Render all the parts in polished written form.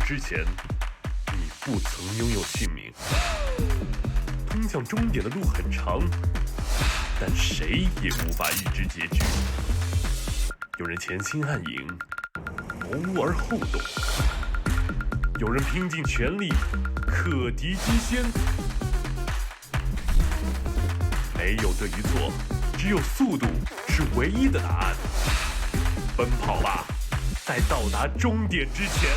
之前，你不曾拥有姓名。通向终点的路很长，但谁也无法预知结局。有人潜心暗影，谋而后动；有人拼尽全力，克敌机先。没有对与错，只有速度是唯一的答案。奔跑吧，在到达终点之前。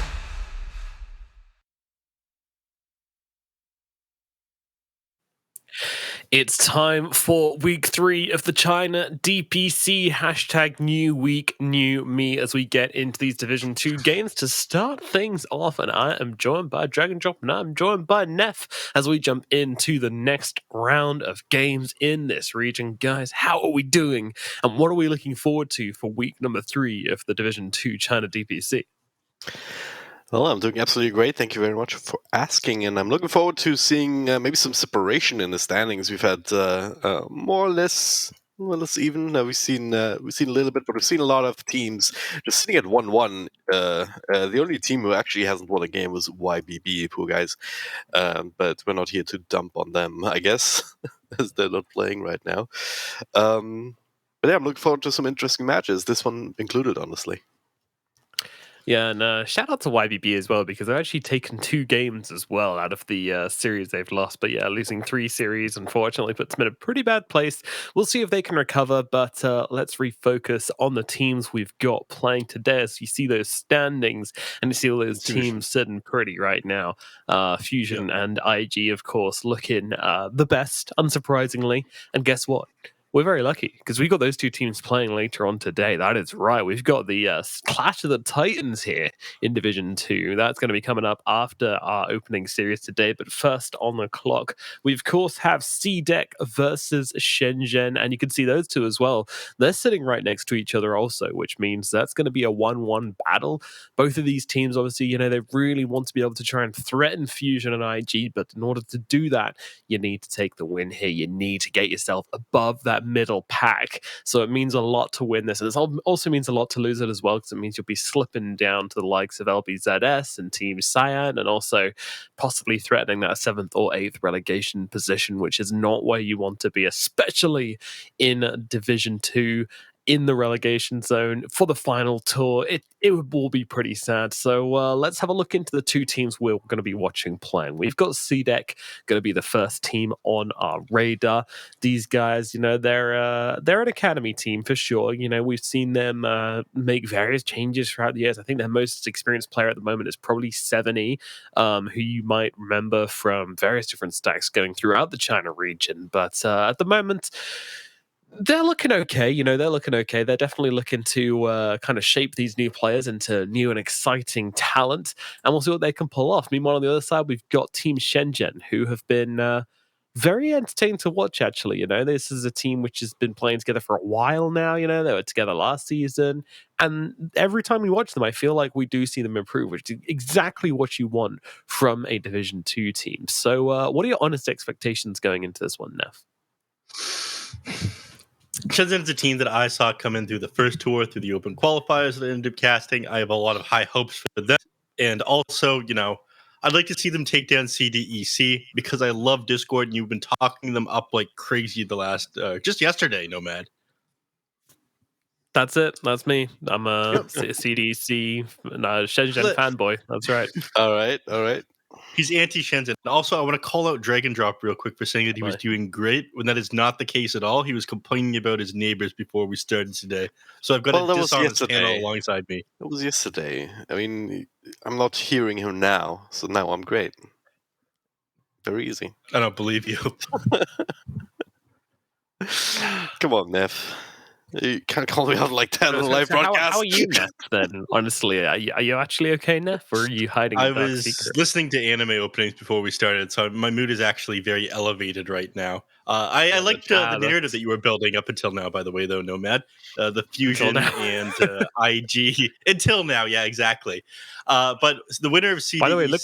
It's time for week 3 of the China DPC hashtag new week, new me as we get into these Division 2 games to start things off. And I am joined by Dragon Drop and I'm joined by Neff as we jump into the next round of games in this region. Guys, how are we doing? And what are we looking forward to for week number 3 of the Division 2 China DPC? Well, I'm doing absolutely great. Thank you very much for asking, and I'm looking forward to seeing maybe some separation in the standings. We've had more or less even. We've seen a little bit, but we've seen a lot of teams just sitting at 1-1. The only team who actually hasn't won a game was YBB, poor guys. But we're not here to dump on them, I guess, as they're not playing right now. But yeah, I'm looking forward to some interesting matches. This one included, honestly. Yeah, and shout out to YBB as well, because they've actually taken 2 games as well out of the series they've lost. But yeah, losing 3 series, unfortunately, puts them in a pretty bad place. We'll see if they can recover, but let's refocus on the teams we've got playing today. As you see those standings, and you see all those teams sitting pretty right now. Fusion and IG, of course, looking the best, unsurprisingly. And guess what? We're very lucky because we've got those 2 teams playing later on today. That is right. We've got the Clash of the Titans here in Division 2. That's going to be coming up after our opening series today. But first on the clock, we of course have CDEC versus SHENZHEN. And you can see those 2 as well. They're sitting right next to each other also, which means that's going to be a 1-1 battle. Both of these teams, obviously, they really want to be able to try and threaten Fusion and IG. But in order to do that, you need to take the win here. You need to get yourself above that middle pack. So it means a lot to win this. And it also means a lot to lose it as well, because it means you'll be slipping down to the likes of LBZS and Team Cyan, and also possibly threatening that 7th or 8th relegation position, which is not where you want to be, especially in Division 2. In the relegation zone for the final tour. It will be pretty sad. So let's have a look into the 2 teams we're going to be watching playing. We've got CDEC going to be the first team on our radar. These guys, they're an academy team for sure. We've seen them make various changes throughout the years. I think their most experienced player at the moment is probably 70, who you might remember from various different stacks going throughout the China region. But at the moment, they're looking okay. They're looking okay. They're definitely looking to kind of shape these new players into new and exciting talent, and we'll see what they can pull off. Meanwhile, on the other side, we've got Team SHENZHEN, who have been very entertaining to watch, actually. This is a team which has been playing together for a while now. They were together last season, and every time we watch them, I feel like we do see them improve, which is exactly what you want from a Division 2 team. So what are your honest expectations going into this one, Neff? SHENZHEN is a team that I saw come in through the first tour, through the open qualifiers that ended up casting. I have a lot of high hopes for them. And also, I'd like to see them take down CDEC, because I love Discord and you've been talking them up like crazy the last, just yesterday, Nomad. That's it. That's me. I'm a CDC SHENZHEN fanboy. That's right. All right. He's anti-SHENZHEN. Also, I want to call out Dragon Drop real quick for saying that he was doing great, when that is not the case at all. He was complaining about his neighbors before we started today. So I've got a diss on his channel alongside me. It was yesterday. I mean, I'm not hearing him now, so now I'm great. Very easy. I don't believe you. Come on, Neff. You can't call me out like that on a live broadcast. How are you, Neff, then? Honestly, are you actually okay, Neff, or are you hiding? I was listening to anime openings before we started, so my mood is actually very elevated right now. I liked the narrative that you were building up until now, by the way, though, Nomad. The Fusion and IG. Until now, yeah, exactly. But the winner of CDEC... By the way, look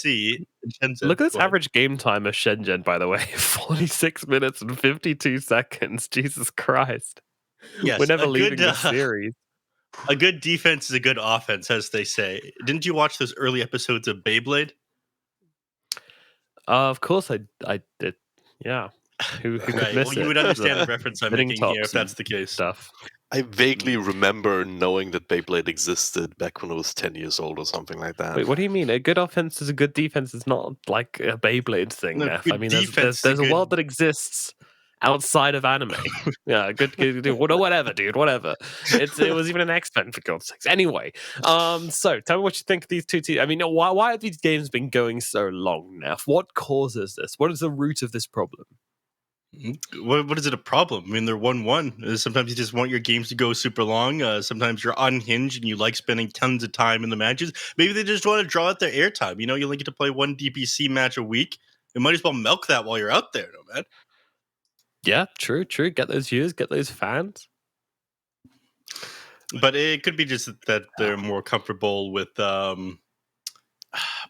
at this average game time of SHENZHEN, by the way. 46 minutes and 52 seconds. Jesus Christ. Yes, we're never leaving the series. A good defense is a good offense, as they say. Didn't you watch those early episodes of Beyblade? Of course, I did. Yeah, who could Right. miss Well, you it? would understand the The reference I'm spinning making here if tops that's and the case. stuff. I vaguely remember knowing that Beyblade existed back when I was 10 years old or something like that. Wait, what do you mean? A good offense is a good defense. Is not like a Beyblade thing, No, Neff. I good mean, defense is there's a good. world that exists outside of anime. Yeah, good, whatever, dude, whatever. It was even an X-Men, for God's sakes. Anyway, so tell me what you think of these two teams. I mean, why have these games been going so long, Neff? What causes this? What is the root of this problem? What is it a problem? I mean, they're 1-1. Sometimes you just want your games to go super long. Sometimes you're unhinged and you like spending tons of time in the matches. Maybe they just want to draw out their airtime. You know, you only get to play one DPC match a week. You might as well milk that while you're out there, no man. Yeah, true. Get those views, get those fans. But it could be just that they're more comfortable with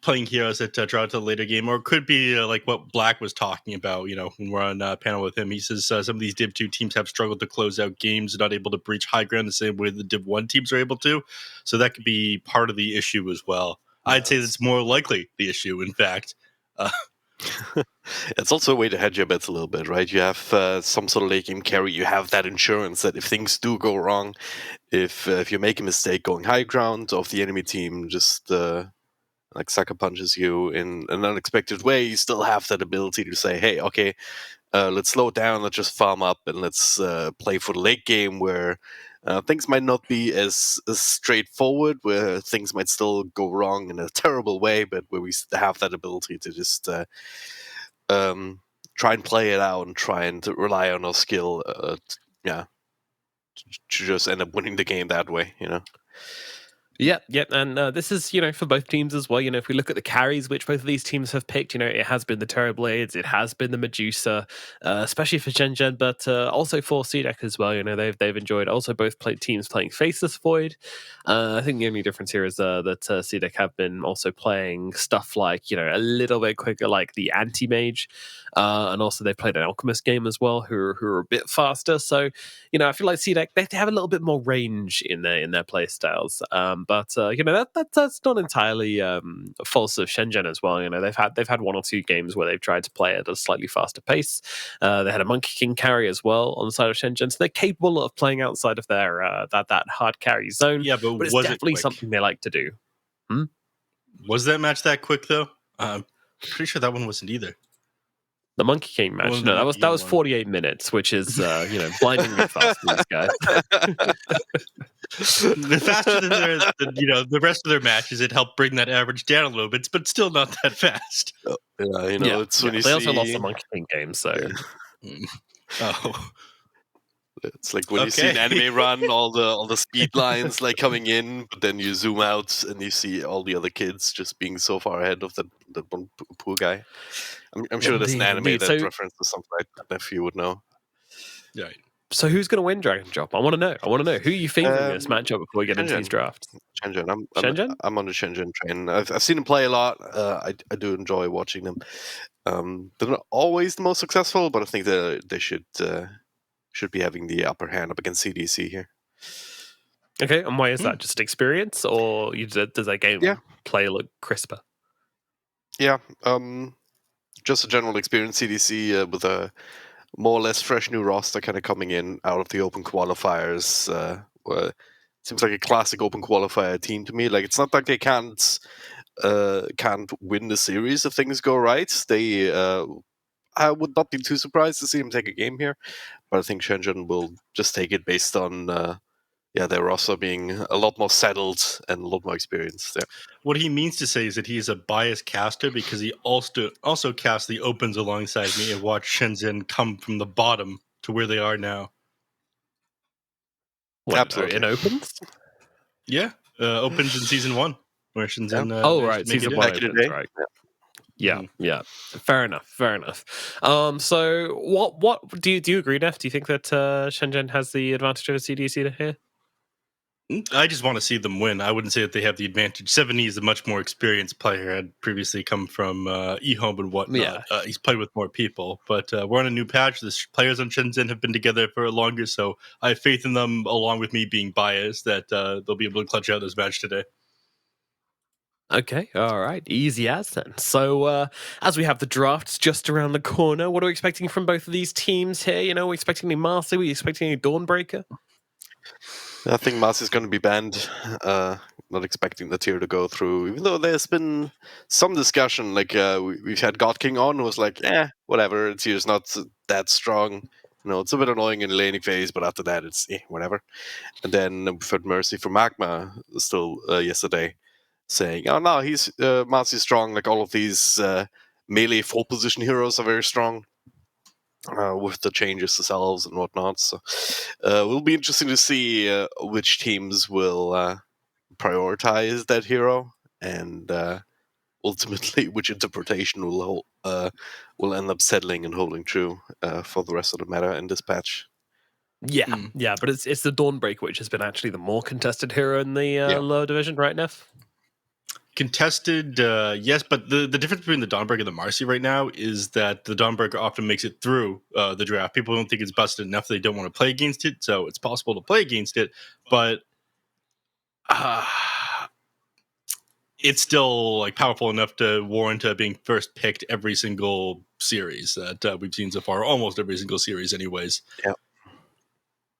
playing heroes that draw to the later game, or it could be like what Black was talking about. You know, when we're on a panel with him, he says some of these Div 2 teams have struggled to close out games, not able to breach high ground the same way the Div 1 teams are able to. So that could be part of the issue as well. I'd say that's more likely the issue, in fact. It's also a way to hedge your bets a little bit, right? You have some sort of late game carry. You have that insurance that if things do go wrong, if you make a mistake going high ground, or if the enemy team just like sucker punches you in an unexpected way, you still have that ability to say, "Hey, okay, let's slow down. Let's just farm up, and let's play for the late game where." Things might not be as straightforward, where things might still go wrong in a terrible way, but where we have that ability to just try and play it out and try and rely on our skill, to just end up winning the game that way, you know? Yeah, and this is, for both teams as well. If we look at the carries which both of these teams have picked, it has been the Terrorblades, it has been the Medusa, especially for SHENZHEN, but also for CDEC as well. They've enjoyed also both teams playing Faceless Void. I think the only difference here is that CDEC have been also playing stuff like, a little bit quicker, like the Anti-Mage, and also they've played an Alchemist game as well, who are a bit faster. So, I feel like CDEC, they have a little bit more range in their play styles. But that's not entirely false of SHENZHEN as well. They've had one or two games where they've tried to play at a slightly faster pace. They had a Monkey King carry as well on the side of SHENZHEN, so they're capable of playing outside of their that hard carry zone. Yeah, but it's was definitely it quick? something they like to do. Was that match that quick though? Pretty sure that one wasn't either. The Monkey King match, Well, no, the that was one. 48 minutes, which is blindingly fast for these guys. They're faster than the rest of their matches. It helped bring that average down a little bit, but still not that fast. It's when you they see... also lost the Monkey King game, so Oh, it's like when you see an anime run, all the speed lines like coming in, but then you zoom out and you see all the other kids just being so far ahead of the one poor guy. I'm sure there's an anime that references something like that, if you would know. right. So who's going to win Dragon Drop? I want to know. Who are you favoring in this matchup before we get into these drafts? SHENZHEN. SHENZHEN? I'm on the SHENZHEN train. I've seen them play a lot. I do enjoy watching them. They're not always the most successful, but I think they should be having the upper hand up against CDC here. Okay, and why is that? Just experience, or does that game play look crisper? Yeah, just a general experience. CDC with a more or less fresh new roster kind of coming in out of the open qualifiers. It seems like a classic open qualifier team to me. Like, it's not like they can't win the series if things go right. I would not be too surprised to see them take a game here, but I think SHENZHEN will just take it based on their roster being a lot more settled and a lot more experienced. Yeah. What he means to say is that he is a biased caster because he also cast the opens alongside me and watched SHENZHEN come from the bottom to where they are now. Absolutely. In opens? Yeah, opens in season 1 where SHENZHEN. Right, season 1 opens, right. Yeah. Fair enough. So what do you agree, Neff? Do you think that SHENZHEN has the advantage over CDC here? I just want to see them win. I wouldn't say that they have the advantage. 70 is a much more experienced player. Had previously come from eHome and whatnot. Yeah. He's played with more people, but we're on a new patch. The players on Shenzhen have been together for longer, so I have faith in them, along with me being biased, that they'll be able to clutch out this match today. Okay, all right, easy as then. So, as we have the drafts just around the corner, what are we expecting from both of these teams here? You know, we're expecting any Marcy, we're expecting any Dawnbreaker. I think Mars is going to be banned. Not expecting the tier to go through, even though there's been some discussion. Like we've had God King on, who was like, whatever. The tier's not that strong. It's a bit annoying in the laning phase, but after that, it's whatever. And then we've heard Mercy from Magma still yesterday, saying, "Oh no, he's Mars is strong. Like all of these melee full position heroes are very strong." With the changes to selves and whatnot. So will be interesting to see which teams will prioritize that hero and ultimately which interpretation will end up settling and holding true for the rest of the meta in this patch. Yeah, but it's the Dawnbreaker which has been actually the more contested hero in the lower division, right, Neff? Contested, yes, but the difference between the Dawnbreaker and the Marcy right now is that the Dawnbreaker often makes it through the draft. People don't think it's busted enough; they don't want to play against it, so it's possible to play against it, but it's still like powerful enough to warrant being first picked every single series that we've seen so far, almost every single series, anyways.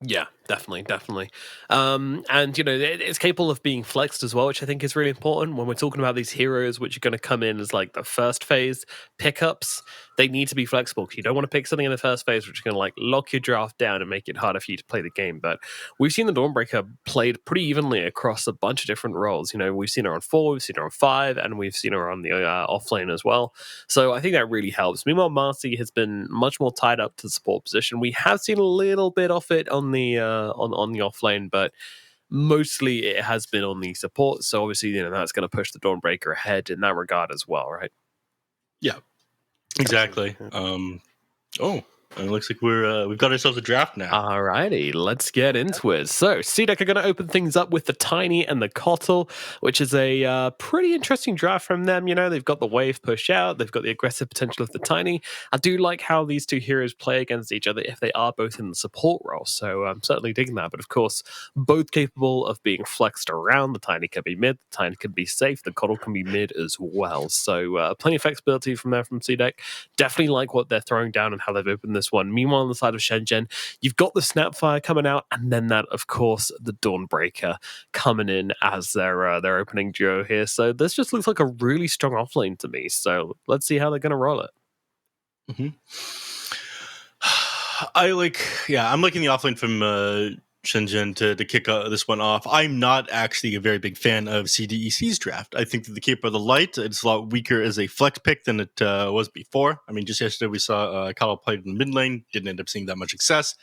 Yeah, definitely. And, it's capable of being flexed as well, which I think is really important when we're talking about these heroes, which are going to come in as like the first phase pickups. They need to be flexible because you don't want to pick something in the first phase, which is going to like lock your draft down and make it harder for you to play the game. But we've seen the Dawnbreaker played pretty evenly across a bunch of different roles. We've seen her on 4, we've seen her on 5, and we've seen her on the offlane as well. So I think that really helps. Meanwhile, Marcy has been much more tied up to the support position. We have seen a little bit of it on the on the offlane, but mostly it has been on the support. So obviously, that's going to push the Dawnbreaker ahead in that regard as well, right? Yeah, exactly. It looks like we've got ourselves a draft now. Alrighty, let's get into it. So, CDEC are going to open things up with the Tiny and the Kotl, which is a pretty interesting draft from them. They've got the wave push out, they've got the aggressive potential of the Tiny. I do like how these two heroes play against each other if they are both in the support role, so I'm certainly digging that. But of course, both capable of being flexed around. The Tiny can be mid, the Tiny can be safe, the Kotl can be mid as well. So, plenty of flexibility from CDEC. Definitely like what they're throwing down and how they've opened this one. Meanwhile, on the side of Shenzhen, you've got the Snapfire coming out, and then that, of course, the Dawnbreaker coming in as their opening duo here. So this just looks like a really strong offlane to me. So let's see how they're going to roll it. Mm-hmm. I'm liking the offlane from Shenzhen to kick this one off. I'm not actually a very big fan of CDEC's draft. I think that the Keeper of the Light, it's a lot weaker as a flex pick than it was before. I mean, just yesterday we saw Kyle played in the mid lane, didn't end up seeing that much success.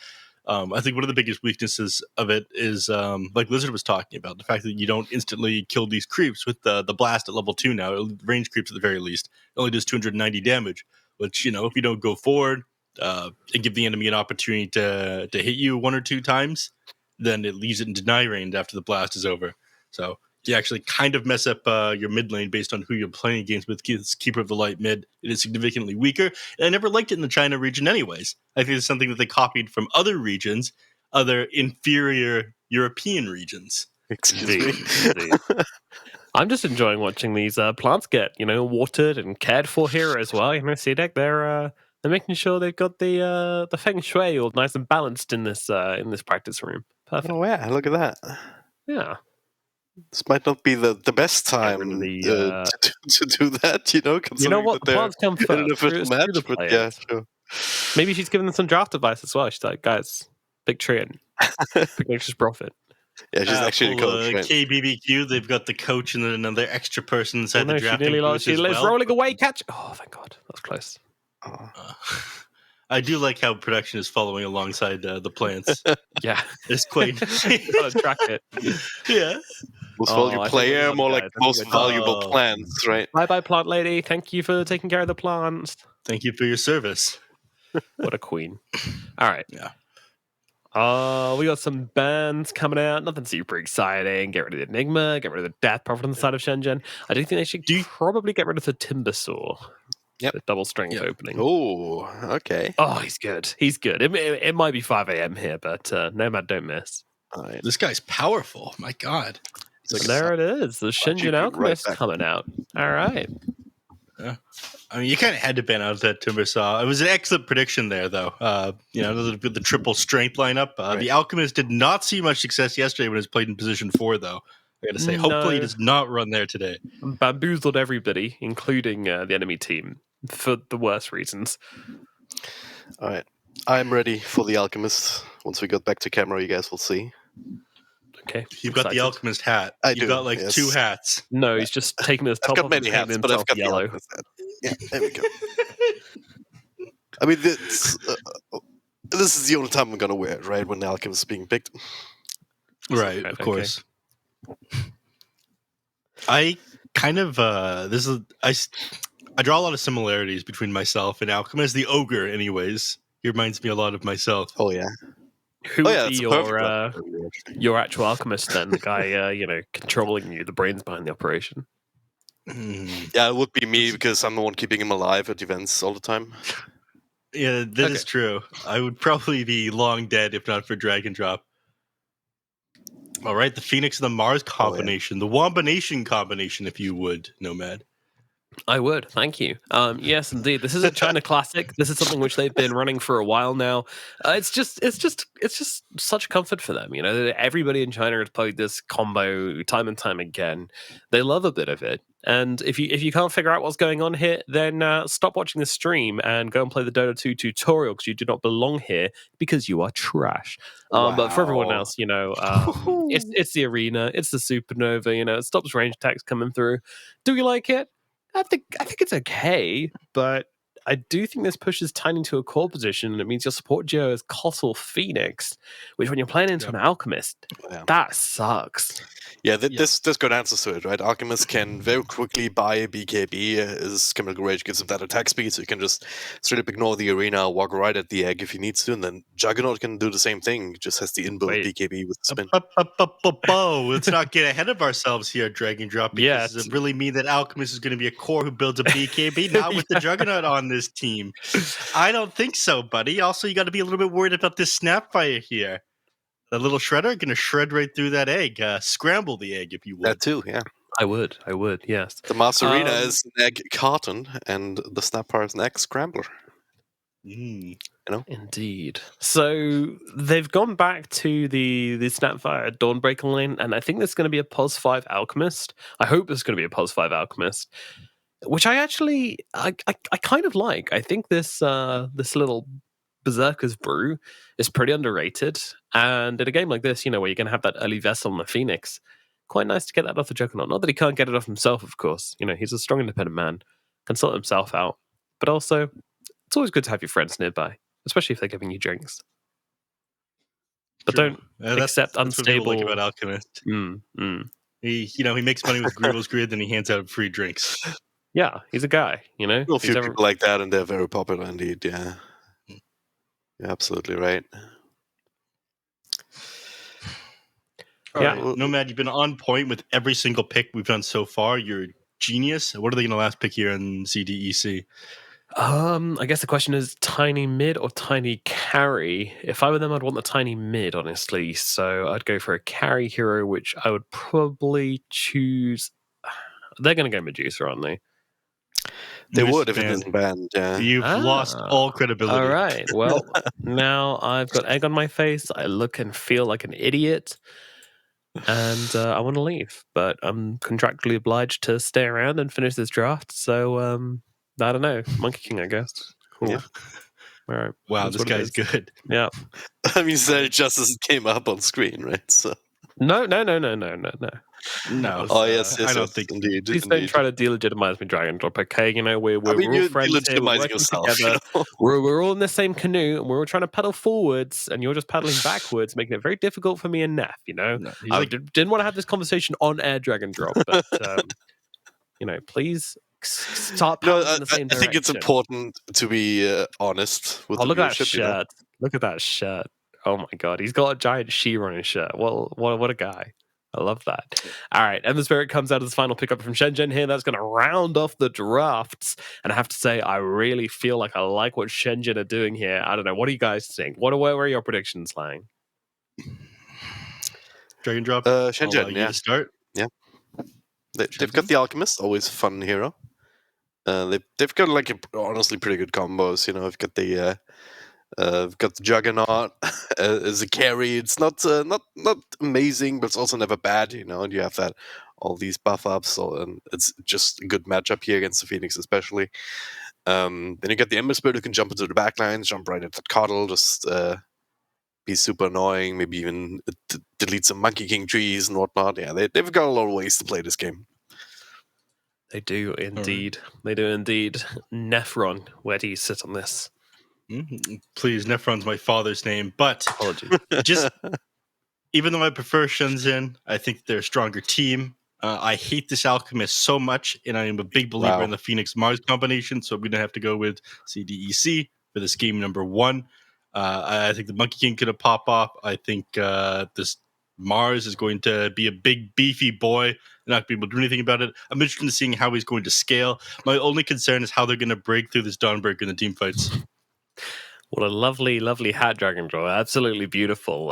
I think one of the biggest weaknesses of it is, like Lizard was talking about, the fact that you don't instantly kill these creeps with the blast at level 2 now. Range creeps at the very least. It only does 290 damage, which, if you don't go forward and give the enemy an opportunity to hit you 1 or 2 times, then it leaves it in deny range after the blast is over. So you actually kind of mess up your mid lane based on who you're playing against with Keeper of the Light mid. It is significantly weaker. And I never liked it in the China region anyways. I think it's something that they copied from other regions, other inferior European regions. Excuse me. I'm just enjoying watching these plants get, watered and cared for here as well. CDEC, they're making sure they've got the feng shui all nice and balanced in this practice room. Perfect. Oh yeah, look at that. Yeah. This might not be the best time to do that, You know what? The plants come first. Match, but yeah, sure. Maybe she's giving them some draft advice as well. She's like, guys, big tree and big nature's profit. Yeah, she's actually a coach. Right? KBBQ, they've got the coach and then another extra person inside the drafting booth she as well. rolling away, catch. Oh, thank God. That was close. I do like how production is following alongside the plants. Yeah. It's quite... Gotta track it. Yeah. Most valuable player, more like most valuable plants, right? Bye-bye, plant lady. Thank you for taking care of the plants. Thank you for your service. What a queen. All right. Yeah. We got some bands coming out. Nothing super exciting. Get rid of the Enigma. Get rid of the Death Prophet on the side of Shenzhen. I do think they should probably get rid of the Timbersaw. Yep. The double strength Yep. opening. Oh, okay. Oh, he's good. He's good. It might be 5 a.m. here, but Nomad, don't miss. All right. This guy's powerful. My God. It's like There it is. The Shenzhen Alchemist back. coming out. All right. I mean, you kind of had to ban out that Timbersaw. It was an excellent prediction there, though. The triple strength lineup. The Alchemist did not see much success yesterday when it was played in position 4, though. I got to say, hopefully he does not run there today. Bamboozled everybody, including the enemy team, for the worst reasons. All right. I'm ready for the Alchemist. Once we get back to camera, you guys will see. Okay. You've got the Alchemist hat. You've got like 2 hats. No, he's just taking his top I've got off many and painting hats, but I've himself got yellow. the Alchemist hat. Yeah, there we go. I mean, this is the only time I'm going to wear it, right? When the Alchemist is being picked. Right, of course. I kind of I draw a lot of similarities between myself and Alchemist. The ogre, anyways, he reminds me a lot of myself. Oh yeah. Who would be it's a perfect your actual alchemist then? The guy, controlling you, the brains behind the operation. Yeah, it would be me because I'm the one keeping him alive at events all the time. Yeah, that is true. I would probably be long dead if not for Drag and Drop. All right, the Phoenix and the Mars combination, the Wombination combination, if you would, Nomad. I would, thank you. Yes, indeed. This is a China classic. This is something which they've been running for a while now. It's just such comfort for them. Everybody in China has played this combo time and time again. They love a bit of it. And if you can't figure out what's going on here, then stop watching the stream and go and play the Dota 2 tutorial because you do not belong here because you are trash. But for everyone else, it's the arena, it's the supernova. It stops range attacks coming through. Do you like it? I think it's okay, but I do think this pushes Tiny into a core position, and it means your support duo is Colossal Phoenix, which when you're playing into an Alchemist, that sucks. Yeah, there's good answers to it, right? Alchemist can very quickly buy a BKB. His Chemical Rage gives him that attack speed, so you can just straight up ignore the arena, walk right at the egg if he needs to, and then Juggernaut can do the same thing. Just has the inbuilt BKB with the spin. Let's not get ahead of ourselves here, Drag and Drop, because does it really mean that Alchemist is going to be a core who builds a BKB? Not with the Juggernaut on this team. I don't think so, buddy. Also, you got to be a little bit worried about this Snapfire here. The little shredder going to shred right through that egg, scramble the egg, if you would. That too, yeah. I would, yes. The Mars Arena is an egg carton, and the Snapfire is an egg scrambler. Indeed. So they've gone back to the Snapfire Dawnbreaker lane, and I think there's going to be a POS 5 Alchemist. I hope there's going to be a POS 5 Alchemist, which I kind of like. I think this little Berserker's Brew is pretty underrated, and in a game like this, where you're going to have that early vessel on the Phoenix, quite nice to get that off the Juggernaut. Not that he can't get it off himself, of course. He's a strong, independent man, can sort himself out. But also, it's always good to have your friends nearby, especially if they're giving you drinks. But don't accept unstable. What people like about Alchemist. He makes money with Groovle's Grid, then he hands out free drinks. Yeah, he's a guy. Well, a few people like that, and they're very popular indeed. Yeah. You're absolutely right. All right. Nomad, you've been on point with every single pick we've done so far. You're a genius. What are they going to last pick here in CDEC? I guess the question is Tiny mid or Tiny carry. If I were them, I'd want the Tiny mid, honestly. So I'd go for a carry hero, which I would probably choose. They're going to go Medusa, aren't they? They would if it isn't banned. Yeah. You've lost all credibility. All right. Well, now I've got egg on my face. I look and feel like an idiot. And I want to leave. But I'm contractually obliged to stay around and finish this draft. So, I don't know. Monkey King, I guess. Cool. Yeah. All right. Wow, this guy's good. Yeah. I mean, so just as it came up on screen, right? So. No. No. Oh yes, I don't think indeed. Please don't try to delegitimize me, Dragon Drop. Okay, we're all you're friends here. We're working together. We're all in the same canoe, and we're all trying to paddle forwards, and you're just paddling backwards, making it very difficult for me and Neff. No, I didn't want to have this conversation on air, Dragon Drop, but please start paddling in the same direction. I think it's important to be honest with the look at that viewership, shirt. Look at that shirt. Oh my god, he's got a giant She on his shirt. Well, what a guy. I love that. All right, Ember Spirit comes out as the final pickup from SHENZHEN here. That's going to round off the drafts. And I have to say, I really feel like I like what SHENZHEN are doing here. I don't know. What do you guys think? Where are your predictions lying? Dragon Drop. SHENZHEN, You to start. Yeah. They've got the Alchemist, always a fun hero. They've got like honestly pretty good combos. You know, I've got the Juggernaut as a carry. It's not amazing, but it's also never bad. You know, and you have all these buff ups, and it's just a good matchup here against the Phoenix, especially. Then you get the Ember Spirit who can jump into the backlines, jump right at that Coddle, just be super annoying, maybe even delete some Monkey King trees and whatnot. Yeah, they've got a lot of ways to play this game. They do indeed. They do indeed. Nephron, where do you sit on this? Please, Nephron's my father's name, but Apologies. just even though I prefer SHENZHEN, I think they're a stronger team. I hate this Alchemist so much, and I am a big believer in the Phoenix Mars combination, so I'm going to have to go with CDEC for this game number 1. I think the Monkey King could pop off. I think this Mars is going to be a big, beefy boy, not be able to do anything about it. I'm interested in seeing how he's going to scale. My only concern is how they're going to break through this Dawnbreaker in the team fights. What a lovely, lovely hat, Dragon Draw. Absolutely beautiful.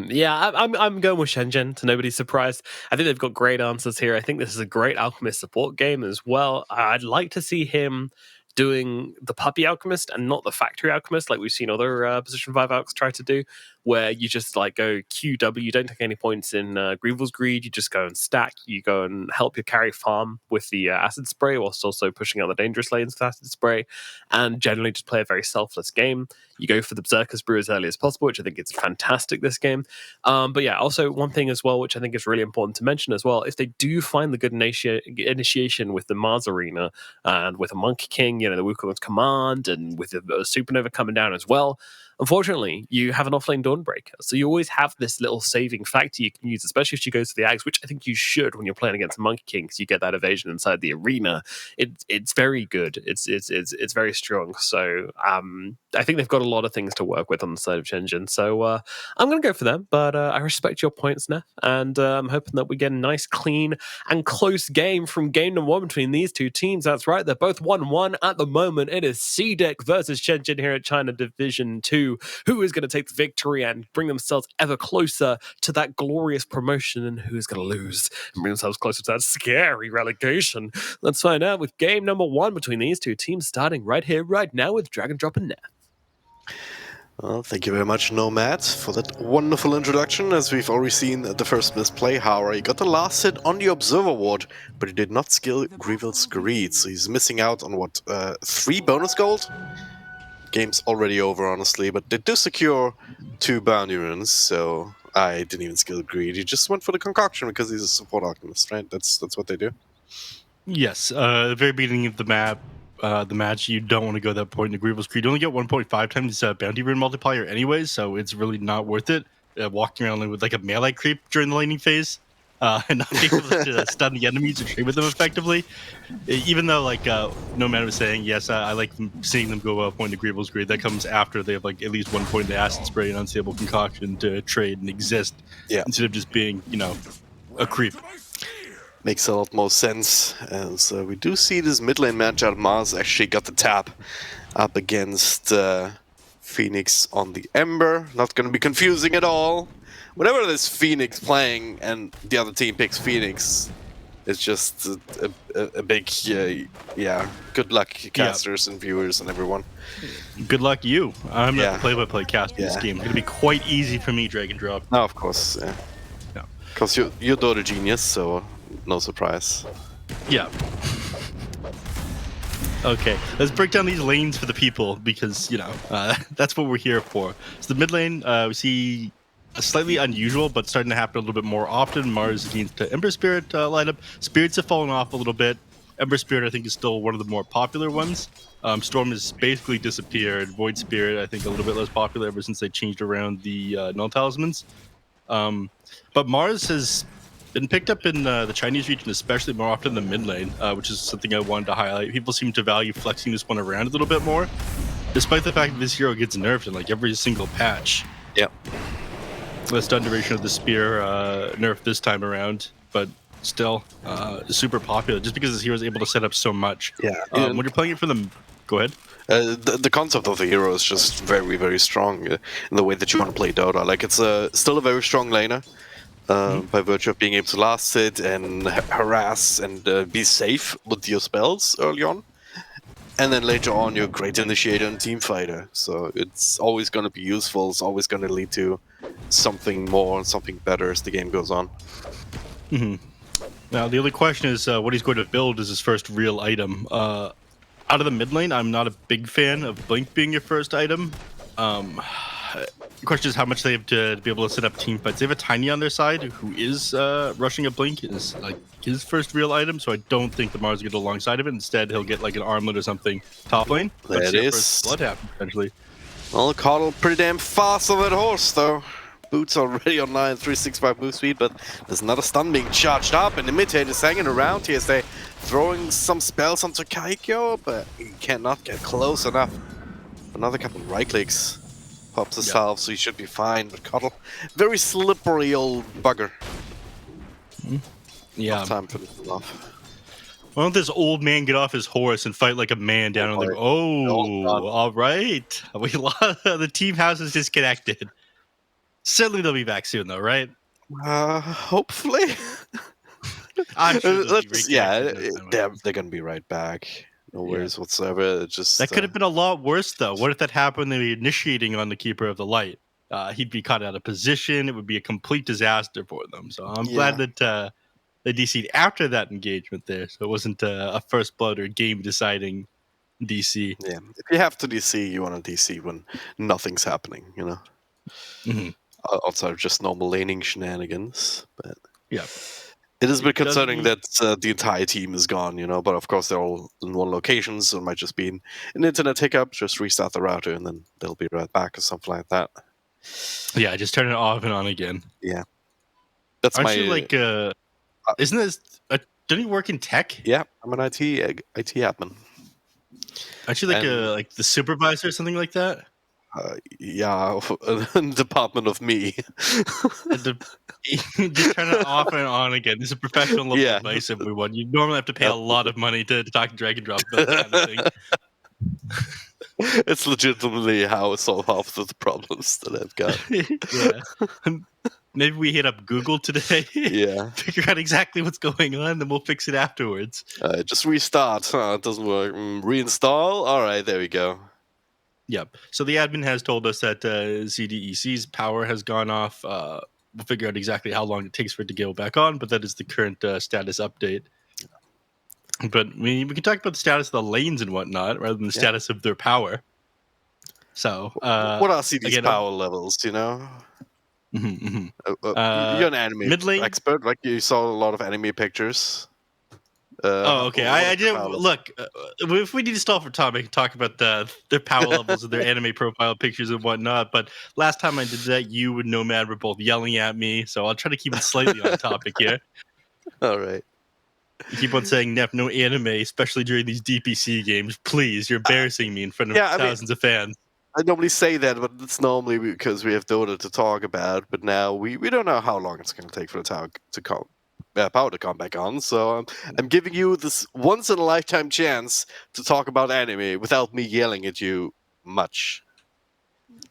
Yeah, I'm going with SHENZHEN, to nobody's surprise. I think they've got great answers here. I think this is a great Alchemist support game as well. I'd like to see him doing the Puppy Alchemist and not the Factory Alchemist like we've seen other Position 5 Alchs try to do, where you just like go QW, you don't take any points in Grievel's Greed, you just go and stack, you go and help your carry farm with the Acid Spray whilst also pushing out the dangerous lanes with Acid Spray, and generally just play a very selfless game. You go for the Berserker's Brew as early as possible, which I think is fantastic this game. But yeah, also one thing as well, which I think is really important to mention as well, if they do find the good initiation with the Mars Arena and with a Monkey King, you know, the Wukong's Command, and with the Supernova coming down as well, unfortunately, you have an offlane Dawnbreaker. So you always have this little saving factor you can use, especially if she goes to the Axe, which I think you should when you're playing against a Monkey King, because you get that evasion inside the arena. It's very good. It's very strong. So I think they've got a lot of things to work with on the side of SHENZHEN. So I'm going to go for them, but I respect your points, Neff, and I'm hoping that we get a nice, clean, and close game from game number 1 between these two teams. That's right, they're both 1-1 at the moment. It is CDEC versus SHENZHEN here at China Division 2. Who is going to take the victory and bring themselves ever closer to that glorious promotion, and who is going to lose and bring themselves closer to that scary relegation? Let's find out with game number 1 between these two teams, starting right here, right now with Dragon Drop and Neff. Well, thank you very much, Nomad, for that wonderful introduction. As we've already seen the first misplay, however, he got the last hit on the Observer Ward, but he did not skill Grievel's Greed, so he's missing out on, 3 bonus gold? Game's already over, honestly, but they do secure 2 bounty runes, so I didn't even skill Greed. He just went for the Concoction because he's a support Alchemist, right? That's what they do. Yes, the very beginning of the match, you don't want to go that point in Grievel's Greed. You only get 1.5 times bounty rune multiplier anyways, so it's really not worth it. Walking around with like a melee creep during the laning phase. And not being able to stun the enemies or trade with them effectively. Even though, like Nomad was saying, yes, I like seeing them go point to Grievel's Greed. That comes after they have like at least 1 point in the Acid Spray and Unstable Concoction to trade and exist, instead of just being, you know, a creep. Makes a lot more sense. And so we do see this mid lane match out. Mars actually got the tap up against Phoenix on the Ember. Not going to be confusing at all. Whenever there's Phoenix playing and the other team picks Phoenix, it's just a big, good luck casters and viewers and everyone. Good luck you. I'm not the play-by-play cast for this game. It's going to be quite easy for me, Dragon Drop. No, of course, yeah. Because you're Dota Genius, so no surprise. Yeah. Okay, let's break down these lanes for the people, because, you know, that's what we're here for. So the mid lane, we see slightly unusual, but starting to happen a little bit more often. Mars against the Ember Spirit lineup. Spirits have fallen off a little bit. Ember Spirit, I think, is still one of the more popular ones. Storm has basically disappeared. Void Spirit, I think, a little bit less popular ever since they changed around the Null Talismans. But Mars has been picked up in the Chinese region, especially more often than mid lane, which is something I wanted to highlight. People seem to value flexing this one around a little bit more, despite the fact that this hero gets nerfed in like every single patch. Yeah. The stun duration of the spear nerfed this time around, but still super popular just because this hero is able to set up so much. Yeah. When you're playing it for them, go ahead. The concept of the hero is just very, very strong in the way that you want to play Dota. Like, it's still a very strong laner by virtue of being able to last hit and harass and be safe with your spells early on. And then later on, you're a great initiator and team fighter. So it's always going to be useful. It's always going to lead to something more and something better as the game goes on. Now, the other question is what he's going to build as his first real item. Out of the mid lane, I'm not a big fan of Blink being your first item. The question is how much they have to be able to set up team fights. They have a Tiny on their side who is rushing a Blink is like his first real item, so I don't think the Mars will get alongside of it. Instead, he'll get like an armlet or something top lane. There it is. First blood happen potentially. Well, Coddle pretty damn fast on that horse, though. Boots already on 365 move speed, but there's another stun being charged up, and the mid-hit is hanging around here as they throwing some spells onto Kaikyo, but he cannot get close enough. Another couple of right clicks. Pops his salve, so he should be fine, but Coddle, very slippery old bugger. Yeah. Time for this off. Why don't this old man get off his horse and fight like a man down on the... Oh, all right. We lost, the team house is disconnected. Certainly they'll be back soon, though, right? Hopefully. I'm sure they're gonna be right back. No worries whatsoever. Just that could have been a lot worse, though. What if that happened? They were initiating on the Keeper of the Light. He'd be caught out of position. It would be a complete disaster for them. So I'm glad that they DC'd after that engagement there. So it wasn't a first blood or game deciding DC. Yeah, if you have to DC, you want to DC when nothing's happening, you know. Outside of just normal laning shenanigans, but it is a bit concerning that the entire team is gone, you know. But of course, they're all in one location, so it might just be an internet hiccup. Just restart the router, and then they'll be right back or something like that. Yeah, just turn it off and on again. Yeah, that's Aren't you like? Isn't this? Don't you work in tech? Yeah, I'm an IT admin. Aren't you like the supervisor or something like that? Yeah, department of me. Just turn it off and on again. This is a professional level advice, everyone. You normally have to pay a lot of money to talk to drag and drop that kind of thing. It's legitimately how I solve half of the problems that I've got. Maybe we hit up Google today. Figure out exactly what's going on, then we'll fix it afterwards. Just restart. It doesn't work. Reinstall. All right, there we go. Yep. So the admin has told us that CDEC's power has gone off. We'll figure out exactly how long it takes for it to go back on, but that is the current status update. But we can talk about the status of the lanes and whatnot rather than the status of their power. So, what are CD's power levels? You know, you're an anime expert, like you saw a lot of anime pictures. Okay. I did look. If we need to stall for time, I can talk about their power levels and their anime profile pictures and whatnot. But last time I did that, you and Nomad were both yelling at me, so I'll try to keep it slightly on topic here. All right. You keep on saying no anime, especially during these DPC games. Please, you're embarrassing me in front of thousands of fans. I normally say that, but it's normally because we have Dota to talk about. But now we don't know how long it's going to take for the power to come back on. So I'm giving you this once in a lifetime chance to talk about anime without me yelling at you much.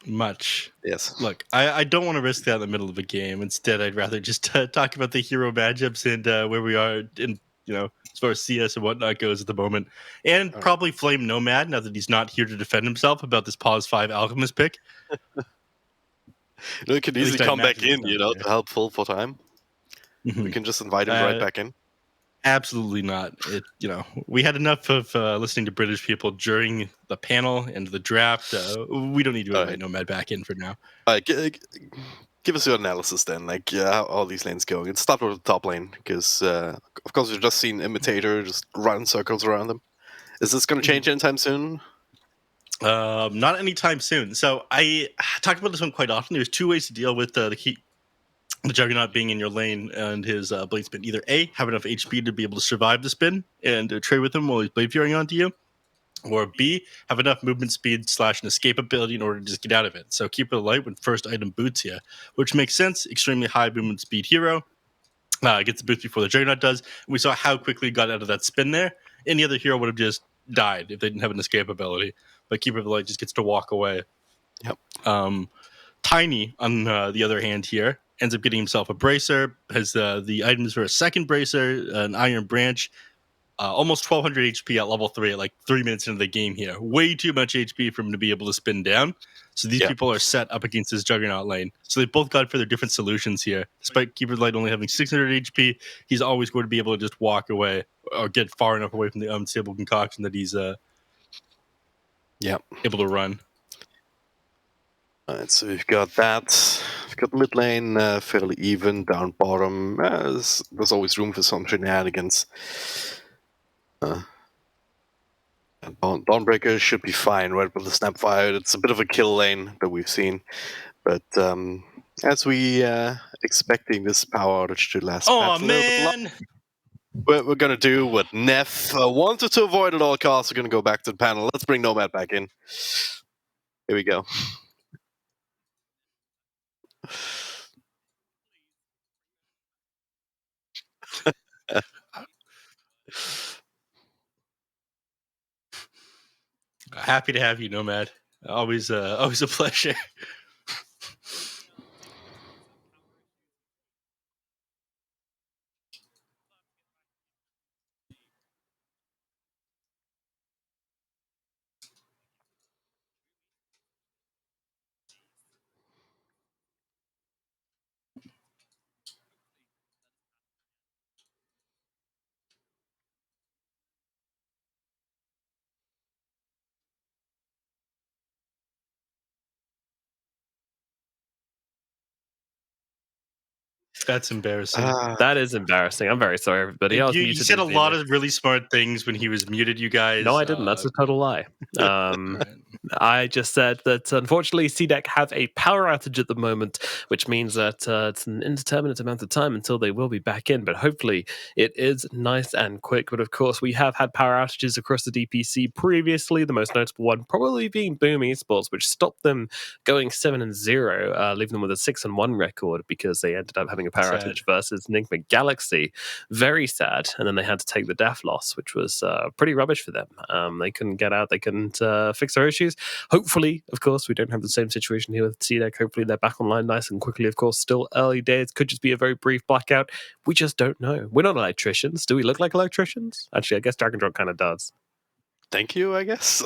Yes. Look, I don't want to risk that in the middle of a game. Instead, I'd rather just talk about the hero matchups and where we are in, as far as CS and whatnot goes at the moment. And probably flame Nomad now that he's not here to defend himself about this Pause 5 Alchemist pick. He can easily come back in, to help full for time. We can just invite him right back in. Absolutely not. We had enough of listening to British people during the panel and the draft. We don't need to invite Nomad back in for now. Give us your analysis then, how all these lanes going. Let's start with the top lane, because of course we've just seen Imitator just run circles around them. Is this going to change anytime soon? Not anytime soon. So I talk about this one quite often. There's two ways to deal with the Juggernaut being in your lane and his Blade Spin. Either A, have enough HP to be able to survive the spin and trade with him while he's Blade Furying onto you, Or B, have enough movement speed / an escape ability in order to just get out of it. So Keeper of the Light when first item boots you, which makes sense. Extremely high movement speed hero. Gets the boost before the Juggernaut does. And we saw how quickly he got out of that spin there. Any other hero would have just died if they didn't have an escape ability. But Keeper of the Light just gets to walk away. Yep. Tiny, on the other hand here, ends up getting himself a bracer, has the items for a second bracer, an Iron Branch, almost 1200 HP at level 3 at like 3 minutes into the game here. Way too much HP for him to be able to spin down. So these people are set up against his Juggernaut lane. So they both got for their different solutions here. Despite Keeper of the Light only having 600 HP, he's always going to be able to just walk away or get far enough away from the unstable concoction that he's able to run. Alright, so we've got that. We've got mid lane fairly even. Down bottom, there's always room for some shenanigans. Dawnbreaker should be fine, right? With the Snapfire, it's a bit of a kill lane that we've seen. But as we expecting this power outage to last perhaps a little bit longer, we're going to do what Neff wanted to avoid at all costs. We're going to go back to the panel. Let's bring Nomad back in. Here we go. Happy to have you, Nomad. Always a pleasure. That's embarrassing. That is embarrassing. I'm very sorry, everybody. I was You muted. said a lot of really smart things when he was muted, you guys. No, I didn't. That's a total lie. I just said that unfortunately CDEC have a power outage at the moment, which means that it's an indeterminate amount of time until they will be back in. But hopefully it is nice and quick. But of course, we have had power outages across the DPC previously. The most notable one probably being Boom Esports, which stopped them going 7-0, leaving them with a 6-1 record because they ended up having a power outage versus Enigma Galaxy. Very sad. And then they had to take the death loss, which was pretty rubbish for them. They couldn't get out. They couldn't fix their issues. Hopefully, of course, we don't have the same situation here with CDEC. Hopefully, they're back online nice and quickly. Of course, still early days. Could just be a very brief blackout. We just don't know. We're not electricians. Do we look like electricians? Actually, I guess Dragon Drop kind of does. Thank you, I guess.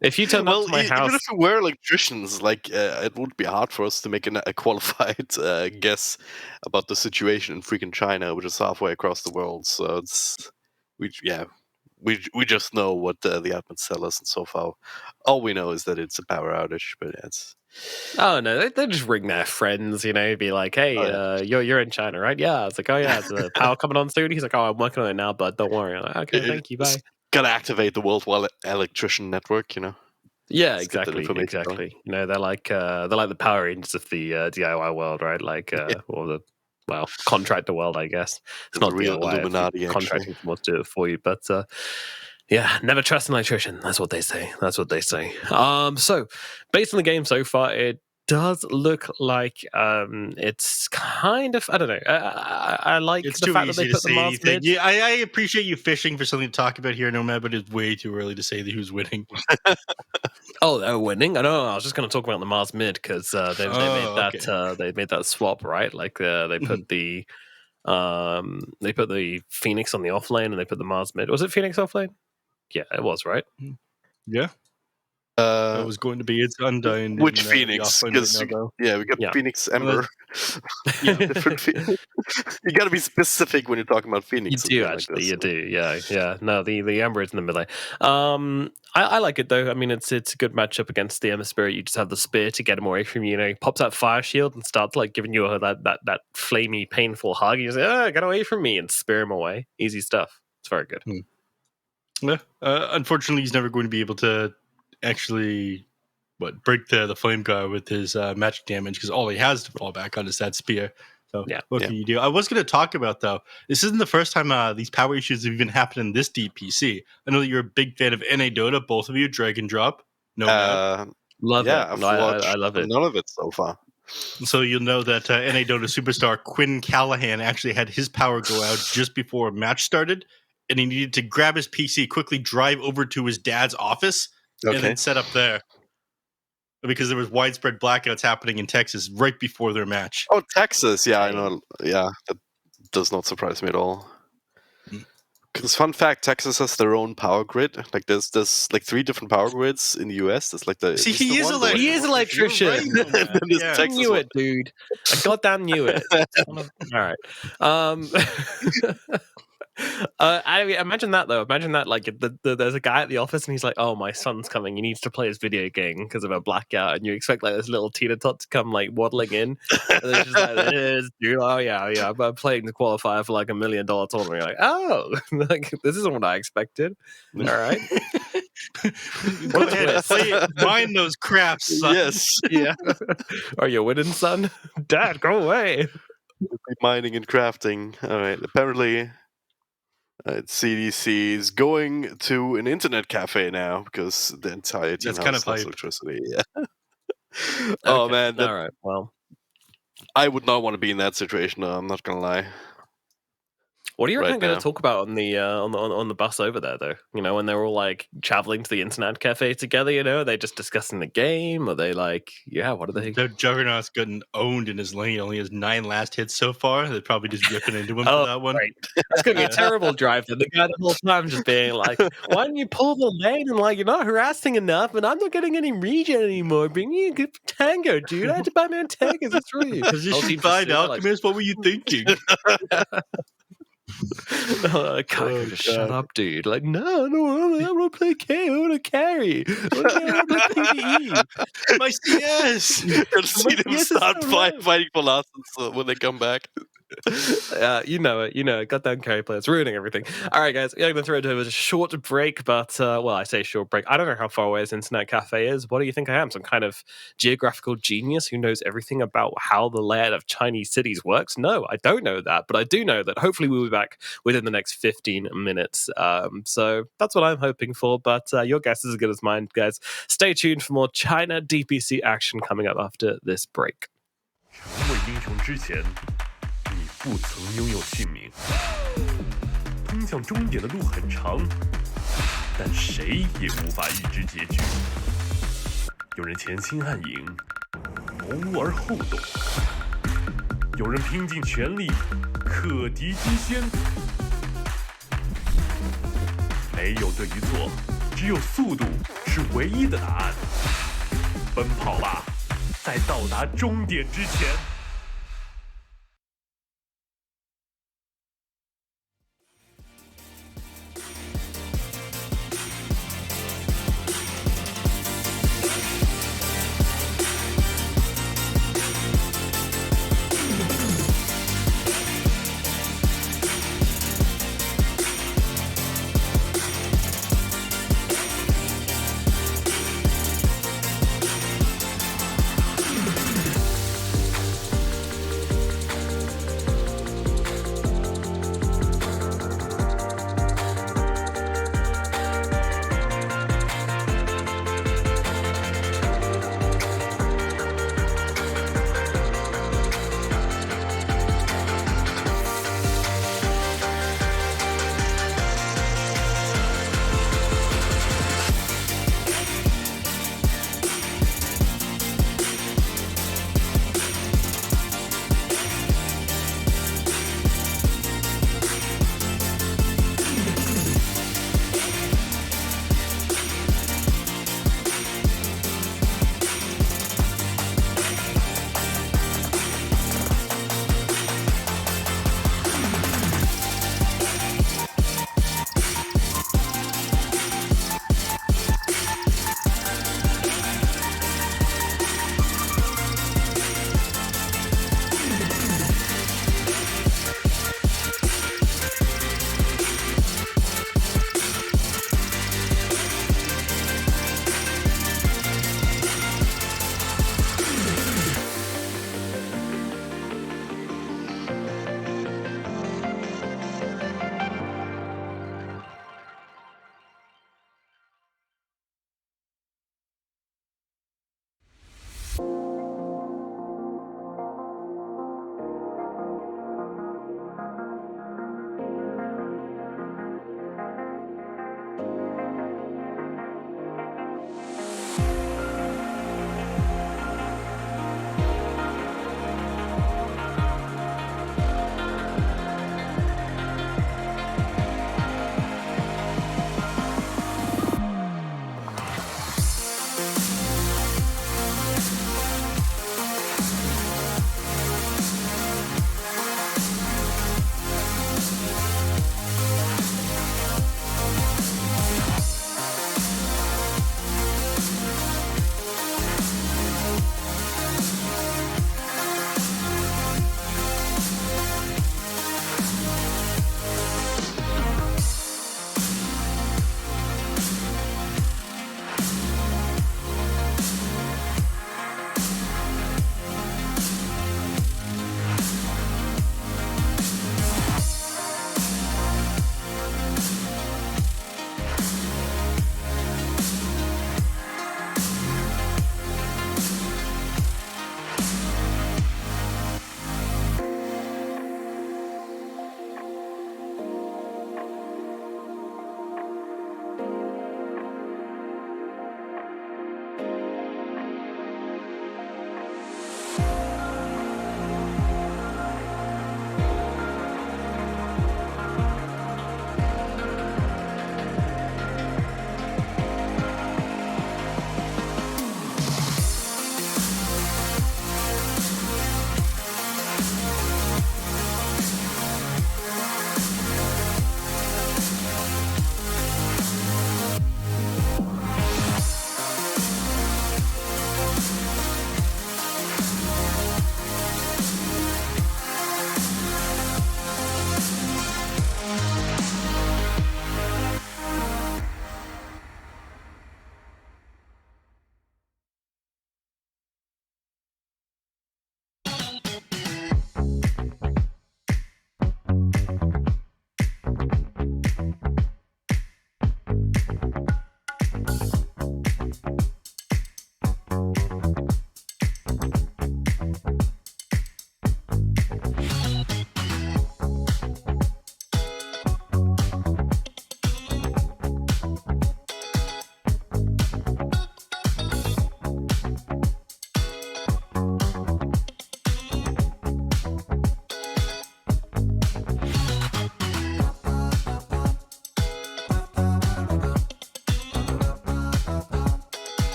If you turn up to my house, even if we were electricians, it would be hard for us to make a qualified guess about the situation in freaking China, which is halfway across the world. So we just know what the admins tell us, and so far, all we know is that it's a power outage. But it's no, they just ring their friends, be like, "Hey, you're in China, right?" Yeah, it's like, "Oh yeah, it's the power coming on soon." He's like, "Oh, I'm working on it now, but don't worry." I'm like, "Okay, thank you, bye." Gotta activate the worldwide electrician network, Yeah, exactly. They're like the Power Rangers of the DIY world, right? Or the contractor world, I guess. It's not real DIY, Illuminati. Contracting someone to do it for you, but never trust an electrician. That's what they say. So based on the game so far, it does look like it's kind of, I don't know. I like it's the fact that they put the Mars mid. Yeah, I appreciate you fishing for something to talk about here, Nomad, but it's way too early to say who's winning. Oh, they're winning. I know. I was just going to talk about the Mars mid because they made that swap, right? Like they put the Phoenix on the off lane and they put the Mars mid. Was it Phoenix off lane? Yeah, it was, right? Yeah. It was going to be its Undyne. Which Phoenix? Because we got Phoenix Ember. Different you got to be specific when you're talking about Phoenix. You do actually. You do. Yeah. No, the Ember is in the middle. I like it though. I mean, it's a good matchup against the Ember Spirit. You just have the spear to get him away from you. He pops out Fire Shield and starts giving you that flamey, painful hug. You say, get away from me, and spear him away. Easy stuff. It's very good. Yeah. Unfortunately, he's never going to be able to actually break the flame guard with his magic damage because all he has to fall back on is that spear. So Yeah. what can you do? I was going to talk about, though, this isn't the first time these power issues have even happened in this DPC. I know that you're a big fan of NA Dota, both of you, drag and drop. No doubt. Love Yeah, it. I've I watched love it. none of it so far. So you'll know that NA Dota superstar Quinn Callahan actually had his power go out just before a match started, and he needed to grab his PC, quickly drive over to his dad's office, and Okay. then set up there. Because there was widespread blackouts happening in Texas right before their match. Oh, Texas. Yeah, I know. Yeah, that does not surprise me at all. Because fun fact, Texas has their own power grid. Like there's like 3 different power grids in the US. There's like the See, eastern he is one, electric. He is electrician. You're right on that. Then there's Yeah. I Texas knew one. it, dude. I goddamn knew it. All right. I mean, imagine that though. Imagine that like there's a guy at the office and he's like, "Oh, my son's coming. He needs to play his video game because of a blackout." And you expect like this little Tina tot to come like waddling in, and then she's like, "This dude, oh yeah, I'm playing the qualifier for like $1 million tournament." You're like, "Oh, like this isn't what I expected." All right. Go ahead, play it. Mind those crafts, son. Yes. Yeah. Are you winning, son? Dad, go away. Mining and crafting. All right. Apparently, CDC is going to an internet cafe now because the entire team That's kind has of lost hype. electricity. Yeah. Oh Okay, man, all right. Well, I would not want to be in that situation. No, I'm not gonna lie. what are you Right going now. to talk about on the on the bus over there, though? You know, when they're all like traveling to the internet cafe together. You know, are they just discussing the game? Are they like, yeah, what are they? The Juggernaut's gotten owned in his lane. He only has 9 last hits so far. They're probably just ripping into him Oh, for that one. right. It's going to be a terrible drive. The guy the whole time just being like, "Why don't you pull the lane?" And like, "You're not harassing enough, and I'm not getting any regen anymore. Bring me a good tango, dude. I had to buy my own tangos. What's wrong with you?" Because you Whole should team's find just sitting there like, Alchemist. What were you thinking? Kaiko, just shut up, dude. Like, no, I want to play KO, I want to carry. I want to play PvE. My CS! You'll see them yes, it's start so right. fighting for last when they come back. You know it. Goddamn carry players ruining everything. All right, guys, I'm going to throw it over a short break, but well, I say short break. I don't know how far away this internet cafe is. What do you think I am? Some kind of geographical genius who knows everything about how the layout of Chinese cities works? No, I don't know that, but I do know that hopefully we'll be back within the next 15 minutes. So that's what I'm hoping for, but your guess is as good as mine, guys. Stay tuned for more China DPC action coming up after this break. 成为英雄之前，你不曾拥有姓名。通向终点的路很长，但谁也无法预知结局。有人前心暗影，谋而后动；有人拼尽全力，克敌机先。没有对与错，只有速度是唯一的答案。奔跑吧，在到达终点之前。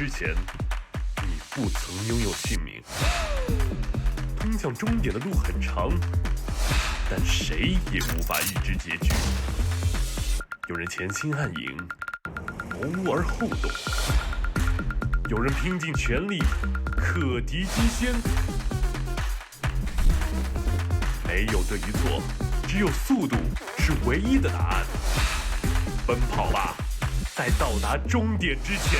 之前，你不曾拥有姓名。通向终点的路很长，但谁也无法预知结局。有人前心暗影，谋而后动；有人拼尽全力，克敌机先。没有对与错，只有速度是唯一的答案。奔跑吧，在到达终点之前。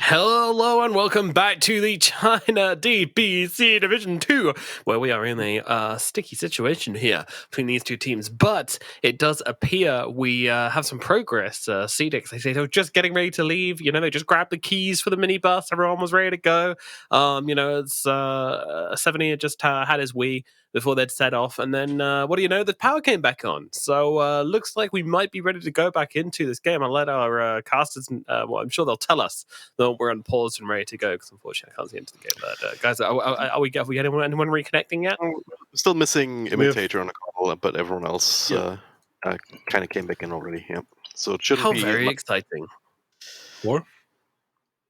Hello and welcome back to the China DPC Division 2, where we are in a sticky situation here between these two teams. But it does appear we have some progress. CDEC, they say they're just getting ready to leave. You know, they just grabbed the keys for the minibus. Everyone was ready to go. You know, it's 70 had just had his Wii before they'd set off. And then, what do you know, the power came back on. So looks like we might be ready to go back into this game. I'll let our casters, well, I'm sure they'll tell us that we're on pause and ready to go, because unfortunately I can't see into the game. But guys, are we anyone reconnecting yet? We're still missing Imitator on the call, but everyone else kind of came back in already. Yeah, so it shouldn't be very exciting.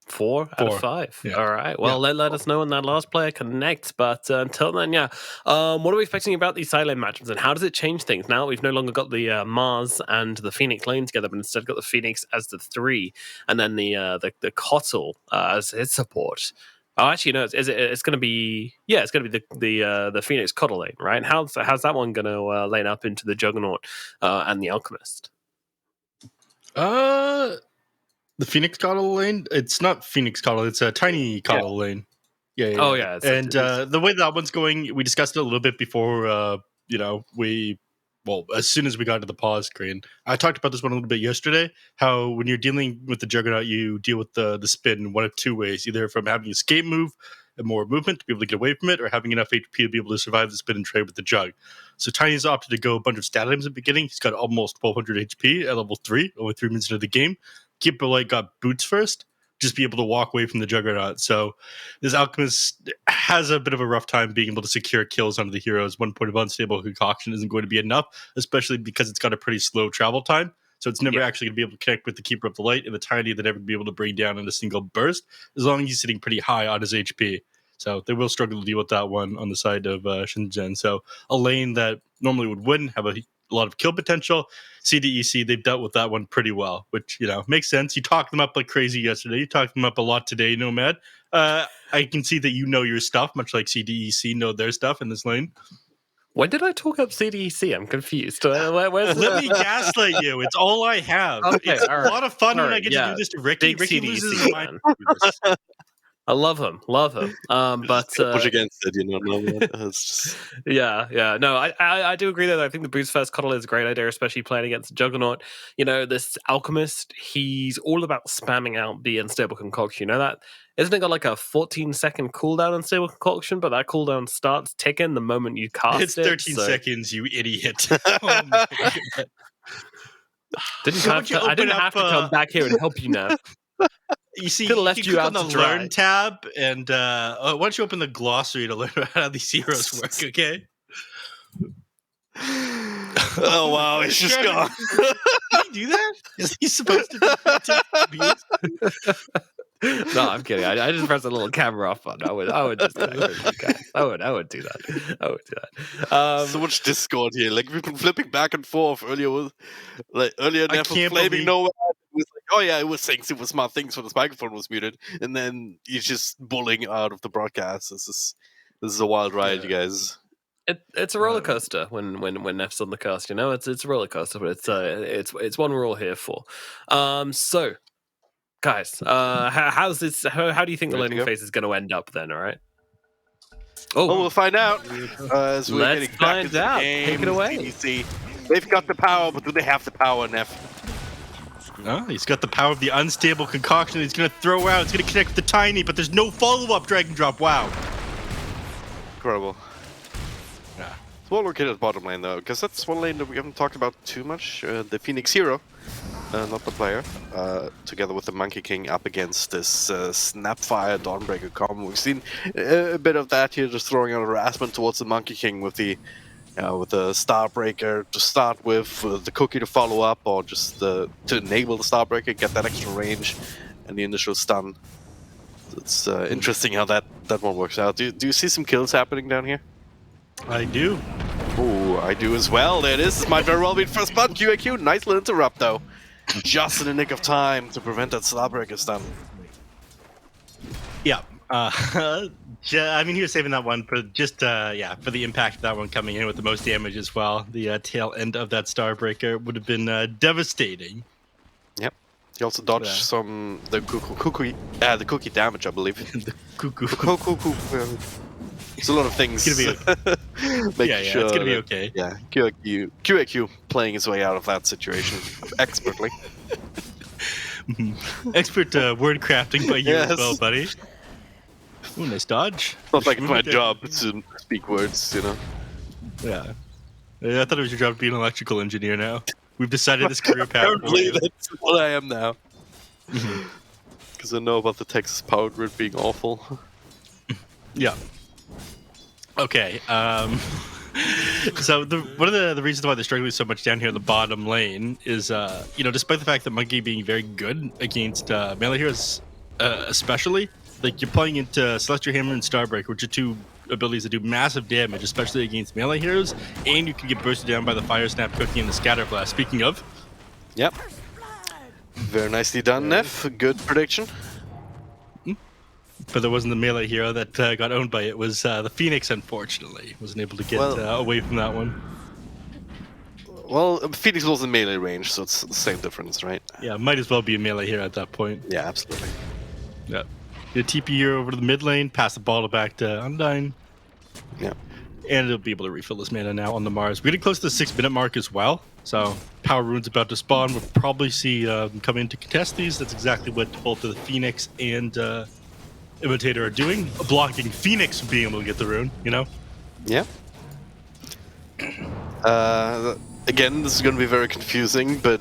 4 out of 5. Yeah. All right. Well, let us know when that last player connects. But until then, what are we expecting about these side lane matchups, and how does it change things? Now we've no longer got the Mars and the Phoenix lane together, but instead got the Phoenix as the 3, and then the Kotl as his support. Oh, actually, no. It's going to be it's going to be the Phoenix Kotl lane, right? How's that one going to lane up into the Juggernaut and the Alchemist? The Phoenix Coddle lane? It's not Phoenix Coddle, it's a tiny Coddle lane. Yeah. Oh, yeah. And the way that one's going, we discussed it a little bit before, as soon as we got to the pause screen. I talked about this one a little bit yesterday, how when you're dealing with the Juggernaut, you deal with the spin one of two ways, either from having an escape move and more movement to be able to get away from it, or having enough HP to be able to survive the spin and trade with the Jug. So Tiny's opted to go a bunch of stat items at the beginning. He's got almost 1200 HP at level 3, only 3 minutes into the game. Keeper got boots first, just be able to walk away from the Juggernaut. So this Alchemist has a bit of a rough time being able to secure kills onto the heroes. 1 point of unstable concoction isn't going to be enough, especially because it's got a pretty slow travel time. So it's never actually going to be able to connect with the Keeper of the Light, and the Tiny they're never going to be able to bring down in a single burst, as long as he's sitting pretty high on his HP. So they will struggle to deal with that one on the side of SHENZHEN. So a lane that normally would win, have a lot of kill potential. CDEC, they've dealt with that one pretty well, which, makes sense. You talked them up like crazy yesterday. You talked them up a lot today, Nomad. I can see that you know your stuff, much like CDEC know their stuff in this lane. When did I talk up CDEC? I'm confused. Where's Let me gaslight you. It's all I have. Okay, it's a lot of fun when I get to do this to Ricky. Big Ricky CDEC loses his mind. I love him. But push against it, It's just... yeah. No, I do agree that I think the boost first Coddle is a great idea, especially playing against Juggernaut. This Alchemist, he's all about spamming out the unstable concoction. You know that? Isn't it got like a 14-second cooldown unstable concoction, but that cooldown starts ticking the moment you cast it? It's 13 seconds, you idiot. Oh my God. I didn't have to come back here and help you now. You see, could have left you out on the to dry. Learn tab, and why don't you open the glossary to learn how these heroes work, okay? Oh, wow, it's just gone. Did he do that? Is he supposed to be No, I'm kidding. I just pressed a little camera off button. I would just do that. I would do that. So much Discord here. Like, we've been flipping back and forth earlier. Earlier, I Neff was can't blaming believe- Noah. It was like, oh yeah, it was saying super smart things when his microphone was muted, and then he's just bullying out of the broadcast. This is a wild ride, you guys. It's a roller coaster when Neff's on the cast. It's a roller coaster, but it's one we're all here for. So, guys, how's this? How do you think the laning phase is going to end up then? All right. Oh, well, we'll find out as we're Let's getting back find into the out. game. Take it away. CDC. They've got the power, but do they have the power, Neff? Oh, he's got the power of the unstable concoction. He's going to throw out. It's going to connect with the Tiny, but there's no follow-up drag and drop. Wow. Incredible. Yeah. So we'll look at the bottom lane, though, because that's one lane that we haven't talked about too much. The Phoenix Hero, not the player, together with the Monkey King up against this Snapfire Dawnbreaker combo. We've seen a bit of that here, just throwing out harassment towards the Monkey King with the with the Starbreaker to start with, the Cookie to follow up, or just to enable the Starbreaker, get that extra range, and the initial stun. It's interesting how that one works out. Do you see some kills happening down here? I do. Oh, I do as well. There it is. This might very well be the first blood. QAQ, nice little interrupt though. Just in the nick of time to prevent that Starbreaker stun. Yeah. I mean, he was saving that one for just, for the impact of that one coming in with the most damage as well. The tail end of that Starbreaker would have been devastating. Yep. He also dodged the cookie damage, I believe. The cuckoo. There's a lot of things. It's gonna be it's gonna be okay. Yeah, QAQ playing his way out of that situation expertly. Expert word crafting by you as well, buddy. Ooh, nice dodge. Not like it's my job to speak words, you know. Yeah. I thought it was your job to be an electrical engineer now. We've decided this career path. Apparently, that's what I am now. Because I know about the Texas power grid being awful. Yeah. Okay. So one of the reasons why they're struggling so much down here in the bottom lane is, despite the fact that Monkey being very good against melee heroes, especially, like you're playing into Celestial Hammer and Starbreaker, which are two abilities that do massive damage, especially against melee heroes, and you can get bursted down by the Fire Snap, Cookie, and the Scatter Blast. Speaking of, yep, very nicely done, Neff. Good prediction. But there wasn't the melee hero that got owned by it. It was the Phoenix, unfortunately. Wasn't able to get away from that one. Well, Phoenix was in melee range, so it's the same difference, right? Yeah, might as well be a melee hero at that point. Yeah, absolutely. Yeah. Get TP here over to the mid lane, pass the ball back to Undyne. Yeah. And it'll be able to refill this mana now on the Mars. We're getting close to the 6-minute mark as well. So Power Rune's about to spawn. We'll probably see them come in to contest these. That's exactly what both of the Phoenix and Imitator are doing. Blocking Phoenix from being able to get the rune, you know? Yeah. Again, this is going to be very confusing, but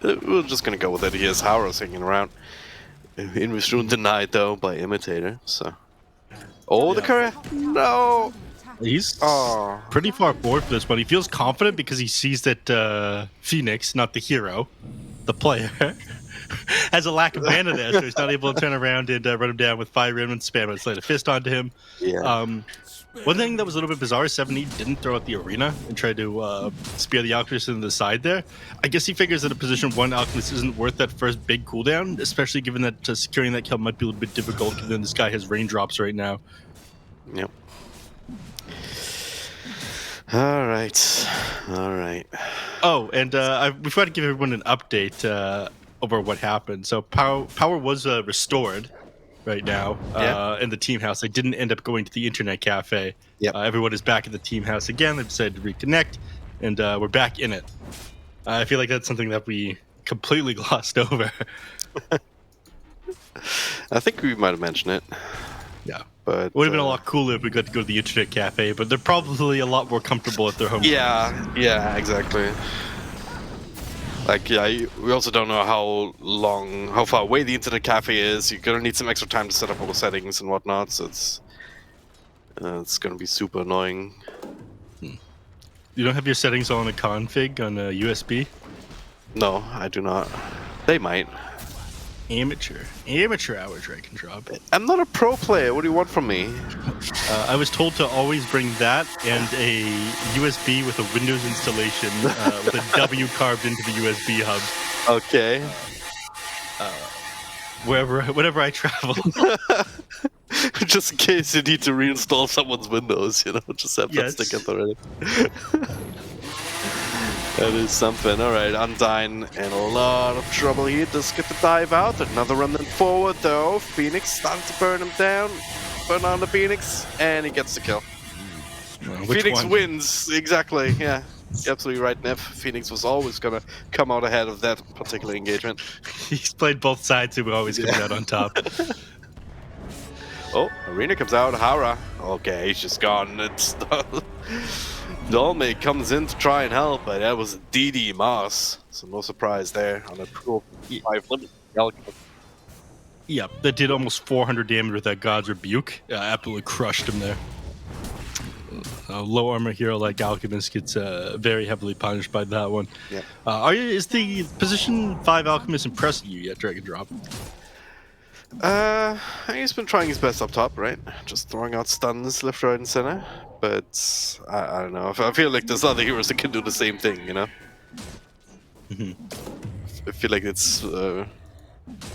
we're just going to go with it. He has Howrahs hanging around. Invis rune denied, though, by Imitator, so... Oh, the courier! No! He's pretty far forward for this one. He feels confident because he sees that Phoenix, not the hero, the player, has a lack of mana there, so he's not able to turn around and run him down with Fire Rim and spam a Slate of Fist onto him. Yeah. One thing that was a little bit bizarre, 70 didn't throw out the arena and try to spear the Alchemist into the side there. I guess he figures that a position 1 Alchemist isn't worth that first big cooldown, especially given that securing that kill might be a little bit difficult given this guy has raindrops right now. Yep. Alright. Oh, and we forgot to give everyone an update over what happened. So power was restored right now in the team house. They didn't end up going to the internet cafe. Yep. Everyone is back in the team house again. They decided to reconnect, and we're back in it. I feel like that's something that we completely glossed over. I think we might have mentioned it. Yeah. But it would have been a lot cooler if we got to go to the internet cafe, but they're probably a lot more comfortable at their home. Yeah, exactly. Like, we also don't know how far away the internet cafe is. You're gonna need some extra time to set up all the settings and whatnot, so it's gonna be super annoying. You don't have your settings on a config on a USB? No, I do not. They might. Amateur hour drag and drop. I'm not a pro player. What do you want from me? I was told to always bring that and a USB with a Windows installation with a W carved into the USB hub. Okay. Whenever I travel. Just in case you need to reinstall someone's Windows, just have that stick at the ready. That is something. Alright, Undyne in a lot of trouble here. Does get the dive out. Another remnant forward though. Phoenix starting to burn him down. Burn on the Phoenix, and he gets the kill. Phoenix wins. Exactly, yeah. You're absolutely right, Neff. Phoenix was always gonna come out ahead of that particular engagement. He's played both sides, who always comes out on top. Oh, Arena comes out. Howrah. Okay, he's just gone. It's Dolme comes in to try and help, but that was a DD Moss. So no surprise there on a Pro 5 limit. Yeah, that did almost 400 damage with that God's Rebuke. Absolutely crushed him there. low armor hero like Alchemist gets very heavily punished by that one. Yeah. Is the position 5 Alchemist impressing you yet, Drag and Drop? He's been trying his best up top, right? Just throwing out stuns left, right, and center. But I don't know. I feel like there's other heroes that can do the same thing, you know? I feel like it's...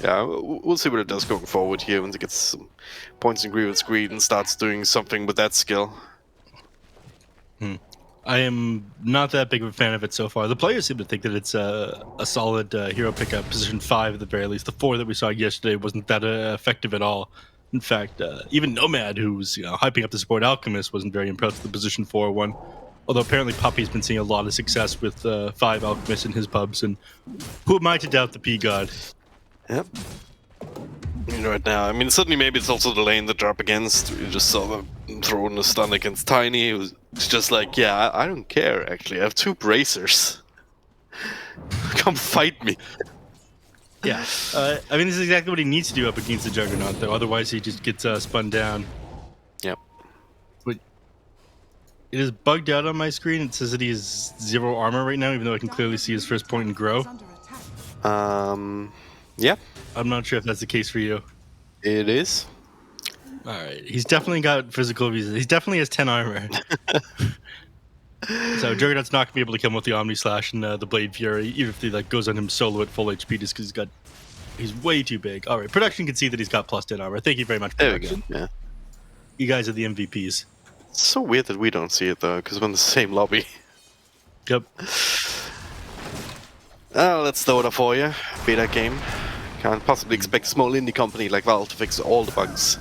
yeah, we'll see what it does going forward here once it gets some points in Grievous Greed and starts doing something with that skill. I am not that big of a fan of it so far. The players seem to think that it's a solid hero pickup, position 5 at the very least. The 4 that we saw yesterday wasn't that effective at all. In fact, even Nomad, who's hyping up the support Alchemist, wasn't very impressed with the position 4 one. Although apparently Puppy's been seeing a lot of success with 5 Alchemists in his pubs, and who am I to doubt the P-God? Yep. Right now, I mean, suddenly maybe it's also the lane that they're up against. We just saw them throwing a stun against Tiny. It's just like, yeah, I don't care, actually. I have 2 bracers. Come fight me. Yeah. I mean, this is exactly what he needs to do up against the Juggernaut, though. Otherwise, he just gets spun down. Yep. But it is bugged out on my screen. It says that he has 0 armor right now, even though I can clearly see his first point in Grow. Yeah. I'm not sure if that's the case for you. It is. Alright, he's definitely got physical reasons. He definitely has 10 armor. So Juggernaut's not going to be able to kill him with the Omni Slash and the Blade Fury, even if he goes on him solo at full HP, just because he's way too big. Alright, production can see that he's got plus 10 armor. Thank you very much, production. There we go. Yeah. You guys are the MVPs. It's so weird that we don't see it, though, because we're in the same lobby. Yep. Let's throw it for you. Beta game. Can't possibly expect a small indie company like Valve to fix all the bugs.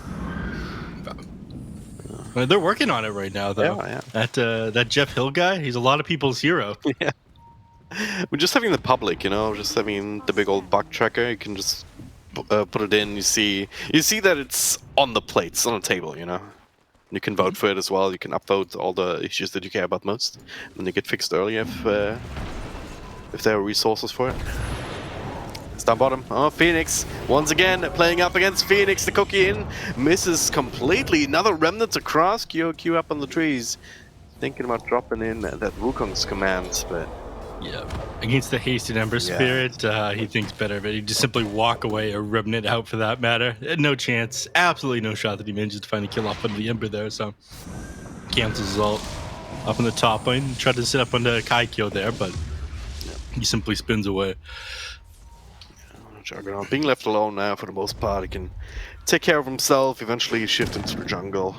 They're working on it right now, though. Yeah. That Jeff Hill guy, he's a lot of people's hero. Yeah. We're just having the public, just having the big old bug tracker. You can just put it in. You see that it's on the plate, it's on the table. You can vote for it as well. You can upvote all the issues that you care about most, and they get fixed early if there are resources for it. Down bottom. Oh, Phoenix once again playing up against Phoenix. The cookie in misses completely. Another remnant across. Q up on the trees. Thinking about dropping in that Wukong's command, but yeah, against the hasted Ember Spirit, he thinks better of it. He'd just simply walk away, or remnant out for that matter. No chance. Absolutely no shot that he manages to find a kill off into the Ember there. So cancels his ult up in the top lane. Tried to sit up on the Kaikyo there, but he simply spins away. Juggernaut being left alone now for the most part. He can take care of himself, eventually shift into the jungle.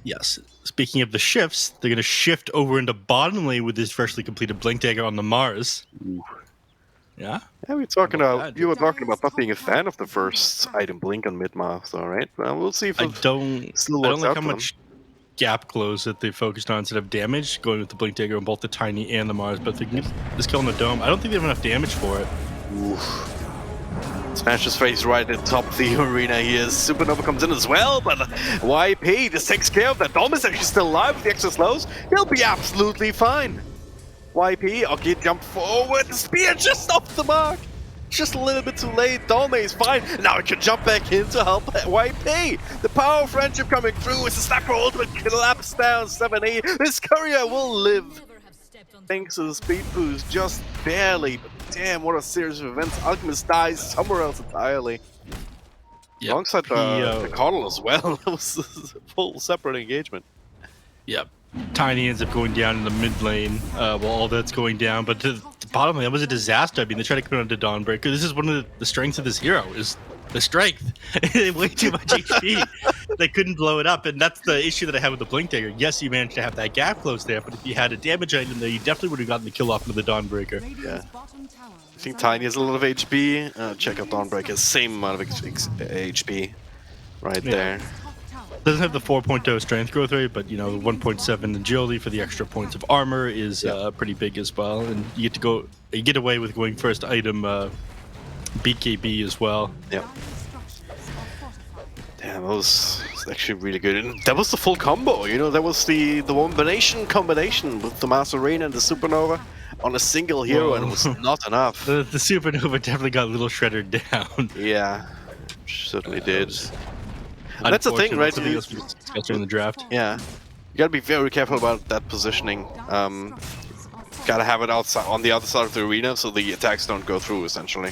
Yes. Speaking of the shifts, they're going to shift over into bottom lane with this freshly completed Blink Dagger on the Mars. Ooh. Yeah? Yeah, you were talking about not being a fan of the first item Blink on mid-Mars, all right? Well, we'll see if I don't like how much gap close that they focused on instead of damage, going with the Blink Dagger on both the Tiny and the Mars, but if they can get this kill on the Dome, I don't think they have enough damage for it. Oof. Smash his face right at the top of the arena here. Supernova comes in as well, but YP just takes care of that. Dom is actually still alive with the extra slows. He'll be absolutely fine. YP, okay, jump forward. The spear just off the mark. Just a little bit too late. Dome is fine. Now he can jump back in to help YP. The power of friendship coming through. It's a Sniper ultimate collapse down 7E. This courier will live. Thanks to the speed boost, just barely. But damn, what a series of events. Alchemist dies somewhere else entirely. Yep. Alongside the Coddle as well. That was a full separate engagement. Yep. Tiny ends up going down in the mid lane while all that's going down. But to the bottom lane, that was a disaster. I mean, they tried to come onto Dawnbreaker. This is one of the strengths of this hero, is the strength. Way too much HP. They couldn't blow it up, and that's the issue that I have with the Blink Dagger. Yes, you managed to have that gap close there, but if you had a damage item there, you definitely would have gotten the kill off into the Dawnbreaker. Yeah. I think Tiny has a lot of HP. Check out Dawnbreaker, same amount of HP right there. Doesn't have the 4.0 strength growth rate, but the 1.7 agility for the extra points of armor is pretty big as well, and you get away with going first item BKB as well. Yep. Damn, that was actually really good. And that was the full combo, that was the combination with the Master Arena and the Supernova on a single hero, and it was not enough. The Supernova definitely got a little shredded down. Yeah, certainly did. That's the thing, right? Something else we discussed during the draft. Yeah. You gotta be very careful about that positioning. Gotta have it outside on the other side of the arena so the attacks don't go through. Essentially,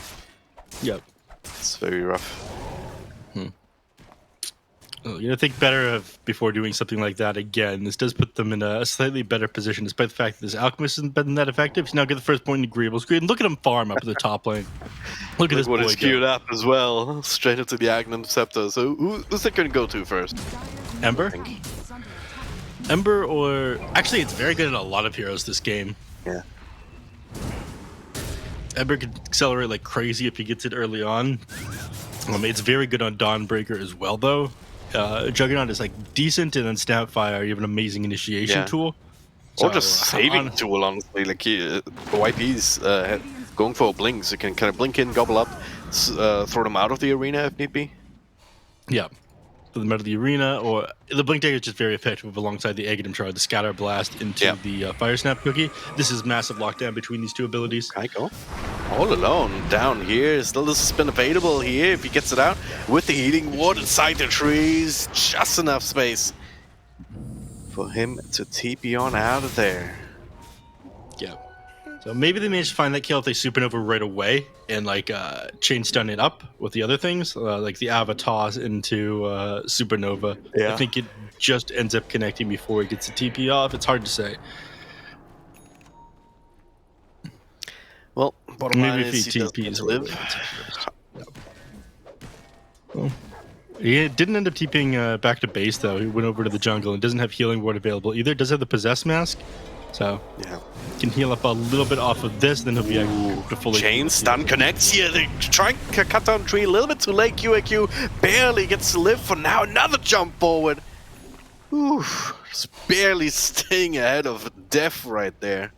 Yep. it's very rough. You gotta think better of before doing something like that again. This does put them in a slightly better position, despite the fact that this Alchemist hasn't been that effective. He's now get the first point in Agreeable Screen. Look at him farm up at the top lane. Look at this What boy is go. queued up as well, straight into the Aghanim Scepter. So who's it gonna go to first? Ember? Ember or... Actually, it's very good in a lot of heroes this game. Yeah. Ember can accelerate like crazy if he gets it early on. It's very good on Dawnbreaker as well, though. Juggernaut is like decent, and then Snapfire, you have an amazing initiation tool. Or just saving tool, honestly. Like the YP's going for a blink, so you can kind of blink in, gobble up, throw them out of the arena if need be. Yeah. For them out of the arena, or the Blink Dagger is just very effective alongside the Aghanim Shard, the Scatter Blast into the Fire Snap cookie. This is massive lockdown between these two abilities. Kaiko, all alone down here. Still, this has been available here if he gets it out with the Healing Ward inside the trees. Just enough space for him to TP on out of there. Yeah. So maybe they managed to find that kill if they supernova right away and like chain stun it up with the other things, like the Avatars into supernova. Yeah. I think it just ends up connecting before it gets the TP off. It's hard to say. Well, bottom line Maybe is if he he does get TPs to live. Well, he didn't end up TPing back to base though. He went over to the jungle and doesn't have healing ward available either. Does have the possess mask, so Yeah. can heal up a little bit off of this. Then he'll be able to fully Chain stun connects here. They're trying to cut down tree a little bit too late. QAQ barely gets to live for now. Another jump forward. Oof. Just barely staying ahead of death right there.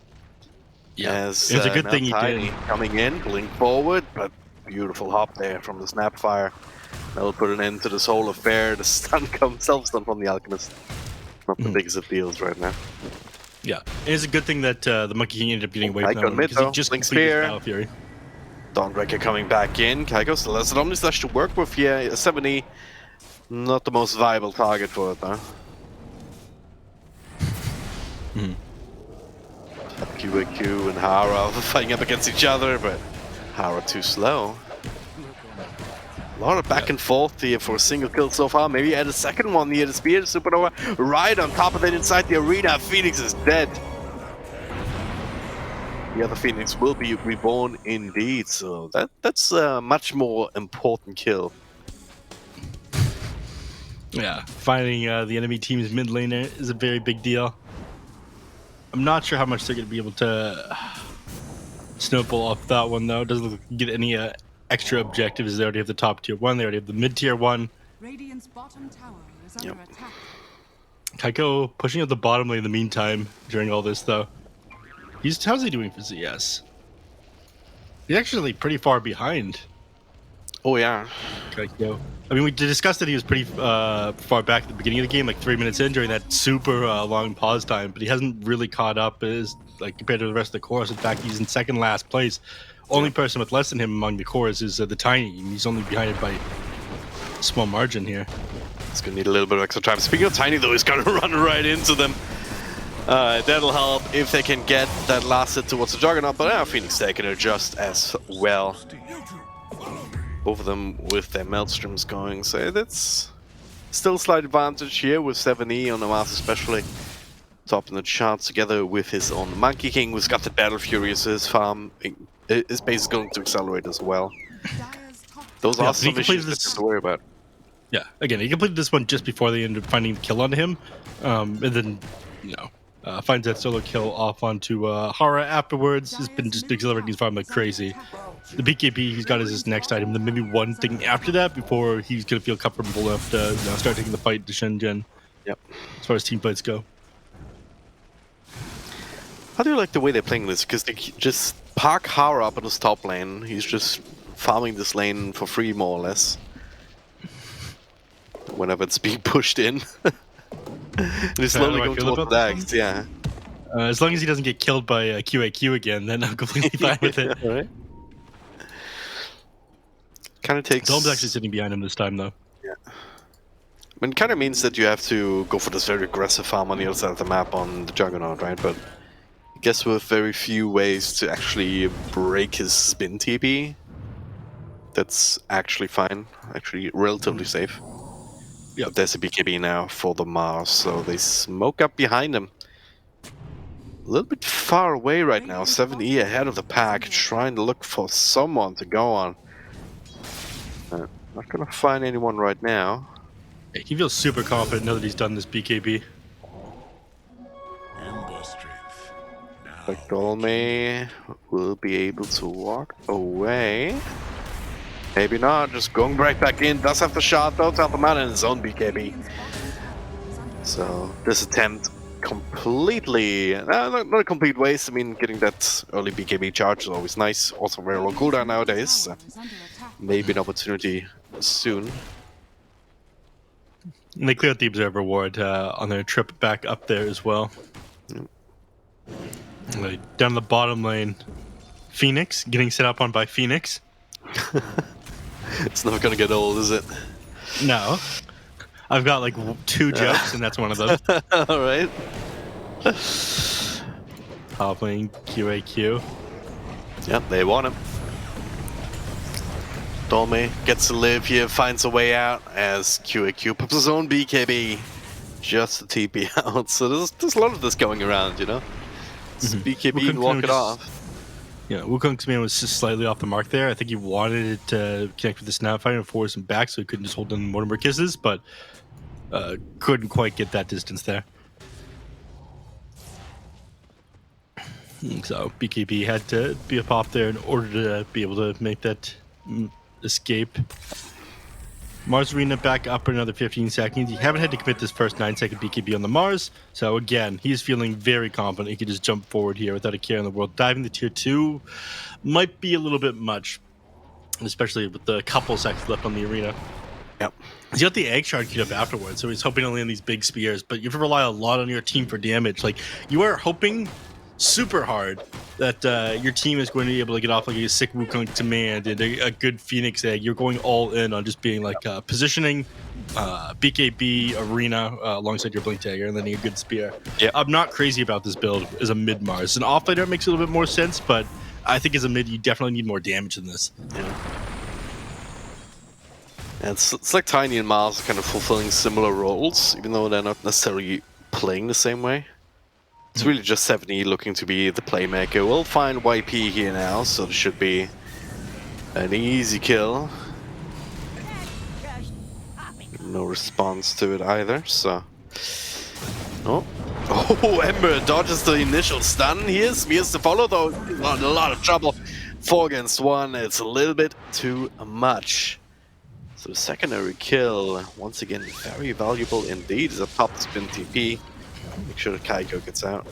Yeah, As, it's a good now thing he Tiny did. coming in, blink forward, but beautiful hop there from the Snapfire. That'll put an end to this whole affair. The stun comes self-stun from the Alchemist. Not the biggest of deals right now. Yeah, and it's a good thing that the Monkey King ended up getting away Kaiko from him mid, because he though. just Blink completed spear. Battle Fury. Dawnbreaker coming back in. Kaiko still has an Omni Slash to work with here. A 70. Not the most viable target for it, though. QAQ and Hara fighting up against each other, but Hara too slow. A lot of back and forth here for a single kill so far. Maybe add a second one here. The Spear Supernova right on top of it inside the arena. Phoenix is dead. The other Phoenix will be reborn indeed, so that's a much more important kill. Yeah, finding the enemy team's mid laner is a very big deal. I'm not sure how much they're going to be able to snowball off that one, though. It doesn't look like they get any extra objectives. They already have the top tier one. They already have the mid tier one. Radiant's bottom tower is under attack. Kaiko pushing up the bottom lane in the meantime during all this, though. How's he doing for ZS? He's actually pretty far behind Oh yeah. Kaiko. I mean, we discussed that he was pretty far back at the beginning of the game, like 3 minutes in during that super long pause time, but he hasn't really caught up as like compared to the rest of the chorus. In fact, he's in second last place. Only person with less than him among the chorus is the Tiny, and he's only behind it by a small margin here. It's gonna need a little bit of extra time. Speaking of Tiny, though, he's gonna run right into them. That'll help if they can get that last hit towards the Juggernaut, but Phoenix taking it just as well. Both of them with their Maelstroms going, so that's still a slight advantage here with 7E on the Master especially. Topping the charts together with his own Monkey King, who's got the Battle Fury, so his farm, his base is going to accelerate as well. Those are some issues to worry about. Yeah, again, he completed this one just before they ended up finding the kill onto him, and then, you know, finds that solo kill off onto Hara afterwards. Has been just accelerating his farm like crazy. The BKB he's got as his next item. Then maybe one thing after that before he's gonna feel comfortable enough to start taking the fight to SHENZHEN. Yep. As far as team fights go. How do you like the way they're playing this? Because they just park Hara up in his top lane. He's just farming this lane for free, more or less. Whenever it's being pushed in. And he's slowly going towards the dags, yeah. As long as he doesn't get killed by QAQ again, then I'm completely fine with it. Yeah, right. Kind of takes. Dome's actually sitting behind him this time, though. Yeah. I mean, it kind of means that you have to go for this very aggressive farm on the other side of the map on the Juggernaut, right? But I guess with very few ways to actually break his spin TP, that's actually fine. Actually relatively safe. Yep. But there's a BKB now for the Mars, so they smoke up behind him. A little bit far away right now, 7E ahead of the pack, trying to look for someone to go on. Not gonna find anyone right now. He feels super confident now that he's done this BKB. Like Dolme will be able to walk away. Maybe not, just going right back in. Does have the shot though, to help him out in his own BKB. So this attempt completely, not a complete waste. I mean, getting that early BKB charge is always nice. Also very low cooldown nowadays. So maybe an opportunity soon. And they cleared the Observer Ward on their trip back up there as well. Yep. Like, down the bottom lane, Phoenix getting set up on by Phoenix. It's never gonna get old, is it? No. I've got like 2 jokes, and that's one of them. Alright. Top lane, QAQ. Yep, they want him. Dolme gets to live here, finds a way out as QAQ pops his own BKB just to TP out. So there's a lot of this going around, you know? It's BKB and walk it off. Yeah, Wukong's man was just slightly off the mark there. I think he wanted it to connect with the Snapfire and force him back so he couldn't just hold in Mortimer Kisses, but couldn't quite get that distance there. So BKB had to be a pop there in order to be able to make that escape. Mars Arena back up for another 15 seconds. You haven't had to commit this first 9-second BKB on the Mars. So again, he's feeling very confident. He could just jump forward here without a care in the world. Diving to tier 2 might be a little bit much, especially with the couple seconds left on the arena. Yep. He's got the egg shard queued up afterwards, so he's hoping to land these big spears. But you have to rely a lot on your team for damage. Like, you are hoping super hard that your team is going to be able to get off like a sick Wukong command and a good Phoenix egg. You're going all in on just being like positioning, BKB, arena alongside your Blink Dagger and then a good spear. Yeah, I'm not crazy about this build as a mid Mars. An off laner makes a little bit more sense, but I think as a mid you definitely need more damage than this. Yeah. And it's like Tiny and Mars are kind of fulfilling similar roles, even though they're not necessarily playing the same way. It's really just 7E looking to be the playmaker. We'll find YP here now, so it should be an easy kill. No response to it either, so... Oh, Ember dodges the initial stun. Here's to follow, though. Not in a lot of trouble. 4 against 1, it's a little bit too much. So the secondary kill, once again, very valuable indeed, is a top spin TP. Make sure that Kaiko gets out.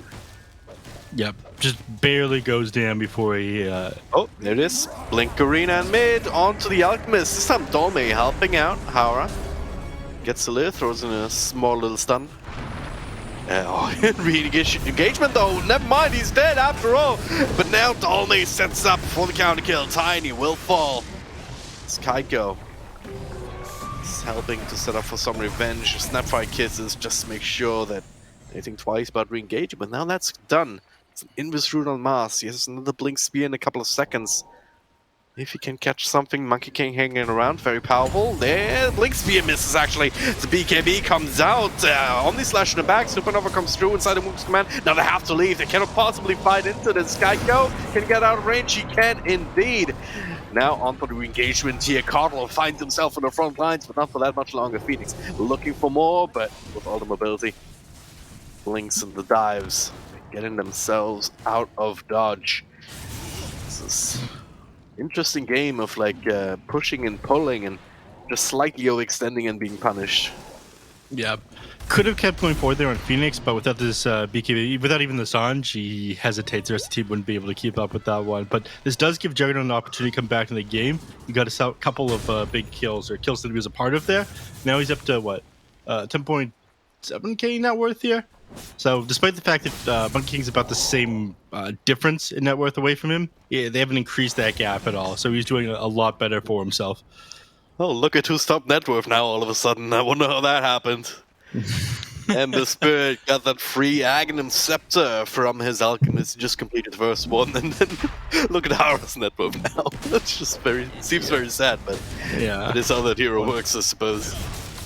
Yep, just barely goes down before he... Oh, there it is. Blink Arena and mid, onto the Alchemist. This time Dolme helping out. Haura gets the live, throws in a small little stun. Re-engagement though, never mind, he's dead after all. But now Dolme sets up for the counter kill. Tiny will fall. It's Kaiko. He's helping to set up for some revenge. Snapfire kisses, just to make sure that they think twice about re-engagement. Now that's done. It's an invis route on Mars. He has another Blink Spear in a couple of seconds. If he can catch something, Monkey King hanging around, very powerful. There, Blink Spear misses actually. The BKB comes out. Omni Slash in the back. Supernova comes through inside the Moon's command. Now they have to leave. They cannot possibly fight into this. Kaiko can get out of range. He can indeed. Now on for the re-engagement here. Cardinal finds himself in the front lines, but not for that much longer. Phoenix looking for more, but with all the mobility. Blinks and the dives, getting themselves out of dodge. This is interesting game of like pushing and pulling and just slightly overextending and being punished. Yeah, could have kept going forward there on Phoenix, but without this BKB, without even the Sanj, he hesitates. The rest of the team wouldn't be able to keep up with that one. But this does give Juggernaut an opportunity to come back in the game. He got a couple of big kills, or kills that he was a part of there. Now he's up to what, 10.7k net worth here. So despite the fact that Monkey King's about the same difference in net worth away from him, yeah, they haven't increased that gap at all. So he's doing a lot better for himself. Oh, look at who's top net worth now all of a sudden. I wonder how that happened. Ember Spirit got that free Aghanim Scepter from his alchemist. He just completed the first one, and then look at Hara's net worth now. That's just seems very sad, but Yeah. it is how that hero works, I suppose.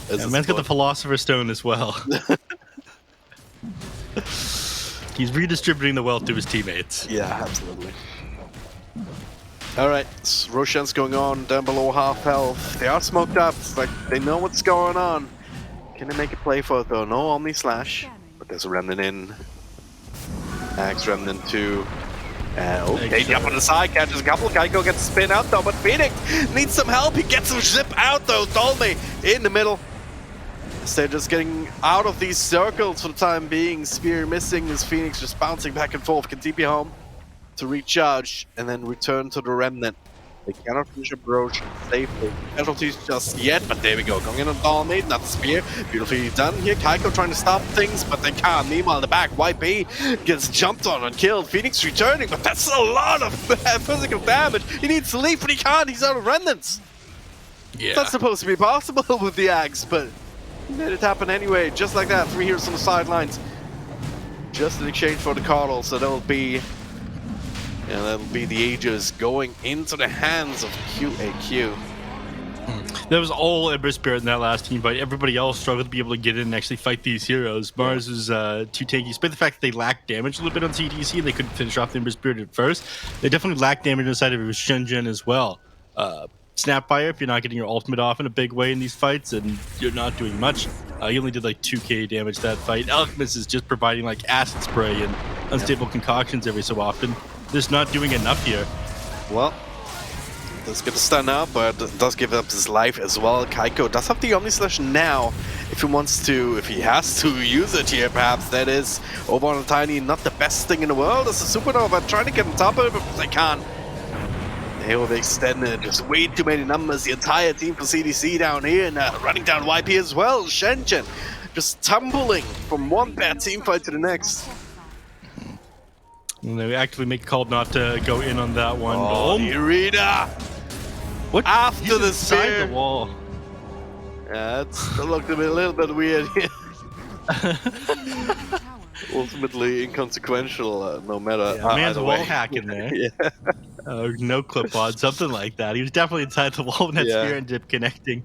Yeah, man's got the Philosopher's Stone as well. He's redistributing the wealth to his teammates. Yeah, absolutely. Alright, Roshan's going on down below half health. They are smoked up, like they know what's going on. Can they make a play for it though? No Omni Slash, but there's a Remnant in. Axe Remnant 2. Okay, jump on the side, catches a couple. Kaiko gets spin out though, but Phoenix needs some help. He gets some zip out though. Dolme in the middle. They're just getting out of these circles for the time being. Spear missing as Phoenix just bouncing back and forth. Can TP home to recharge and then return to the Remnant. They cannot finish up Roche safely. Casualties just yet, but there we go. Going in on Dolme, not the Spear. Beautifully done here. Kaiko trying to stop things, but they can't. Meanwhile, in the back, YP gets jumped on and killed. Phoenix returning, but that's a lot of physical damage. He needs to leave, but he can't. He's out of Remnants. Yeah. That's supposed to be possible with the Axe, but he made it happen anyway. Just like that. 3 heroes on the sidelines. Just in exchange for the Cardinal, so that'll be the Aegis going into the hands of QAQ. That was all Ember Spirit in that last team fight. Everybody else struggled to be able to get in and actually fight these heroes. Mars was too tanky. Despite the fact that they lacked damage a little bit on CDEC and they couldn't finish off the Ember Spirit at first, they definitely lacked damage inside of SHENZHEN as well. Snapfire, if you're not getting your ultimate off in a big way in these fights and you're not doing much, he only did like 2k damage that fight. Alchemist is just providing like acid spray and unstable concoctions every so often. Just not doing enough here. Well, does get a stun out, but does give up his life as well. Kaiko does have the Omni Slash now. If he has to use it here, perhaps that is over on a Tiny, not the best thing in the world. It's a Supernova trying to get on top of it, but they can't. They overextended, just way too many numbers. The entire team for CDC down here and running down YP as well. SHENZHEN just tumbling from one bad team fight to the next. And they actively make a call not to go in on that one. Oh, Irina! What? After He's the inside spear. the wall. Yeah, that looked a little bit weird here. Ultimately inconsequential, no matter. Yeah, man's either wall way. hacking there. Yeah. No clip on, something like that. He was definitely inside the wall when that Yeah. spear ended up connecting.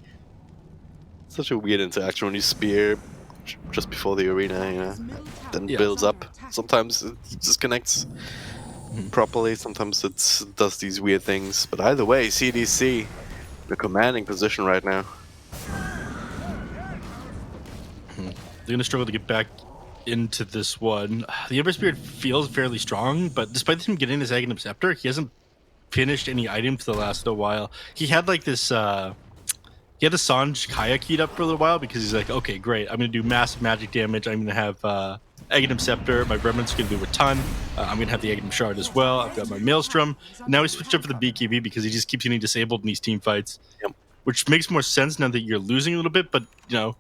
Such a weird interaction when you spear just before the arena, you know. Then Yeah. builds up. Sometimes it disconnects properly, sometimes it does these weird things. But either way, CDC, the commanding position right now. They're going to struggle to get back into this one. The Ember Spirit feels fairly strong, but despite him getting this Aghanim Scepter, he hasn't finished any items for the last little while. He had like this, he had the Sanj Kaya keyed up for a little while because he's like, okay, great, I'm going to do massive magic damage. I'm going to have Aghanim Scepter. My Remnant's going to do a ton. I'm going to have the Aghanim Shard as well. I've got my Maelstrom. Now he switched up for the BKB because he just keeps getting disabled in these team fights, which makes more sense now that you're losing a little bit, but, you know,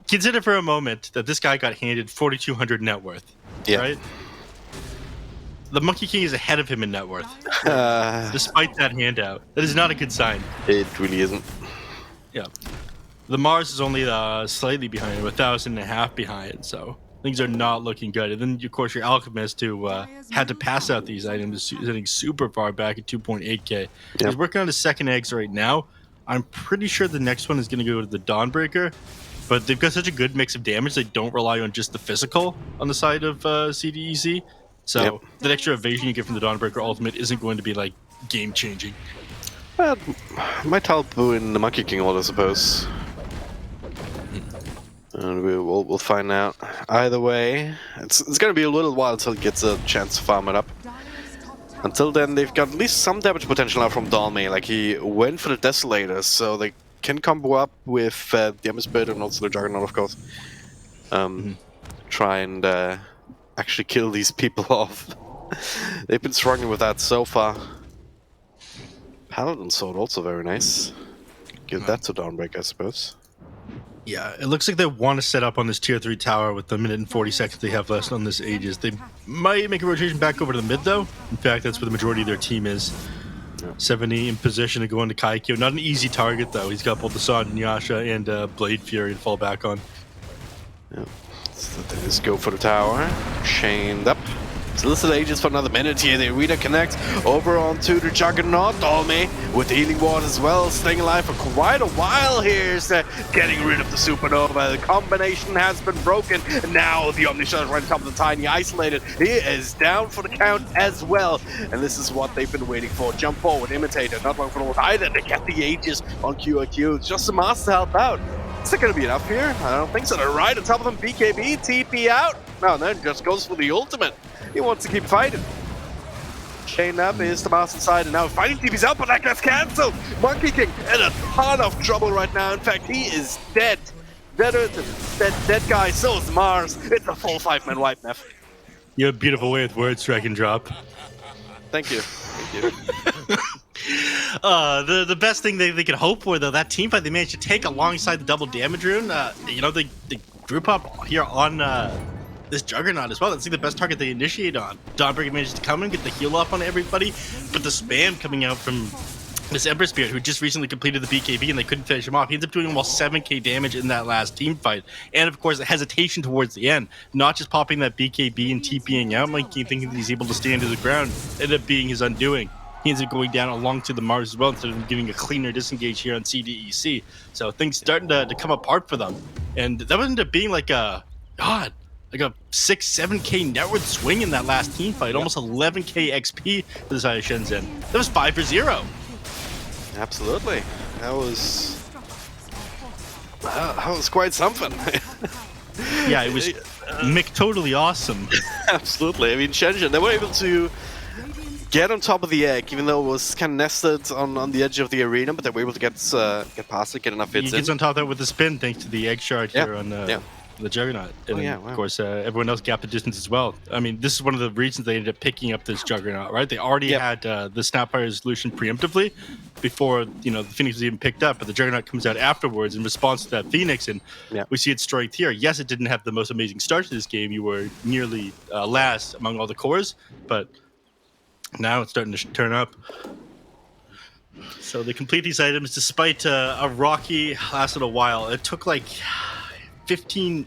consider for a moment that this guy got handed 4,200 net worth, right? The Monkey King is ahead of him in net worth, despite that handout. That is not a good sign. It really isn't. Yeah. The Mars is only slightly behind, 1,500 behind, so things are not looking good. And then, of course, your Alchemist, who had to pass out these items, is sitting super far back at 2.8k. He's working on his second eggs right now. I'm pretty sure the next one is going to go to the Dawnbreaker, but they've got such a good mix of damage, they don't rely on just the physical on the side of CDEC. So that extra evasion you get from the Dawnbreaker ultimate isn't going to be, like, game-changing. Well, might help in the Monkey King order, I suppose. And we'll find out. Either way, it's going to be a little while until he gets a chance to farm it up. Until then, they've got at least some damage potential now from Dalme. Like, he went for the Desolator, so they can combo up with the Ember Spirit and also the Juggernaut, of course. Try and actually kill these people off. They've been struggling with that so far. Paladin Sword, also very nice. Give that to Dawnbreaker, I suppose. Yeah, it looks like they want to set up on this tier 3 tower with the minute and 40 seconds they have left on this Aegis. They might make a rotation back over to the mid, though. In fact, that's where the majority of their team is. 70 in position to go into Kaikyo. Not an easy target, though. He's got both the Sod and Yasha and Blade Fury to fall back on. Yeah. So they just go for the tower. Chained up. So this is Aegis for another minute here. The arena connects over onto the Juggernaut. Dolme with the healing ward as well, staying alive for quite a while here. So getting rid of the Supernova. The combination has been broken. And now the Omnishock right on top of the Tiny Isolated. He is down for the count as well. And this is what they've been waiting for. Jump forward, Imitator, not long for the either. They get the Aegis on QIQ. Just a master to help out. Is it going to be enough here? I don't think so. They're right on top of them. BKB, TP out. No, then just goes for the ultimate. He wants to keep fighting. Chained up is the master side, and now fighting TP's out, but that gets cancelled. Monkey King in a ton of trouble right now. In fact, he is dead. Deader than dead guy. So is Mars. It's a full 5-man wipe, Neff. You have a beautiful way with words, drag and drop. Thank you. Thank you. The best thing they could hope for, though, that team fight they managed to take alongside the double damage rune. You know, they group up here on this Juggernaut as well. That's like the best target they initiate on. Dawnbreaker manages to come in, get the heal off on everybody, but the spam coming out from this Emperor Spirit, who just recently completed the BKB and they couldn't finish him off. He ends up doing almost 7k damage in that last team fight. And of course, the hesitation towards the end, not just popping that BKB and TPing out, Mikey thinking that he's able to stand to the ground, ended up being his undoing. He ends up going down along to the Mars as well instead of giving a cleaner disengage here on CDEC. So things starting to come apart for them. And that would end up being like a 6-7k net worth swing in that last team fight, almost 11k XP for the side of Shenzhen. That was 5 for 0. Absolutely. That was quite something. Yeah, it was totally awesome. Absolutely. I mean, Shenzhen, they were able to get on top of the egg, even though it was kind of nested on the edge of the arena, but they were able to get past it, get enough hits He gets on top of that with the spin thanks to the egg shard here on the Juggernaut. And wow. of course, everyone else gapped the distance as well. I mean, this is one of the reasons they ended up picking up this Juggernaut, right? They already had the Snapfire solution preemptively before, the Phoenix was even picked up, but the Juggernaut comes out afterwards in response to that Phoenix, and we see it strike here. Yes, it didn't have the most amazing start to this game. You were nearly last among all the cores, but now it's starting to turn up. So they complete these items despite a rocky lasted a while. It took like 10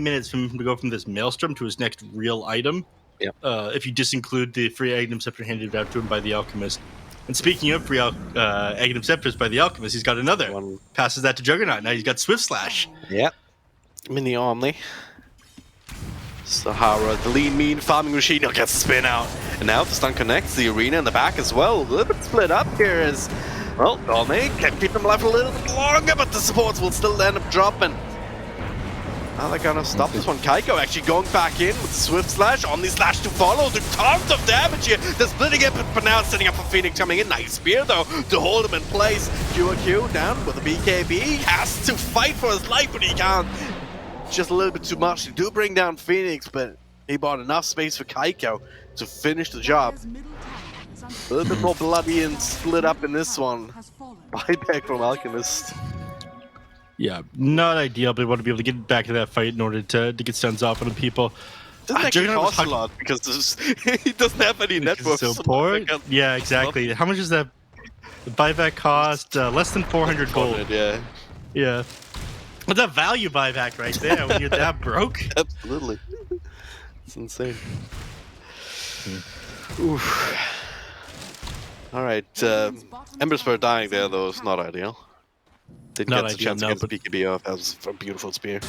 minutes for him to go from this Maelstrom to his next real item. If you disinclude the free Aghanim Scepter handed out to him by the Alchemist. And speaking of free Aghanim Scepters by the Alchemist, he's got another. Passes that to Juggernaut. Now he's got Swift Slash. Yep. Mini Omni. Sahara, the lean, mean farming machine, gets the spin out. And now the stun connects the arena in the back as well. A little bit split up here as, well, Dolme can keep them alive a little bit longer, but the supports will still end up dropping. Now they're gonna stop this one. Kaiko actually going back in with Swift Slash, Omni Slash to follow. Do tons of damage here. They're splitting it, but for now setting up for Phoenix coming in. Nice spear though to hold him in place. QQ down with the BKB. He has to fight for his life, but he can't. Just a little bit too much. They do bring down Phoenix, but he bought enough space for Kaiko to finish the job. A little bit more bloody and split up in this one. Buyback from Alchemist. Yeah, not ideal, but we want to be able to get back to that fight in order to get stuns off on people. Doesn't actually cost a lot because he doesn't have any network support. Yeah, exactly. How much does that buyback cost? Less than 400 gold. Yeah. What's that value buyback right there when you're that broke? Absolutely. It's insane. Oof. Alright, Ember Spur dying there though is not ideal. Didn't get the chance to get his BKB off. That was a beautiful spear.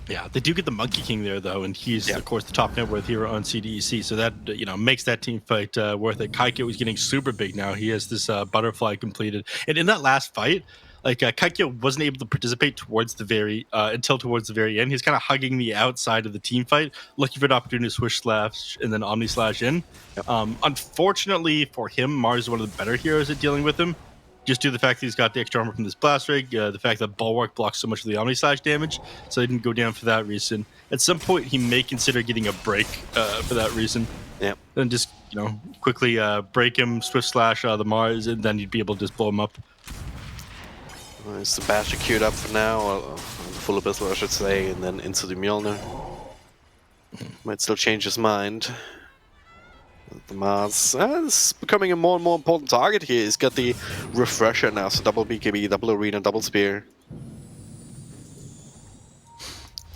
Yeah, they do get the Monkey King there though, and he's of course the top net worth hero on CDEC, so that makes that team fight worth it. Kaikyo is getting super big now. He has this butterfly completed, and in that last fight, like Kaikyo wasn't able to participate towards the very until towards the very end. He's kind of hugging the outside of the team fight, looking for an opportunity to Swish Slash and then Omni Slash in. Unfortunately for him, Mars is one of the better heroes at dealing with him. Just due to the fact that he's got the extra armor from this blast rig, the fact that Bulwark blocks so much of the Omni Slash damage, so he didn't go down for that reason. At some point, he may consider getting a break for that reason. Yeah. Then just quickly break him, Swift Slash the Mars, and then you'd be able to just blow him up. It's the Basher queued up for now, full Abyssal I should say, and then into the Mjolnir. Might still change his mind. the Mars. It's becoming a more and more important target here. He's got the refresher now, so double BKB, double arena, double spear.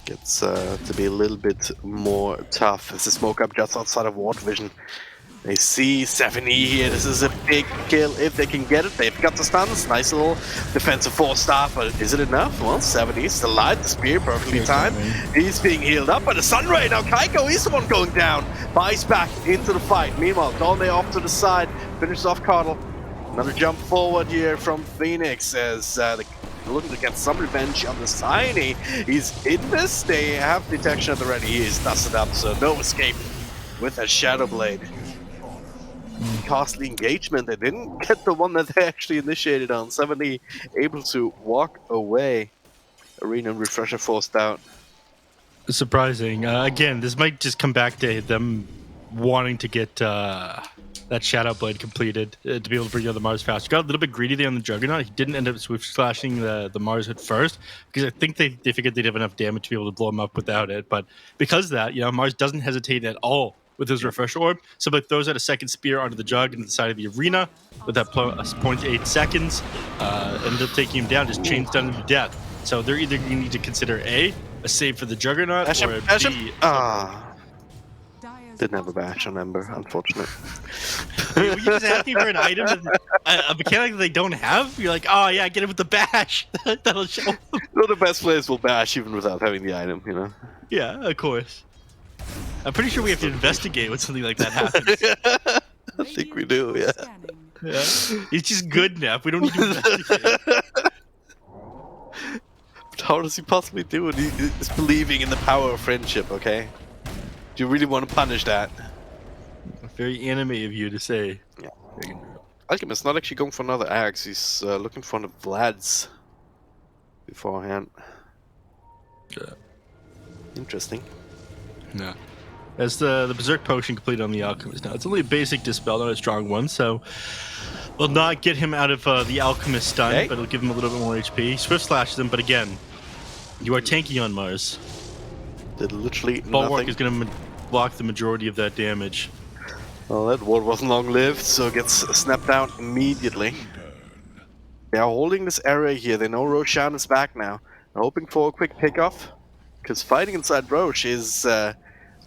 Gets to be a little bit more tough as the smoke up just outside of ward vision. They see 7E here. This is a big kill if they can get it. They've got the stuns. Nice little defensive 4-star, but is it enough? Well, 7E is still alive. The spear perfectly timed. He's being healed up by the Sun Ray. Now Kaiko is the one going down. Buys back into the fight. Meanwhile, Dolme off to the side. Finishes off Cardle. Another jump forward here from Phoenix as looking to get some revenge on the Tiny. He's in this. They have detection at the ready. He is dusted up, so no escape with that Shadow Blade. Costly engagement. They didn't get the one that they actually initiated on. 70 able to walk away. Arena and refresher forced out. Surprising. Again, this might just come back to them wanting to get that Shadow Blade completed to be able to bring down the Mars faster. Got a little bit greedy there on the Juggernaut. He didn't end up swift slashing the Mars at first because I think they figured they'd have enough damage to be able to blow him up without it. But because of that, Mars doesn't hesitate at all with his refresh orb. Somebody throws out a second spear onto the Jug into the side of the arena with that 0.8 seconds. Ended up taking him down, just chains down to death. So they're either going to need to consider A save for the Juggernaut, or B... Didn't have a bash on Ember, unfortunately. Were you just asking for an item, a mechanic that they don't have? You're like, oh yeah, get it with the bash. That'll show them. The best players will bash even without having the item, Yeah, of course. I'm pretty sure we have to investigate when something like that happens. I think we do, yeah. It's just good enough. We don't need to investigate. But how does he possibly do it? He is believing in the power of friendship, okay? Do you really want to punish that? Very anime of you to say. Yeah. Alchemist not actually going for another axe. He's looking for the Vlads beforehand. Yeah. Interesting. No. As the Berserk Potion completed on the Alchemist now. It's only a basic Dispel, not a strong one, so will not get him out of the Alchemist stun, but it'll give him a little bit more HP. Swift slashes him, but again, you are tanky on Mars. Did literally Bulwark nothing. is going to block the majority of that damage. Well, that ward wasn't long-lived, so it gets snapped down immediately. They are holding this area here. They know Roshan is back now. They're hoping for a quick pickoff, because fighting inside Roche is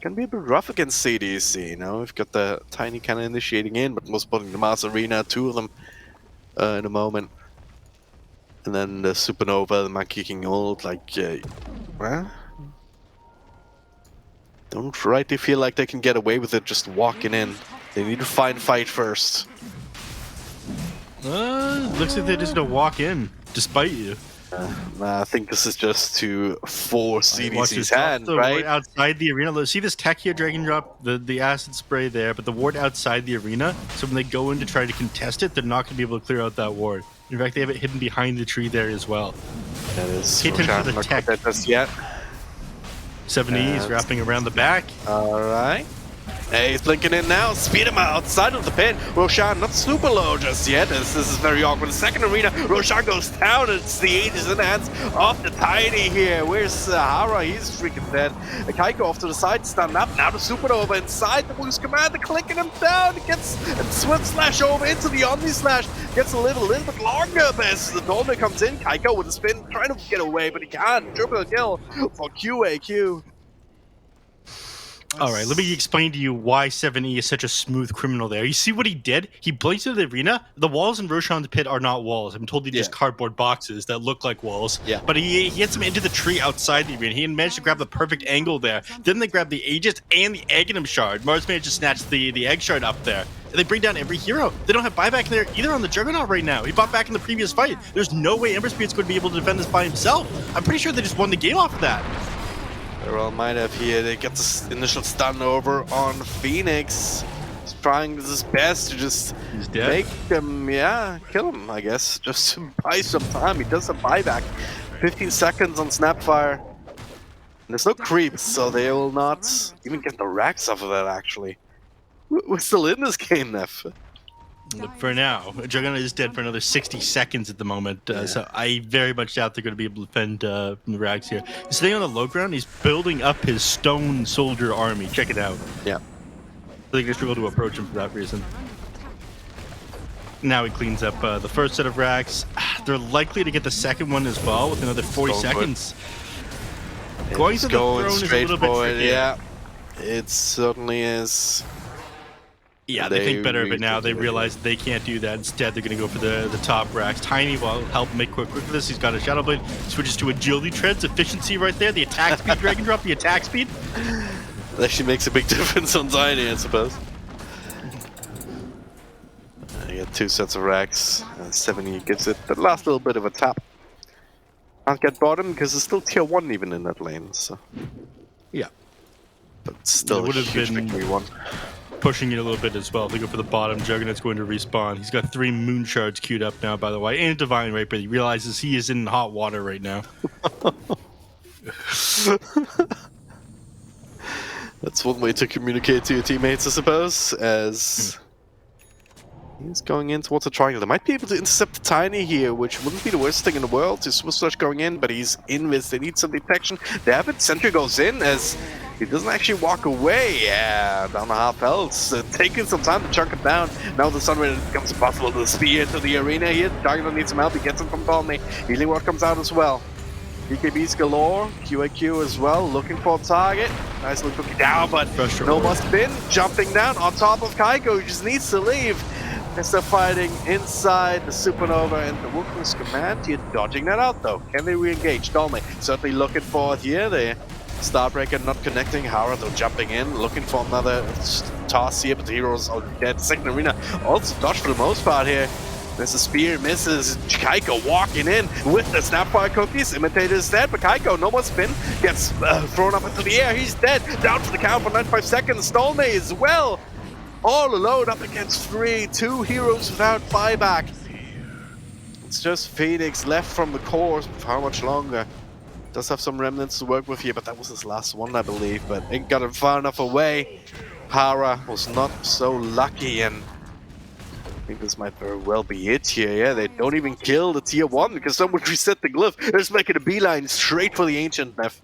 can be a bit rough against CDEC. We've got the Tiny kind of initiating in, but most importantly the Mars Arena, two of them in a moment. And then the Supernova, the Monkey King ult, well, don't rightly feel like they can get away with it just walking in. They need to find fight first. Looks like they're just gonna walk in, despite you. I think this is just to force CDC's hand, right? Outside the arena. Let's see this tech here, Dragon Drop, the acid spray there, but the ward outside the arena, so when they go in to try to contest it, they're not going to be able to clear out that ward. In fact, they have it hidden behind the tree there as well. That is Hit him for the tech. Just yet. 7E is wrapping around the back. Alright. Hey, he's blinking in now. Speed him outside of the pit. Roshan not super low just yet. This is very awkward. The second arena, Roshan goes down. It's the Aegis in the hands of the Tiny here. Where's Hara? He's freaking dead. Kaiko off to the side, stand up. Now the Supernova inside the boost command. They're clicking him down. He gets a swift slash over into the Omni slash. Gets a little bit longer as the Dolme comes in. Kaiko with a spin, trying to get away, but he can't. Triple kill for QAQ. Alright, let me explain to you why 7E is such a smooth criminal there. You see what he did? He blinked into the arena. The walls in Roshan's pit are not walls. I'm told they're just cardboard boxes that look like walls. Yeah. But he gets him into the tree outside the arena. He managed to grab the perfect angle there. Then they grab the Aegis and the Aghanim shard. Mars managed to snatch the egg shard up there. And they bring down every hero. They don't have buyback there either on the Juggernaut right now. He bought back in the previous fight. There's no way Ember Spirit's going to be able to defend this by himself. I'm pretty sure they just won the game off of that. They all might have here. They get this initial stun over on Phoenix. He's trying his best to just make them, kill him, I guess. Just to buy some time. He does a buyback. 15 seconds on Snapfire. And there's no creeps, so they will not even get the racks off of that, actually. We're still in this game, Neff. For now, Juggernaut is dead for another 60 seconds at the moment, so I very much doubt they're going to be able to defend from the rags here. He's staying on the low ground. He's building up his stone soldier army. Check it out. Yeah. they're going to struggle to approach him for that reason. Now he cleans up the first set of racks. They're likely to get the second one as well with another 40 seconds. Going to the throne is a little bit tricky. Yeah, it certainly is. Yeah, they think better of it now. They realize they can't do that. Instead, they're going to go for the top racks. Tiny will help make quick for this. He's got a Shadow Blade. Switches to agility treads. Efficiency right there. The attack speed, drag and drop. The attack speed. That actually makes a big difference on Tiny, I suppose. You get 2 sets of racks. 70 gives it the last little bit of a tap. Can't get bottom because there's still tier 1 even in that lane. So Yeah. But still, it would a have huge been victory one. pushing it a little bit as well. They go for the bottom. Juggernaut's going to respawn. He's got 3 moon shards queued up now, by the way, and a divine right, but he realizes he is in hot water right now. That's one way to communicate to your teammates, I suppose, as he's going in towards a triangle. They might be able to intercept the Tiny here, which wouldn't be the worst thing in the world. Just Super Slash going in, but he's in this. They need some detection. They have it. Sentry goes in as he doesn't actually walk away. Yeah, down to half health. Taking some time to chunk it down. Now the Sunray becomes possible to spear into the arena here. Juggernaut needs some help. He gets it from Tolney. Healing Ward comes out as well. BKBs galore, QAQ as well, looking for a target. Nicely cooking down, but no must bin. Jumping down on top of Kaiko, he just needs to leave. As they're fighting inside the Supernova and the Wukong's command. Here dodging that out though. Can they re-engage? Dolme certainly looking for it here. The Starbreaker not connecting. Hara though jumping in, looking for another toss here, but the heroes are dead. Second arena also dodged for the most part here. There's a spear, misses. Kaiko walking in with the Snapfire cookies. Imitator is dead, but Kaiko, no more spin. Gets thrown up into the air. He's dead. Down for the count for 95 seconds. Stolme as well. All alone up against 3. 2 heroes without buyback. It's just Phoenix left from the core. How much longer? Does have some remnants to work with here, but that was his last one, I believe. But it got him far enough away. Hara was not so lucky, and I think this might very well be it here. Yeah, they don't even kill the tier 1 because someone reset the glyph. They're just making a beeline straight for the ancient Neff.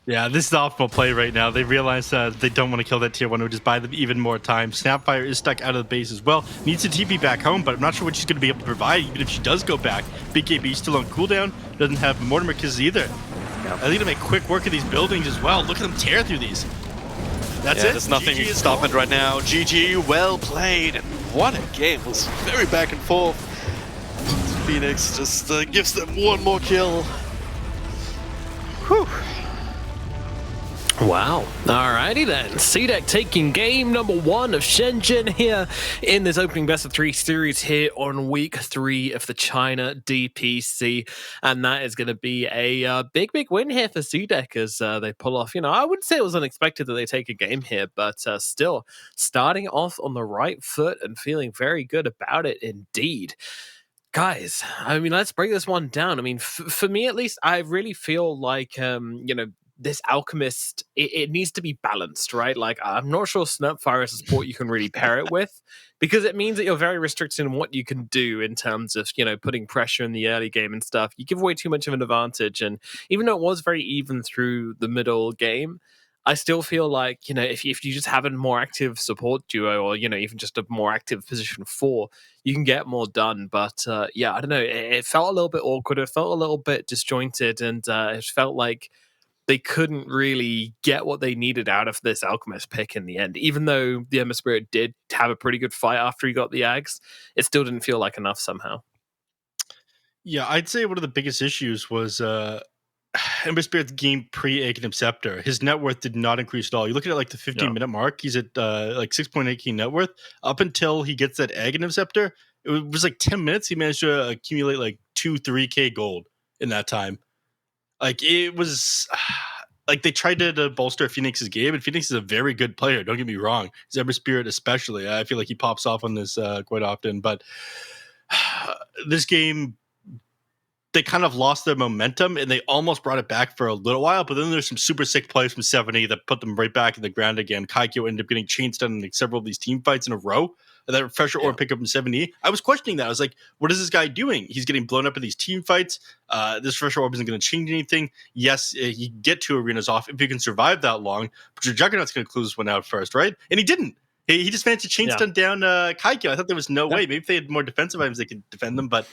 Yeah, this is the optimal play right now. They realize they don't want to kill that tier 1, which is buy them even more time. Snapfire is stuck out of the base as well. Needs to TP back home, but I'm not sure what she's going to be able to provide, even if she does go back. BKB still on cooldown. Doesn't have Mortimer Kisses either. I think to make quick work of these buildings as well. Look at them tear through these. That's it. There's nothing you can stop it right now. GG, well played. And what a game. It was very back and forth. Phoenix just gives them one more kill. Whew. Wow. Alrighty then. CDEC taking game number 1 of Shenzhen here in this opening best of 3 series here on week 3 of the China DPC. And that is going to be a big win here for CDEC as they pull off. You know, I wouldn't say it was unexpected that they take a game here, but still starting off on the right foot and feeling very good about it indeed. Guys, I mean, let's break this one down. I mean, for me at least, I really feel like, you know, this Alchemist, it needs to be balanced, right? Like, I'm not sure Snapfire is a support you can really pair it with, because it means that you're very restricted in what you can do in terms of, you know, putting pressure in the early game and stuff. You give away too much of an advantage, and even though it was very even through the middle game, I still feel like, you know, if you just have a more active support duo, or, you know, even just a more active position 4, you can get more done. But yeah, I don't know. It felt a little bit awkward. It felt a little bit disjointed, and it felt like they couldn't really get what they needed out of this Alchemist pick in the end. Even though the Ember Spirit did have a pretty good fight after he got the Ags, it still didn't feel like enough somehow. Yeah, I'd say one of the biggest issues was Ember Spirit's game pre-Aghanim Scepter. His net worth did not increase at all. You look at it like the 15-minute mark, he's at like 6.8k net worth. Up until he gets that Aghanim Scepter, it was like 10 minutes. He managed to accumulate like 2-3k gold in that time. Like, it was like they tried to bolster Phoenix's game, and Phoenix is a very good player. Don't get me wrong. His Ember Spirit especially. I feel like he pops off on this quite often. But this game, they kind of lost their momentum, and they almost brought it back for a little while. But then there's some super sick plays from 70 that put them right back in the ground again. Kaikyo ended up getting chain stunned in like several of these team fights in a row. And that refresher orb pick up in 70. I was questioning that. I was like, what is this guy doing? He's getting blown up in these team fights. This refresher orb isn't going to change anything. Yes, you get 2 arenas off if you can survive that long, but your Juggernaut's going to close this one out first, right? And he didn't. He just managed to chain stun down Kaikyo. I thought there was no way. Maybe if they had more defensive items, they could defend them. But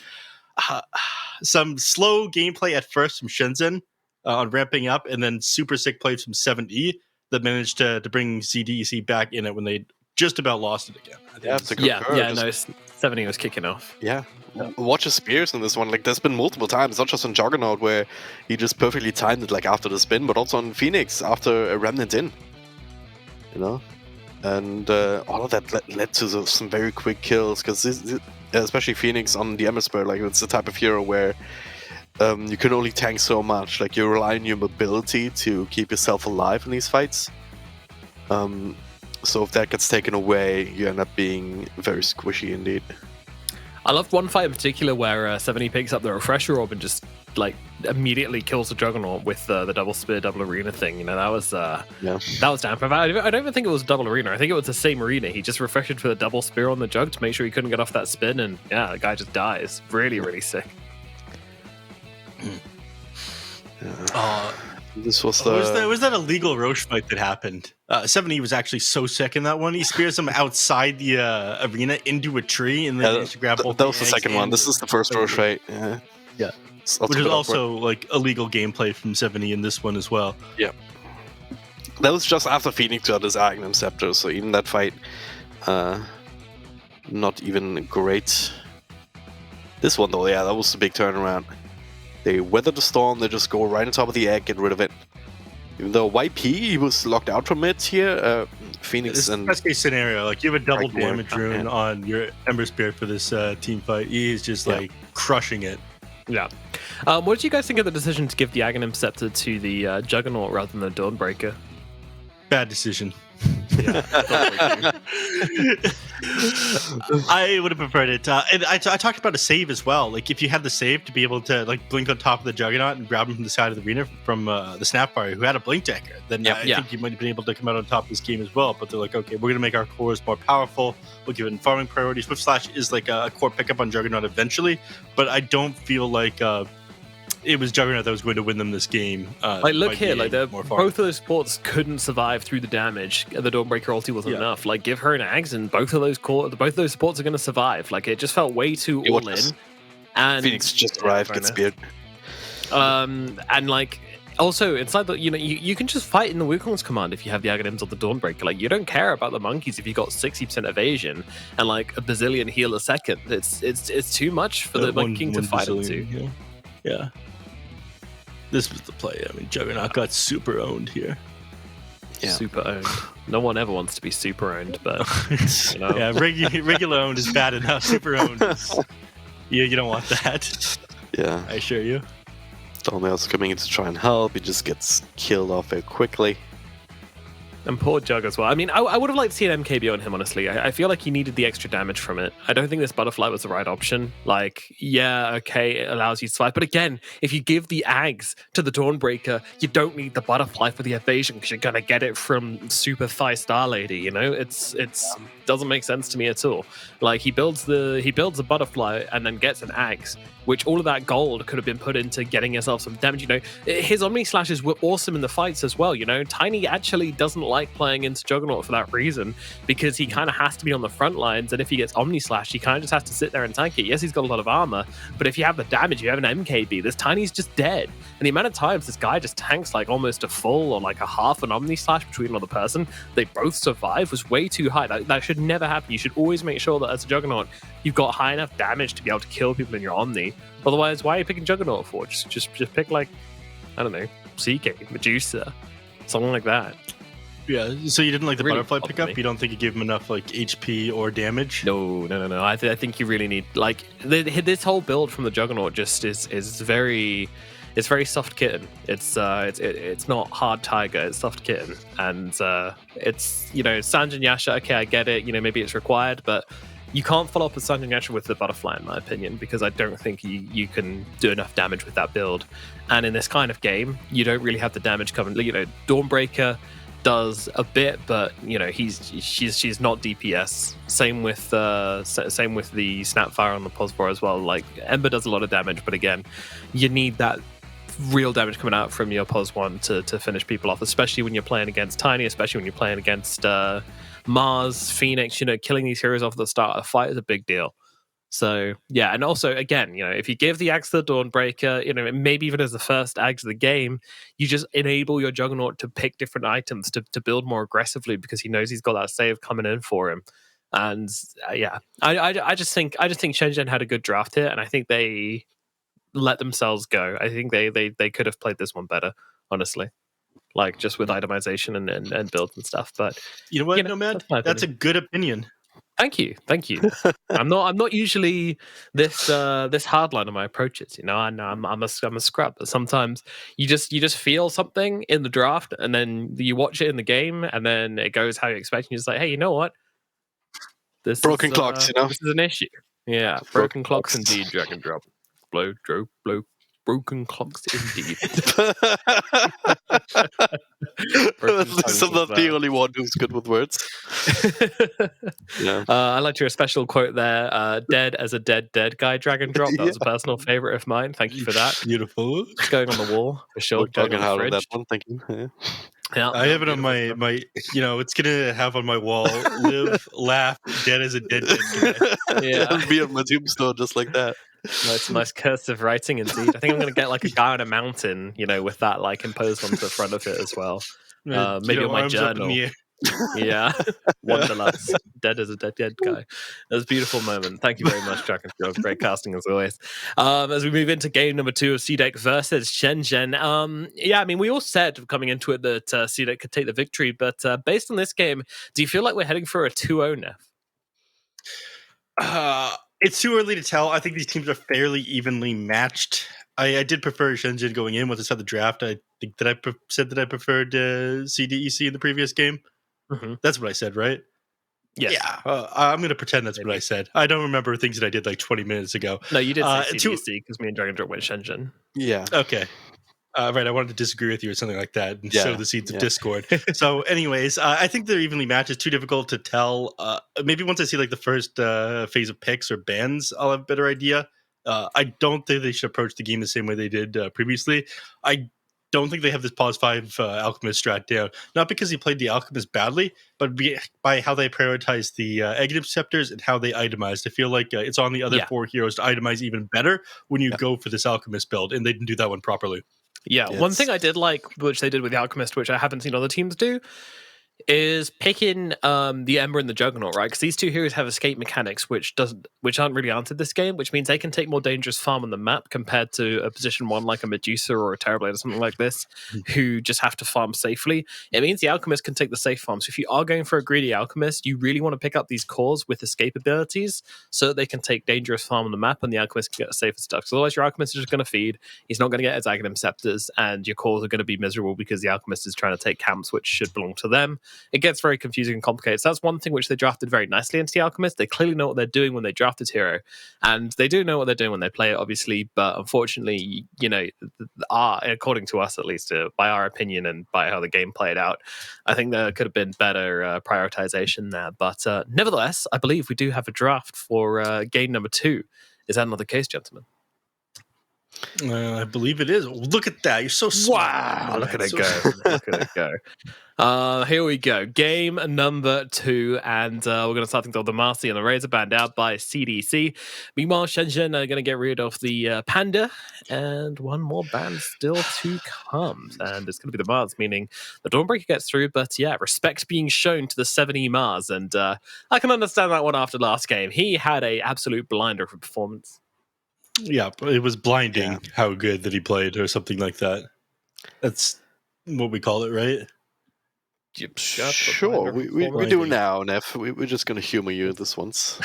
some slow gameplay at first from Shenzhen on ramping up, and then super sick plays from 7E that managed to bring CDEC back in it when they just about lost it again. No, 70 was kicking off. Yeah. Watch his spears in this one. Like, there's been multiple times, not just on Juggernaut, where he just perfectly timed it, like, after the spin, but also on Phoenix after a Remnant in. You know? And all of that led to some very quick kills, because especially Phoenix on the Ember Spur, like, it's the type of hero where you can only tank so much. Like, you rely on your mobility to keep yourself alive in these fights. So if that gets taken away, you end up being very squishy indeed. I loved one fight in particular where 70 picks up the refresher orb and just like immediately kills the Juggernaut with the double spear, double arena thing. You know, that was damn. I don't even think it was double arena. I think it was the same arena. He just refreshed for the double spear on the Jug to make sure he couldn't get off that spin, and yeah, the guy just dies. Really, really sick. This was was that illegal Roche fight that happened? 70 was actually so sick in that one. He spears him outside the arena into a tree, and then managed to grab both. That was the second one. This is the first Roche fight. Yeah. Which is also like illegal gameplay from 70 in this one as well. Yeah. That was just after Phoenix got his Agnum Scepter, so even that fight, not even great. This one though, yeah, that was the big turnaround. They weather the storm, they just go right on top of the egg, get rid of it. Even though YP, he was locked out from it here, Phoenix this and... best case scenario, like you have a double Right, damage rune on your Ember Spear for this team fight. He is just like crushing it. Yeah. What did you guys think of the decision to give the Aghanim Scepter to the Juggernaut rather than the Dawnbreaker? Bad decision. I would have preferred it. And I talked about a save as well. Like if you had the save to be able to like blink on top of the Juggernaut and grab him from the side of the arena from the Snapfire who had a blink decker, then I think you might have been able to come out on top of this game as well. But they're like, okay, we're gonna make our cores more powerful. We'll give it farming priority. Swift Slash is like a core pickup on Juggernaut eventually, but I don't feel like it was Juggernaut that was going to win them this game. Like, look here, like both of those supports couldn't survive through the damage. The Dawnbreaker ulti wasn't enough. Like, give her an Ags, and both of those supports are going to survive. Like, it just felt way too all in. And Phoenix just arrived, gets speared. And like, also inside the, you can just fight in the Wukong's command if you have the Aghanims or the Dawnbreaker. Like, you don't care about the monkeys if you got 60% evasion and like a bazillion heal a second. It's too much for the Monkey King to fight into. Yeah. This was the play. I mean, Juggernaut got super owned here. Yeah. Super owned. No one ever wants to be super owned, but yeah, regular owned is bad enough. Super owned is, you don't want that. Yeah, I assure you. Donald's coming in to try and help. He just gets killed off very quickly. And poor Jug as well. I mean, I would have liked to see an MKB on him, honestly. I feel like he needed the extra damage from it. I don't think this Butterfly was the right option. Like, yeah, okay, it allows you to survive. But again, if you give the Ags to the Dawnbreaker, you don't need the Butterfly for the evasion because you're going to get it from Super Thigh Star Lady, you know? It's doesn't make sense to me at all. Like, he builds the Butterfly and then gets an Ags, which all of that gold could have been put into getting yourself some damage. You know, his Omni Slashes were awesome in the fights as well. You know, Tiny actually doesn't like playing into Juggernaut for that reason, because he kind of has to be on the front lines, and if he gets Omni Slash, he kind of just has to sit there and tank it. Yes, he's got a lot of armor, but if you have the damage, you have an MKB, this Tiny's just dead. And the amount of times this guy just tanks like almost a full or like a half an Omni Slash between another person, they both survive, was way too high. That should never happen. You should always make sure that as a Juggernaut, you've got high enough damage to be able to kill people in your Omni. Otherwise, why are you picking Juggernaut for? Just pick, like, I don't know, CK, Medusa, something like that. Yeah, so you didn't like the Really Butterfly pickup? You don't think it gave him enough like HP or damage? No. I think you really need, like, this whole build from the Juggernaut just is very, it's very soft kitten. It's not hard tiger, it's soft kitten. And it's, Sanjin Yasha, okay, I get it, maybe it's required, but you can't follow up with Sanjin Yasha with the Butterfly, in my opinion, because I don't think you can do enough damage with that build. And in this kind of game, you don't really have the damage covered. Dawnbreaker does a bit, but she's not DPS. Same with the Snapfire on the Posvor as well. Like, Ember does a lot of damage, but again, you need that real damage coming out from your Pos 1 to finish people off, especially when you're playing against Tiny, especially when you're playing against Mars, Phoenix, killing these heroes off the start of the fight is a big deal. So yeah, and also again, if you give the axe to the Dawnbreaker, maybe even as the first axe of the game, you just enable your Juggernaut to pick different items to build more aggressively because he knows he's got that save coming in for him. And I just think SHENZHEN had a good draft here, and I think they let themselves go. I think they could have played this one better, honestly. Like just with itemization and builds and stuff. But you know what, Nomad? That's a good opinion. Thank you. I'm not usually this hardline on my approaches. I know I'm a scrub, but sometimes you just feel something in the draft, and then you watch it in the game, and then it goes how you expect. And you're just like, hey, you know what? This broken is, clocks. This is an issue. Yeah, broken clocks indeed. Drag and drop. Blow. Broken clocks indeed. At least I'm not the only one who's good with words. Yeah. I liked your special quote there. Dead as a dead guy, drag and drop. That was a personal favorite of mine. Thank you for that. Beautiful. It's going on the wall for sure. We're Going talking on the hard on fridge. that one. Thank you. Yeah, I have it on my it's gonna have on my wall. Live, laugh, dead as a dead guy. Yeah, It'll be on my tombstone just like that. Nice cursive writing indeed. I think I'm going to get like a guy on a mountain, with that like imposed onto the front of it as well. Maybe on my journal. Yeah, Wanderlust, dead as a dead guy. That was a beautiful moment. Thank you very much, Jack and Joe. Great casting as always. As we move into game number 2 of CDEC versus SHENZHEN. We all said coming into it that CDEC could take the victory, but based on this game, do you feel like we're heading for a 2-0 now? It's too early to tell. I think these teams are fairly evenly matched. I did prefer SHENZHEN going in once I saw the draft. I think that I said that I preferred CDEC in the previous game. Mm-hmm. That's what I said, right? Yes. Yeah. I'm going to pretend that's what I said. I don't remember things that I did like 20 minutes ago. No, you did say CDEC because me and Dragon Drop went SHENZHEN. Yeah. Okay. Right, I wanted to disagree with you or something like that and sow the seeds of discord. So anyways, I think they're evenly matched. It's too difficult to tell. Maybe once I see like the first phase of picks or bans, I'll have a better idea. I don't think they should approach the game the same way they did previously. I don't think they have this pause 5 Alchemist strat down. Not because he played the Alchemist badly, but by how they prioritize the Egg Interceptors and how they itemized. I feel like it's on the other 4 heroes to itemize even better when you go for this Alchemist build, and they didn't do that one properly. Yeah, one thing I did like, which they did with the Alchemist, which I haven't seen other teams do, is picking the Ember and the Juggernaut, right? Because these two heroes have escape mechanics, which aren't really answered this game, which means they can take more dangerous farm on the map compared to a position 1 like a Medusa or a Terrorblade or something like this, who just have to farm safely. It means the Alchemist can take the safe farm. So if you are going for a greedy Alchemist, you really want to pick up these cores with escape abilities so that they can take dangerous farm on the map and the Alchemist can get safer stuff. So otherwise your Alchemist is just going to feed. He's not going to get his Aghanim Scepters, and your cores are going to be miserable because the Alchemist is trying to take camps which should belong to them. It gets very confusing and complicated. So that's one thing which they drafted very nicely into the Alchemist. They clearly know what they're doing when they draft this hero, and they do know what they're doing when they play it, obviously. But unfortunately, according to us at least, by our opinion and by how the game played out, I think there could have been better prioritization there. But nevertheless, I believe we do have a draft for game number 2. Is that not the case, gentlemen? I believe it is. Look at that. You're so smart. Wow, look at it go. Look at it go. Here we go. Game number 2. And we're going to start things off with the Marcy and the Razor banned out by CDC. Meanwhile, SHENZHEN are going to get rid of the Panda. And one more ban still to come. And it's going to be the Mars, meaning the Dawnbreaker gets through. But yeah, respect being shown to the 7E Mars. And I can understand that one after last game. He had an absolute blinder of a performance. Yeah, it was blinding how good that he played or something like that. That's what we call it, right? Sure, we do now, Neff. We're just going to humor you this once.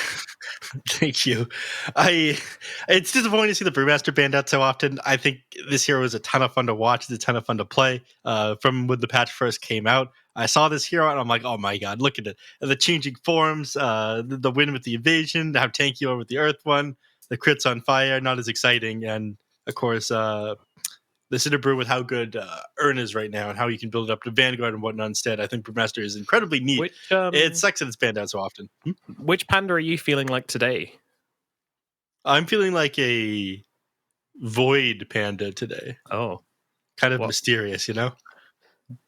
Thank you. It's disappointing to see the Brewmaster banned out so often. I think this hero is a ton of fun to watch. It's a ton of fun to play. From when the patch first came out, I saw this hero and I'm like, oh my god, look at it. And the changing forms, the win with the evasion, how tanky you are with the Earth one, the crits on fire, not as exciting. And of course, the Cinderbrew with how good Urn is right now and how you can build it up to Vanguard and whatnot instead. I think Brewmaster is incredibly neat. It sucks that it's banned out so often. Which Panda are you feeling like today? I'm feeling like a Void Panda today. Oh. Kind of mysterious, you know?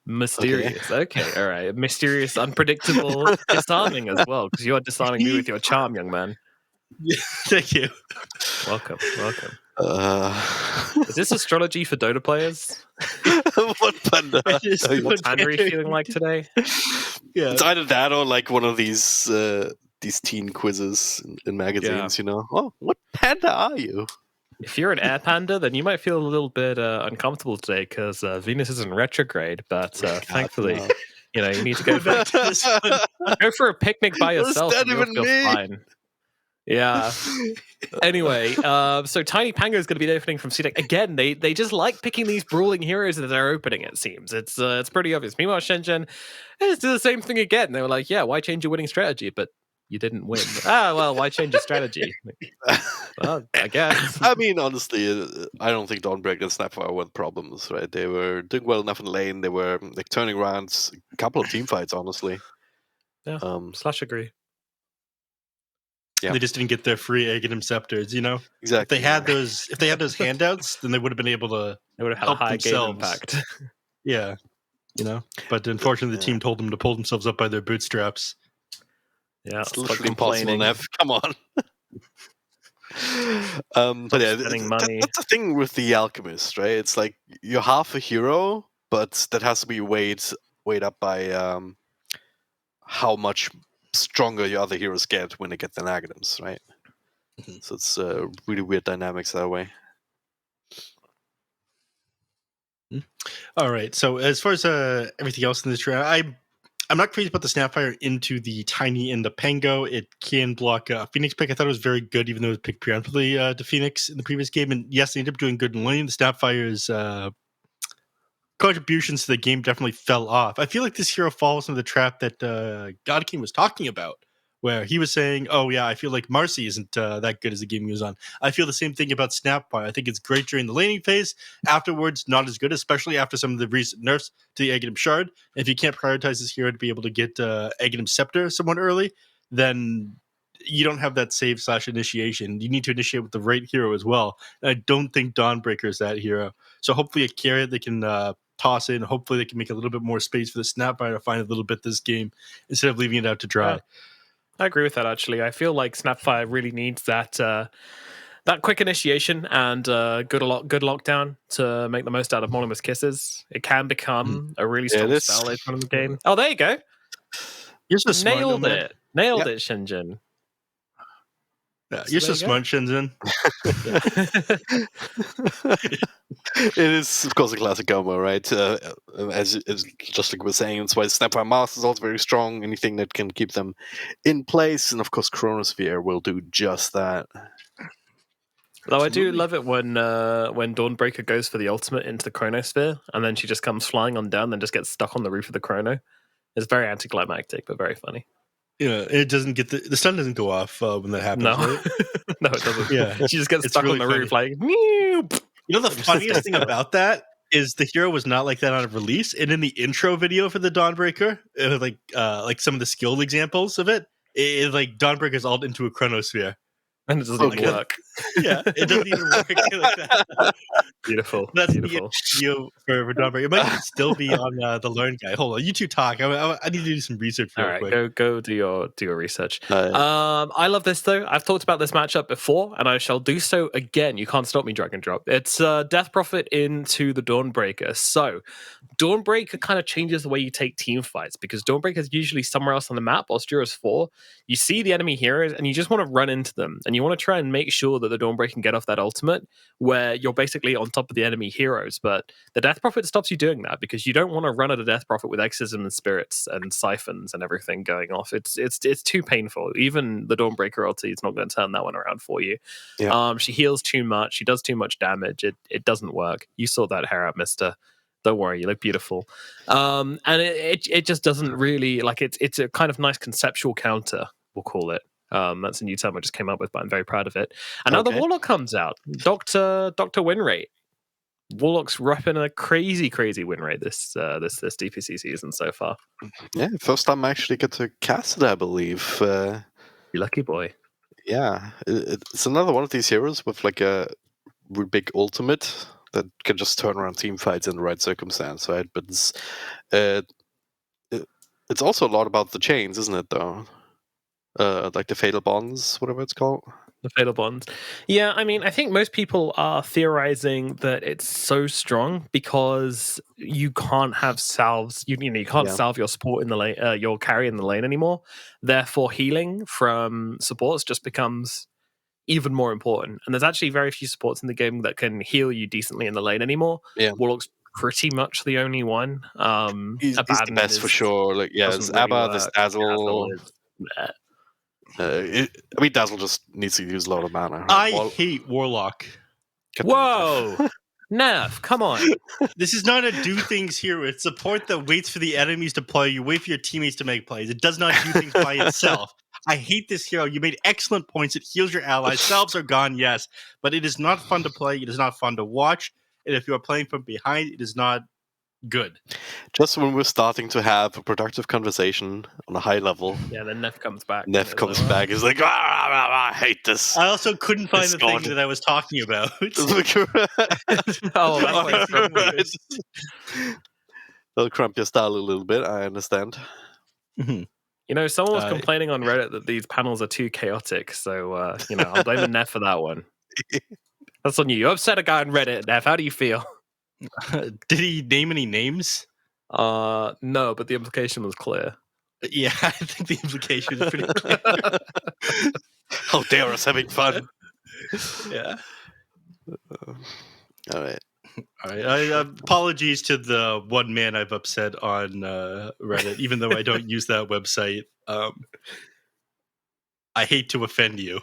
Mysterious. Okay, all right. Mysterious, unpredictable, disarming as well, because you are disarming me with your charm, young man. Yeah, thank you. Welcome. Uh, Is this astrology for Dota players? what panda? It's What's Henry feeling like today? Yeah. It's either that or like one of these teen quizzes in magazines. Oh, what panda are you? If you're an air panda, then you might feel a little bit uncomfortable today because Venus is in retrograde. But thankfully, no. you need to go Back to this one. go for a picnic by What does yourself. that And you'll even feel mean? fine. Yeah. Anyway, so Tiny Pango is going to be opening from CDEC again. They just like picking these brawling heroes that they're opening. It seems it's pretty obvious. Meanwhile, SHENZHEN is do the same thing again. They were like, yeah, why change your winning strategy? But you didn't win. Well, why change your strategy? Well, I guess. I mean, honestly, I don't think Dawnbreaker and Snapfire were the problems, right? They were doing well enough in lane. They were like turning around a couple of team fights, honestly. Yeah. Slash agree. Yeah. They just didn't get their free Aghanim scepters, Exactly. If they had those handouts, then they would have been able to They would have had help a high game themselves. impact. Yeah. But unfortunately, the team told them to pull themselves up by their bootstraps. Yeah, It's it's literally like impossible, complaining. Nev. Come on. But yeah, Spending money. that's the thing with the Alchemist, right? It's like you're half a hero, but that has to be weighed up by how much stronger your other heroes get when they get their Aghanim's, right? So it's really weird dynamics that way. All right. So as far as everything else in this round, I'm not crazy about the Snapfire into the Tiny and the Pango. It can block Phoenix pick. I thought it was very good, even though it was picked preemptively to Phoenix in the previous game. And yes, they ended up doing good in lane. The Snapfire's contributions to the game definitely fell off. I feel like this hero falls into the trap that God King was talking about, where he was saying, oh yeah, I feel like Marcy isn't that good as the game goes on. I feel the same thing about Snapfire. I think it's great during the laning phase. Afterwards, not as good, especially after some of the recent nerfs to the Aghanim Shard. If you can't prioritize this hero to be able to get Aghanim Scepter somewhat early, then you don't have that save / initiation. You need to initiate with the right hero as well. And I don't think Dawnbreaker is that hero. So hopefully a carrot they can toss in. Hopefully they can make a little bit more space for the Snapfire to find a little bit this game instead of leaving it out to dry. Yeah. I agree with that, actually. I feel like Snapfire really needs that quick initiation and good lockdown to make the most out of Monomus Kisses. It can become a really strong spell later on in the game. Oh, there you go. You're so smart, Nailed it, SHENZHEN. Yeah, you're so smart, SHENZHEN. It is, of course, a classic combo, right? As just like we were saying, that's why Snapfire Master is also very strong. Anything that can keep them in place, and of course, Chronosphere will do just that. Though I do love it when Dawnbreaker goes for the ultimate into the Chronosphere, and then she just comes flying on down, then just gets stuck on the roof of the Chrono. It's very anticlimactic, but very funny. Yeah, it doesn't get the sun doesn't go off when that happens. No, right? no, it doesn't. Yeah, she just gets stuck really on the roof, like. Meow. The funniest thing about that is the hero was not like that on a release, and in the intro video for the Dawnbreaker, it was like some of the skilled examples of it, like Dawnbreaker's alt into a Chronosphere. And it doesn't even work. Yeah, it doesn't even work like that. Beautiful. That's beautiful. the video for Dawnbreaker. It might still be on the Learn Guy. Hold on, you two talk. I need to do some research real quick. Go do your research. I love this though. I've talked about this matchup before, and I shall do so again. You can't stop me, Drag and Drop. It's Death Prophet into the Dawnbreaker. So Dawnbreaker kind of changes the way you take team fights, because Dawnbreaker is usually somewhere else on the map. Ostura's 4. You see the enemy heroes, and you just want to run into them, and you want to try and make sure that the Dawnbreaker can get off that ultimate, where you're basically on top of the enemy heroes. But the Death Prophet stops you doing that, because you don't want to run at a Death Prophet with Exorcism and Spirits and Siphons and everything going off. It's too painful. Even the Dawnbreaker ulti is not going to turn that one around for you. Yeah. She heals too much. She does too much damage. It doesn't work. You saw that hair out, mister. Don't worry, you look beautiful. And it just doesn't really, like, it's a kind of nice conceptual counter, we'll call it. That's a new term I just came up with, but I'm very proud of it. And now the Warlock comes out. Dr. Win Rate. Warlock's repping a crazy win rate this DPC season so far. Yeah, first time I actually get to cast it, I believe. You lucky boy. Yeah, it's another one of these heroes with like a big ultimate that can just turn around team fights in the right circumstance, right? But it's also a lot about the chains, isn't it? Though, like the fatal bonds, whatever it's called. The fatal bonds. Yeah, I mean, I think most people are theorizing that it's so strong because you can't have salves. You can't salve your support in the lane, your carry in the lane anymore. Therefore, healing from supports just becomes even more important. And there's actually very few supports in the game that can heal you decently in the lane anymore. Yeah. Warlock's pretty much the only one. He's the best for sure. Like, yeah, there's Abba, there's Dazzle. I mean, Dazzle just needs to use a lot of mana. Right? I hate Warlock. Whoa! Neff, come on. This is not a do things hero. It's support that waits for the enemies to play. You wait for your teammates to make plays. It does not do things by itself. I hate this hero. You made excellent points. It heals your allies. Salves are gone, yes. But it is not fun to play. It is not fun to watch. And if you are playing from behind, it is not good. Just when we're starting to have a productive conversation on a high level, then Neff comes back. Neff comes back. He's like, I hate this. I also couldn't find the thing that I was talking about. They'll cramp your style a little bit. I understand. You know, someone was complaining on Reddit that these panels are too chaotic. So, I'm blaming Neff for that one. That's on you. You upset a guy on Reddit, Neff. How do you feel? Did he name any names? No, but the implication was clear. Yeah, I think the implication is pretty clear. How dare us having fun? Yeah. All right. Apologies to the one man I've upset on Reddit, even though I don't use that website. I hate to offend you.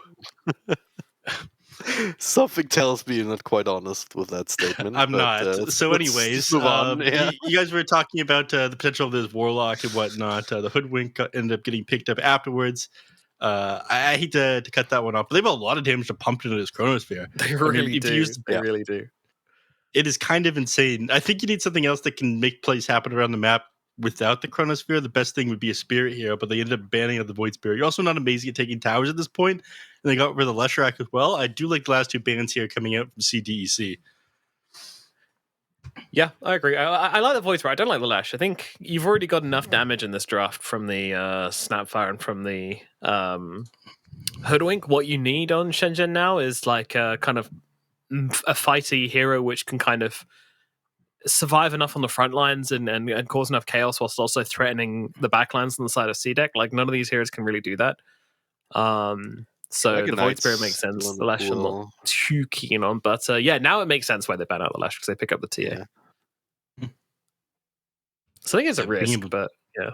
Something tells me you're not quite honest with that statement. I'm not. So anyways, move on. You guys were talking about the potential of this Warlock and whatnot. The Hoodwink ended up getting picked up afterwards. I hate to cut that one off, but they have a lot of damage to pump into this Chronosphere. They really do. They really do. It is kind of insane. I think you need something else that can make plays happen around the map without the Chronosphere. The best thing would be a Spirit Hero, but they ended up banning out the Void Spirit. You're also not amazing at taking towers at this point, and they got rid of the Leshrac as well. I do like the last two bans here coming out from CDEC. Yeah, I agree. I like the Void Spirit. I don't like the Lesh. I think you've already got enough damage in this draft from the Snapfire and from the Hoodwink. What you need on SHENZHEN now is like a kind of a fighty hero which can kind of survive enough on the front lines and cause enough chaos whilst also threatening the backlines on the side of CDEC. Like, none of these heroes can really do that. So the Void Spirit makes sense. The Lash I'm not too keen on. But now it makes sense why they ban out the Lash, because they pick up the TA. Yeah. So I think it's a risk, but yeah.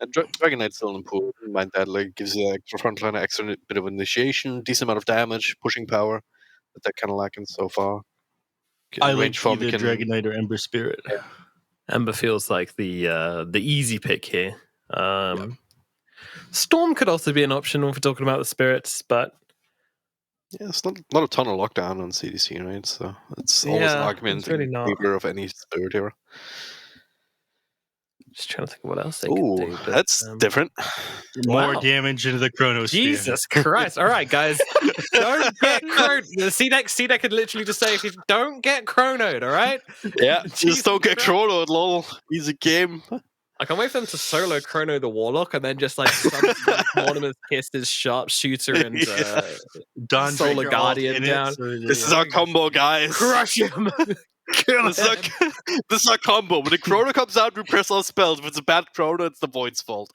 And Dragon Knight's still important. Mind that, like, gives you extra frontliner, extra bit of initiation, decent amount of damage, pushing power that they're kind of lacking so far. I like either Dragon Knight or Ember Spirit. Yeah. Ember feels like the easy pick here. Storm could also be an option if we're talking about the spirits, but yeah, it's not a ton of lockdown on CDC, right? So it's always an argument in favor of any spirit hero. Just trying to think of what else they could do. But, that's different. More damage into the Chronosphere. Jesus Christ. All right, guys. Don't get chronoed. The CDEC could literally just say, don't get chronoed, all right? Yeah, just don't get chronoed, lol. Easy game. I can't wait for them to solo chrono the Warlock and then just like some Mortimer's Kissed his Sharpshooter and Solar Guardian down. This is our combo, guys. Crush him. This is our combo. When the Chrono comes out, we press our spells. If it's a bad Chrono, it's the Void's fault.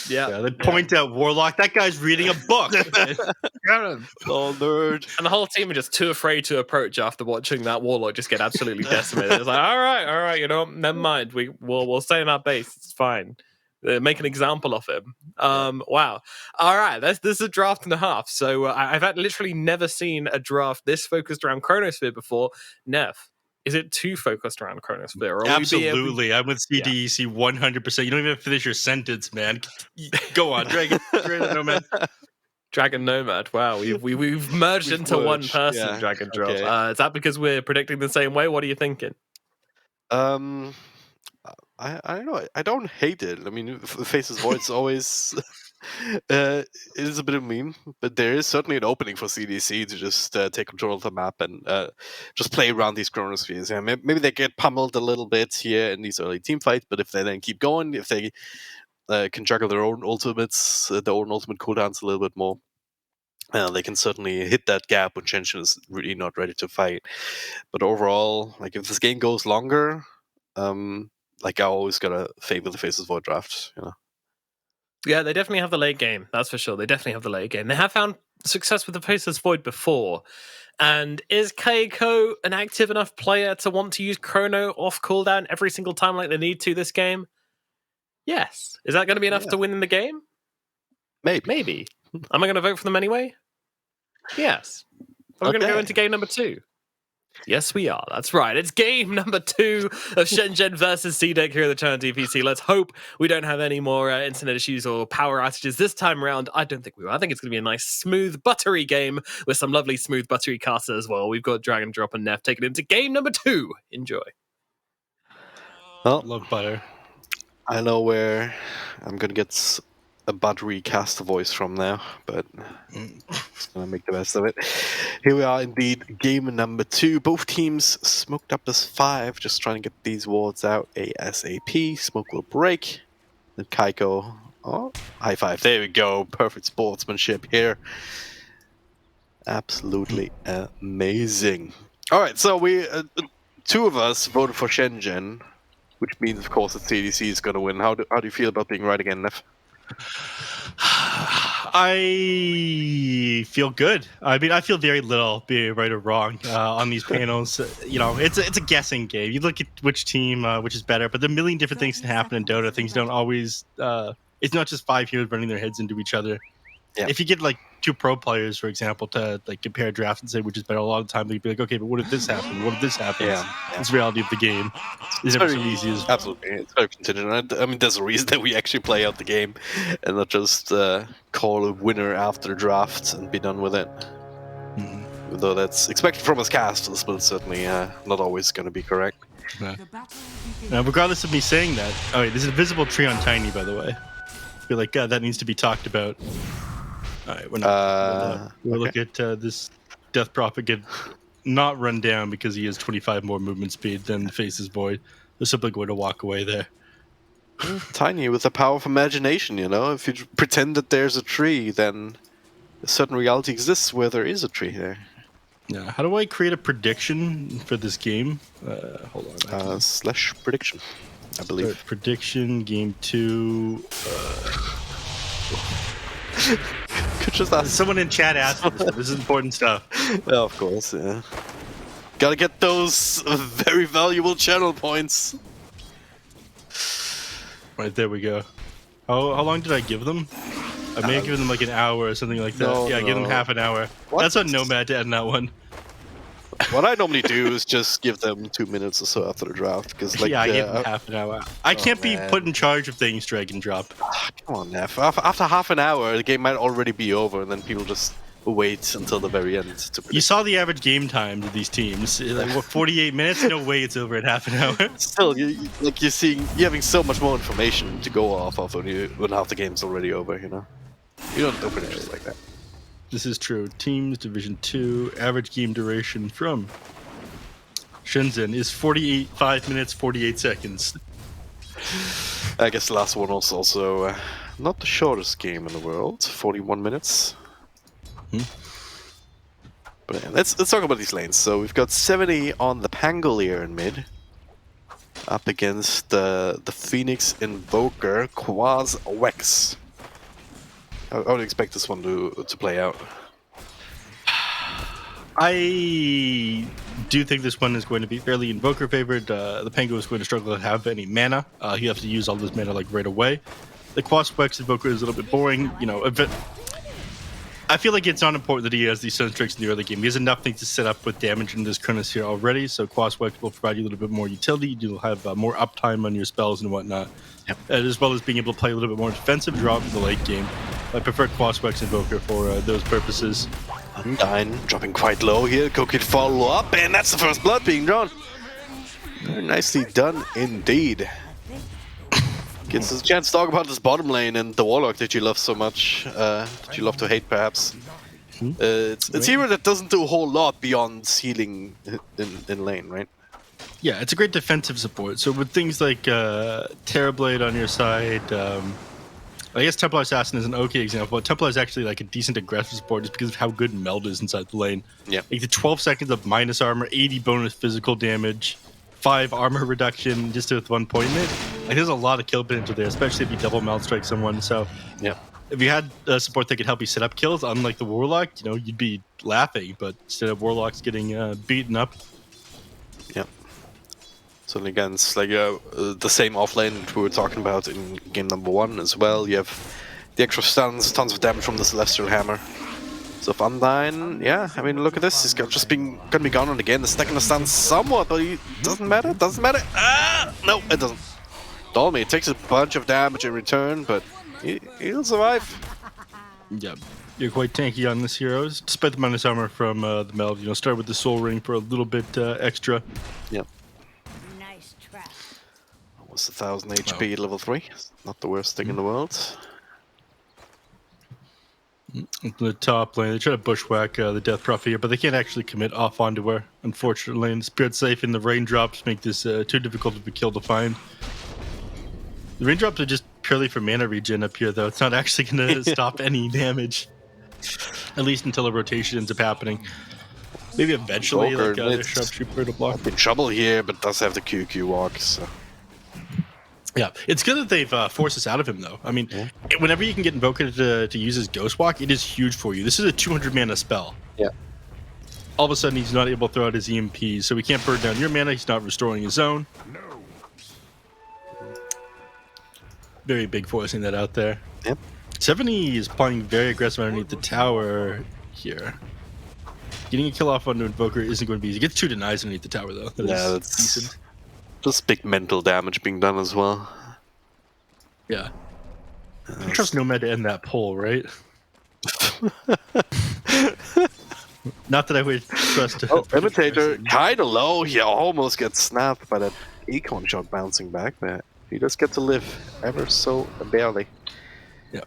Yeah, they point out Warlock. That guy's reading a book. Oh, nerd. And the whole team are just too afraid to approach after watching that Warlock just get absolutely decimated. It's like, all right, you know, never mind. We'll stay in our base. It's fine. Make an example of him. Wow. All right, this is a draft and a half. So I've literally never seen a draft this focused around Chronosphere before. Neff, is it too focused around Chronosphere? Absolutely. I'm with CDEC 100%. You don't even finish your sentence, man. Go on, Dragon Nomad. Dragon Nomad. Wow, we've merged into one person, yeah. Dragon Drop. Okay. Is that because we're predicting the same way? What are you thinking? I don't know. I don't hate it. I mean, Face's Void's always It is a bit of a meme, but there is certainly an opening for CDC to just take control of the map and just play around these chronospheres. Yeah, maybe they get pummeled a little bit here in these early team fights, but if they then keep going, if they can juggle their own ultimates, their own ultimate cooldowns a little bit more, they can certainly hit that gap when SHENZHEN is really not ready to fight. But overall, like if this game goes longer, like I always gotta favor the Faces Void draft. You know. Yeah, they definitely have the late game. That's for sure. They definitely have the late game. They have found success with the Faceless Void before. And is Keiko an active enough player to want to use Chrono off cooldown every single time like they need to this game? Yes. Is that going to be enough to win in the game? Maybe. Am I going to vote for them anyway? Yes. Are we going to go into game number 2? Yes, we are. That's right. It's game number 2 of SHENZHEN versus CDEC here at the China DPC. Let's hope we don't have any more internet issues or power outages this time around. I don't think we will. I think it's going to be a nice, smooth, buttery game with some lovely, smooth, buttery caster as well. We've got Dragon Drop and Neff taking it into game number 2. Enjoy. Well, Love butter. I know where I'm going to get a buttery caster voice from now, but just gonna make the best of it. Here we are, indeed, game number 2. Both teams smoked up as 5, just trying to get these wards out ASAP. Smoke will break. Then Keiko, high five. There we go. Perfect sportsmanship here. Absolutely amazing. All right, so we 2 of us voted for SHENZHEN, which means, of course, that CDC is going to win. How do you feel about being right again, Neff? I feel good. I mean, I feel very little being right or wrong on these panels. You know, it's a guessing game. You look at which team, which is better, but there are a million different things can happen in Dota. Things don't always. It's not just 5 heroes running their heads into each other. Yeah. If you get like 2 pro players, for example, to like compare drafts and say which is better, a lot of the time they'd be like, okay, but what if this happened? What if this happens? Yeah. It's the reality of the game. It's never so easy as absolutely. It's very contingent. I mean, there's a reason that we actually play out the game and not just call a winner after the draft and be done with it. Mm-hmm. Though that's expected from us casters, but it's certainly not always going to be correct. Yeah. Now, regardless of me saying that, oh wait, there's an invisible tree on Tiny, by the way. I feel like that needs to be talked about. All right, we'll look at this Death Prophet get not run down because he has 25 more movement speed than the Faces Void. They're simply going to walk away there. Tiny with the power of imagination, you know. If you pretend that there's a tree, then a certain reality exists where there is a tree there. Yeah. How do I create a prediction for this game? Hold on. / prediction, I believe. Start prediction game 2. Could just ask. Someone in chat asked this. This is important stuff. Yeah, of course, yeah. Gotta get those very valuable channel points. Right, there we go. How long did I give them? I may have given them like an hour or something like that. I give them half an hour. What? That's on Nomad to end that one. What I normally do is just give them 2 minutes or so after the draft, because like I gave them half an hour. I can't be put in charge of things drag and drop. Come on, Neff. After half an hour, the game might already be over, and then people just wait until the very end to predict. You saw the average game time of these teams. Like, what, 48 minutes? No way it's over at half an hour. Still, you're having so much more information to go off of when half the game's already over. You know, you don't do predictions like that. This is true. Teams Division 2 average game duration from SHENZHEN is 5 minutes 48 seconds. I guess the last one was also not the shortest game in the world, 41 minutes. But yeah, let's talk about these lanes. So we've got 70 on the Pangolier in mid, up against the Phoenix Invoker Quaz Wex. I would expect this one to play out. I do think this one is going to be fairly Invoker favored. The Pango is going to struggle to have any mana. You have to use all this mana like right away. The Quaz Wex Invoker is a little bit boring. You know, I feel like it's not important that he has these Sunstrikes in the early game. He has enough things to set up with damage in this Chronos here already, so Quaz Wex will provide you a little bit more utility. You'll have more uptime on your spells and whatnot, as well as being able to play a little bit more defensive drop in the late game. I prefer Quaz Wex Invoker for those purposes. Undyne dropping quite low here. Cookit follow up, and that's the first blood being drawn. Very nicely done indeed. Gives us a chance to talk about this bottom lane and the Warlock that you love so much. That you love to hate, perhaps. It's a hero that doesn't do a whole lot beyond healing in lane, right? Yeah, it's a great defensive support. So with things like Terrorblade on your side, I guess Templar Assassin is an okay example, but Templar is actually like a decent aggressive support just because of how good Meld is inside the lane. Yeah. Like the 12 seconds of minus armor, 80 bonus physical damage, 5 armor reduction just with 1 point in it. Like there's a lot of kill potential there, especially if you double Meld strike someone. So yeah. If you had support that could help you set up kills, unlike the Warlock, you'd be laughing, but instead of Warlock's getting beaten up. Yeah. So against like the same offlane we were talking about in game number 1 as well. You have the extra stuns, tons of damage from the Celestial Hammer. So if Undyne, yeah, I mean look at this, he's gonna be gone on again. The second stun somewhat, but he doesn't matter. No, it doesn't. Dolmy takes a bunch of damage in return, but he'll survive. Yeah, you're quite tanky on this hero, despite the minus armor from the Meld. Start with the Soul Ring for a little bit extra. Yep. Nice trap. Almost 1000 HP level 3. Not the worst thing in the world. The top lane, they try to bushwhack the Death Prophet here, but they can't actually commit off onto her, unfortunately. And Spirit Safe and the raindrops make this too difficult of a kill to find. The raindrops are just purely for mana regen up here, though. It's not actually going to stop any damage. At least until a rotation ends up happening. Maybe eventually, like their sharpshooter to block. In trouble here, but does have the QQ walk, so... Yeah, it's good that they've forced this out of him, though. I mean, whenever you can get Invoker to use his Ghost Walk, it is huge for you. This is a 200 mana spell. Yeah. All of a sudden, he's not able to throw out his EMPs, so he can't burn down your mana. He's not restoring his own. Very big forcing that out there. Yep. 70 is playing very aggressive underneath the tower here. Getting a kill off on the Invoker isn't going to be easy. He gets 2 denies underneath the tower, though. That's decent. Just big mental damage being done as well. Yeah. I trust Nomad to end that poll, right? Not that I would trust. Imitator, kind of low. He almost gets snapped by that Econ shot bouncing back, but he does get to live ever so barely. Yeah.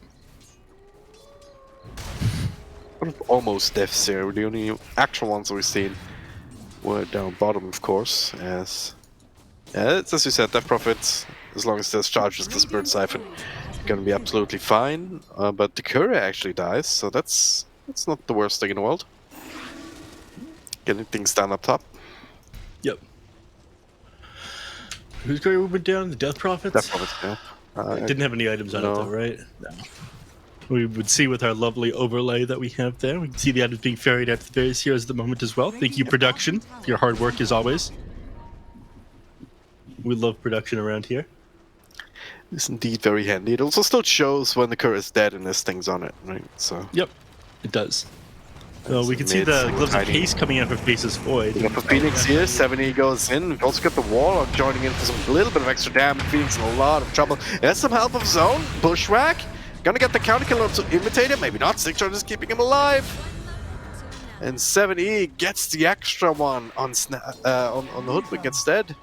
Almost deaths here. The only actual ones we've seen were down bottom, of course. As it's as you said, Death Prophet, as long as there's charges to Spirit Siphon, gonna be absolutely fine. But the Courier actually dies, so that's not the worst thing in the world. Getting things done up top. Yep. Whose Courier went down? The Death Prophets? Death Prophet, yeah. Didn't have any items on it though, right? No. We would see with our lovely overlay that we have there. We can see the items being ferried out to the various heroes at the moment as well. Thank you, production, for your hard work as always. We love production around here. It's indeed very handy. It also still shows when the Courier is dead and there's things on it, right? So. Yep, it does. We can see the gloves of haste coming out of her face as void. We got the Phoenix here, 70 goes in. We've also got the Warlock joining in for some little bit of extra damage. Phoenix in a lot of trouble. He has some help of his own. Bushwhack. Gonna get the counter kill onto Imitator. Maybe not. Six just keeping him alive. And 7E gets the extra one on the Hoodwink instead.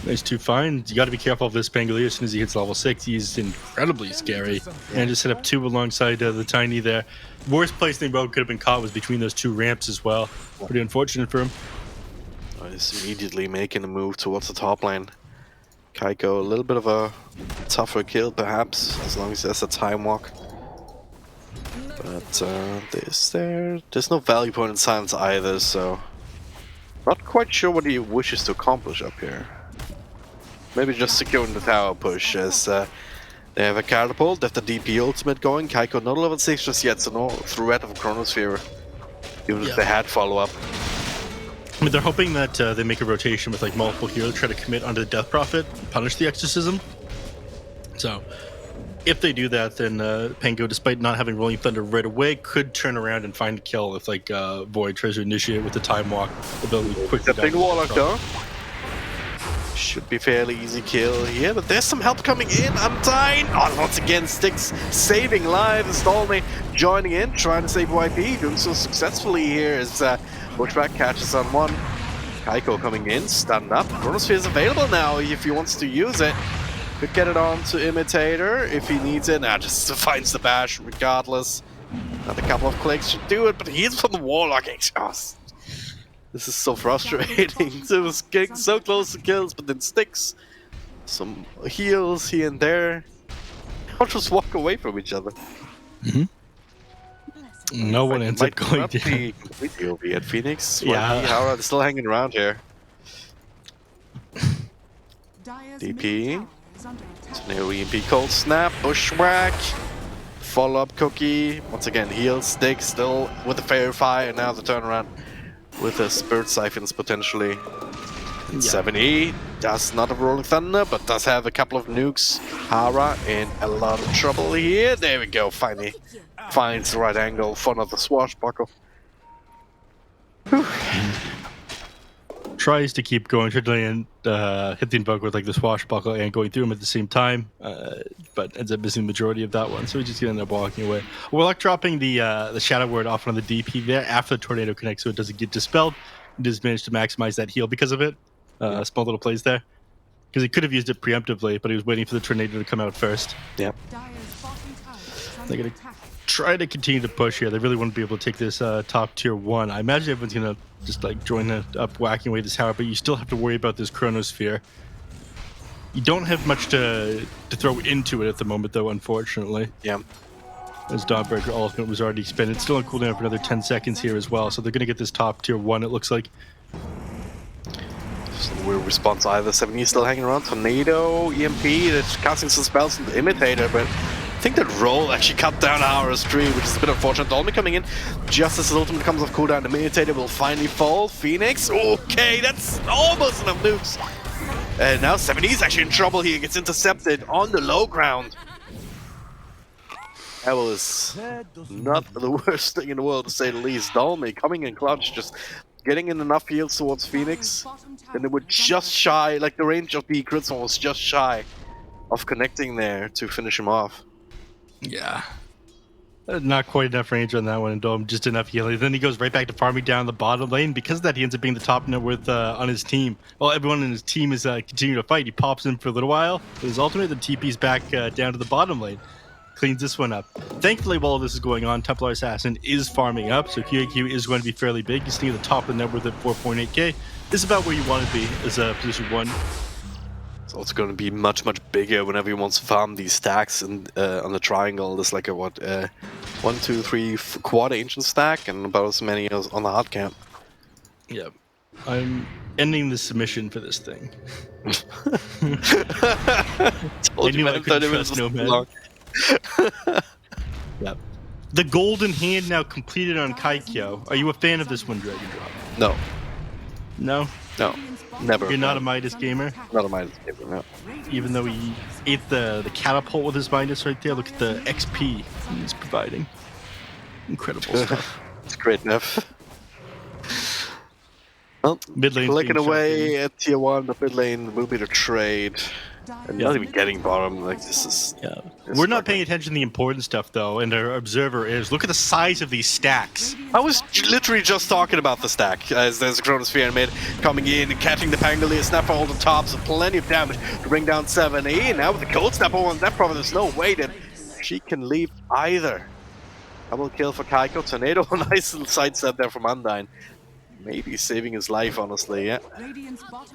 Nice 2 finds. You got to be careful of this Pangolier as soon as he hits level 6. He's incredibly scary. And just set up 2 alongside the Tiny there. Worst place the road could have been caught was between those 2 ramps as well. Pretty unfortunate for him. He's immediately making a move towards the top lane. Kaiko, a little bit of a tougher kill perhaps, as long as he has a time walk. But there's no value point in silence either, so not quite sure what he wishes to accomplish up here. Maybe just securing the tower push, as they have a catapult, they have the DP ultimate going. Kaiko not level 6 just yet, so no threat of a Chronosphere, even if they had follow-up. I mean, they're hoping that they make a rotation with like multiple heroes, try to commit onto the Death Prophet, punish the Exorcism. So, if they do that, then Pango, despite not having Rolling Thunder right away, could turn around and find a kill if like Void tries to initiate with the Time Walk ability quickly. The big Warlock though. Should be fairly easy kill here, but there's some help coming in. Undyne! Oh, once again, Styx saving lives. Stallmate joining in, trying to save YP, doing so successfully here as Bushwhack catches on one. Kaiko coming in, stunned up. Chronosphere is available now if he wants to use it. Could get it on to Imitator if he needs it. Nah, just finds the bash regardless. Another couple of clicks should do it, but he's from the Warlock. This is so frustrating. It was getting so close to kills, but then sticks. Some heals here and there. I'll just walk away from each other. No one ends up going down. Completely OP at Phoenix. Yeah. Howard is still hanging around here. Dire's DP. middle tower is under attack. Now EMP cold snap, bushwhack, follow up cookie. Once again, heal stick still with the fairy fire, and now the turnaround with the spirit siphons potentially. 70 does not have Rolling Thunder, but does have a couple of nukes. Hara in a lot of trouble here. There we go. Finally finds the right angle for another swashbuckle. Tries to keep going, trying to hit the invoker with like the swashbuckle and going through him at the same time, but ends up missing the majority of that one, so he's just gonna end up walking away. Warlock dropping the Shadow Word off on the DP there after the tornado connects, so it doesn't get dispelled. He does manage to maximize that heal because of it. Small little plays there, because he could have used it preemptively, but he was waiting for the tornado to come out first. Yep. Dire's bottom tower is They're under gonna attack. try to continue to push here. They really want to be able to take this top tier 1. I imagine everyone's gonna just like join up whacking away this tower, but you still have to worry about this chronosphere. You don't have much to throw into it at the moment, though, unfortunately. Yeah. As Dawnbreaker Ultimate was already expended. It's still on cooldown for another 10 seconds here as well, so they're gonna get this top tier 1, it looks like. So weird response either. 70 still hanging around. Tornado, EMP, that's casting some spells in the Imitator, but I think that roll actually cut down Hara's tree, which is a bit unfortunate. Dolmy coming in just as his ultimate comes off cooldown. The Imitator will finally fall. Phoenix, okay, that's almost enough nukes. And now 70 is actually in trouble here. Gets intercepted on the low ground. That was not the worst thing in the world, to say the least. Dolmy coming in clutch, just getting in enough heals towards Phoenix. And they were just shy, like the range of the crits one was just shy of connecting there to finish him off. Yeah. Not quite enough range on that one, and Dome just enough healing. Then he goes right back to farming down the bottom lane. Because of that, he ends up being the top net worth on his team. While everyone in his team is continuing to fight, he pops in for a little while with his ultimate, then TP's back down to the bottom lane. Cleans this one up. Thankfully, while all this is going on, Templar Assassin is farming up, so QAQ is going to be fairly big. He's sitting at the top of the net worth at 4.8k. This is about where you want to be as a position 1. It's also going to be much, much bigger whenever he wants to farm these stacks and on the triangle. There's like a 1, 2, 3 quarter ancient stack and about as many as on the hard camp. Yeah. I'm ending the submission for this thing. Told you, I man, couldn't 30 minutes trust was no too man. long. Yeah. The golden hand now completed on Kaikyo. Are you a fan of this one, Dragon Drop? No, No? no, never. You're not a Midas gamer? Not a Midas gamer, no. Even though he ate the catapult with his Midas right there, look at the XP he's providing. Incredible stuff. It's great enough. Well, Mid lane's clicking being away at tier 1, the mid lane will be the trade. And Yeah. not even getting bottom, like this is... Yeah. It's We're not like- paying attention to the important stuff, though, and our observer is. Look at the size of these stacks. I was literally just talking about the stack, as there's a Chronosphere in mid, coming in and catching the Pangolier Snapper all the top, so plenty of damage to bring down 7E. Now with the Cold Snapper on that problem, there's no way that she can leave either. Double kill for Kaiko. Tornado, nice little sidestep there from Undyne. Maybe saving his life, honestly, yeah.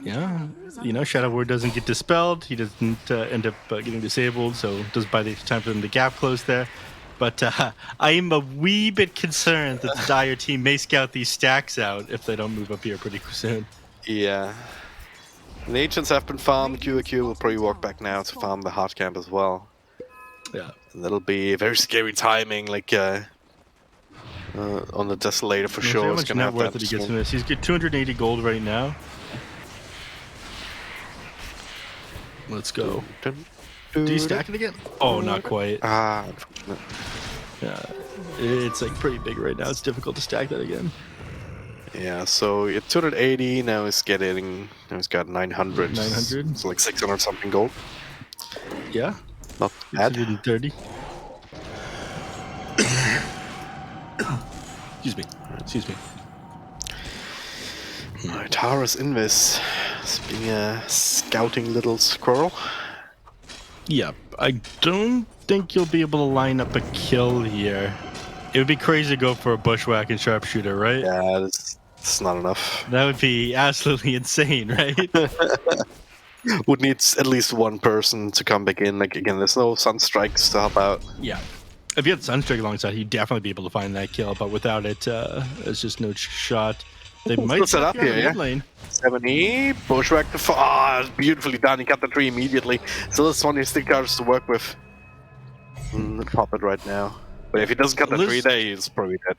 Yeah, you know, Shadow Word doesn't get dispelled. He doesn't end up getting disabled, so it does buy the time for them to gap close there. But I am a wee bit concerned that the Dire team may scout these stacks out if they don't move up here pretty soon. Yeah. The Ancients have been farmed. QAQ will probably walk back now to farm the hard camp as well. Yeah. And that'll be very scary timing, like on the Desolator for sure. How It's much gonna net have worth that that he gets soon. from this? He's got 280 gold right now. Let's go. Do you stack it again? Oh, not quite. Ah, unfortunate. Yeah, it's like pretty big right now. It's difficult to stack that again. Yeah, so at 280 now he's getting. Now he's got 900. 900? It's like 600 something gold. Yeah, Not bad. 630. Excuse me. Alright, Tara's Invis is being a scouting little squirrel. Yep. I don't think you'll be able to line up a kill here. It would be crazy to go for a bushwhack and sharpshooter, right? Yeah, it's not enough. That would be absolutely insane, right? Would need at least one person to come back in. Like again, there's no sunstrikes to help out. Yeah. If you had Sunstrike alongside, you'd definitely be able to find that kill, but without it, it's just no shot. They might set up you on here, the yeah. mid lane. 70, bushwhack the beautifully done. He cut the tree immediately. So there's 20 stick cards to work with. Pop it right now. But if he doesn't cut the tree there, he's probably dead.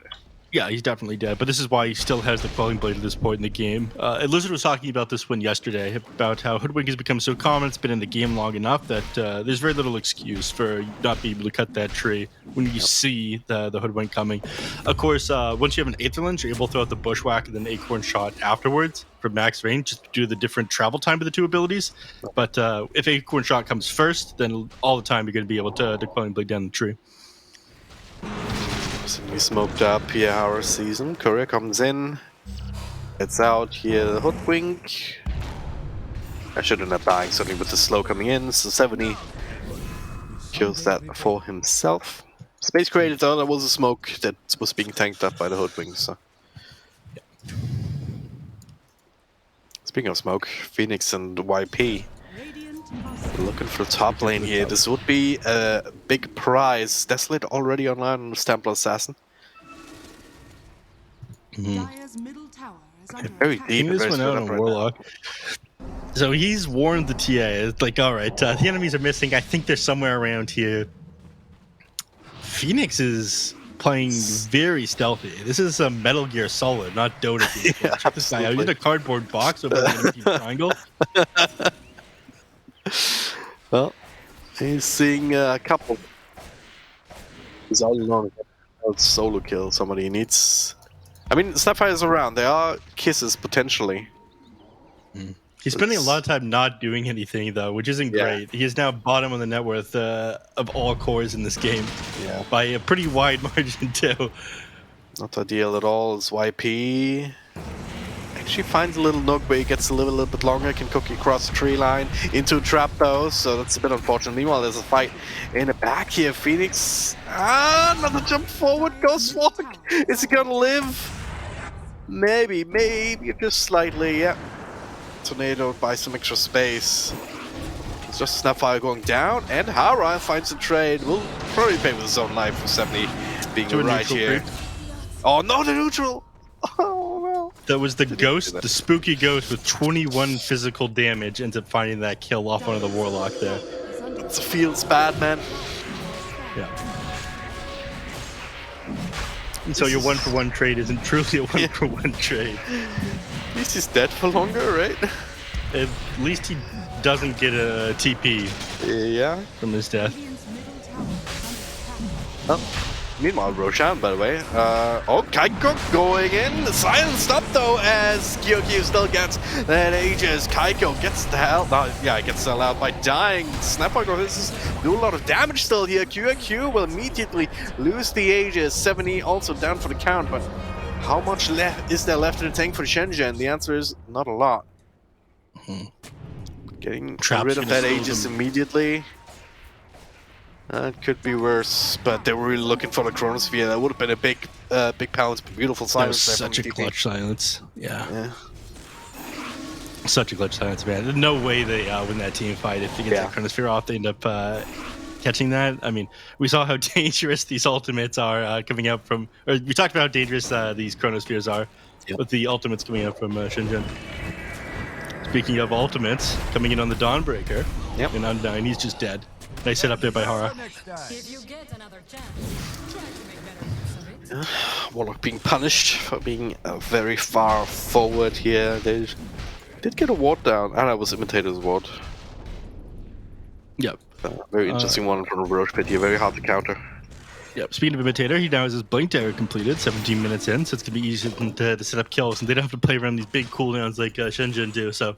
Yeah, he's definitely dead, but this is why he still has the Quelling Blade at this point in the game. Lizard was talking about this one yesterday, about how Hoodwink has become so common, it's been in the game long enough that there's very little excuse for not being able to cut that tree when you see the Hoodwink coming. Of course, once you have an Aetherland, you're able to throw out the Bushwhack and then Acorn Shot afterwards for max range, just due to the different travel time of the two abilities. But if Acorn Shot comes first, then all the time you're going to be able to Quelling Blade down the tree. We smoked up here our season. Courier comes in. It's out here. The Hoodwink. I should end up dying suddenly with the slow coming in. So 70 kills that for himself. Space created though, there was a smoke that was being tanked up by the Hoodwink. So. Speaking of smoke, Phoenix and YP. Looking for top lane here. This would be a big prize. Desolate already online on the Templar Assassin. Dire's middle tower is under Very attack. deep. This Very one split out up on right Warlock. So he's warned the TA. It's like, all right, the enemies are missing. I think they're somewhere around here. Phoenix is playing very stealthy. This is a Metal Gear Solid, not Dota. Yeah, Check this guy out. He's in absolutely. a cardboard box over the enemy triangle. Well, he's seeing a couple. He's all alone. Solo kill. Somebody needs. I mean, Snappfire's around. There are kisses potentially. He's spending a lot of time not doing anything, though, which isn't Yeah. great. He is now bottom on the net worth of all cores in this game Yeah. by a pretty wide margin, too. Not ideal at all. It's YP. Actually finds a little nook where he gets to live a little bit longer, can cook across the tree line into a trap though, so that's a bit unfortunate. Meanwhile, there's a fight in the back here. Phoenix, another jump forward, Ghost Walk. Is he gonna live? Maybe just slightly, yeah. Tornado buys some extra space. It's just Snapfire going down, and Hara finds a trade. Will probably pay with his own life for 70 being To a right neutral here. creep. Oh no, the neutral! Oh no. That was the do ghost, that. the spooky ghost with 21 physical damage, ends up finding that kill off one of the Warlock there. Is under It feels bad, man. Yeah. And so your 1-for-1 trade isn't truly a 1-for-1 trade. At least he's dead for longer, right? At least he doesn't get a TP Yeah. from his death. Radiant's middle tower is under attack. Oh. Meanwhile, Roshan, by the way. Kaiko going in. Silenced up though, as Kyokyu still gets that Aegis. Kaiko gets the hell. Gets the hell out by dying. Snapper goes do a lot of damage still here. Kyokyu will immediately lose the Aegis. 70 also down for the count, but how much is there left in the tank for Shenzhen? The answer is not a lot. Getting Trap's rid of gonna that slow Aegis them. immediately. It could be worse, but they were really looking for the Chronosphere. That would have been a big pounce, beautiful That was silence there such a from DP. clutch silence. Yeah. Yeah. Such a clutch silence, man. There's no way they win that team fight if they get that Chronosphere off. They end up catching that. I mean, we saw how dangerous these ultimates are coming out from... Or we talked about how dangerous these Chronospheres are with the ultimates coming out from Shenzhen. Speaking of ultimates, coming in on the Dawnbreaker. Yep. And on 9, he's just dead. Nice hit up there by Hara. If you get another chance, try to make better use of it. Warlock being punished for being very far forward here. They did get a ward down. And I was Imitator's ward. Yep. Very interesting one from the Roche Pit here. Very hard to counter. Yep. Speaking of Imitator, he now has his Blink Dagger completed, 17 minutes in, so it's going to be easy to set up kills, and they don't have to play around these big cooldowns like Shenzhen do, so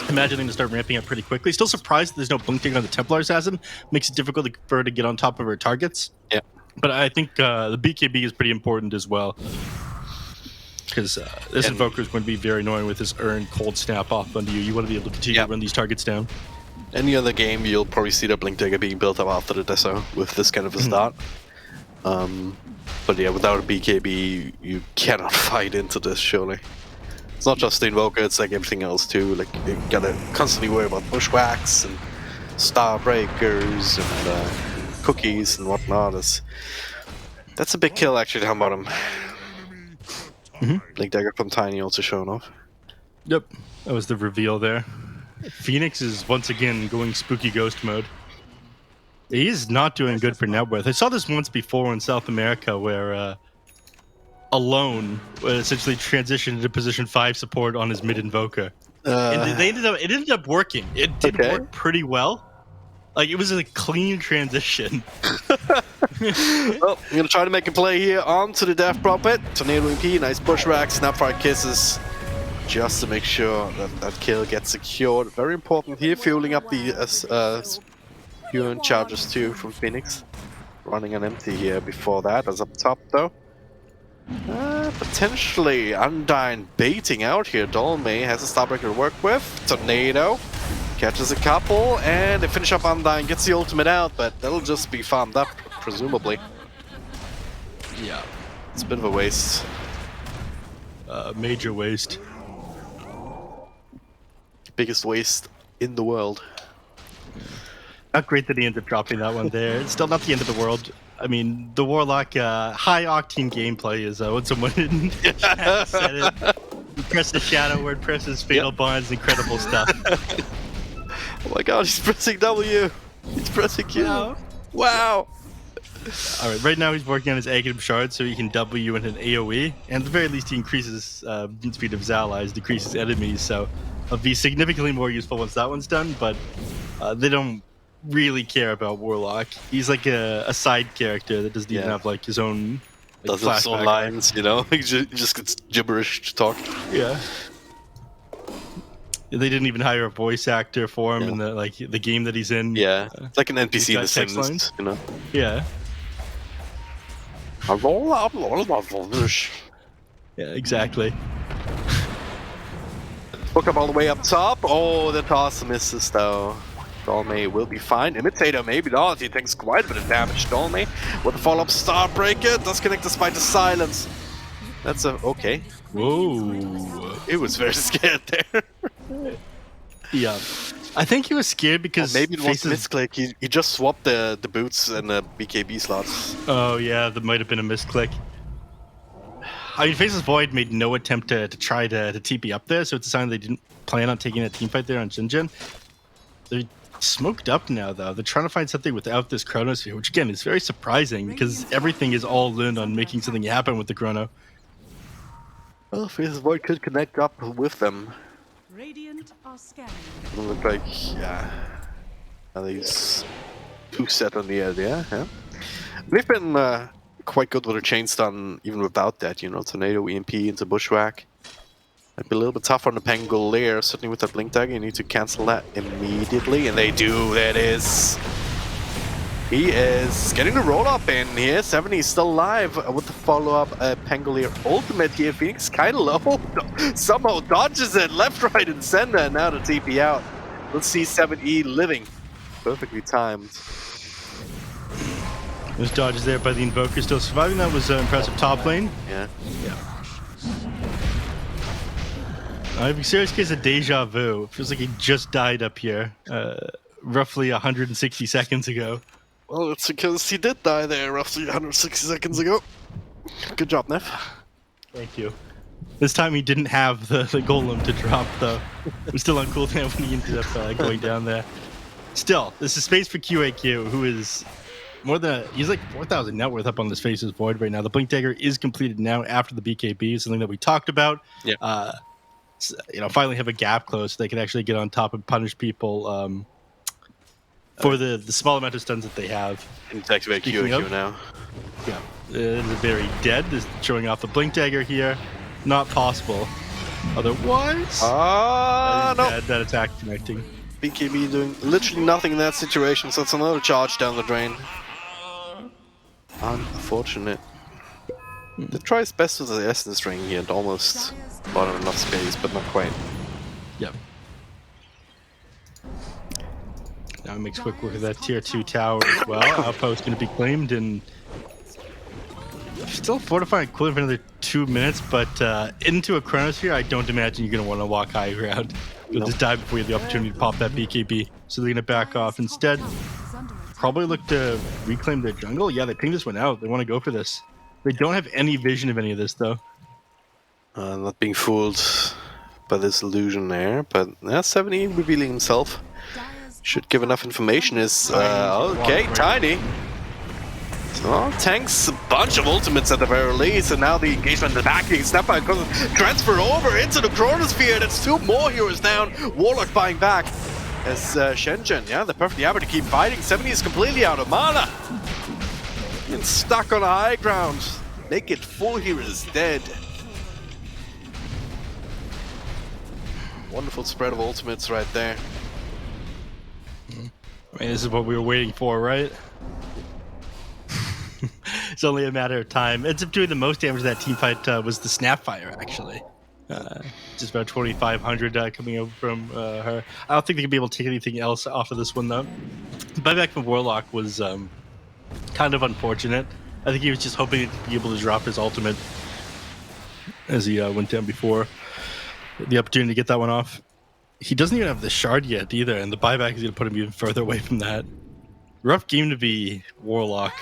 imagining to start ramping up pretty quickly. Still surprised that there's no Blink Dagger on the Templar Assassin. Makes it difficult for her to get on top of her targets. Yeah. But I think the BKB is pretty important as well, because this Invoker is going to be very annoying with his earned cold snap off onto you. You want to be able to continue to run these targets down. Any other game, you'll probably see the Blink Dagger being built up after the Deso with this kind of a start. But yeah, without a BKB, you cannot fight into this, surely. It's not just the Invoker, it's like everything else too. Like, you gotta constantly worry about bushwhacks and star breakers and cookies and whatnot. That's a big kill, actually, down bottom. Blink Dagger from Tiny also showing off. Yep, that was the reveal there. Phoenix is once again going spooky ghost mode. He is not doing good for net worth. I saw this once before in South America where Alone essentially transitioned into position 5 support on his mid invoker. And it ended up working. It did work pretty well. Like, it was a clean transition. Well, I'm gonna try to make a play here onto the Death Prophet. Tornado MP, nice push rack, Snapfire Kisses. Just to make sure that kill gets secured. Very important here, fueling up the Human charges too from Phoenix. Running an empty here before that, as up top though. Potentially Undyne baiting out here. Dolme has a Starbreaker to work with. Tornado catches a couple, and they finish up Undyne, gets the ultimate out, but that'll just be farmed up, presumably. Yeah. It's a bit of a waste. Major waste. Biggest waste in the world. Not great that he ended up dropping that one there. It's still not the end of the world. I mean, the Warlock high octane gameplay is what someone in chat said it. You press the shadow word, presses fatal bonds, incredible stuff. Oh my god, he's pressing W! He's pressing Q! Wow! Alright, right now he's working on his Aghanim Shard so he can W into an AoE, and at the very least he increases movement speed of his allies, decreases enemies, so it'll be significantly more useful once that one's done, but they don't really care about Warlock. He's like a side character that doesn't even have like his own does his own lines, you know? He just gets gibberish to talk. Yeah. They didn't even hire a voice actor for him in the game that he's in. Yeah, it's like an NPC in The Sims, you know? Yeah. Yeah, exactly. Hook up all the way up top. Oh, the toss misses though. Dolme will be fine. Imitator maybe not. He takes quite a bit of damage. Dolme with a follow-up Starbreaker does connect despite the silence. That's okay. Whoa. It was very scared there. Yeah. I think he was scared because maybe it was misclick. He just swapped the boots and the BKB slots. Oh yeah, that might have been a misclick. I mean, Faceless Void made no attempt to try to TP up there, so it's a sign they didn't plan on taking a teamfight there on SHENZHEN. They're smoked up now, though. They're trying to find something without this Chronosphere, which again is very surprising because everything is all learned on making something happen with the Chrono. Well, Faceless Void could connect up with them. Radiant are scanning. It look like, yeah. At least 2 set on the area, yeah. They've been quite good with a chain stun even without that, you know, Tornado, EMP into Bushwhack. Might be a little bit tougher on the Pangolier, certainly with that Blink Dagger, you need to cancel that immediately, and they do, there it is. He is getting the roll-up in here, 70 still alive with the follow-up Pangolier ultimate here. Phoenix kind of low, somehow dodges it left, right, and center, and now the TP out. Let's see 7E living, perfectly timed. There's dodges there by the Invoker still surviving. That was impressive top lane. Yeah. I have a serious case of deja vu. It feels like he just died up here, roughly 160 seconds ago. Well, it's because he did die there roughly 160 seconds ago. Good job, Neff. Thank you. This time he didn't have the golem to drop, though. It was still on cooldown when he ended up going down there. Still, this is space for QAQ, who is he's like 4,000 net worth up on this Faceless Void right now. The Blink Dagger is completed now after the BKB, something that we talked about. Yeah. Finally have a gap closed so they can actually get on top and punish people for the small amount of stuns that they have. And activate QAQ now. Yeah. They're very dead. They're showing off the Blink Dagger here. Not possible. Otherwise... no. That attack connecting. BKB doing literally nothing in that situation, so it's another charge down the drain. Unfortunate. They try his best with the Essence Ring here and almost bought him enough space, but not quite. Yep. Now it makes quick work of that tier 2 tower as well. Outpost going to be claimed, and still fortifying cooler for another 2 minutes, but into a Chronosphere, I don't imagine you're going to want to walk high ground. You'll just die before you have the opportunity to pop that BKB. So they're going to back off. Instead, probably look to reclaim their jungle. Yeah, they ping this one out. They want to go for this. They don't have any vision of any of this, though. Not being fooled by this illusion there, but 70 revealing himself. Should give enough information. Is okay, Tiny. So tanks a bunch of ultimates at the very least, and now the engagement attacking. Snapback transfer over into the Chronosphere. That's 2 more heroes down. Warlock buying back as SHENZHEN. Yeah, they're perfectly happy to keep fighting. 70 is completely out of mana. Being stuck on the high ground. Make it full heroes dead. Wonderful spread of ultimates right there. I mean, this is what we were waiting for, right? It's only a matter of time. Ends up doing the most damage to that team fight was the Snapfire, actually. Just about 2,500 coming over from her. I don't think they could be able to take anything else off of this one, though. The buyback from Warlock was kind of unfortunate. I think he was just hoping to be able to drop his ultimate as he went down before. The opportunity to get that one off. He doesn't even have the shard yet either, and the buyback is going to put him even further away from that. Rough game to be Warlock.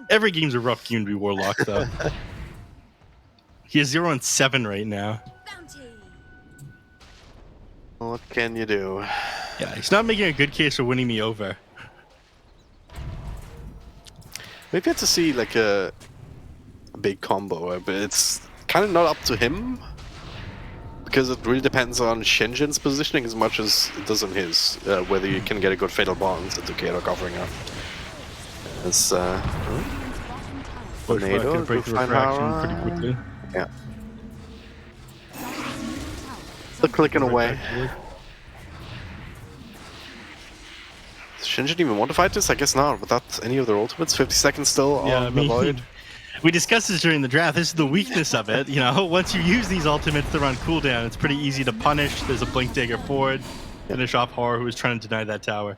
Every game's a rough game to be Warlock, though. He is 0-7 right now. What can you do? Yeah, he's not making a good case for winning me over. Maybe have to see like a big combo, but it's kind of not up to him. Because it really depends on SHENZHEN's positioning as much as it does on his, whether you can get a good Fatal Bonds into Kato covering up. As Tornado break the refraction pretty quickly. Yeah. Still clicking away. Does SHENZHEN even want to fight this? I guess not, without any of their ultimates. 50 seconds still on the void. We discussed this during the draft. This is the weakness of it. You know, once you use these ultimates, they're on cooldown. It's pretty easy to punish. There's a Blink Dagger forward. Finish off Horror, who was trying to deny that tower.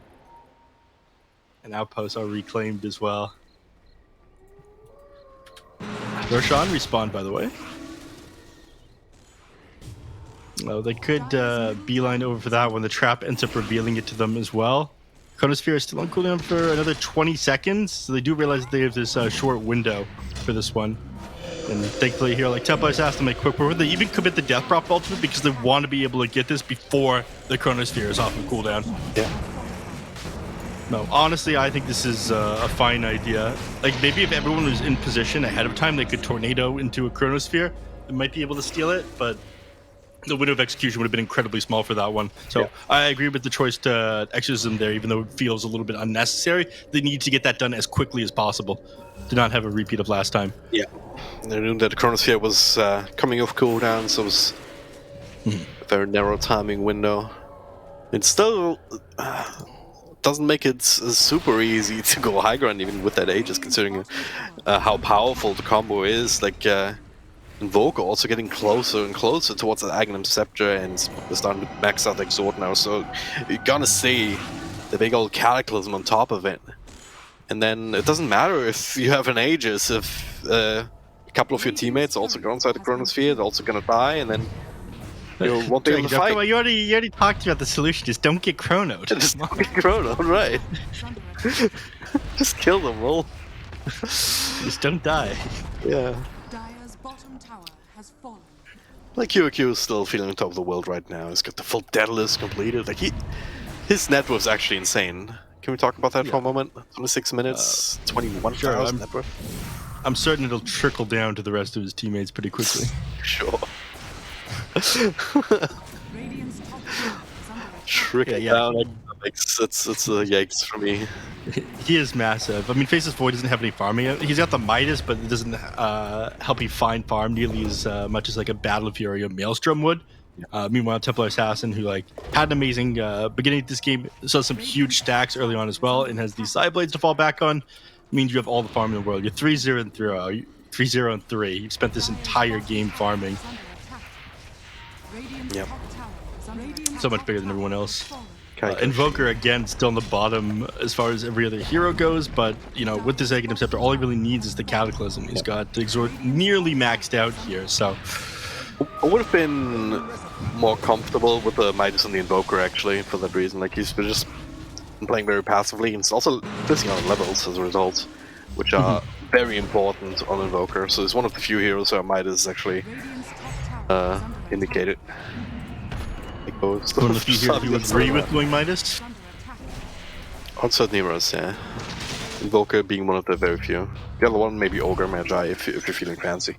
And outposts are reclaimed as well. Roshan respawned, by the way. Oh, they could beeline over for that one. The trap ends up revealing it to them as well. Chronosphere is still on cooldown for another 20 seconds, so they do realize that they have this short window for this one. And thankfully here, like Templar's asked to make quick work. They even commit the Death Prop ultimate because they want to be able to get this before the Chronosphere is off of cooldown. Yeah. No, honestly, I think this is a fine idea. Like, maybe if everyone was in position ahead of time, they could tornado into a Chronosphere. They might be able to steal it, but the window of execution would have been incredibly small for that one. So yeah. I agree with the choice to exorcism there, even though it feels a little bit unnecessary. They need to get that done as quickly as possible to not have a repeat of last time. Yeah. They knew that the Chronosphere was coming off cooldown, so it was a very narrow timing window. It still doesn't make it super easy to go high ground even with that Aegis, considering how powerful the combo is. Like, Invoker also getting closer and closer towards the Aghanim Scepter, and they're starting to max out Exort now, so you're gonna see the big old Cataclysm on top of it. And then it doesn't matter if you have an Aegis, if a couple of your teammates also go inside the Chronosphere, they're also gonna die, and then you won't be able to fight. You already talked about the solution, just don't get chronoed. Just don't get chronoed, right. Just kill them all. Just don't die. Yeah. Bottom tower has fallen. Like QQ is still feeling on top of the world right now. He's got the full Daedalus completed. Like his net worth is actually insane. Can we talk about that for a moment? 26 minutes, 21,000 net worth. I'm certain it'll trickle down to the rest of his teammates pretty quickly. Sure. Radiant's top tower is under attack. Trickle down. It's a yikes for me. He is massive. I mean, Faceless Void doesn't have any farming. He's got the Midas, but it doesn't help you find farm nearly as much as like a Battle of Fury or Maelstrom would. Meanwhile, Templar Assassin, who like had an amazing beginning of this game, saw some huge stacks early on as well, and has these side blades to fall back on, means you have all the farm in the world. You're 3-0 and 3. You've spent this entire game farming. Yep. So much bigger than everyone else. Invoker again still on the bottom as far as every other hero goes, but with this Egg Scepter, all he really needs is the Cataclysm. He's got the Exhort nearly maxed out here, so I would have been more comfortable with the Midas and the Invoker actually for that reason. Like he's been just playing very passively, and it's also missing on levels as a result, which are very important on Invoker. So it's one of the few heroes where Midas is actually indicated. one of the few heroes you would agree with going Midas. On certain heroes, yeah. Invoker being one of the very few. The other one maybe Ogre Magi if you're feeling fancy.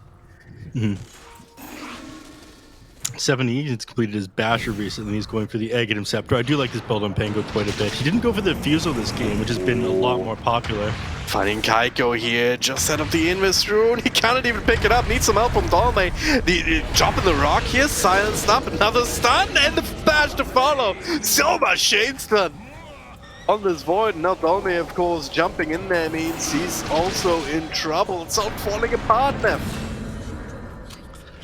70, he's completed his Basher recently. He's going for the Aghanim Scepter. I do like this build on Pango quite a bit. He didn't go for the Fusel this game, which has been a lot more popular. Finding Kaiko here, just set up the Invis Rune. He cannot even pick it up. Needs some help from Dolme. The dropping the rock here, silenced up, another stun, and the bash to follow. So much shade stun on this Void. Now Dolme, of course, jumping in there means he's also in trouble. It's all falling apart now.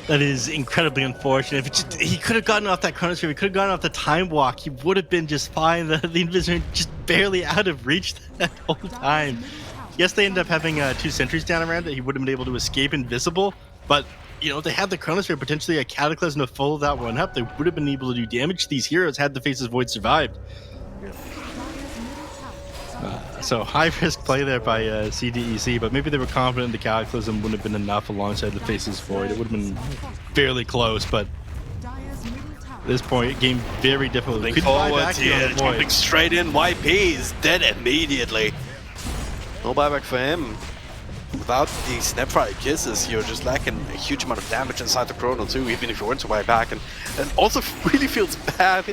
That is incredibly unfortunate. If he could have gotten off that Chronosphere, he could have gotten off the Time Walk, he would have been just fine. The Invis just barely out of reach that whole time. Yes, they ended up having 2 sentries down around it. He would have been able to escape invisible, but they had the Chronosphere, potentially a Cataclysm to follow that one up. They would have been able to do damage to these heroes had the Faces Void survived. So high risk play there by CDEC, but maybe they were confident the Cataclysm wouldn't have been enough alongside the Faces Void. It would have been fairly close, but at this point, game very difficult. Looking forward here, jumping straight in. YP is dead immediately. No buyback for him. Without the Snapfire Kisses, you're just lacking a huge amount of damage inside the Chrono too, even if you want to buy back. And also really feels bad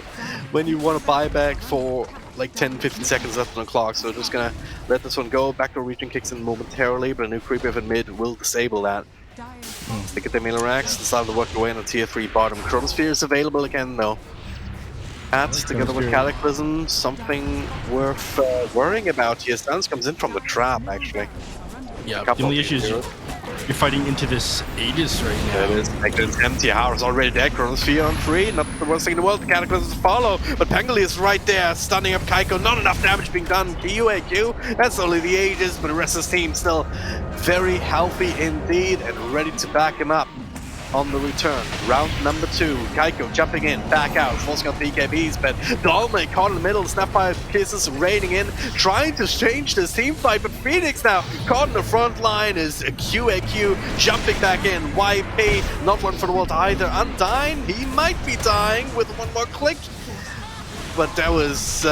when you want to buy back for like 10-15 seconds left on the clock, so just gonna let this one go. Backdoor region kicks in momentarily, but a new creep in mid will disable that. Stick at the Milorax, decide to work away on a tier 3 bottom. Chronosphere is available again though. Cats together with Cataclysm, something worth worrying about here. Stance comes in from the trap actually. Yeah, the only issue is you're fighting into this Aegis right now. It is. Like this empty house already dead. Chronosphere on 3. Not the worst thing in the world. The Cataclysm to follow. But Pangoli is right there, stunning up Kaiko. Not enough damage being done. QAQ. That's only the Aegis, but the rest of his team still very healthy indeed and ready to back him up on the return. Round number 2. Kaiko jumping in, back out, forcing out BKBs, but Dolme caught in the middle. Snapfire Kisses raining in, trying to change this team fight, but Phoenix now caught in the front line is QAQ jumping back in. YP, not one for the world either. Undying, he might be dying with one more click, but that was,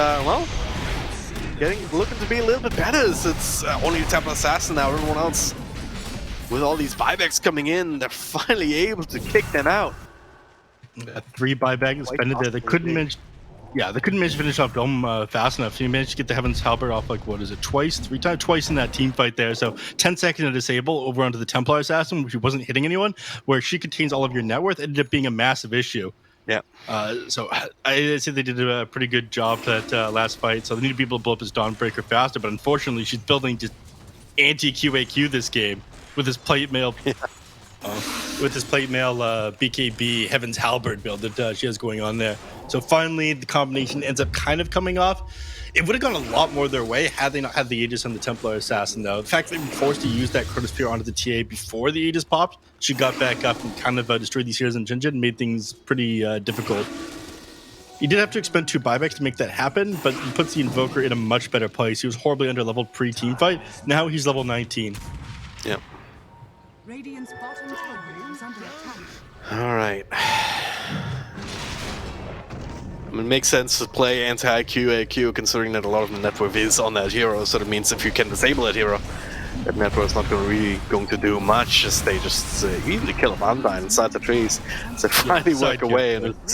looking to be a little bit better. It's only the Temple Assassin now, everyone else. With all these buybacks coming in, they're finally able to kick them out. 3 buybacks expended there. They couldn't manage. Yeah, they couldn't manage to finish off Dome fast enough. So he managed to get the Heaven's Halberd off twice in that team fight there. So 10 seconds to disable over onto the Templar Assassin, which wasn't hitting anyone, where she contains all of your net worth, ended up being a massive issue. Yeah. So I'd say they did a pretty good job that last fight. So they need to be able to blow up his Dawnbreaker faster. But unfortunately, she's building just anti-QAQ this game. With his plate mail, BKB Heaven's Halberd build that she has going on there. So finally, the combination ends up kind of coming off. It would have gone a lot more their way had they not had the Aegis on the Templar Assassin, though. The fact that they were forced to use that Chronosphere onto the TA before the Aegis popped, she got back up and kind of destroyed these heroes in SHENZHEN and made things pretty difficult. He did have to expend 2 buybacks to make that happen, but he puts the Invoker in a much better place. He was horribly under-leveled pre-team fight. Now he's level 19. Yep. Radiant's bottom tower is under attack. Alright. It makes sense to play anti-QAQ considering that a lot of the net worth is on that hero, so that means if you can disable that hero, that net worth is not really going to do much, as they just easily kill a Undyne inside the trees. So finally work away, and it's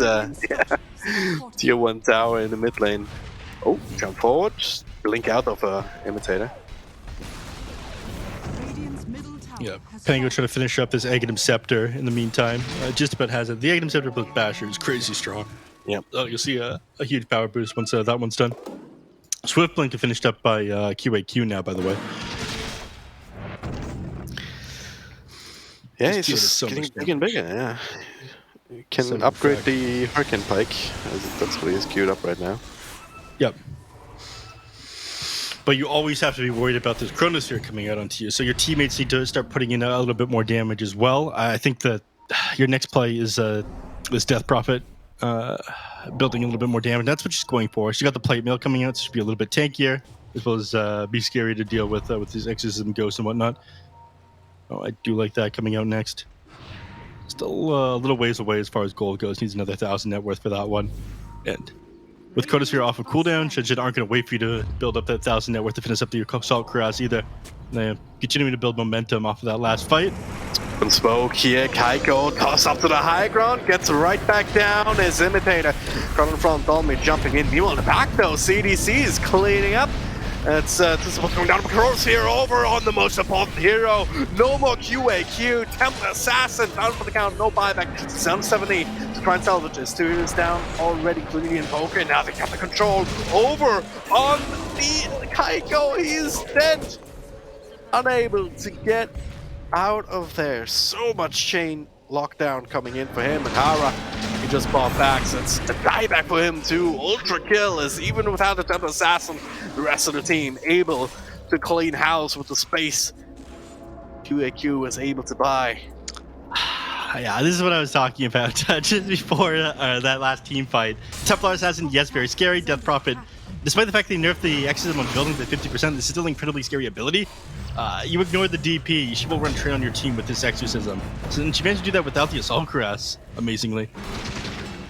tier 1 tower in the mid lane. Oh, jump forward, blink out of a imitator. Yeah, Pango trying to finish up this Aghanim Scepter in the meantime. Just about has it. The Aghanim Scepter plus Basher is crazy strong. Yep. You'll see a huge power boost once that one's done. Swift Blink finished up by QAQ now, by the way. Yeah, it's just getting bigger and bigger, yeah. You can upgrade the Hurricane Pike, as that's what he is queued up right now. Yep. But you always have to be worried about this Chronosphere coming out onto you. So your teammates need to start putting in a little bit more damage as well. I think that your next play is this Death Prophet building a little bit more damage. That's what she's going for. She got the plate mail coming out, so she'll be a little bit tankier, as well as be scary to deal with these exorcism ghosts and whatnot. Oh, I do like that coming out next. Still a little ways away as far as gold goes. Needs another 1,000 net worth for that one. And with Chronosphere off of cooldown, SHENZHEN aren't going to wait for you to build up that 1,000 net worth to finish up your Assault Cuirass either. They're continuing to build momentum off of that last fight. And spoke here, Kaiko toss up to the high ground, gets right back down. His imitator coming from Dolmy jumping in. Meanwhile, in the back though, CDC is cleaning up. This is what's going down. Crosshair over on the most important hero. No more QAQ. Templar Assassin down for the count. No buyback. 770 to try and salvage it. Stu is down already. Clearly in poker. Now they got the control over on the Kaiko. He is dead. Unable to get out of there. So much chain lockdown coming in for him. And Hara, he just bought back, so it's a dieback for him too. Ultra kill is even without the Temple Assassin, the rest of the team able to clean house with the space QAQ was able to buy. Yeah, this is what I was talking about just before that last team fight. Templar Assassin, yes, very scary. Death Prophet, despite the fact they nerfed the exorcism on buildings by 50%, this is still an incredibly scary ability. You ignore the DP, she will run train on your team with this exorcism. So she managed to do that without the Assault Cuirass, amazingly.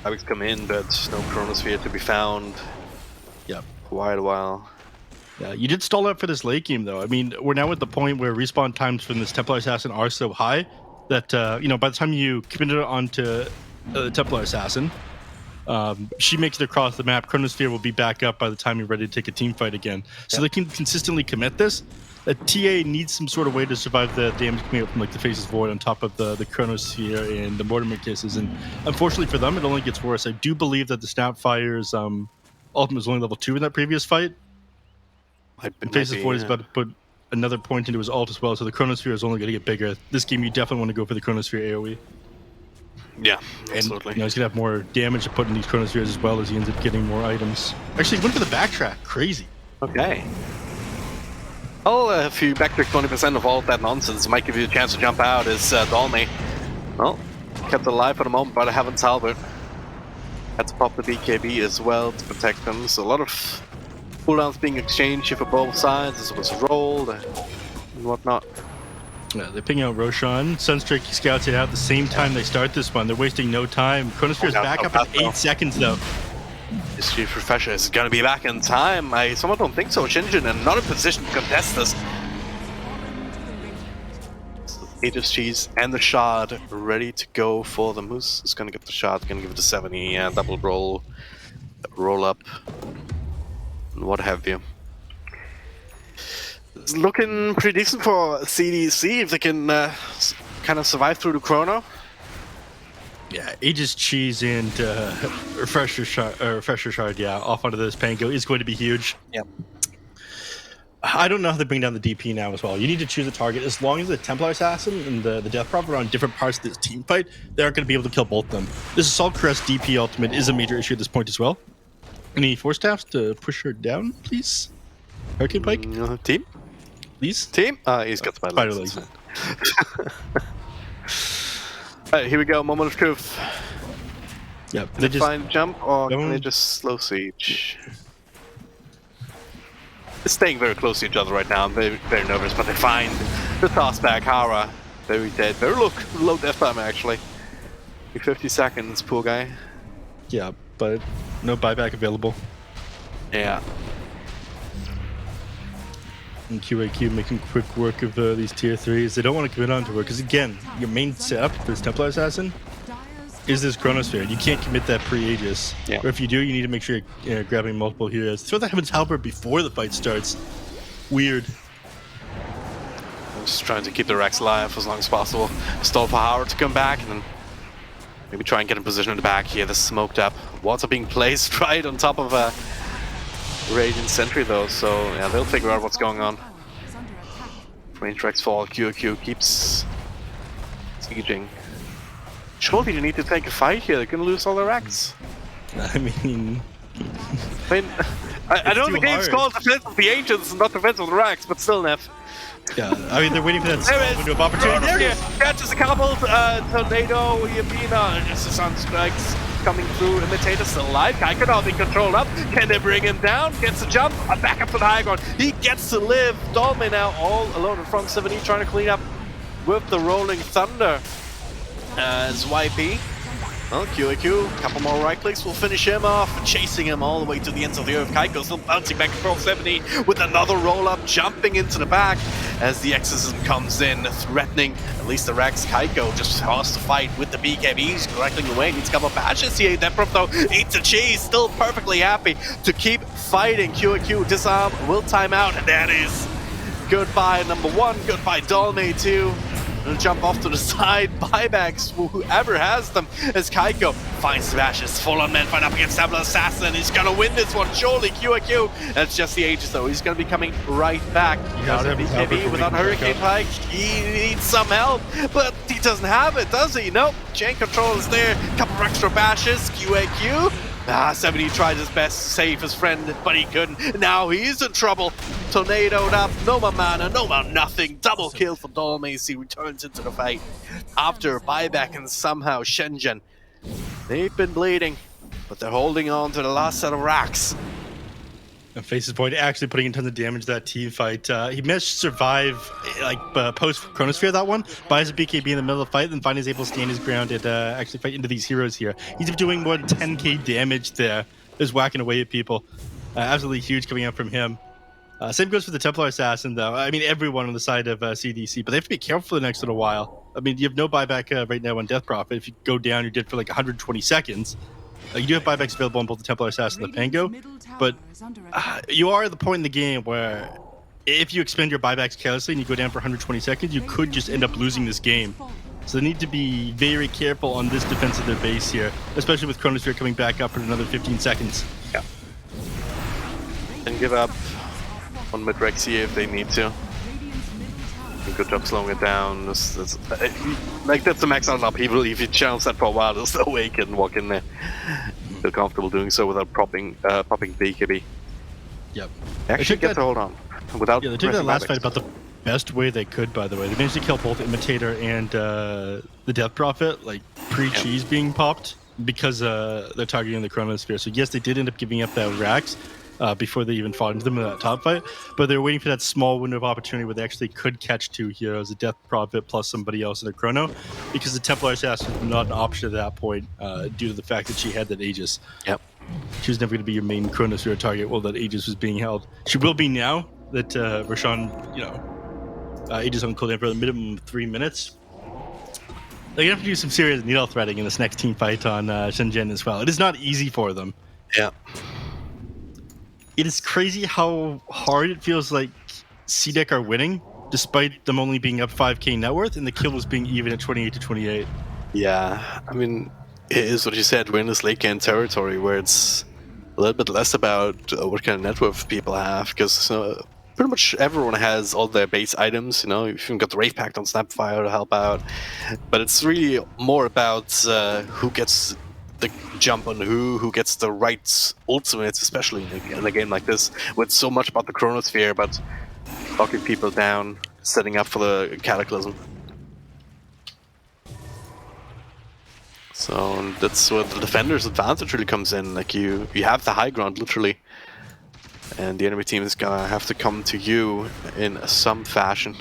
Alex come in, but no Chronosphere to be found. Yep. Quite a while. Yeah, you did stall out for this late game, though. I mean, we're now at the point where respawn times from this Templar Assassin are so high that, by the time you committed it onto the Templar Assassin, she makes it across the map. Chronosphere will be back up by the time you're ready to take a team fight again. So they can consistently commit this. TA needs some sort of way to survive the damage coming out from like the Faceless Void on top of the Chronosphere and the Mortimer Kisses. And unfortunately for them, it only gets worse. I do believe that the Snapfire's ultimate was only level 2 in that previous fight. Faceless Void is about to put another point into his ult as well, so the Chronosphere is only going to get bigger. This game, you definitely want to go for the Chronosphere AoE. Yeah, absolutely. And he's going to have more damage to put in these Chronospheres as well as he ends up getting more items. Actually, he went for the backtrack. Crazy. Okay. Well, if you backtrack 20% of all that nonsense, might give you a chance to jump out is Dolmy. Well, kept alive for the moment by the Heaven's Halberd. Had to pop the BKB as well to protect them. So a lot of cooldowns being exchanged here for both sides as it was rolled and whatnot. Yeah, they ping out Roshan. Sunstrike scouts it out at the same time they start this one. They're wasting no time. Chronosphere's back up in 8 seconds though. This Chief Refresher is going to be back in time. I somewhat don't think so. SHENZHEN in not in position to contest this. Aegis Cheese and the Shard ready to go for them. Who's going to get the Shard? Going to give it to 70. Yeah, double roll up, and what have you. It's looking pretty decent for CDEC if they can kind of survive through the chrono. Yeah, Aegis Cheese and Refresher Shard, yeah, off onto this Pango is going to be huge. Yep. I don't know how they bring down the DP now as well. You need to choose a target. As long as the Templar Assassin and the Death Prophet are on different parts of this team fight, they aren't going to be able to kill both of them. This Assault Cuirass DP ultimate is a major issue at this point as well. Any Force Staffs to push her down, please? Hurricane Pike? Team? Please? Team? He's got spider legs. Alright, here we go, moment of truth. Yep. Can they find jump or can they just slow siege? They're staying very close to each other right now. I'm very, very nervous, but they find the toss back. Hara, very dead. Very low death time actually. 50 seconds, poor guy. Yeah, but no buyback available. Yeah. And QAQ making quick work of these tier 3s. They don't want to commit onto her because, again, your main setup for this Templar Assassin is this Chronosphere. You can't commit that pre-Aegis. Yeah. Or if you do, you need to make sure you're grabbing multiple heroes. Throw the Heaven's Halberd before the fight starts. Weird. I'm just trying to keep the Rex alive as long as possible. Stall for Howard to come back and then maybe try and get in position in the back here. The smoked up. Walls are being placed right on top of a Radiant Sentry though, so yeah, they'll figure out what's going on. Range Rex fall, QQ keeps sieging. Surely you need to take a fight here, they're gonna lose all their Rex. I mean, I know too the game's hard. called Defense of the Ancients and not Defense of the Rags, but still, Nev. Yeah, I mean, they're waiting for that There small it is. window of opportunity. There it is. Catches a couple. Tornado, Yamina, just the sun strikes coming through. Imitator still alive. Kaiko now being controlled up. Can they bring him down? Gets a jump. Back up to the high ground. He gets to live. Dolme now all alone in front. 70 trying to clean up with the Rolling Thunder. As YP. Well, QAQ, couple more right clicks will finish him off, chasing him all the way to the ends of the earth. Kaiko still bouncing back across 70 with another roll up, jumping into the back as the Exorcism comes in, threatening at least the Rax. Kaiko just has to fight with the BKB. He's crackling away, needs a couple of patches here. Deprop though eats a cheese, still perfectly happy to keep fighting. QAQ disarm will time out, and that is goodbye number 1, goodbye Dolme 2. Gonna jump off to the side, buybacks, whoever has them, as Kaiko finds Smashes, full on men fight up against Templar Assassin. He's gonna win this one, surely. QAQ, that's just the Aegis though. He's gonna be coming right back. gotta have his help BKB for without making Hurricane Pike, he needs some help, but he doesn't have it, does he? Nope, chain control is there, couple of extra bashes, QAQ. 70 tried his best to save his friend, but he couldn't. Now he's in trouble. Tornadoed up, no more mana, no more nothing. Double kill for Dolme as he returns into the fight. After a buyback and somehow SHENZHEN. They've been bleeding, but they're holding on to the last set of racks. And Face's point, actually putting in tons of damage to that team fight. He managed to survive, post Chronosphere that one, buys a BKB in the middle of the fight, then finally is able to stand his ground and actually fight into these heroes here. He's doing more than 10k damage there, just whacking away at people. Absolutely huge coming out from him. Same goes for the Templar Assassin, though. I mean, everyone on the side of CDC, but they have to be careful for the next little while. I mean, you have no buyback right now on Death Prophet. If you go down, you're dead for like 120 seconds. You do have buybacks available on both the Templar Assassin and the Pango, but you are at the point in the game where if you expend your buybacks carelessly and you go down for 120 seconds, you could just end up losing this game. So they need to be very careful on this defense of their base here, especially with Chronosphere coming back up in another 15 seconds. Yeah. And give up on mid-Rex here if they need to. Good job slowing it down. That's the max out upheaval. If you challenge that for a while, there's no way you can walk in there. Feel comfortable doing so without popping BKB. Yep. Actually get to hold on. Without they took that last fight about the best way they could, by the way. They managed to kill both Imitator and the Death Prophet, like pre-cheese being popped, because they're targeting the Chronosphere. So yes, they did end up giving up that Rax before they even fought into them in that top fight, but they're waiting for that small window of opportunity where they actually could catch 2 heroes, a Death Prophet plus somebody else in a Chrono, because the Templar Assassin was not an option at that point due to the fact that she had that Aegis. Yep. She was never going to be your main Chronosphere target while that Aegis was being held. She will be now that Roshan, Aegis on cooldown for a minimum of 3 minutes. They're going to have to do some serious needle threading in this next team fight on SHENZHEN as well. It is not easy for them. Yeah. It is crazy how hard it feels like CDEC are winning, despite them only being up 5k net worth and the kills being even at 28 to 28. Yeah, I mean, it is what you said. We're in this late game territory where it's a little bit less about what kind of net worth people have, because pretty much everyone has all their base items. You've even got the Wraith Pact on Snapfire to help out, but it's really more about who gets the jump on who gets the right ultimates, especially in a game like this, with so much about the Chronosphere, but locking people down, setting up for the Cataclysm. So that's where the defender's advantage really comes in. Like you have the high ground literally, and the enemy team is gonna have to come to you in some fashion.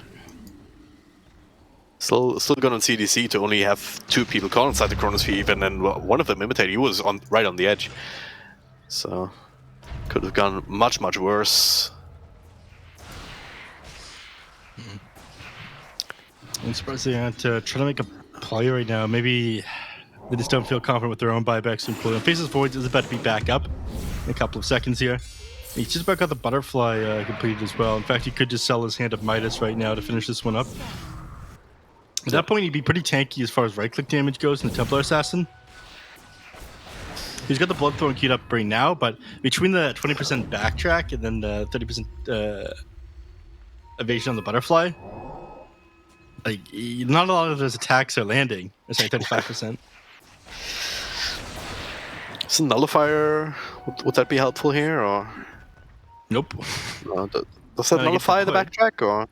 Still good on CDC to only have 2 people caught inside the Chronosphere, even, and one of them imitated. He was right on the edge, so could have gone much worse. I'm surprised they aren't trying to make a play right now. Maybe they just don't feel confident with their own buybacks and pulling. Faces Voids is about to be back up in a couple of seconds here. He's just about got the butterfly completed as well. In fact, he could just sell his Hand of Midas right now to finish this one up. At that point, he'd be pretty tanky as far as right-click damage goes in the Templar Assassin. He's got the Blood Throne queued up right now, but between the 20% backtrack and then the 30% evasion on the butterfly, like, not a lot of those attacks are landing. It's like 35%. Is a nullifier, would that be helpful here, or? Nope. Does that I get nullify the the point. backtrack or?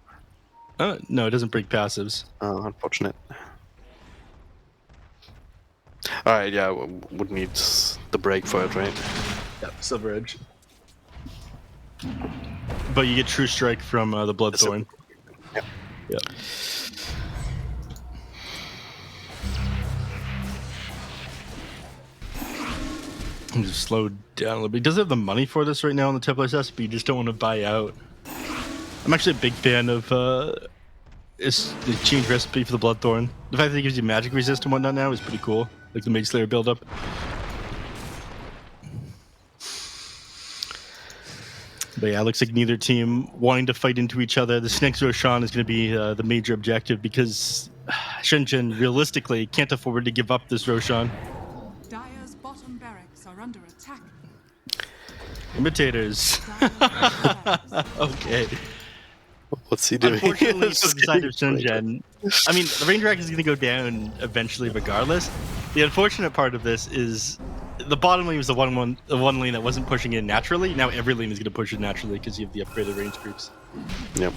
No, it doesn't break passives. Oh, unfortunate. All right, yeah, would need the break for it, right? Yep, Silver Edge. But you get True Strike from the Bloodthorn. Yep. Yep. I'm just slowed down a little bit. He doesn't have the money for this right now on the Templar Assassin, but you just don't want to buy out. I'm actually a big fan of the change recipe for the Bloodthorn. The fact that it gives you magic resist and whatnot now is pretty cool. Like the Mage Slayer build-up. But yeah, it looks like neither team wanting to fight into each other. This next Roshan is going to be the major objective because SHENZHEN realistically can't afford to give up this Roshan. Dire's bottom barracks are under attack. Imitators. Okay. What's he doing? Unfortunately, Just for the side of kidding. SHENZHEN, I mean, the Rain Dragon is going to go down eventually regardless. The unfortunate part of this is the bottom lane was the one lane that wasn't pushing in naturally. Now every lane is going to push it naturally because you have the upgraded range groups. Yep.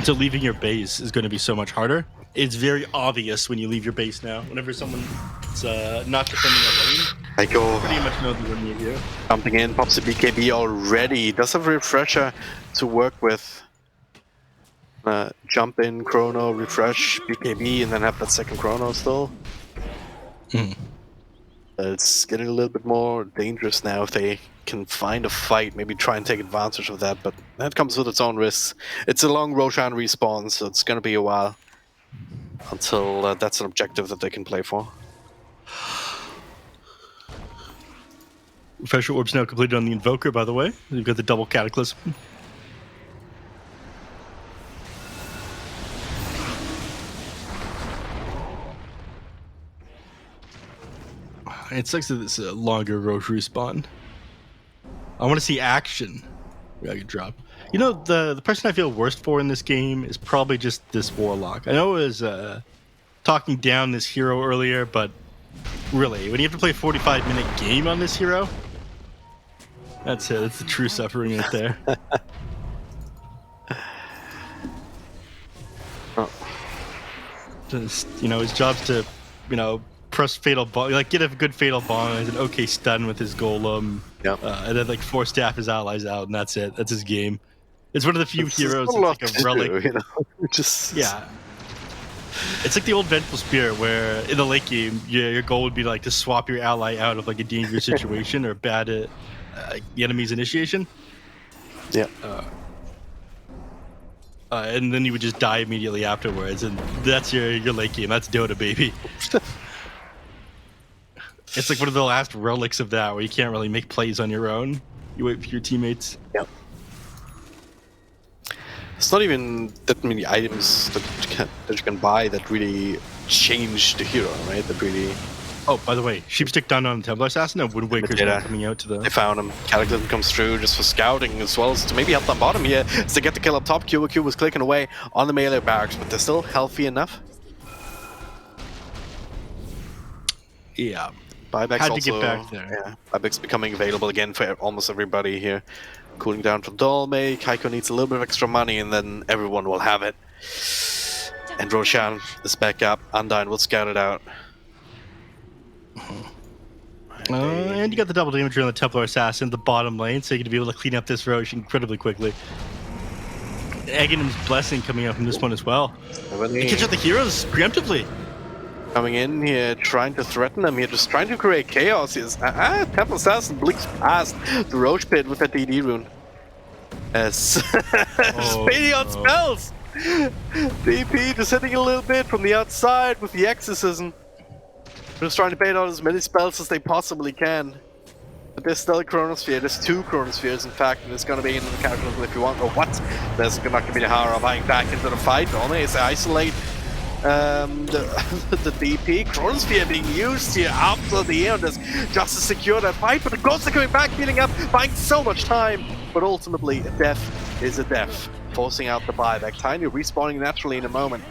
So leaving your base is going to be so much harder. It's very obvious when you leave your base now. Whenever someone's not defending a lane, I go pretty much know they're going to you. jumping in, pops a BKB already. Does have a refresher to work with. Jump in, chrono, refresh, BKB, and then have that second chrono still. It's getting a little bit more dangerous now if they can find a fight, maybe try and take advantage of that, but that comes with its own risks. It's a long Roshan respawn, so it's going to be a while until that's an objective that they can play for. Refresher Orb's now completed on the Invoker, by the way. You've got the double Cataclysm. It sucks that it's a longer Roche respawn. I want to see action. Yeah, I could drop. You know, the person I feel worst for in this game is probably just this Warlock. I know I was talking down this hero earlier, but really, when you have to play a 45-minute game on this hero, that's it. That's the true suffering right there. Just, you know, his job's to, you know, press fatal bomb, like get a good fatal bomb and an okay stun with his golem, and then like force staff his allies out, and that's it. That's his game. It's one of the few heroes that's like a relic. You know? Just Yeah, it's like the old Vengeful Spear, where in the late game, your goal would be like to swap your ally out of like a dangerous situation or bad at the enemy's initiation. Yeah. And then you would just die immediately afterwards, and that's your late game. That's Dota, baby. It's like one of the last relics of that, where you can't really make plays on your own. You wait for your teammates. Yep. It's not even that many items that you can buy that really change the hero, right? That really. Oh, by the way, Sheepstick down on Templar Assassin and Wind Waker's Yeah. not coming out to They the. found him. Cataclysm comes through just for scouting as well as to maybe help them bottom here. As they get the kill up top, QQ was clicking away on the melee barracks, but they're still healthy enough. Yeah. Buybacks Had to also, get back there. Yeah, buybacks becoming available again for almost everybody here. Cooling down from Dolme, Kaiko needs a little bit of extra money and then everyone will have it. And Roshan is back up, Undyne will scout it out. And you got the double damage on the Templar Assassin, the bottom lane, so you're going to be able to clean up this Roche incredibly quickly. Aghanim's Blessing coming out from this one as well. You catch out the heroes preemptively. Coming in here, trying to threaten them here, just trying to create chaos. Here's Temple Assassin blinks past the Roche Pit with that DD rune. As just fading on spells! DP just hitting a little bit from the outside with the Exorcism. Just trying to bait out as many spells as they possibly can. But there's still a Chronosphere, there's two Chronospheres in fact, and it's going to be in the Cataclysm if you want. Or what? There's not going to be the Hara buying back into the fight. Only is isolate the DP. Chronosphere being used here after the Aeon just to secure that fight, but the Ghosts are coming back, healing up, buying so much time. But ultimately, a death is a death, forcing out the buyback. Tiny respawning naturally in a moment.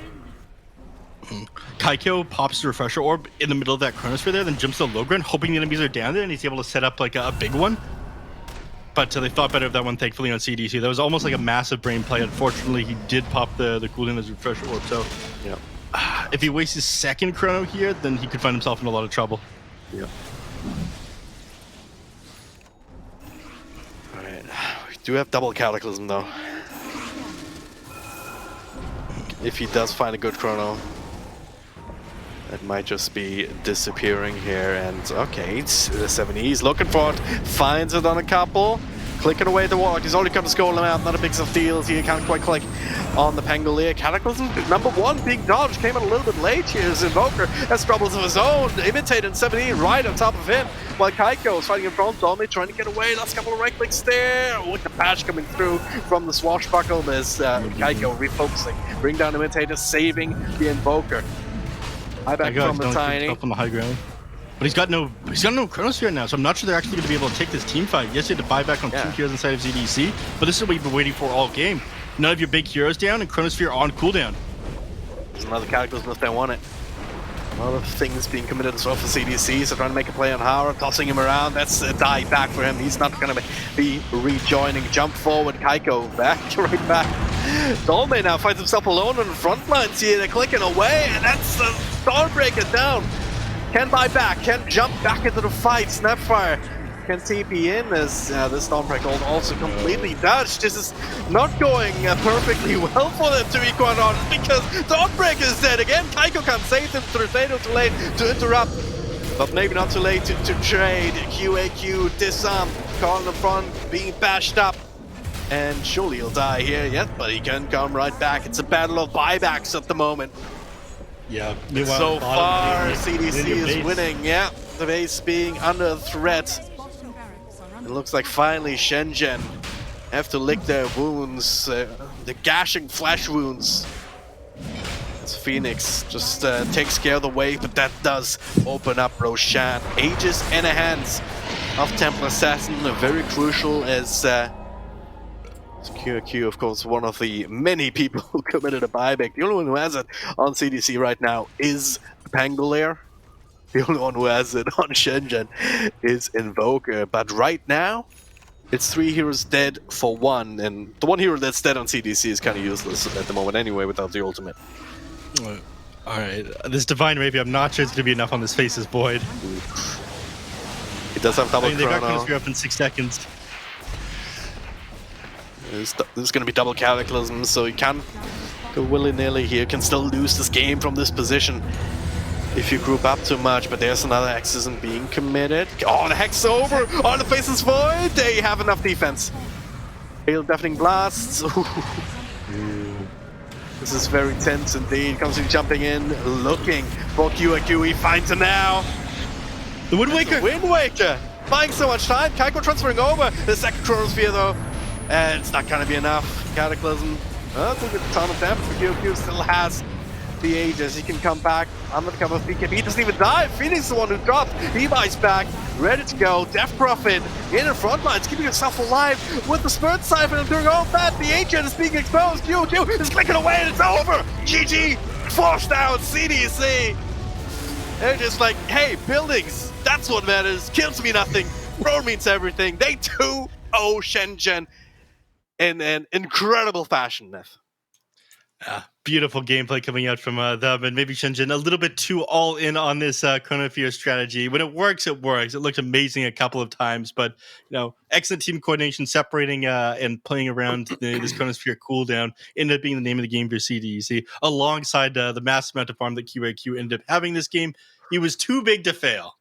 Kaiko pops the Refresher Orb in the middle of that Chronosphere there, then jumps to the low ground, hoping the enemies are down there, and he's able to set up like a big one. but they thought better of that one, thankfully, on CDC. That was almost like a massive brain play. Unfortunately, he did pop the cooldown as a refresh orb. So Yeah. if he wastes his second chrono here, then he could find himself in a lot of trouble. Yeah. Alright. We do have double Cataclysm though. If he does find a good chrono. It might just be disappearing here, and okay, it's the 70. He's looking for it, finds it on a couple, clicking away the ward. He's already got the skull out, not a big of deals. He can't quite click on the Pangolier. Cataclysm, number one, being dodged, came in a little bit late here. His Invoker has troubles of his own, imitating 70 right on top of him, while Kaiko is fighting in front. Dolme trying to get away, last couple of right clicks there, with the patch coming through from the swashbuckle as Kaiko refocusing, bring down Imitator, saving the Invoker. I back from the Tiny. Up on the high ground. But he's got no Chronosphere now, so I'm not sure they're actually going to be able to take this team fight. Yes, he had to buy back on 2 heroes inside of ZDC, but this is what we've been waiting for all game. None of your big heroes down and Chronosphere on cooldown. There's another Cataclysm if they want it. A lot of things being committed as well for CDC, so trying to make a play on Hara, tossing him around. That's a die back for him. He's not going to be rejoining. Jump forward, Kaiko back, right back. Dolme now finds himself alone on the front lines here. They're clicking away, and that's the Stormbreaker down. Can buy back, can jump back into the fight. Snapfire can TP in as this Stormbreaker ult also completely dodged. This is not going perfectly well for them, to be quite honest, because Stormbreaker is dead again. Kaiko can't save him. Tornado too late to interrupt, but maybe not too late to trade. QAQ disarm, call in the front, being bashed up. And surely he'll die here, yes, but he can come right back. It's a battle of buybacks at the moment. Yeah. So far, CDC is winning, yeah. The base being under threat. Bottom barracks are It under looks like finally SHENZHEN have to lick their wounds, the gashing flesh wounds. As Phoenix just takes care of the wave, but that does open up Roshan. Aegis in the hands of Templar Assassin, very crucial as QQ, of course, one of the many people who committed a buyback. The only one who has it on CDC right now is Pangolier. The only one who has it on SHENZHEN is Invoker. But right now, it's 3 heroes dead for 1. And the 1 hero that's dead on CDC is kind of useless at the moment anyway without the ultimate. Alright, this Divine Rapier, I'm not sure it's going to be enough on this Faceless Void. He does have double They got chrono. Chronosphere up in 6 seconds. This is going to be double Cataclysm, so he can go willy-nilly here. Can still lose this game from this position if you group up too much, but there's another Exorcism being committed. Oh, the Hex over on the Faceless Void! They have enough defense. Hail Deafening Blasts. This is very tense indeed. Comes jumping in, looking for QAQ. He finds him now. The Wind Waker! Wind Waker! Buying so much time. Kaiko transferring over. The second Chronosphere though. And it's not gonna be enough. Cataclysm. That's a good ton of damage, but QQ still has the Aegis. He can come back under the cover of BKB. He doesn't even die. Phoenix is the one who dropped. He buys back, ready to go. Death Prophet in the front lines, keeping himself alive with the Spirit Siphon and doing all that. The Aegis is being exposed. QQ is clicking away and it's over. GG. Forced out CDC. They're just like, hey, buildings, that's what matters. Kills me nothing. Bro means everything. They 2-0 SHENZHEN in an incredible fashion, Neff. Beautiful gameplay coming out from them, and maybe SHENZHEN a little bit too all in on this Chronosphere strategy. When it works, it works. It looks amazing a couple of times, but excellent team coordination, separating and playing around this Chronosphere cooldown ended up being the name of the game for CDEC, alongside the massive amount of farm that QAQ ended up having this game. He was too big to fail.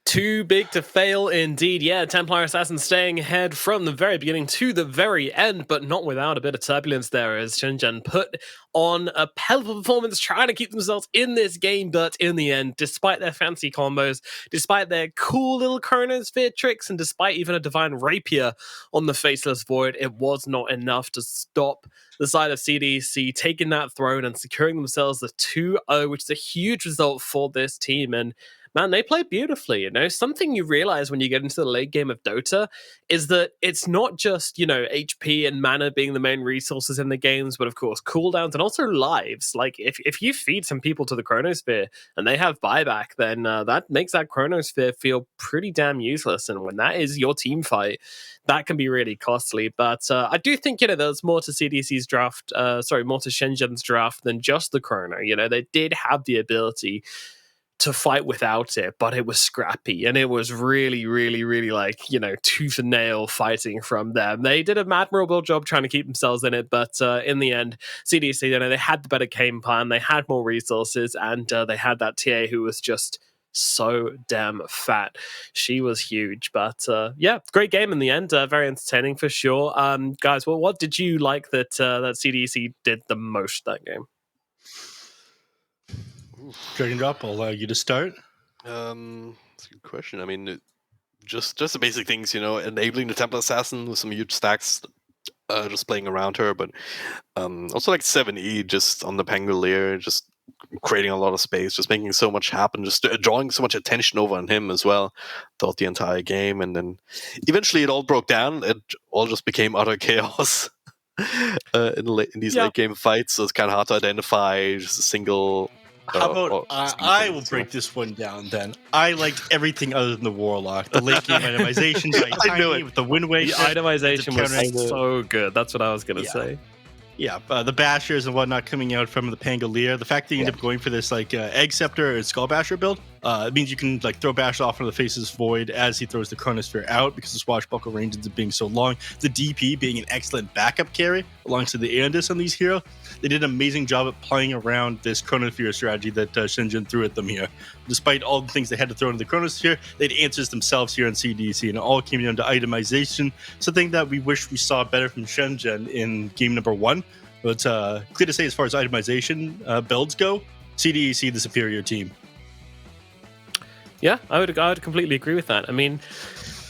Too big to fail indeed. Yeah, Templar Assassin staying ahead from the very beginning to the very end, but not without a bit of turbulence there as SHENZHEN put on a pelvic performance trying to keep themselves in this game, but in the end, despite their fancy combos, despite their cool little Chronosphere tricks, and despite even a Divine Rapier on the Faceless Void, it was not enough to stop the side of CDC taking that throne and securing themselves the 2-0, which is a huge result for this team. And man, they play beautifully. Something you realize when you get into the late game of Dota is that it's not just HP and mana being the main resources in the games, but of course cooldowns and also lives. Like if you feed some people to the Chronosphere and they have buyback, then that makes that Chronosphere feel pretty damn useless. And when that is your team fight, that can be really costly. But I do think there's more to CDC's draft. More to Shenzhen's draft than just the Chrono. They did have the ability to fight without it, but it was scrappy and it was really, really, really tooth and nail fighting from them. They did an admirable job trying to keep themselves in it, but in the end, CDC, they had the better game plan, they had more resources, and they had that TA who was just so damn fat. She was huge, but great game in the end. Very entertaining for sure. Guys, well, what did you like that CDC did the most that game? Drag and drop, I'll allow you to start. That's a good question. I mean, just the basic things, enabling the Templar Assassin with some huge stacks, just playing around her, but also like 7E just on the Pangolier, just creating a lot of space, just making so much happen, just drawing so much attention over on him as well throughout the entire game. And then eventually it all broke down. It all just became utter chaos in these late game fights. So it's kind of hard to identify just a single... How about I will break this one down then. I liked everything other than the Warlock. The late game itemization by Tiny with the wind wave. The itemization was so good. That's what I was going to say. Yeah, the bashers and whatnot coming out from the Pangolier. The fact that you end up going for this Egg Scepter and Skull Basher build, it means you can throw Basher off into the Faceless Void as he throws the Chronosphere out because the swashbuckle range ends up being so long. The DP being an excellent backup carry alongside the Aeondis on these heroes. They did an amazing job at playing around this Chronosphere strategy that Shenzhen threw at them here. Despite all the things they had to throw into the Chronosphere, they had answers themselves here in CDC, and it all came down to itemization, something that we wish we saw better from Shenzhen in game number 1. But clear to say, as far as itemization builds go, CDEC the superior team. Yeah, I would completely agree with that. I mean,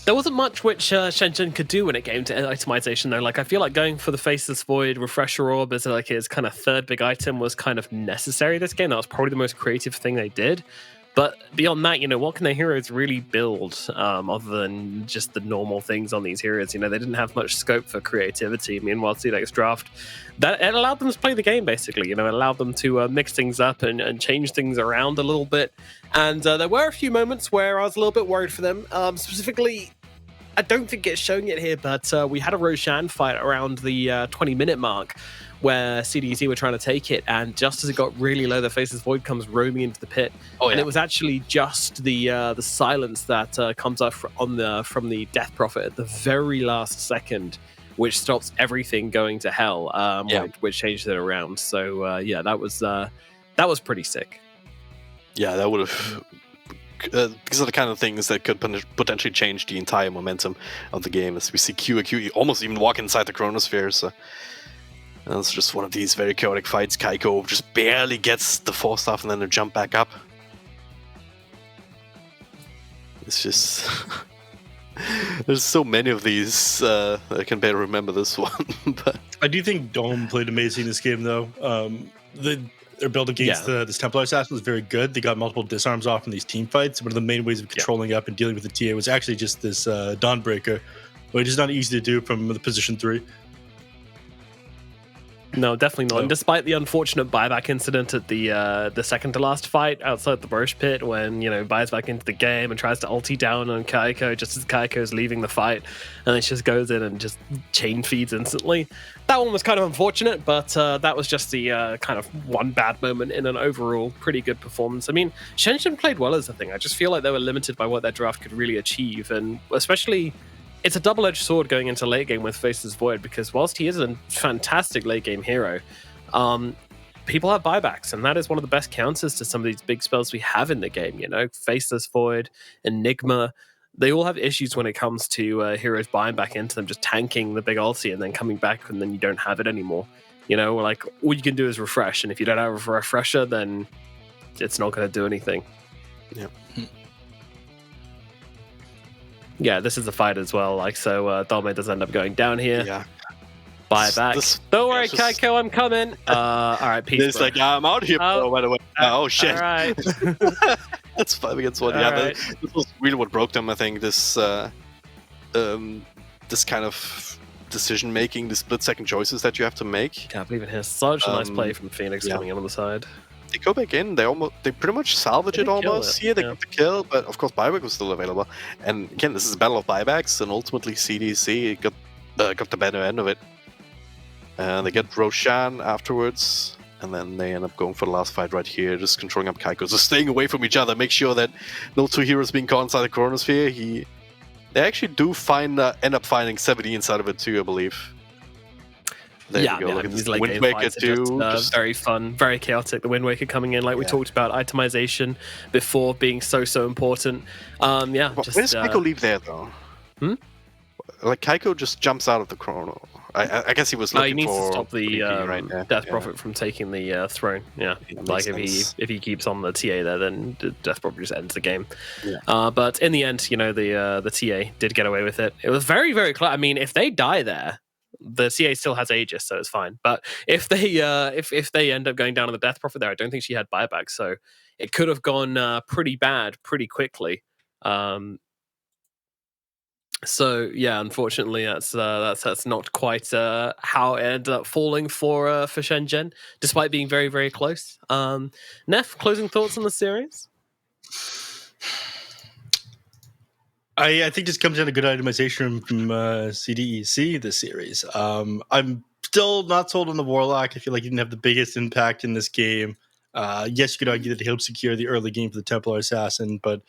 there wasn't much which Shenzhen could do when it came to itemization, though. I feel like going for the Faceless Void Refresher Orb as his kind of third big item was kind of necessary this game. That was probably the most creative thing they did. But beyond that, what can their heroes really build other than just the normal things on these heroes? They didn't have much scope for creativity. Meanwhile, CDEC's draft, it allowed them to play the game, basically. It allowed them to mix things up and change things around a little bit. And there were a few moments where I was a little bit worried for them. Specifically, I don't think it's showing it here, but we had a Roshan fight around the 20-minute mark where CDC were trying to take it, and just as it got really low, the Faceless Void comes roaming into the pit. And it was actually just the silence that comes up from the Death Prophet at the very last second, which stops everything going to hell, which changed it around. So that was pretty sick. Yeah, that would have... these are the kind of things that could potentially change the entire momentum of the game, as we see Q almost even walk inside the Chronosphere. So it's just one of these very chaotic fights. Kaiko just barely gets the 4-staff and then to jump back up. It's just... There's so many of these. I can barely remember this one. But I do think Dome played amazing this game, though. Their build against this Templar Assassin was very good. They got multiple disarms off in these team fights. One of the main ways of controlling up and dealing with the TA was actually just this Dawnbreaker, which is not easy to do from the position 3. No, definitely not. And despite the unfortunate buyback incident at the second to last fight outside the Roche pit, when buys back into the game and tries to ulti down on Kaiko just as Kaiko's leaving the fight, and it just goes in and just chain feeds instantly. That one was kind of unfortunate, but that was just the kind of one bad moment in an overall pretty good performance. I mean, Shenzhen played well as a thing. I just feel like they were limited by what their draft could really achieve, and especially... It's a double-edged sword going into late game with Faceless Void, because whilst he is a fantastic late game hero, people have buybacks, and that is one of the best counters to some of these big spells we have in the game. Faceless Void, Enigma, they all have issues when it comes to heroes buying back into them, just tanking the big ulti and then coming back, and then you don't have it anymore. All you can do is refresh, and if you don't have a refresher, then it's not going to do anything. Yeah. Yeah, this is a fight as well. So Dalme does end up going down here. Yeah. Buyback. This- Don't worry, yeah, this- Kaiko, I'm coming. All right, peace. It's bro. like, I'm out here, bro, by the way. Oh, shit. All right. That's 5 against 1. All Yeah, right. this was really what broke them, I think. This this kind of decision making, the split second choices that you have to make. Can't believe it here. Such a nice play from Phoenix yeah. coming in on the side. They go back in, they pretty much salvage They it did kill almost. it, Here they yeah. got the kill, but of course buyback was still available. And again, this is a battle of buybacks, and ultimately CDC got the better end of it. They get Roshan afterwards, and then they end up going for the last fight right here, just controlling up Kaiko. So staying away from each other, make sure that no two heroes being caught inside the chronosphere. They actually do end up finding 70 inside of it too, I believe. There yeah, we go. man, Look at these this late Wind game Waker fights are too. just very fun, very chaotic. The Wind Waker coming in, like we talked about, itemization before being so important. Yeah, Where does Kaiko leave there though? Like Kaiko just jumps out of the chrono. I guess he was looking he needs for to stop the DP, right? Yeah, Death yeah. Prophet from taking the throne. Yeah, That like makes if he keeps on the TA there, then the Death Prophet just ends the game. Yeah. But in the end, you know, the TA did get away with it. It was very, very close. I mean, if they die there, the CA still has Aegis, so it's fine. But if they if they end up going down on the Death Prophet there, I don't think she had buyback, so it could have gone pretty bad pretty quickly. So yeah, unfortunately, that's not quite how it ended up falling for SHENZHEN, despite being very, very close. Neff, closing thoughts on the series? I think this comes down to good itemization from CDEC this series. I'm still not sold on the Warlock. I feel like he didn't have the biggest impact in this game. Yes, you could argue that he helped secure the early game for the Templar Assassin, but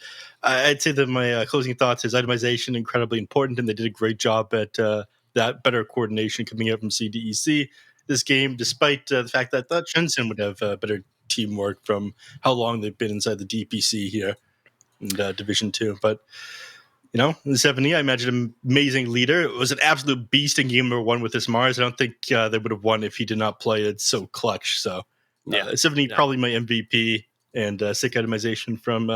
I'd say that my closing thoughts is itemization incredibly important, and they did a great job at that better coordination coming out from CDEC this game, despite the fact that I thought SHENZHEN would have better teamwork from how long they've been inside the DPC here in Division 2. But you know, in the 70, I imagine an amazing leader. It was an absolute beast in game number 1 with this Mars. I don't think they would have won if he did not play it so clutch. So, 70 probably my MVP, and sick itemization from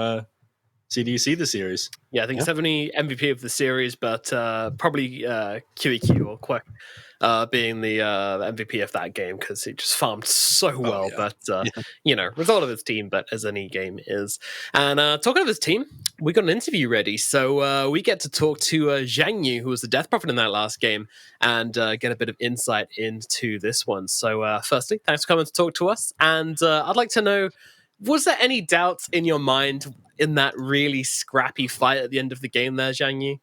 CDC the series. Yeah, I think 70 MVP of the series, but probably QEQ or Quack being the MVP of that game because he just farmed so well. But, you know, result of his team, but as any game is. And talking of his team, we got an interview ready. So we get to talk to Zhang Yu, who was the Death Prophet in that last game, and get a bit of insight into this one. So firstly, thanks for coming to talk to us. And I'd like to know, was there any doubts in your mind in that really scrappy fight at the end of the game there, Zhang Yu?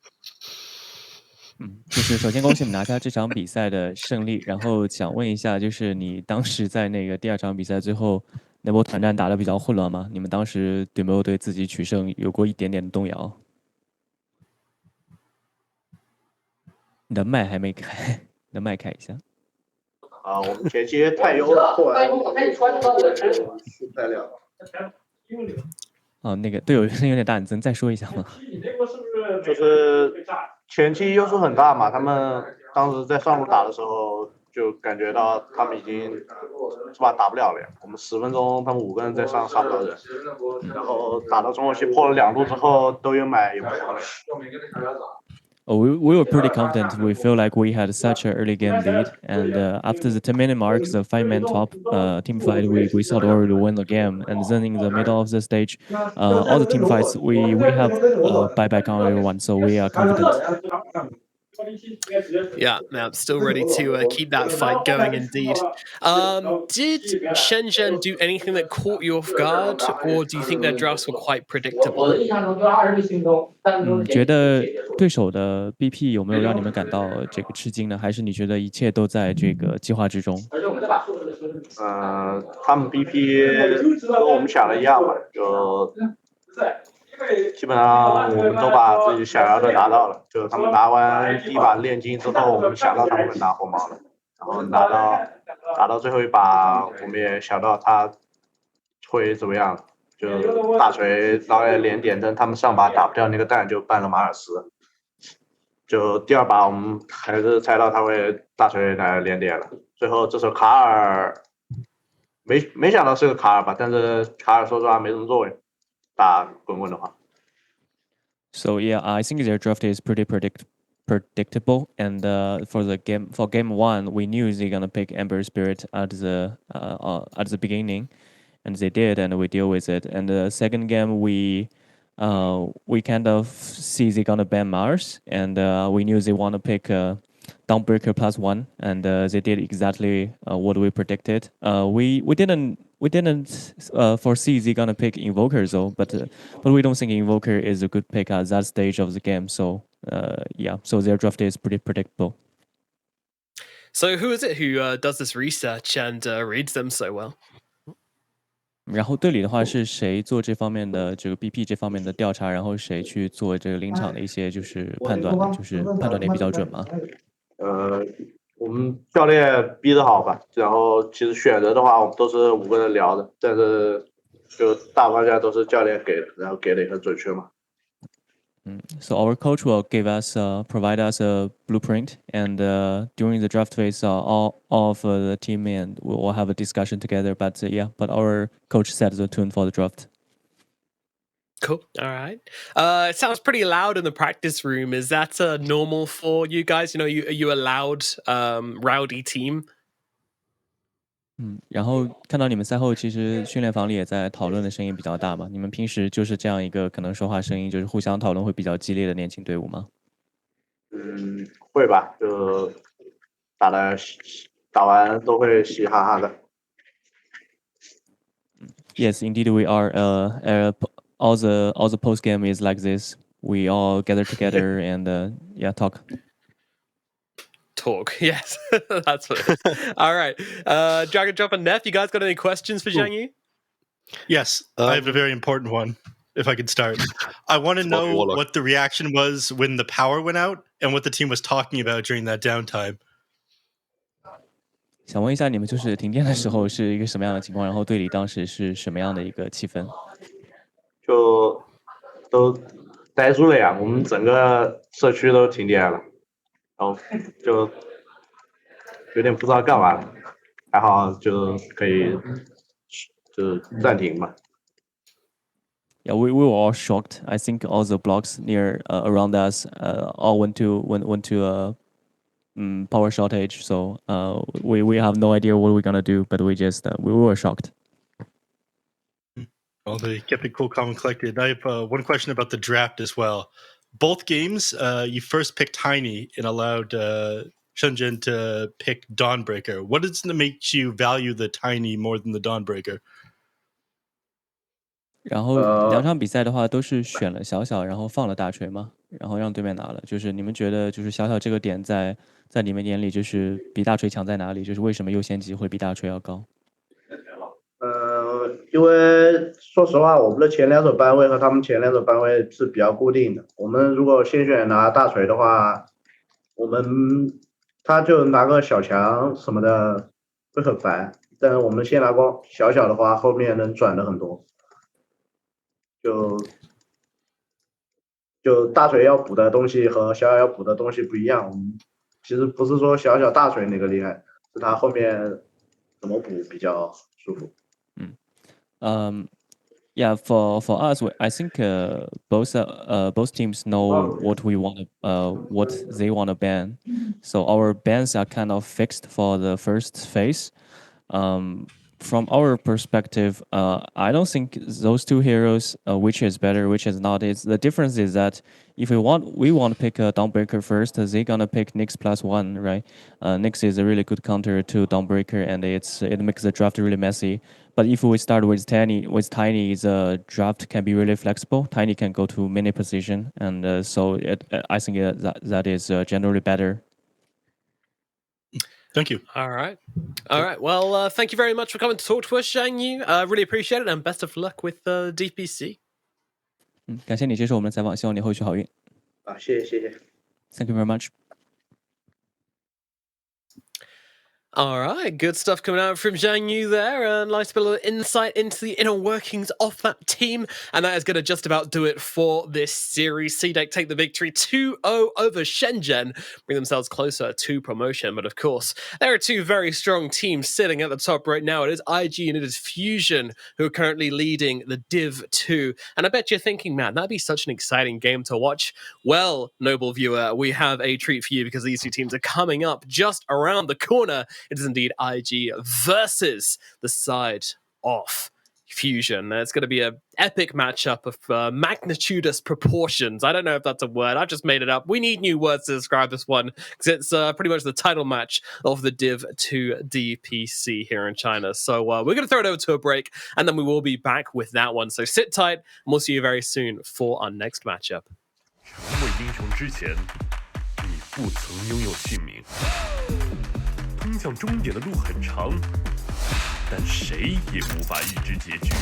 就是首先恭喜你拿下这场比赛的胜利，然后想问一下，就是你当时在那个第2场比赛最后那波团战打得比较混乱吗？你们当时有没有对自己取胜有过一点点的动摇？你的麦还没开，你的麦开一下。我们前期太优了，后来是太亮。哦，那个队友声音有点大，你能再说一下吗？就是前期优势很大嘛，他们当时在上路打的时候，就感觉到他们已经是吧打不了了呀。我们10分钟，他们5个人在上杀不了人，然后打到中后期破了2路之后，都有买有不买。Oh, we were pretty confident. We feel like we had such an early game lead, and after the 10-minute mark, the 5-man top team fight, we thought we would win the game. And then in the middle of the stage, all the team fights, we have buyback on everyone, so we are confident. Yeah, still ready to keep that fight going indeed. Did SHENZHEN do anything that caught you off guard, or do you think their drafts were quite predictable? 觉得对手的 BP 有没有让你们感到这个吃惊呢？还是你觉得一切都在这个计划之中？他们 BP 跟我们想的一样吧，就基本上我们都把自己想要的拿到了。就他们拿完第一把炼金之后，我们想到他们会拿红毛了，然后打到最后一把，我们也想到他会怎么样。就大锤拿来连点灯，他们上把打不掉那个蛋，就办了马尔斯。就第2把我们还是猜到他会大锤来连点了。最后这手卡尔没想到是个卡尔吧，但是卡尔说实话没什么作为，打滚滚的话。 So yeah, I think their draft is pretty predictable. And for game one, we knew they're gonna pick Ember Spirit at the beginning, and they did, and we deal with it. And the second game, we kind of see they're gonna ban Mars, and we knew they want to pick Dawnbreaker +1, and they did exactly what we predicted. We didn't foresee they're gonna pick Invoker though, but we don't think Invoker is a good pick at that stage of the game. So so their draft is pretty predictable. So who is it who does this research and reads them so well? 然后队里的话是谁做这方面的这个 BP 这方面的调查，然后谁去做这个临场的一些就是判断的，就是判断的也比较准吗？我们教练逼得好吧，然后其实选人的话，我们都是5个人聊的，但是就大方向都是教练给的，然后给的也很准确嘛。So our coach will provide us a blueprint, and during the draft phase, all of the team and we will have a discussion together. But our coach set the tune for the draft. Cool. All right. It sounds pretty loud in the practice room. Is that normal for you guys? Are you a loud, rowdy team? 然后看到你们赛后其实训练房里也在讨论的声音比较大嘛，你们平时就是这样一个可能说话声音就是互相讨论会比较激烈的年轻队伍吗？会吧，就打完都会嘻嘻哈哈的。Yes, indeed we are. All the post game is like this. We all gather together and talk. Talk, yes, that's what it is. All right, Dragon Drop and Neff, you guys got any questions for Zhang Yu? Yes, I have a very important one. If I could start, I want to know what the reaction was when the power went out and what the team was talking about during that downtime. 想问一下，你们就是停电的时候是一个什么样的情况？然后队里当时是什么样的一个气氛？就都呆住了呀，我们整个社区都停电了，然后就有点不知道干嘛了，还好就可以就暂停嘛。Yeah, we were all shocked. I think all the blocks near around us all went to power shortage. So we have no idea what we're gonna do, but we were shocked. Well, they kept it cool, calm, and collected. I have one question about the draft as well. Both games, you first picked Tiny and allowed SHENZHEN to pick Dawnbreaker. What is it that makes you value the Tiny more than the Dawnbreaker? 然后两场比赛的话都是选了小小，然后放了大锤嘛，然后让对面拿了。就是你们觉得就是小小这个点在你们眼里就是比大锤强在哪里？就是为什么优先级会比大锤要高？因为说实话，我们的前2手班位和他们前2手班位是比较固定的。我们如果先选拿大锤的话，他就拿个小强什么的会很烦。但是我们先拿光小小的话，后面能转的很多。就大锤要补的东西和小小要补的东西不一样。我们其实不是说小小大锤哪个厉害，是他后面怎么补比较舒服。Yeah, for us, I think both teams know what we want what they want to ban. So our bans are kind of fixed for the first phase. From our perspective, I don't think those two heroes, which is better, which is not. The difference is that if we want to pick a Dawnbreaker first, they're gonna pick Nyx +1, right? Nyx is a really good counter to Dawnbreaker, and it makes the draft really messy. But if we start with Tiny, the draft can be really flexible. Tiny can go to many position, and I think that is generally better. Thank you. All right. Well, thank you very much for coming to talk to us, Zhang Yu. Really appreciate it, and best of luck with DPC. 感谢你接受我们的采访，希望你后续好运。谢谢。 Thank you very much. All right, good stuff coming out from Zhang Yu there. And nice bit of insight into the inner workings of that team. And that is going to just about do it for this series. CDEC take the victory 2-0 over Shenzhen, bring themselves closer to promotion. But of course, there are two very strong teams sitting at the top right now. It is IG and it is Fusion who are currently leading the Div 2. And I bet you're thinking, man, that'd be such an exciting game to watch. Well, noble viewer, we have a treat for you because these two teams are coming up just around the corner. It is indeed IG versus the side of Fusion. It's going to be an epic matchup of magnitudous proportions. I don't know if that's a word. I've just made it up. We need new words to describe this one because it's pretty much the title match of the Div 2 DPC here in China. So we're going to throw it over to a break and then we will be back with that one. So sit tight and we'll see you very soon for our next matchup. 成为英雄之前，你不曾拥有姓名。通向终点的路很长，但谁也无法预知结局。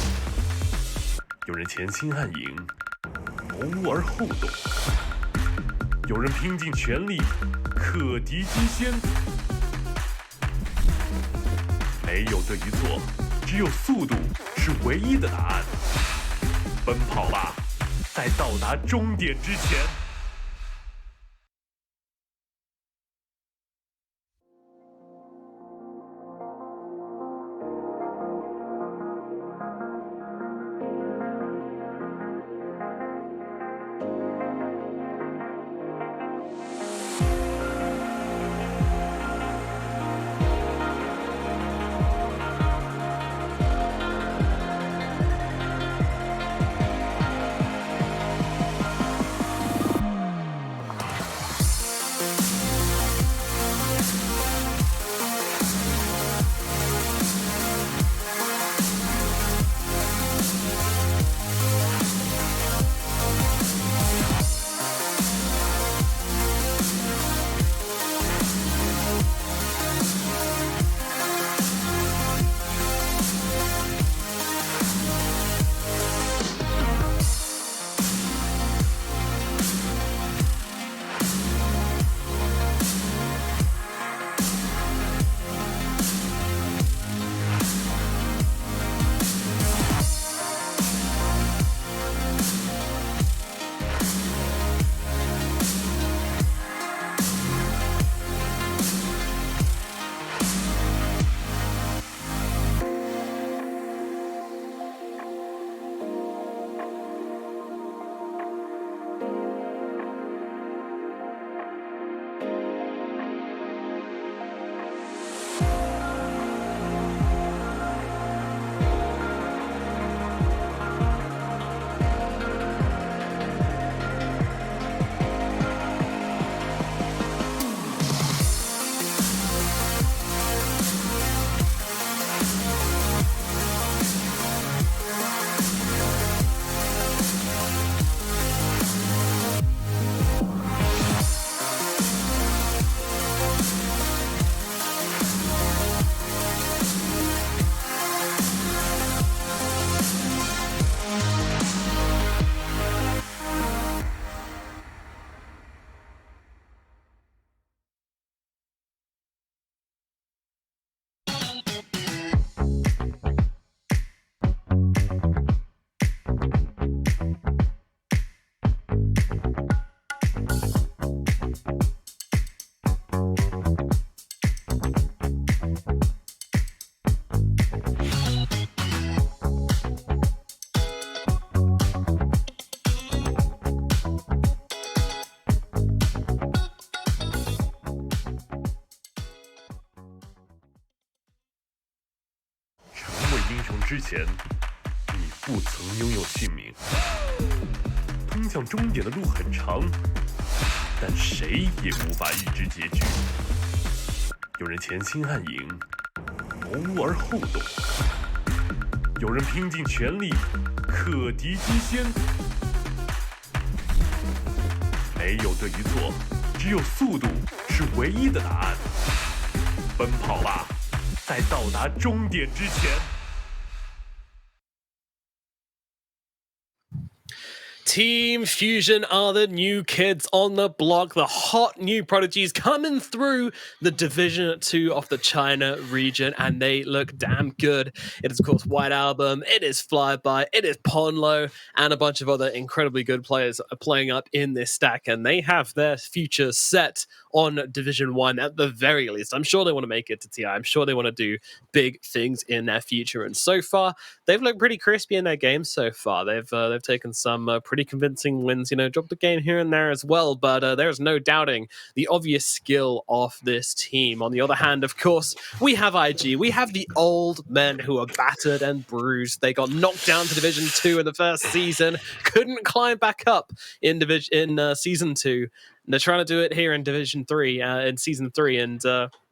有人前倾暗影，谋而后动；有人拼尽全力，克敌机先。没有对与错，只有速度是唯一的答案。奔跑吧，在到达终点之前。英雄之前，你不曾拥有姓名。通向终点的路很长，但谁也无法预知结局。有人前倾暗影，谋而后动；有人拼尽全力，克敌机先。没有对与错，只有速度是唯一的答案。奔跑吧，在到达终点之前。Team Fusion are the new kids on the block, the hot new prodigies coming through the Division 2 of the China region, and they look damn good. It is, of course, White Album, it is Flyby, it is Ponlo, and a bunch of other incredibly good players are playing up in this stack, and they have their future set on Division 1 at the very least. I'm sure they want to make it to TI. I'm sure they want to do big things in their future, and so far, they've looked pretty crispy in their games so far. They've taken some pretty convincing wins, dropped a game here and there as well, but there's no doubting the obvious skill of this team. On the other hand, of course, we have IG. We have the old men who are battered and bruised. They got knocked down to Division 2 in the first season, couldn't climb back up in Season 2. They're trying to do it here in Division 3, in Season 3, and,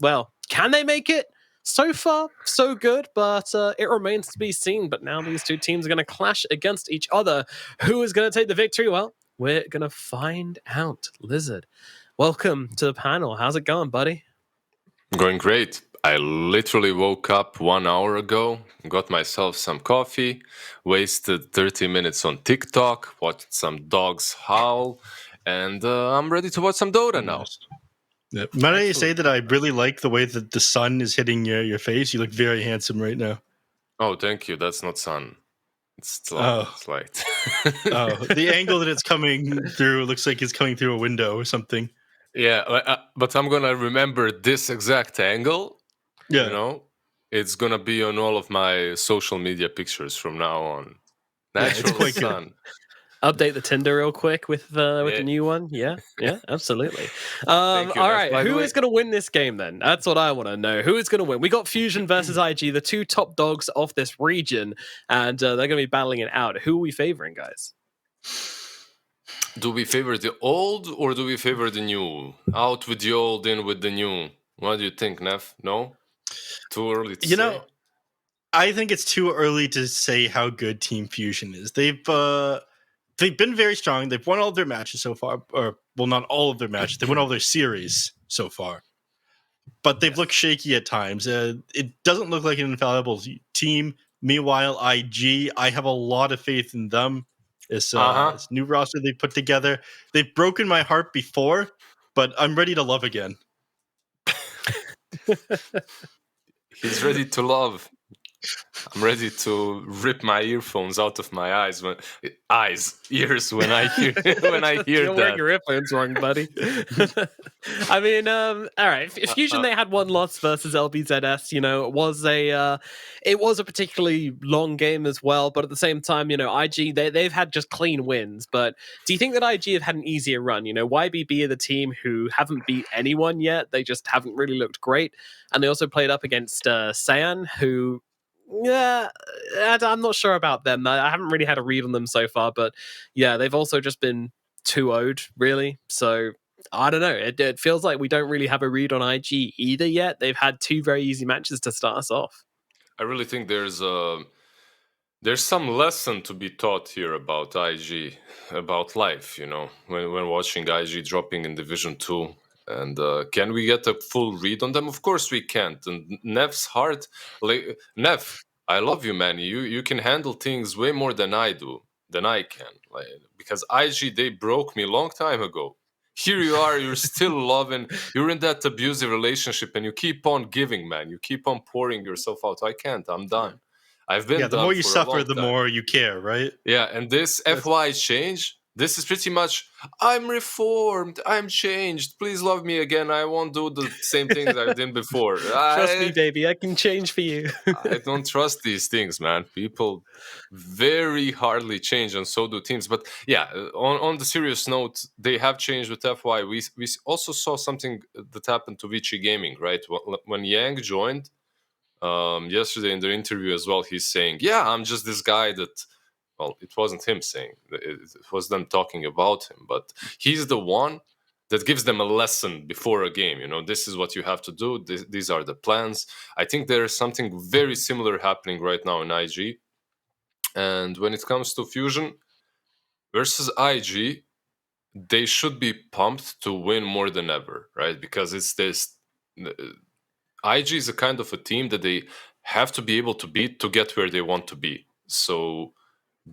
well, can they make it? So far, so good, but it remains to be seen. But now these two teams are going to clash against each other. Who is going to take the victory? Well, we're going to find out. Lizard, welcome to the panel. How's it going, buddy? Going great. I literally woke up 1 hour ago, got myself some coffee, wasted 30 minutes on TikTok, watched some dogs howl, and I'm ready to watch some Dota now. Yeah. Might I say that I really like the way that the sun is hitting your face? You look very handsome right now. Oh, thank you. That's not sun. It's light. The angle that it's coming through looks like it's coming through a window or something. Yeah, but I'm gonna remember this exact angle. Yeah. It's gonna be on all of my social media pictures from now on. Natural it's quite sun. good. Update the Tinder real quick with the new one. Yeah, absolutely. Thank you. All right, who is going to win this game then? That's what I want to know. Who is going to win? We got Fusion versus IG, the two top dogs of this region, and they're going to be battling it out. Who are we favoring, guys? Do we favor the old or do we favor the new? Out with the old, in with the new. What do you think, Neff? No? Too early to say? I think it's too early to say how good Team Fusion is. They've been very strong. They've won all of their matches so far. Or, well, not all of their matches. They won all their series so far. But they've looked shaky at times. It doesn't look like an infallible team. Meanwhile, IG, I have a lot of faith in them. This new roster they put together. They've broken my heart before, but I'm ready to love again. He's ready to love. I'm ready to rip my earphones out of my ears when I hear that. You're wearing your earphones wrong, buddy. I mean, all right. Fusion, they had one loss versus LBZS. It was a particularly long game as well. But at the same time, IG they've had just clean wins. But do you think that IG have had an easier run? YBB are the team who haven't beat anyone yet. They just haven't really looked great, and they also played up against Sayan, who. Yeah, I'm not sure about them. I haven't really had a read on them so far, but yeah, they've also just been 2-0'd, really. So I don't know. It feels like we don't really have a read on IG either yet. They've had two very easy matches to start us off. I really think there's some lesson to be taught here about IG, about life. When watching IG dropping in Division 2. And can we get a full read on them? Of course we can't. And Neff's heart, Neff, I love you, man. You can handle things way more than I can. Because IG, they broke me a long time ago. Here you are, you're still loving. You're in that abusive relationship, and you keep on giving, man. You keep on pouring yourself out. I can't. I'm done. I've been. The more you suffer, the more you care, right? Yeah, and this FY change. This is pretty much, I'm reformed, I'm changed, please love me again, I won't do the same things I did before. Trust me, baby, I can change for you. I don't trust these things, man. People very hardly change, and so do teams. But yeah, on the serious note, they have changed with FY. We also saw something that happened to Vici Gaming, right? When Yang joined yesterday in their interview as well, he's saying, yeah, I'm just this guy that... Well, it wasn't him saying, it was them talking about him, but he's the one that gives them a lesson before a game. This is what you have to do. These are the plans. I think there is something very similar happening right now in IG. And when it comes to Fusion versus IG, they should be pumped to win more than ever, right? Because it's this... IG is a kind of a team that they have to be able to beat to get where they want to be. So...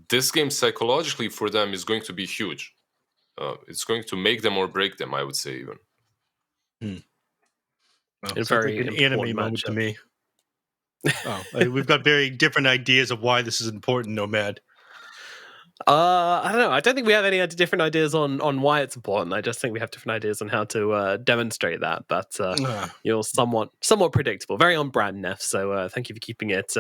this game psychologically for them is going to be huge. It's going to make them or break them, I would say, even. Well, A sounds very like an anime important moment to matchup. me. We've got very different ideas of why this is important, Nomad. I don't know. I don't think we have any different ideas on why it's important. I just think we have different ideas on how to demonstrate that. But you're somewhat predictable, very on brand, Neff. So thank you for keeping it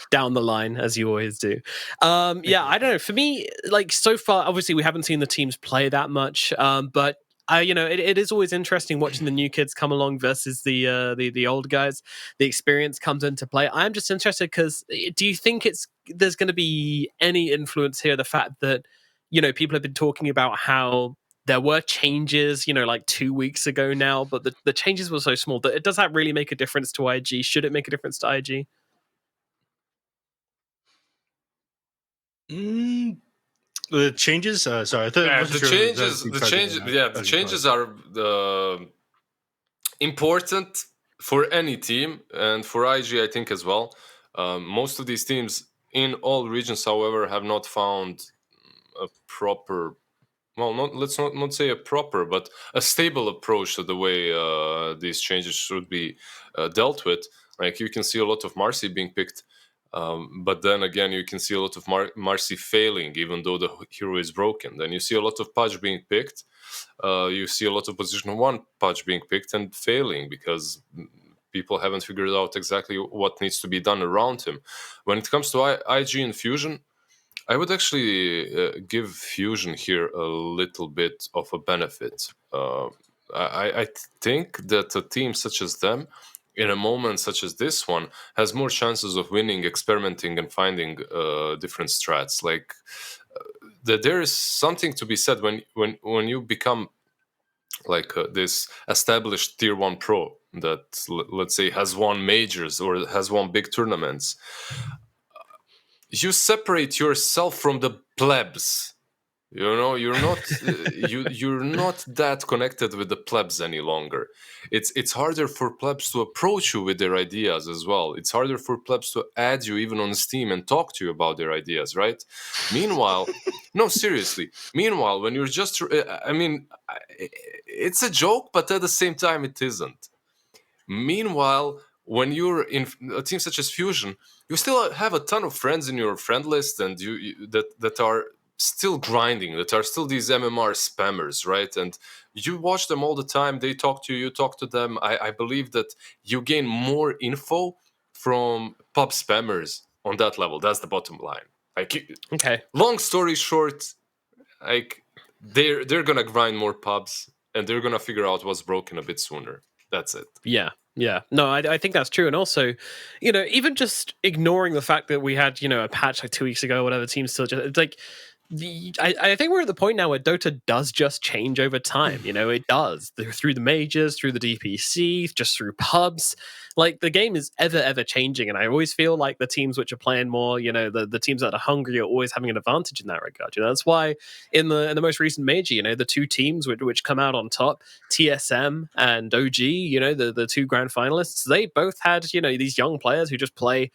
down the line as you always do. Yeah, I don't know. For me, like so far, obviously we haven't seen the teams play that much, but. It is always interesting watching the new kids come along versus the old guys. The experience comes into play. I'm just interested because do you think there's going to be any influence here? The fact that people have been talking about how there were changes, like 2 weeks ago now, but the changes were so small that does that really make a difference to IG? Should it make a difference to IG? The changes. Sorry, I thought the changes are important for any team and for IG, I think, as well. Most of these teams in all regions, however, have not found a proper, let's not say a proper, but a stable approach to the way these changes should be dealt with. Like you can see a lot of Marcy being picked, but then again, you can see a lot of Marcy failing, even though the hero is broken. Then you see a lot of Pudge being picked. You see a lot of position 1 Pudge being picked and failing because people haven't figured out exactly what needs to be done around him. When it comes to IG and Fusion, I would actually give Fusion here a little bit of a benefit. I think that a team such as them, in a moment such as this one, has more chances of winning, experimenting, and finding different strats. Like there is something to be said when you become like this established tier 1 pro that let's say has won majors or has won big tournaments. You separate yourself from the plebs. You're not you're not that connected with the plebs any longer. It's harder for plebs to approach you with their ideas as well. It's harder for plebs to add you even on Steam and talk to you about their ideas, right? Meanwhile, no, seriously. Meanwhile, when you're just, it's a joke, but at the same time, it isn't. Meanwhile, when you're in a team such as Fusion, you still have a ton of friends in your friend list, and that are still grinding, that are still these MMR spammers, right? And you watch them all the time. They talk to you, you talk to them. I believe that you gain more info from pub spammers on that level. That's the bottom line. Like, okay. Long story short, like they're gonna grind more pubs and they're gonna figure out what's broken a bit sooner. That's it. Yeah. No, I think that's true. And also, even just ignoring the fact that we had, a patch like 2 weeks ago, whatever, teams still just, it's like, I think we're at the point now where Dota does just change over time. It does through the majors, through the DPC, just through pubs. Like the game is ever changing, and I always feel like the teams which are playing more, the teams that are hungry are always having an advantage in that regard. That's why in the most recent major, the two teams which come out on top, TSM and OG, the two grand finalists, they both had these young players who just play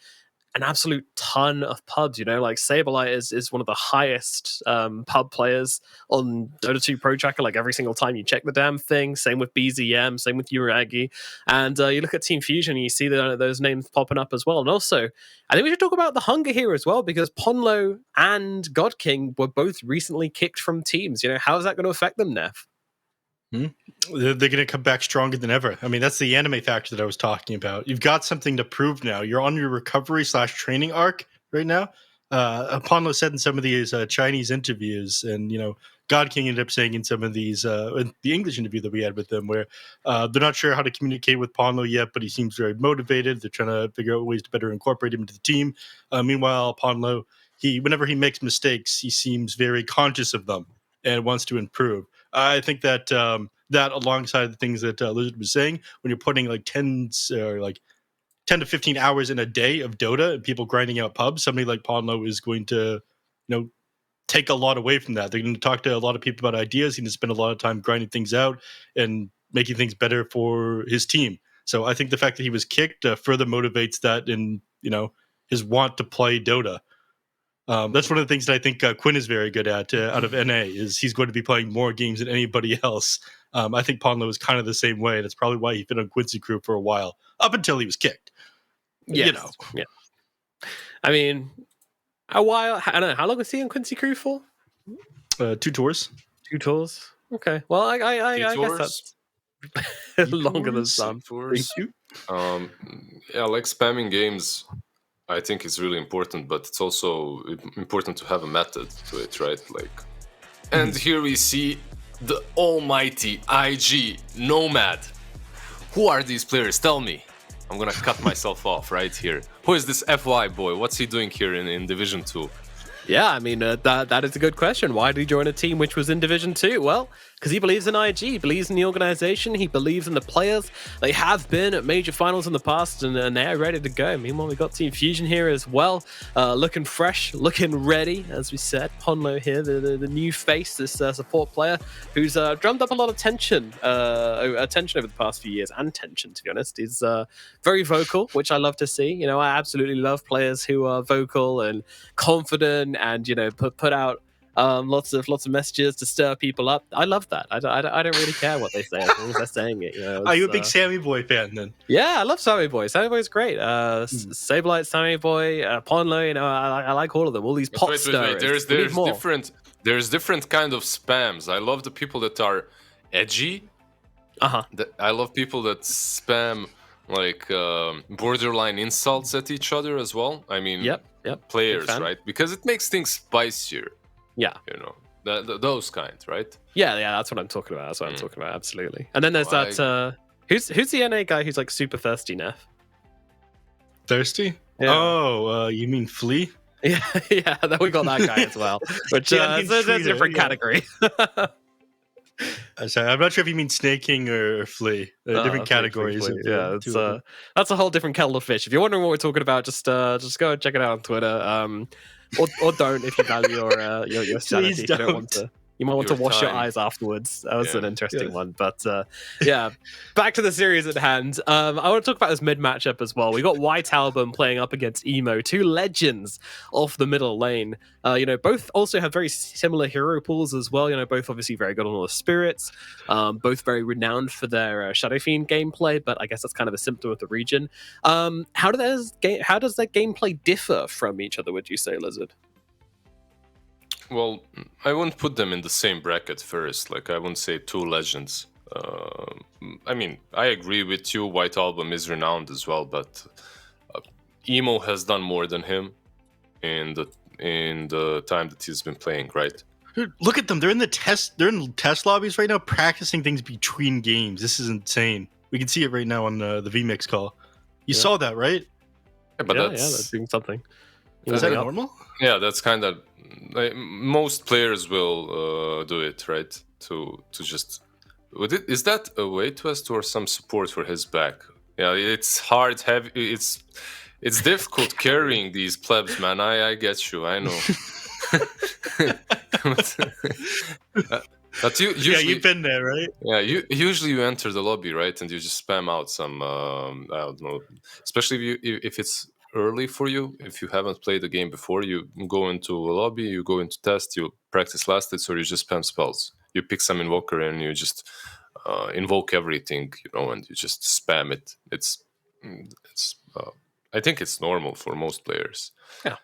an absolute ton of pubs. Like Saberlight is one of the highest pub players on Dota 2 Pro Tracker, like every single time you check the damn thing. Same with BZM, same with Uragi. And you look at Team Fusion and you see those names popping up as well. And also, I think we should talk about the hunger here as well, because Ponlo and God King were both recently kicked from teams. How is that going to affect them, Neff? They're going to come back stronger than ever. I mean, that's the anime factor that I was talking about. You've got something to prove now. You're on your recovery/training arc right now. Ponlo said in some of these Chinese interviews, and God King ended up saying in some of these in the English interview that we had with them, where they're not sure how to communicate with Ponlo yet, but he seems very motivated. They're trying to figure out ways to better incorporate him into the team. Meanwhile, Ponlo, whenever he makes mistakes, he seems very conscious of them and wants to improve. I think that that alongside the things that Lizard was saying, when you're putting like 10 to 15 hours in a day of Dota and people grinding out pubs, somebody like Ponlo is going to, take a lot away from that. They're going to talk to a lot of people about ideas. He's going to spend a lot of time grinding things out and making things better for his team. So I think the fact that he was kicked further motivates that in, his want to play Dota. That's one of the things that I think Quinn is very good at out of NA, is he's going to be playing more games than anybody else. I think Ponlo is kind of the same way, and it's probably why he's been on Quincy Crew for a while, up until he was kicked. Yes. You know. Yeah. I mean, a while. I don't know. How long was he on Quincy Crew for? 2 tours. 2 tours. Okay. Well, I guess that's longer than some. Tours. Yeah, like spamming games, I think it's really important, but it's also important to have a method to it, right? Like, and here we see the almighty IG Nomad. Who are these players? Tell me. I'm gonna cut myself off right here. Who is this FY boy? What's he doing here in Division 2? Yeah, I mean, that is a good question. Why did he join a team which was in Division 2? Well, because he believes in IG, he believes in the organization, he believes in the players. They have been at major finals in the past, and they're ready to go. Meanwhile, we got Team Fusion here as well, looking fresh, looking ready, as we said. Ponlo here, the new face, this support player, who's drummed up a lot of attention over the past few years, and tension, to be honest. He's very vocal, which I love to see. You know, I absolutely love players who are vocal and confident, and put out lots of messages to stir people up. I love that. I don't really care what they say as long as they're saying it. Are you a big Sammy Boy fan then? Yeah, I love Sammy Boy. Sammy Boy's great. Sableye, Sammy Boy, Ponlo. I like all of them. All these pot stirrers. There's different kind of spams. I love the people that are edgy. I love people that spam like borderline insults at each other as well. I mean, yep. Players, right? Because it makes things spicier. Yeah, those kinds, right? Yeah, that's what I'm talking about. Absolutely. And then there's who's the NA guy who's like super thirsty, Neff? Thirsty? Yeah. Oh, you mean Flea? Yeah, then we got that guy as well, which is a different category. Sorry, I'm not sure if you mean Snake King or Flea. Different categories. Yeah, that's a whole different kettle of fish. If you're wondering what we're talking about, just go and check it out on Twitter. Or don't if you value your sanity. If you don't want to. You might want to wash your eyes afterwards. That was an interesting one. But back to the series at hand. I want to talk about this mid matchup as well. We got White Album playing up against Emo, 2 legends off the middle lane. Both also have very similar hero pools as well. Both obviously very good on all the spirits. Both very renowned for their Shadow Fiend gameplay, but I guess that's kind of a symptom of the region. How does their gameplay differ from each other, would you say, Lizard? Well, I wouldn't put them in the same bracket first. Like, I wouldn't say 2 legends. I mean, I agree with you. White Album is renowned as well, but Emo has done more than him in the time that he's been playing, right? Dude, look at them. They're in test lobbies right now, practicing things between games. This is insane. We can see it right now on the VMix call. You saw that, right? Yeah, but that's doing something. Is that normal? Yeah, that's kind of like, most players will do it, right? To just is that a weight vest or some support for his back? Yeah, it's hard, heavy. It's difficult carrying these plebs, man. I get you. I know. But usually, you've been there, right? Yeah, usually you enter the lobby, right, and you just spam out some. I don't know, especially if it's early for you. If you haven't played the game before, you go into a lobby, you go into test, you practice last hits, or you just spam spells. You pick some invoker and you just invoke everything, and you just spam it. It's I think it's normal for most players. Yeah.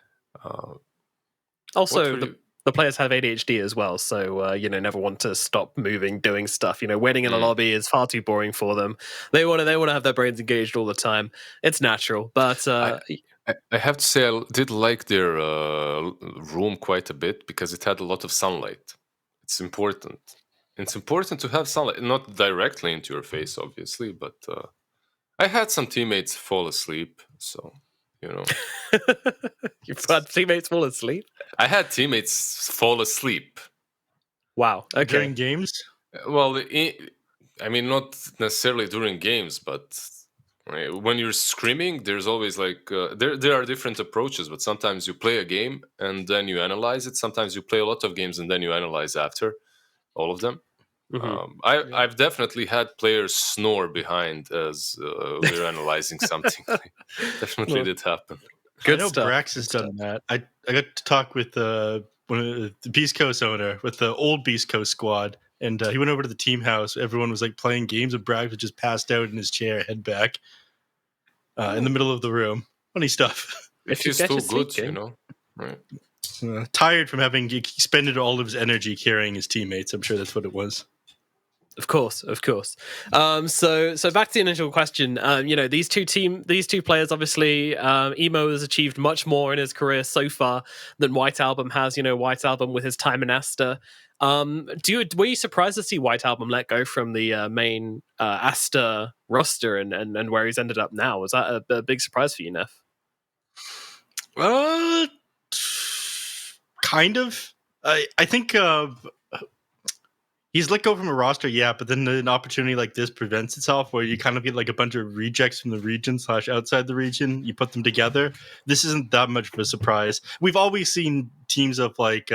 Also, the players have ADHD as well, so never want to stop moving, doing stuff. Waiting in a lobby is far too boring for them. They want to have their brains engaged all the time. It's natural, but I have to say I did like their room quite a bit because it had a lot of sunlight. It's important. It's important to have sunlight, not directly into your face, obviously, but I had some teammates fall asleep, so. You've had teammates fall asleep? I had teammates fall asleep. Wow. Okay. During games? Well, I mean, not necessarily during games, but when you're screaming, there's always like there are different approaches. But sometimes you play a game and then you analyze it. Sometimes you play a lot of games and then you analyze after all of them. Mm-hmm. I've definitely had players snore behind as we're analyzing something. Definitely did happen. Good I know stuff. Brax has done that. I got to talk with one of the Beast Coast owner with the old Beast Coast squad, and he went over to the team house. Everyone was like playing games, and Brax was just passed out in his chair, head back, in the middle of the room. Funny stuff. If If you he's get too your good, seat, you know. Right. Tired from having expended all of his energy carrying his teammates. I'm sure that's what it was. Of course. So back to the initial question. These two players, obviously, Emo has achieved much more in his career so far than White Album has. White Album with his time in Asta. Were you surprised to see White Album let go from the main Asta roster and where he's ended up now? Was that a big surprise for you, Neff? Kind of. I think he's let go from a roster, yeah, but then an opportunity like this prevents itself where you kind of get like a bunch of rejects from the region / outside the region. You put them together. This isn't that much of a surprise. We've always seen teams of like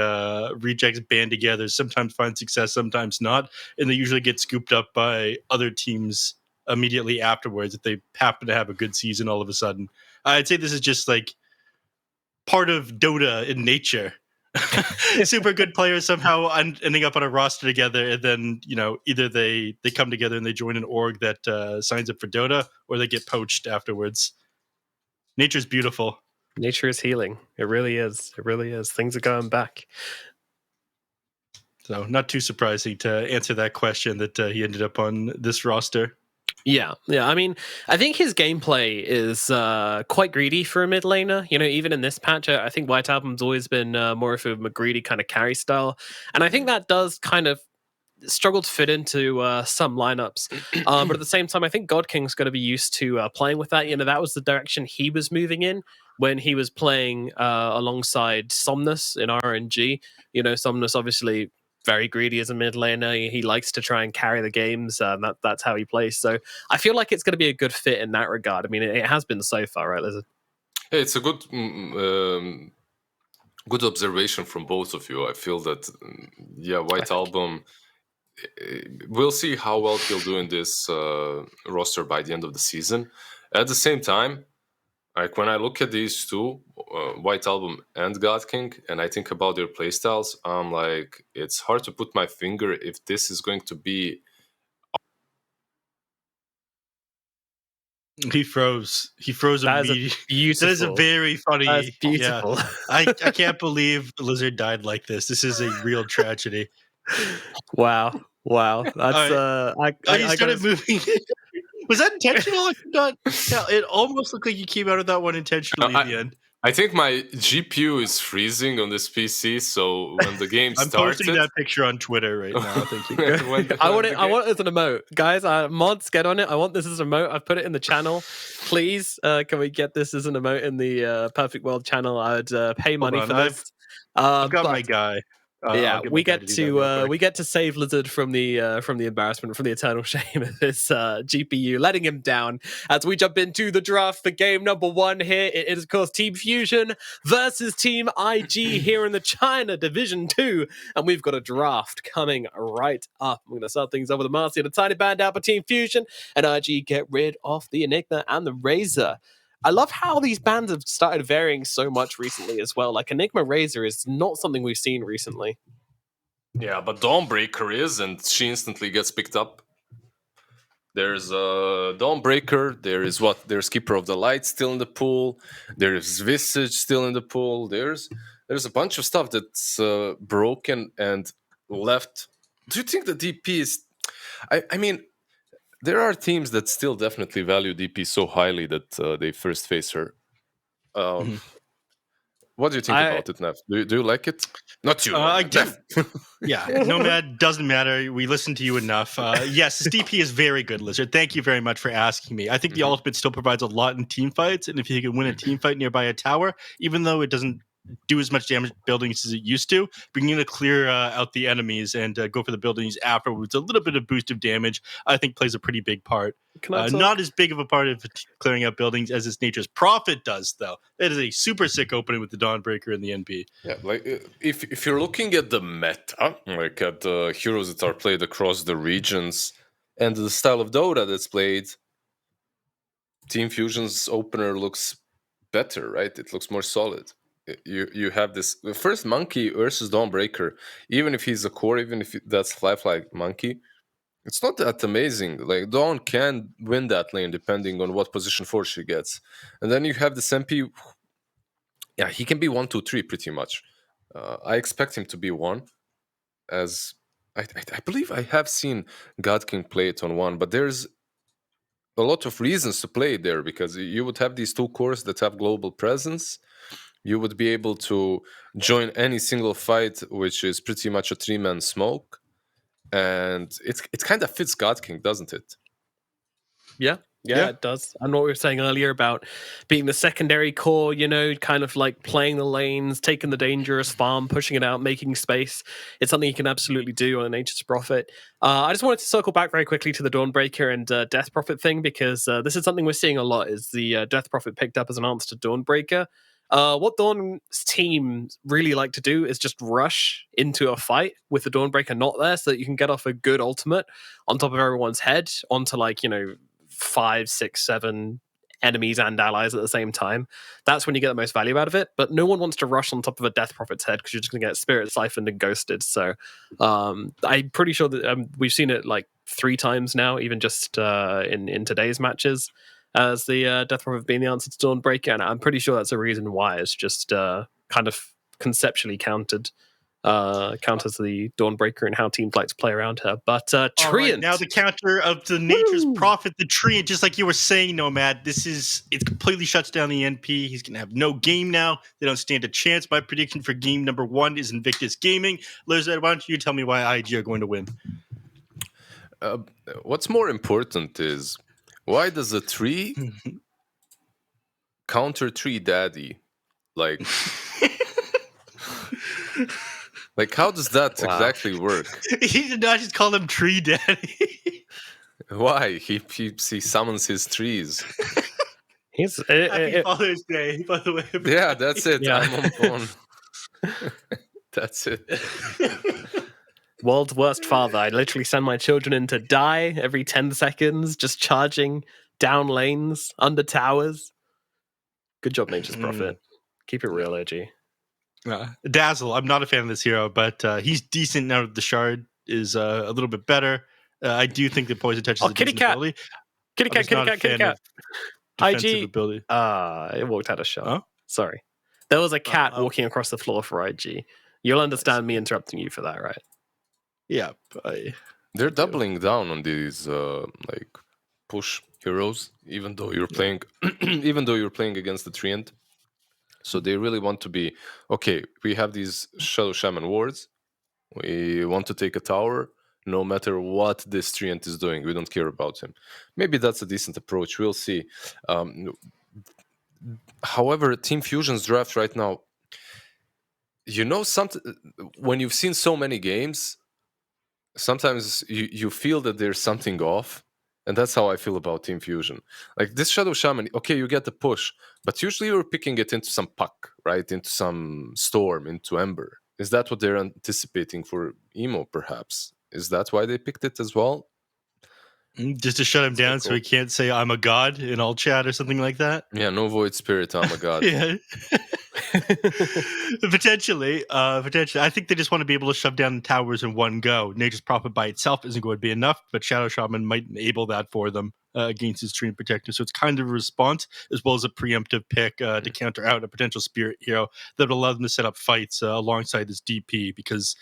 rejects band together, sometimes find success, sometimes not, and they usually get scooped up by other teams immediately afterwards if they happen to have a good season all of a sudden. I'd say this is just like part of Dota in nature. Super good players somehow ending up on a roster together, and then either they come together and they join an org that signs up for Dota, or they get poached afterwards. Nature's beautiful. Nature is healing. It really is. Things are going back. So not too surprising to answer that question that he ended up on this roster. Yeah. I mean, I think his gameplay is quite greedy for a mid laner. Even in this patch, I think White Album's always been more of a greedy kind of carry style, and I think that does kind of struggle to fit into some lineups. But at the same time, I think God King's got to be used to playing with that. That was the direction he was moving in when he was playing alongside Somnus in RNG. Somnus obviously very greedy as a mid laner. He likes to try and carry the games. That's how he plays. So I feel like it's going to be a good fit in that regard. I mean, it has been so far, right, Lizard? Hey, it's a good observation from both of you. I feel that, White Album, we'll see how well he'll do in this roster by the end of the season. At the same time, like when I look at these two, White Album and God King, and I think about their playstyles, I'm like, it's hard to put my finger if this is going to be. He froze. That is immediately. beautiful. That is a very funny. That's beautiful. Yeah. I can't believe the Lizard died like this. This is a real tragedy. Wow. That's I started moving. Was that intentional? It almost looked like you came out of that one intentionally at the end. I think my GPU is freezing on this PC, so when the game I'm started... posting that picture on Twitter right now. Thank you. I want it as an emote. Guys, mods, get on it. I want this as an emote. I've put it in the channel. Please, can we get this as an emote in the Perfect World channel? I would pay money for this. I've got my guy. We get to save Lizard from the embarrassment, from the eternal shame of his GPU letting him down as we jump into the draft for game number 1 here. It is of course Team Fusion versus Team IG here in the China Division 2, and we've got a draft coming right up. I'm going to start things over the Marcy and a tiny band out for Team Fusion, and IG get rid of the Enigma and the Razor. I love how these bands have started varying so much recently as well. Like Enigma Razor is not something we've seen recently. Yeah, but Dawnbreaker is, and she instantly gets picked up. There's Dawnbreaker, there's Keeper of the Light still in the pool, there's Visage still in the pool, there's a bunch of stuff that's broken and left. Do you think the DP is... I mean... There are teams that still definitely value DP so highly that they first face her. What do you think about it, Nev? Do you like it? Not you. I do. Yeah, Nomad, doesn't matter. We listened to you enough. Yes, this DP is very good, Lizard. Thank you very much for asking me. I think the ultimate still provides a lot in team fights, and if you can win a team fight nearby a tower, even though it doesn't do as much damage to buildings as it used to, being able to clear out the enemies and go for the buildings afterwards, a little bit of boost of damage, I think plays a pretty big part. Not as big of a part of clearing out buildings as its Nature's Prophet does, though. It is a super sick opening with the Dawnbreaker and the NP. Yeah, like if you're looking at the meta, like at the heroes that are played across the regions and the style of Dota that's played, Team Fusion's opener looks better, right? It looks more solid. You have this the first Monkey versus Dawnbreaker. Even if he's a core, even if that's Fly Monkey, it's not that amazing. Like Dawn can win that lane depending on what position 4 she gets, and then you have the MP. Yeah, he can be 1, 2, 3 pretty much. I expect him to be 1, as I believe I have seen God King play it on 1, but there's a lot of reasons to play it there because you would have these 2 cores that have global presence. You would be able to join any single fight, which is pretty much a 3-man smoke, and it kind of fits God King, doesn't it? Yeah, it does. And what we were saying earlier about being the secondary core, kind of like playing the lanes, taking the dangerous farm, pushing it out, making space. It's something you can absolutely do on a Nature's Prophet. I just wanted to circle back very quickly to the Dawnbreaker and Death Prophet thing, because this is something we're seeing a lot, is the Death Prophet picked up as an answer to Dawnbreaker. What Dawn's team really like to do is just rush into a fight with the Dawnbreaker not there, so that you can get off a good ultimate on top of everyone's head onto 5, 6, 7 enemies and allies at the same time. That's when you get the most value out of it. But no one wants to rush on top of a Death Prophet's head, because you're just going to get Spirit Siphoned and ghosted. So I'm pretty sure that we've seen it 3 times now, even just in today's matches, as the Death Prophet being the answer to Dawnbreaker. And I'm pretty sure that's a reason why. It's just kind of conceptually counters the Dawnbreaker and how teams like to play around her. But Treant, right, now the counter of the Nature's Prophet, the Treant, just like you were saying, Nomad, it completely shuts down the NP. He's going to have no game now. They don't stand a chance. My prediction for game number 1 is Invictus Gaming. Lizard, why don't you tell me why IG are going to win? What's more important is, why does a 3 counter 3 daddy? Like, how does that exactly work? He did not just call him Tree Daddy. Why? He summons his trees. Happy Father's Day, by the way. Yeah, that's it. Yeah. I'm on. That's it. World's worst father. I literally send my children in to die every 10 seconds, just charging down lanes, under towers. Good job, Nature's Prophet. Keep it real, OG. Dazzle, I'm not a fan of this hero, but he's decent now that the shard is a little bit better. I do think that Poison Touch is a Kitty decent cat. ability. Kitty cat. IG. Ability. It walked out of shot. Huh? Sorry. There was a cat walking across the floor for IG. You'll understand me interrupting you for that, right? Yeah. They're doubling down on these push heroes, even though you're playing against the Treant. So they really want to be, okay, we have these Shadow Shaman wards. We want to take a tower, no matter what this Treant is doing. We don't care about him. Maybe that's a decent approach. We'll see. However, Team Fusion's draft right now, something, when you've seen so many games, sometimes you feel that there's something off. And that's how I feel about Team Fusion. Like this Shadow Shaman, okay, you get the push, but usually you're picking it into some puck, right? Into some storm, into Ember. Is that what they're anticipating for Emo, perhaps? Is that why they picked it as well? Just to shut him down so he can't say I'm a god in all chat or something like that? Yeah, no Void Spirit, I'm a god. Yeah. Potentially. I think they just want to be able to shove down the towers in one go. Nature's Prophet by itself isn't going to be enough, but Shadow Shaman might enable that for them against his Treant Protector. So it's kind of a response as well as a preemptive pick to counter out a potential Spirit hero that will allow them to set up fights alongside this DP, because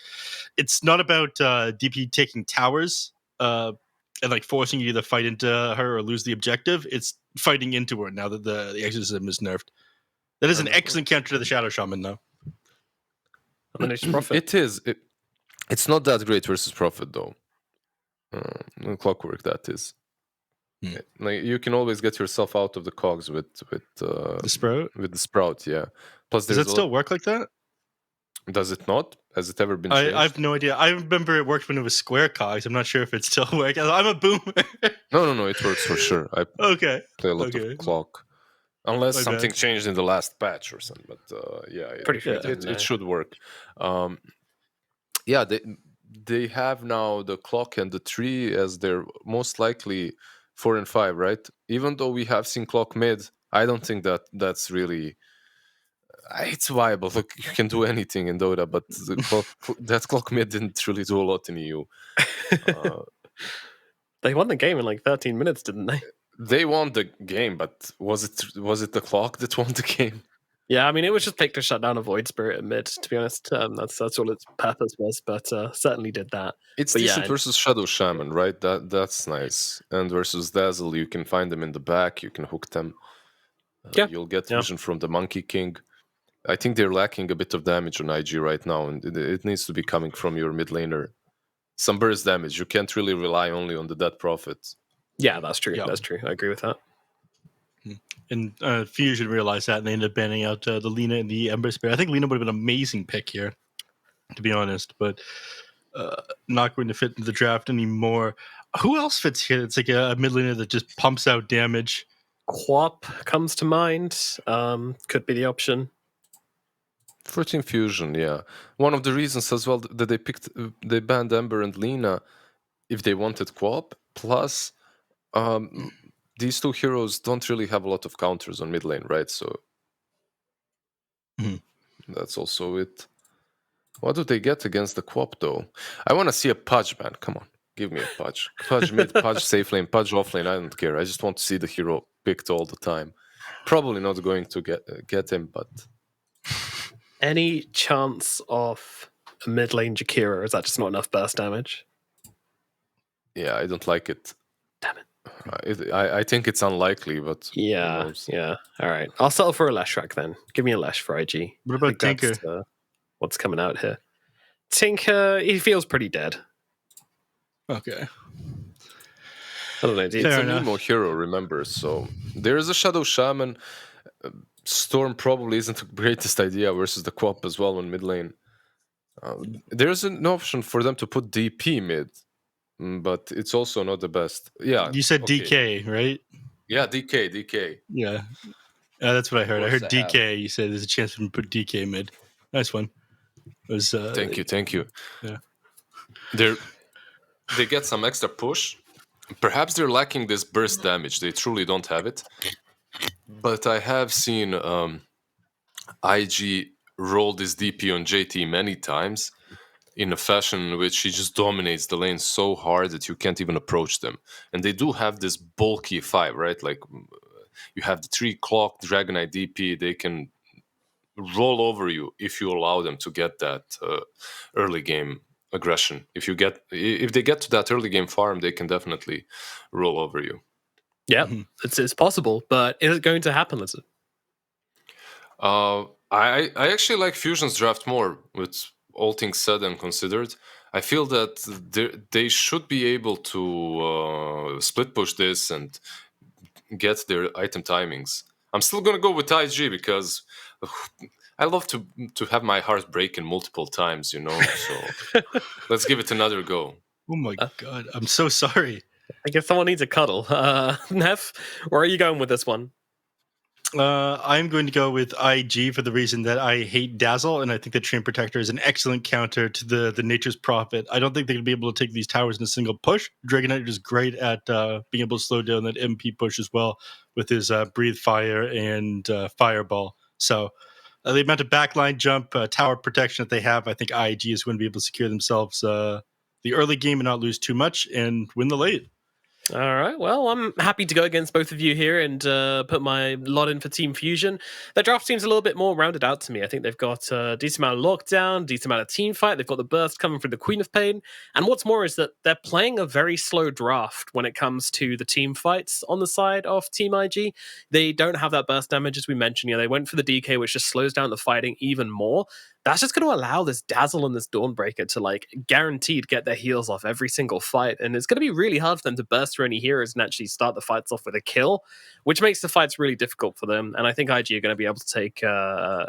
it's not about DP taking towers and forcing you to either fight into her or lose the objective. It's fighting into her now that the exorcism is nerfed. That is an excellent counter to the Shadow Shaman, though. It is. It's not that great versus Prophet, though. Clockwork, that is. You can always get yourself out of the cogs with the Sprout? With the Sprout, yeah. Plus, does it still work like that? Does it not? Has it ever been changed? I have no idea. I remember it worked when it was square cogs. I'm not sure if it still works. I'm a boomer. No, it works for sure. I play a lot of clock. Unless something changed in the last patch or something, but it should work. They have now the clock and the tree as their most likely 4 and 5, right? Even though we have seen clock mid I don't think that's really. It's viable. Look, you can do anything in Dota, but that clock mid didn't really do a lot in EU. They won the game in like 13 minutes, didn't they? They won the game, but was it the clock that won the game? Yeah, I mean, it was just picked to shut down a Void Spirit at mid, to be honest. That's all its purpose was, but certainly did that. It's But decent yeah, versus Shadow Shaman, right? That's nice. And versus Dazzle, you can find them in the back, you can hook them. Yeah, You'll get yeah. vision from the Monkey King. I think they're lacking a bit of damage on IG right now, and it needs to be coming from your mid laner. Some burst damage. You can't really rely only on the Dead Prophet. Yeah, that's true. Yeah. That's true. I agree with that. And Fusion realized that, and they ended up banning out the Lina and the Ember Spirit. I think Lina would have been an amazing pick here, to be honest, but not going to fit into the draft anymore. Who else fits here? It's like a mid laner that just pumps out damage. Quap comes to mind. Could be the option. 14 Fusion, yeah. One of the reasons as well that they banned Ember and Lina if they wanted Quap. Plus, these two heroes don't really have a lot of counters on mid lane, right? So that's also it. What do they get against the Quap, though? I want to see a Pudge, man. Come on, give me a Pudge. Pudge mid, Pudge safe lane, Pudge off lane. I don't care. I just want to see the hero picked all the time. Probably not going to get him, but... Any chance of a mid lane Jakira? Or is that just not enough burst damage? Yeah, I don't like it. Damn it. I think it's unlikely, but Yeah. All right, I'll settle for a Leshrac then. Give me a Lesh for IG. What about Tinker? That's, what's coming out here? Tinker, he feels pretty dead. Okay. I don't know. It's a Nemo hero, remember? So there is a Shadow Shaman. Storm probably isn't the greatest idea versus the Quap as well on mid lane. There's an option for them to put DP mid, but it's also not the best. Yeah, You said okay. DK, right? Yeah, DK. Yeah. That's what I heard. I heard Of course I DK. You said there's a chance for them to put DK mid. Nice one. It was, Thank you. Yeah. They get some extra push. Perhaps they're lacking this burst damage. They truly don't have it. But I have seen IG roll this DP on JT many times in a fashion in which he just dominates the lane so hard that you can't even approach them. And they do have this bulky 5, right? Like you have the 3 clock Dragonite DP. They can roll over you if you allow them to get that early game aggression. If they get to that early game farm, they can definitely roll over you. Yeah, it's possible, but is it going to happen? Is it? I actually like Fusion's draft more, with all things said and considered. I feel that they should be able to split push this and get their item timings. I'm still gonna go with IG because I love to have my heart breaking multiple times, you know. So let's give it another go. Oh my god, I'm so sorry. I guess someone needs a cuddle. Neff, where are you going with this one? I'm going to go with IG for the reason that I hate Dazzle, and I think that Train Protector is an excellent counter to the Nature's Prophet. I don't think they're going to be able to take these towers in a single push. Dragonite is great at being able to slow down that MP push as well with his Breathe Fire and Fireball. So the amount of backline jump, tower protection that they have, I think IG is going to be able to secure themselves the early game and not lose too much and win the late. All right. Well, I'm happy to go against both of you here and put my lot in for Team Fusion. Their draft seems a little bit more rounded out to me. I think they've got a decent amount of lockdown, decent amount of team fight. They've got the burst coming from the Queen of Pain. And what's more is that they're playing a very slow draft when it comes to the team fights on the side of Team IG. They don't have that burst damage, as we mentioned. They went for the DK, which just slows down the fighting even more. That's just going to allow this Dazzle and this Dawnbreaker to guaranteed get their heals off every single fight. And it's going to be really hard for them to burst through any heroes and actually start the fights off with a kill, which makes the fights really difficult for them. And I think IG are going to be able to take a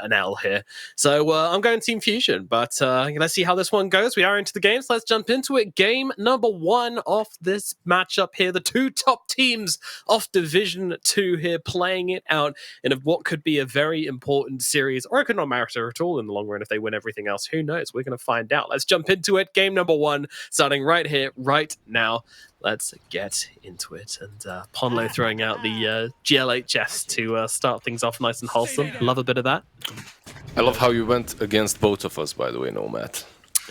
an L here. So I'm going Team Fusion, but let's see how this one goes. We are into the games. Let's jump into it. Game number 1 of this matchup here. The 2 top teams of Division 2 here playing it out in what could be a very important series, or it could not matter at all in the long run if they win everything else. Who knows? We're going to find out. Let's jump into it. Game number 1 starting right here, right now. Let's get into it. And Ponlo throwing out the GLHS to start things off nice and wholesome. Love a bit of that. I love how you went against both of us, by the way, Nomad.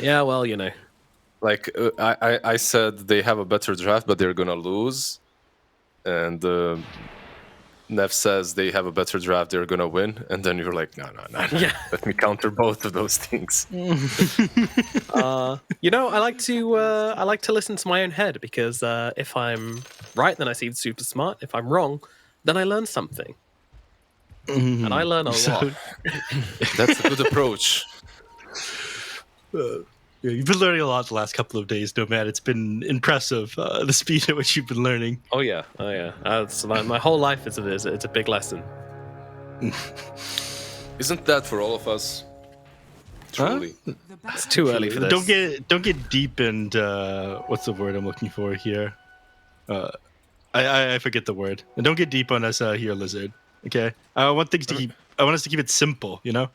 Yeah, well, you know. Like, I said they have a better draft, but they're going to lose. And Nev says they have a better draft, they're going to win. And then you're like, no. Yeah. Let me counter both of those things. You know, I like to listen to my own head, because if I'm right, then I seem super smart. If I'm wrong, then I learn something. And I learn a lot. That's a good approach. Yeah, you've been learning a lot the last couple of days, Nomad. It's been impressive, the speed at which you've been learning. Oh yeah. It's my whole life is it's a big lesson. Isn't that for all of us? Truly. It's too early for this. Don't get deep and what's the word I'm looking for here? I forget the word. And don't get deep on us here, Lizard. Okay. I want us to keep it simple. You know.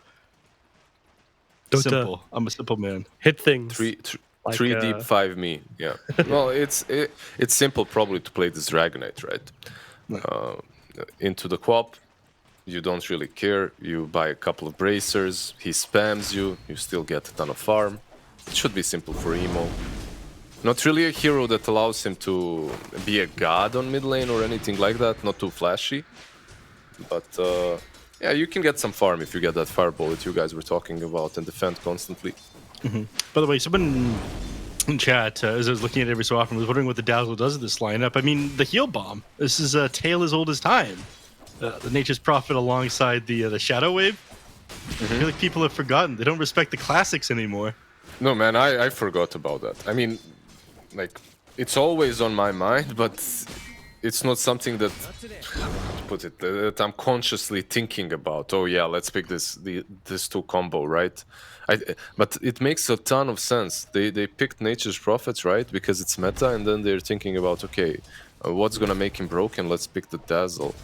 Simple. I'm a simple man. Hit things. Three deep, 5 me. Yeah. Well, it's simple probably to play this Dragonite, right? Into the co-op, you don't really care. You buy a couple of bracers. He spams you. You still get a ton of farm. It should be simple for Emo. Not really a hero that allows him to be a god on mid lane or anything like that. Not too flashy. But yeah, you can get some farm if you get that fireball that you guys were talking about and defend constantly. Mm-hmm. By the way, someone in chat, as I was looking at it every so often, was wondering what the Dazzle does with this lineup. I mean, the heal bomb. This is a tale as old as time. The Nature's Prophet alongside the Shadow Wave. I feel like people have forgotten. They don't respect the classics anymore. No, man, I forgot about that. I mean, like, it's always on my mind, but it's not something that, how to put it, that I'm consciously thinking about. Oh yeah, let's pick this 2 combo, right? But it makes a ton of sense. They picked Nature's Prophets, right? Because it's meta, and then they're thinking about, okay, what's gonna make him broken? Let's pick the Dazzle.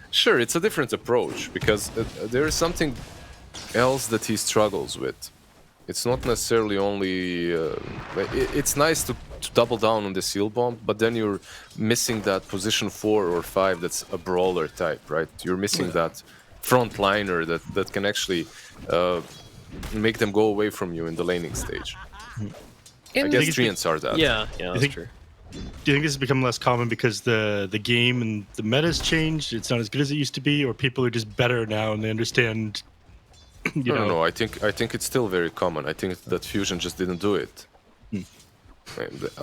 Sure, it's a different approach, because there is something else that he struggles with. It's not necessarily only... it's nice to double down on the seal bomb, but then you're missing that position 4 or 5 that's a brawler type, right? You're missing that frontliner that can actually make them go away from you in the laning stage. I guess Treants are that. Yeah, that's true. Do you think this has become less common because the game and the meta's changed? It's not as good as it used to be, or people are just better now and they understand? No. I think it's still very common. I think that Fusion just didn't do it.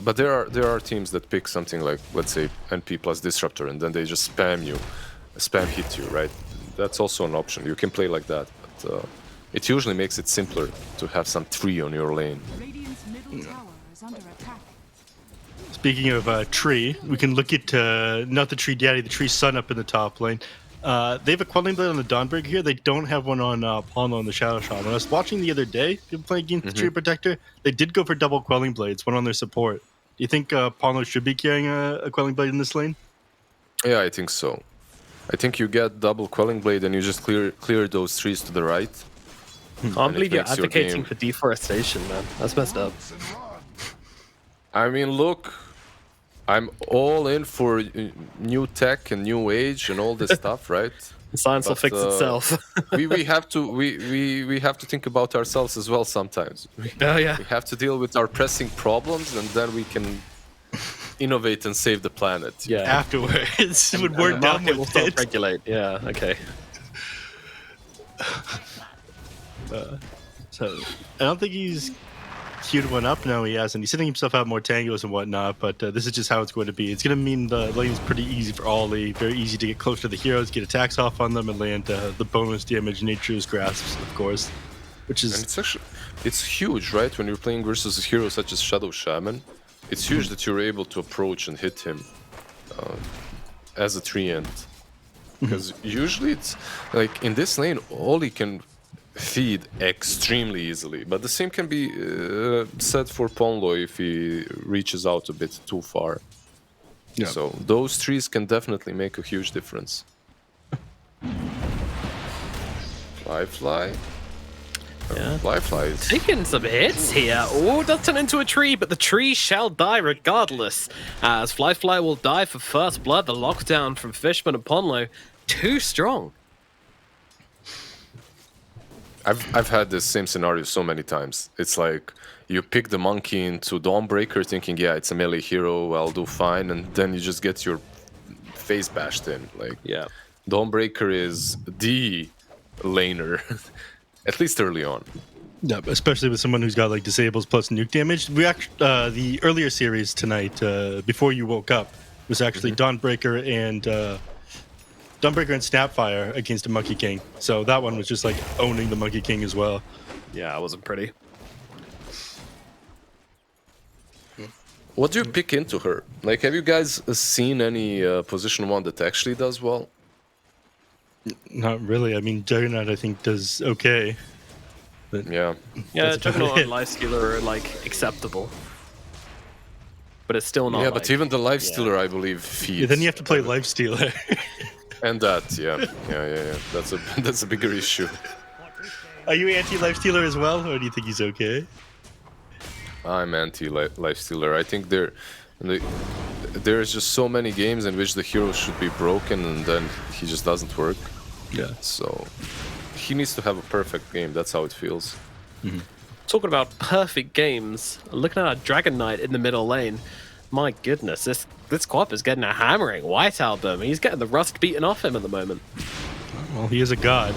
But there are teams that pick something like, let's say, NP plus Disruptor, and then they just spam hit you, right? That's also an option. You can play like that, but it usually makes it simpler to have some tree on your lane. Radiant's middle tower is under attack. Speaking of tree, we can look at not the tree daddy, the tree son up in the top lane. They have a Quelling Blade on the Dawnbreaker here. They don't have one on Ponlo and the Shadow Shaman. When I was watching the other day, people playing against the Tree Protector, they did go for double Quelling Blades, one on their support. Do you think Ponlo should be carrying a Quelling Blade in this lane? Yeah, I think so. I think you get double Quelling Blade and you just clear those trees to the right. Can't believe you're advocating for deforestation, man. That's messed up. I mean, look, I'm all in for new tech and new age and all this stuff, right? Science will fix itself. we have to think about ourselves as well sometimes. We have to deal with our pressing problems, and then we can innovate and save the planet. Yeah. Afterwards, when we're done with will self-regulate. Yeah. Okay. So I don't think he's queued one up. No, he hasn't. He's setting himself out more tangos and whatnot, but this is just how it's going to be. It's going to mean the lane is pretty easy for Ollie. Very easy to get close to the heroes, get attacks off on them, and land the bonus damage Nature's Grasps, of course. Which is... And it's huge, right? When you're playing versus a hero such as Shadow Shaman, it's huge that you're able to approach and hit him as a treant. Because usually it's like in this lane, Ollie can feed extremely easily. But the same can be said for Ponlo if he reaches out a bit too far. Yeah. So those trees can definitely make a huge difference. Fly. Yeah. Fly is... Taking some hits here. Oh, does turn into a tree, but the tree shall die regardless. As Fly will die for first blood. The lockdown from Fishman and Ponlo, too strong. I've had this same scenario so many times. It's like you pick the monkey into Dawnbreaker thinking, yeah, it's a melee hero, I'll do fine, and then you just get your face bashed in. Like, Yeah. Dawnbreaker is the laner, at least early on. Yeah, especially with someone who's got like disables plus nuke damage. We actually the earlier series tonight, before you woke up, was actually Dawnbreaker and Snapfire against a Monkey King. So that one was just like owning the Monkey King as well. Yeah, it wasn't pretty. What do you pick into her? Like, have you guys seen any position 1 that actually does well? Not really. I mean, Juggernaut I think does okay. But Yeah. Yeah, That's about Juggernaut it. and Lifestealer are like acceptable. But it's still not Yeah, like, but even the Lifestealer, I believe, feeds. yeah, then you have to play Lifestealer. And that, yeah. That's a bigger issue. Are you anti-Lifestealer as well, or do you think he's okay? I'm anti-Lifestealer. I think there's just so many games in which the hero should be broken and then he just doesn't work. Yeah. So he needs to have a perfect game. That's how it feels. Talking about perfect games, looking at our Dragon Knight in the middle lane. My goodness, this Quap is getting a hammering. White Album, he's getting the rust beaten off him at the moment. Well, he is a god.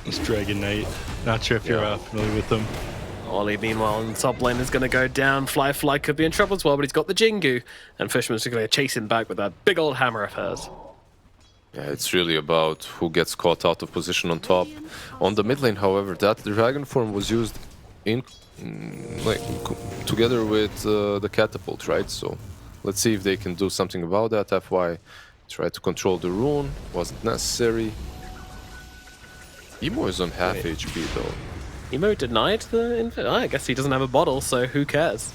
This Dragon Knight. Not sure if you're familiar with him. Ollie, meanwhile, in the top lane is going to go down. Fly could be in trouble as well, but he's got the Jingu. And Fishman's going to chase him back with that big old hammer of hers. Yeah, it's really about who gets caught out of position on top. On the mid lane, however, that dragon form was used in together with the catapult, right? So let's see if they can do something about that. FY tried to control the rune, wasn't necessary. Emo is on half HP though. Emo denied the infant. I guess he doesn't have a bottle, so who cares?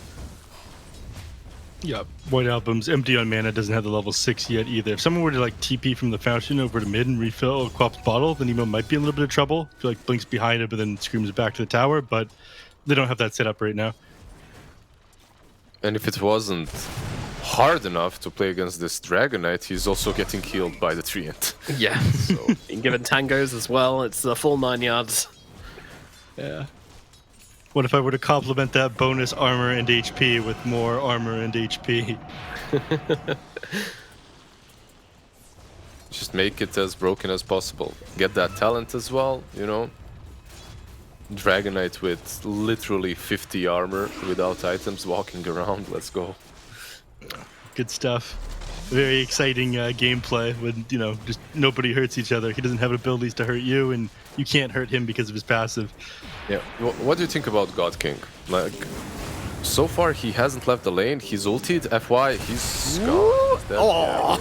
Yeah, White Album's empty on mana, doesn't have the level 6 yet either. If someone were to like TP from the fountain over to mid and refill Quap's bottle, then Emo might be in a little bit of trouble. I feel like Blinks behind it, but then screams back to the tower, but they don't have that set up right now. And if it wasn't hard enough to play against this Dragon Knight, he's also getting killed by the Treant. Yeah, so being given tangos as well. It's the full 9 yards. Yeah. What if I were to complement that bonus armor and HP with more armor and HP? Just make it as broken as possible. Get that talent as well, you know. Dragon Knight with literally 50 armor without items walking around. Let's go. Good stuff. Very exciting gameplay when, you know, just nobody hurts each other. He doesn't have abilities to hurt you, and you can't hurt him because of his passive. Yeah. What do you think about God King? Like, so far he hasn't left the lane. He's ultied. FY. He's gone. He's dead. Oh,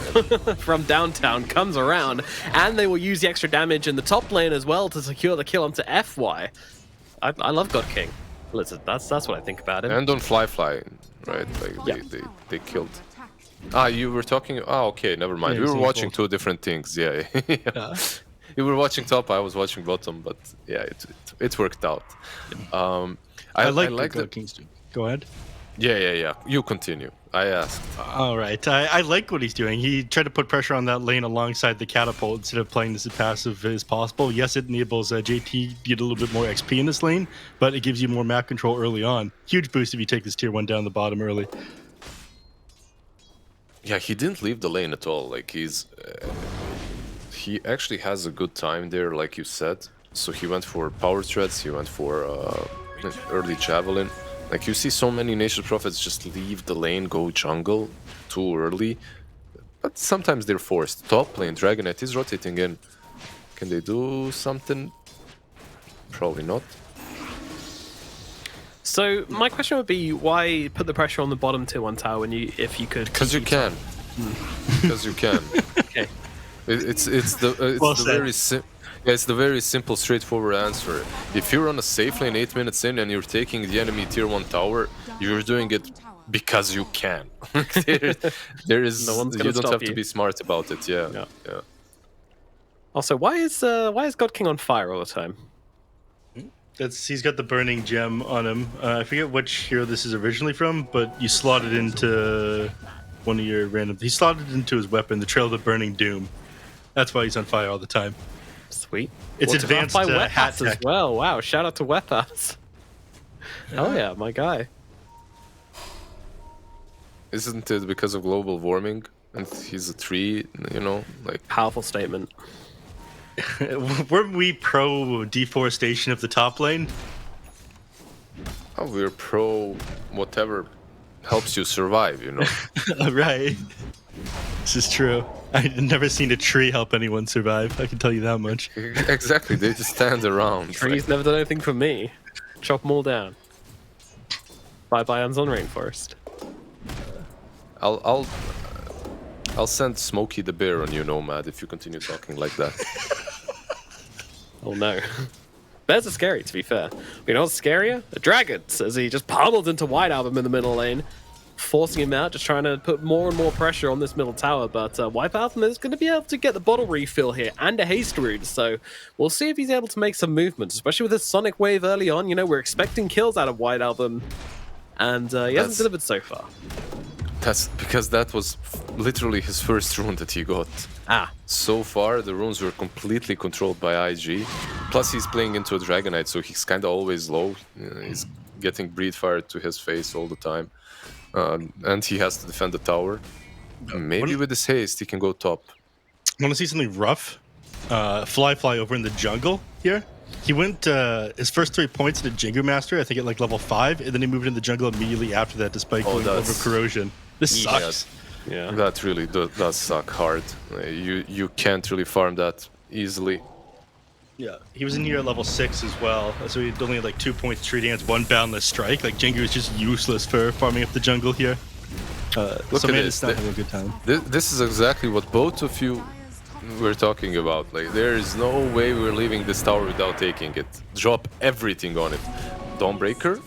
from downtown comes around, and they will use the extra damage in the top lane as well to secure the kill onto FY. I love God King. Listen, that's what I think about him. And on Fly, right? Like they killed. Ah, you were talking. Oh, okay, never mind. Yeah, We were same watching fault. 2 different things. Yeah. You were watching top. I was watching bottom. But yeah, it worked out. I like the the King's doing. Go ahead. Yeah. You continue. I asked. All right. I like what he's doing. He tried to put pressure on that lane alongside the catapult instead of playing this as passive as possible. Yes, it enables JT to get a little bit more XP in this lane, but it gives you more map control early on. Huge boost if you take this tier 1 down the bottom early. Yeah, he didn't leave the lane at all. Like he actually has a good time there, like you said. So he went for power threads. He went for early javelin. Like, you see so many Nation Prophets just leave the lane, go jungle too early. But sometimes they're forced. Top lane, Dragon Knight is rotating in. Can they do something? Probably not. So my question would be, why put the pressure on the bottom tier 1 tower when if you could? Because you can. Because you can. Okay. It's the Well the said. very Yeah, it's the very simple, straightforward answer. If you're on a safe lane 8 minutes in and you're taking the enemy tier 1 tower, you're doing it because you can. there is No one's gonna you don't stop have you. to be smart about it. Yeah. Also, why is God King on fire all the time? He's got the burning gem on him. I forget which hero this is originally from, but you slotted into one of your random. He slotted into his weapon, the Trail of the Burning Doom. That's why he's on fire all the time. Sweet. It's Brought to life advanced by hat Wetbats as tech. well. Wow, shout out to Wetbats. Oh yeah, my guy. Isn't it because of global warming and he's a tree? You know, like Powerful statement. Weren't we pro deforestation of the top lane? oh, we're pro whatever helps you survive. You know. Right. This is true. I've never seen a tree help anyone survive. I can tell you that much. Exactly. They just stand around. Trees never done anything for me. Chop them all down. Bye bye Amazon rainforest. I'll send Smokey the Bear on you, Nomad, if you continue talking like that. Oh no. Bears are scary, to be fair. You know what's scarier? The dragons, as he just pummeled into White Album in the middle lane, forcing him out, just trying to put more and more pressure on this middle tower. But White Album is going to be able to get the bottle refill here and a haste rune, so we'll see if he's able to make some movements, especially with his Sonic Wave early on. You know, we're expecting kills out of White Album, and he hasn't delivered so far. That's because that was literally his first rune that he got. So far, the runes were completely controlled by IG. Plus, he's playing into a Dragonite, so he's kind of always low. He's getting Breed Fire to his face all the time. And he has to defend the tower. Maybe with his haste, he can go top. Want to see something rough? Fly over in the jungle here. He went his first 3 points into Jingu Master, I think at like level 5, and then he moved into the jungle immediately after that, despite going over corrosion. This sucks. Yeah, that really does suck hard. You can't really farm that easily. Yeah, he was in here at level 6 as well, so he only had like 2 points, 3 dance, 1 boundless strike. Like Jingu is just useless for farming up the jungle here. Look so at man this. is not having a good time. This is exactly what both of you were talking about. Like, there is no way we're leaving this tower without taking it. Drop everything on it. Dawnbreaker,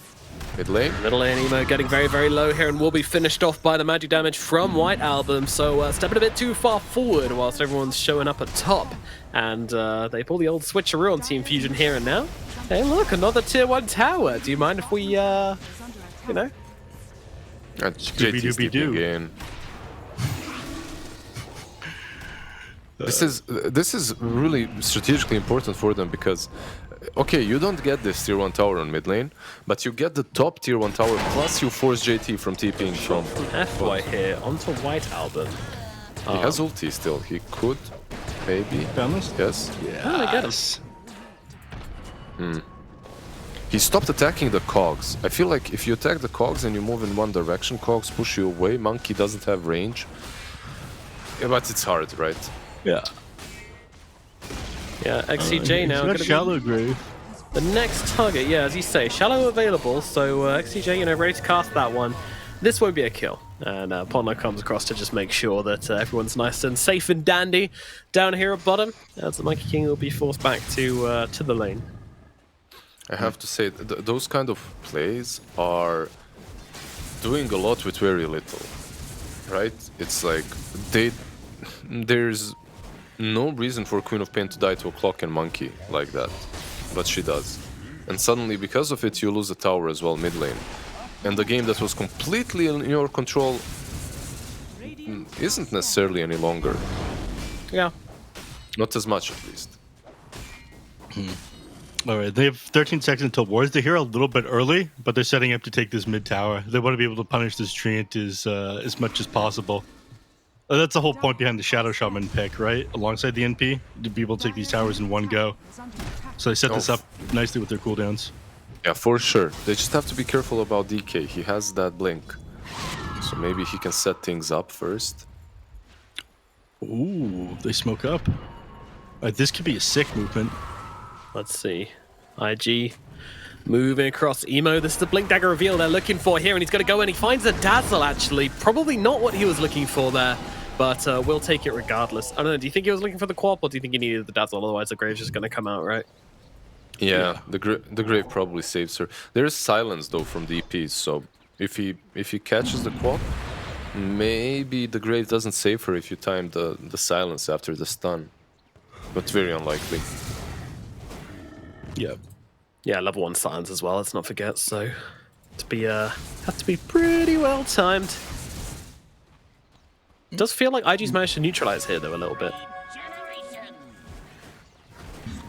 mid lane. Middle lane Emo getting very, very low here and will be finished off by the magic damage from White Album. So stepping a bit too far forward whilst everyone's showing up at top. And they pull the old switcheroo on Team Fusion here and now. Hey, look, another tier 1 tower. Do you mind if we, you know? Scooby-Dooby-Doo. Again. This is really strategically important for them because, okay, you don't get this tier 1 tower on mid lane, but you get the top tier 1 tower plus you force JT from TPing from FY here onto White Album. He has ulti still. He could maybe. Boundless? Yes. Oh, I get him. He stopped attacking the cogs. I feel like if you attack the cogs and you move in one direction, cogs push you away. Monkey doesn't have range. Yeah, but it's hard, right? Yeah. Yeah, XCJ now. He's got Shallow Grave. The next target, yeah, as you say, Shallow available, so XCJ, you know, ready to cast that one. This won't be a kill, and Pondler comes across to just make sure that everyone's nice and safe and dandy down here at bottom, as the Monkey King will be forced back to the lane. I have to say, those kind of plays are doing a lot with very little, right? It's like, there's no reason for Queen of Pain to die to a Clock and Monkey like that, but she does. And suddenly, because of it, you lose the tower as well, mid lane. And the game that was completely in your control isn't necessarily any longer. Yeah. Not as much, at least. Alright, they have 13 seconds until wars. They're here a little bit early, but they're setting up to take this mid tower. They want to be able to punish this Treant as much as possible. That's the whole point behind the Shadow Shaman pick, right? Alongside the NP, to be able to take these towers in one go. So they set this up nicely with their cooldowns. Yeah, for sure. They just have to be careful about DK. He has that blink. So maybe he can set things up first. Ooh, they smoke up. This could be a sick movement. Let's see. IG moving across Emo. This is the Blink Dagger reveal they're looking for here, and he's going to go in. He finds a Dazzle, actually. Probably not what he was looking for there. but we'll take it regardless. I don't know, do you think he was looking for the Quap, or do you think he needed the Dazzle? Otherwise, the Grave's just going to come out, right? Yeah, the Grave probably saves her. There is silence though from DP, so if he catches the Quap, maybe the Grave doesn't save her if you time the silence after the stun. But very unlikely. Yeah. Yeah, level 1 silence as well, let's not forget, so to be have to be pretty well timed. It does feel like IG's managed to neutralize here though a little bit.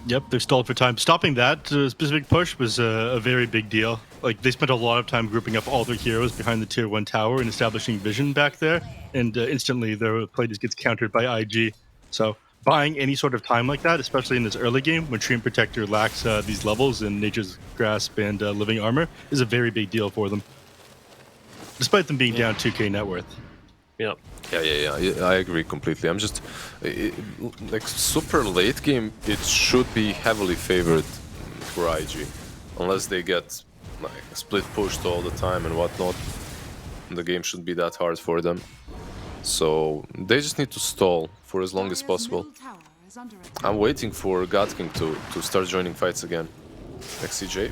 Yep, they've stalled for time. Stopping that specific push was a very big deal. Like, they spent a lot of time grouping up all their heroes behind the tier 1 tower and establishing vision back there, and instantly their play just gets countered by IG. So buying any sort of time like that, especially in this early game when Treant Protector lacks these levels in Nature's Grasp and Living Armor, is a very big deal for them. Despite them being down 2k net worth. Yep. Yeah, I agree completely. I'm just like super late game. It should be heavily favored for IG, unless they get like split pushed all the time and whatnot. The game shouldn't be that hard for them. So they just need to stall for as long as possible. I'm waiting for God King to start joining fights again. XCJ.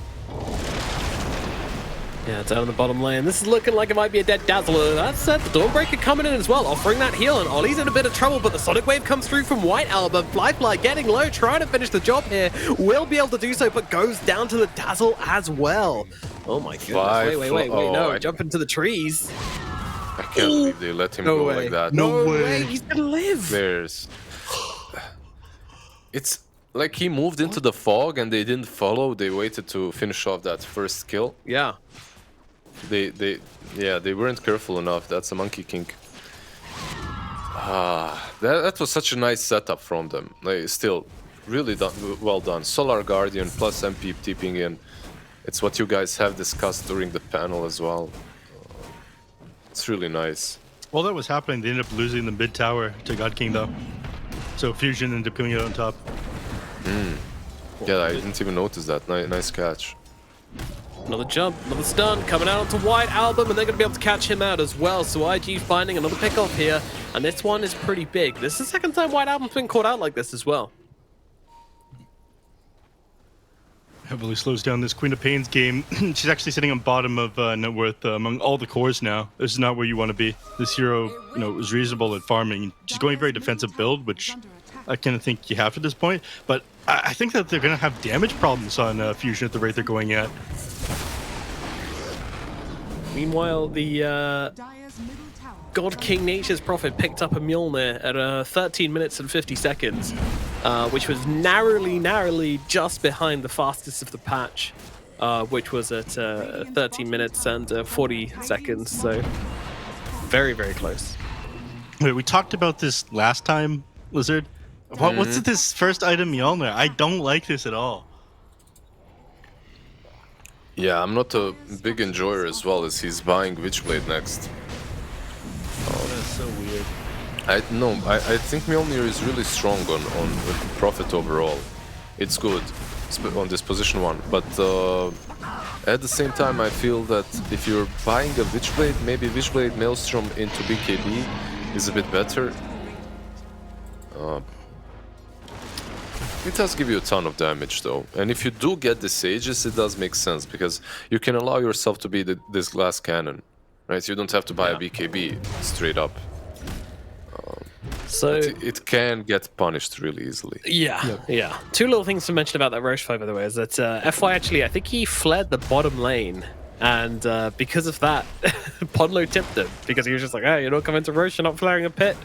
Yeah, down in the bottom lane. This is looking like it might be a dead Dazzler. That said, the Dawnbreaker coming in as well, offering that heal, and Ollie's in a bit of trouble, but the Sonic Wave comes through from White Album. Fly getting low, trying to finish the job here. Will be able to do so, but goes down to the Dazzle as well. Oh my goodness. Wait, no, jump into the trees. I can't believe they let him go like that. No way, he's gonna live. It's like he moved into the fog and they didn't follow. They waited to finish off that first kill. Yeah. They weren't careful enough. That's a Monkey King. That was such a nice setup from them. Like, still, really well done. Solar Guardian plus MP tipping in. It's what you guys have discussed during the panel as well. It's really nice. While that was happening, they ended up losing the mid tower to God King though. So Fusion ended up coming out on top. Yeah, I didn't even notice that. Nice catch. Another jump, another stun, coming out onto White Album, and they're going to be able to catch him out as well. So IG finding another pick off here, and this one is pretty big. This is the second time White Album's been caught out like this as well. Heavily slows down this Queen of Pain's game. She's actually sitting on bottom of net worth among all the cores now. This is not where you want to be. This hero, is reasonable at farming. She's going a very defensive build, which I kind of think you have to this point. But I think that they're going to have damage problems on Fusion at the rate they're going at. Meanwhile, the God King Nature's Prophet picked up a Mjolnir at 13 minutes and 50 seconds, which was narrowly just behind the fastest of the patch, which was at 13 minutes and 40 seconds, so very, very close. Wait, we talked about this last time, Lizard. What's this first item Mjolnir? I don't like this at all. Yeah, I'm not a big enjoyer as well as he's buying Witchblade next. That's so weird. I think Mjolnir is really strong on Prophet overall. It's good on this position 1, but at the same time I feel that if you're buying a Witchblade, maybe Witchblade Maelstrom into BKB is a bit better. It does give you a ton of damage though, and if you do get the Sages, it does make sense, because you can allow yourself to be this glass cannon, right? You don't have to buy a BKB straight up. So it can get punished really easily. Yeah. Two little things to mention about that Roche fight, by the way, is that FY actually, I think he fled the bottom lane, and because of that, Podlo tipped him, because he was just like, hey, you're not coming to Roche, you're not flaring a pit.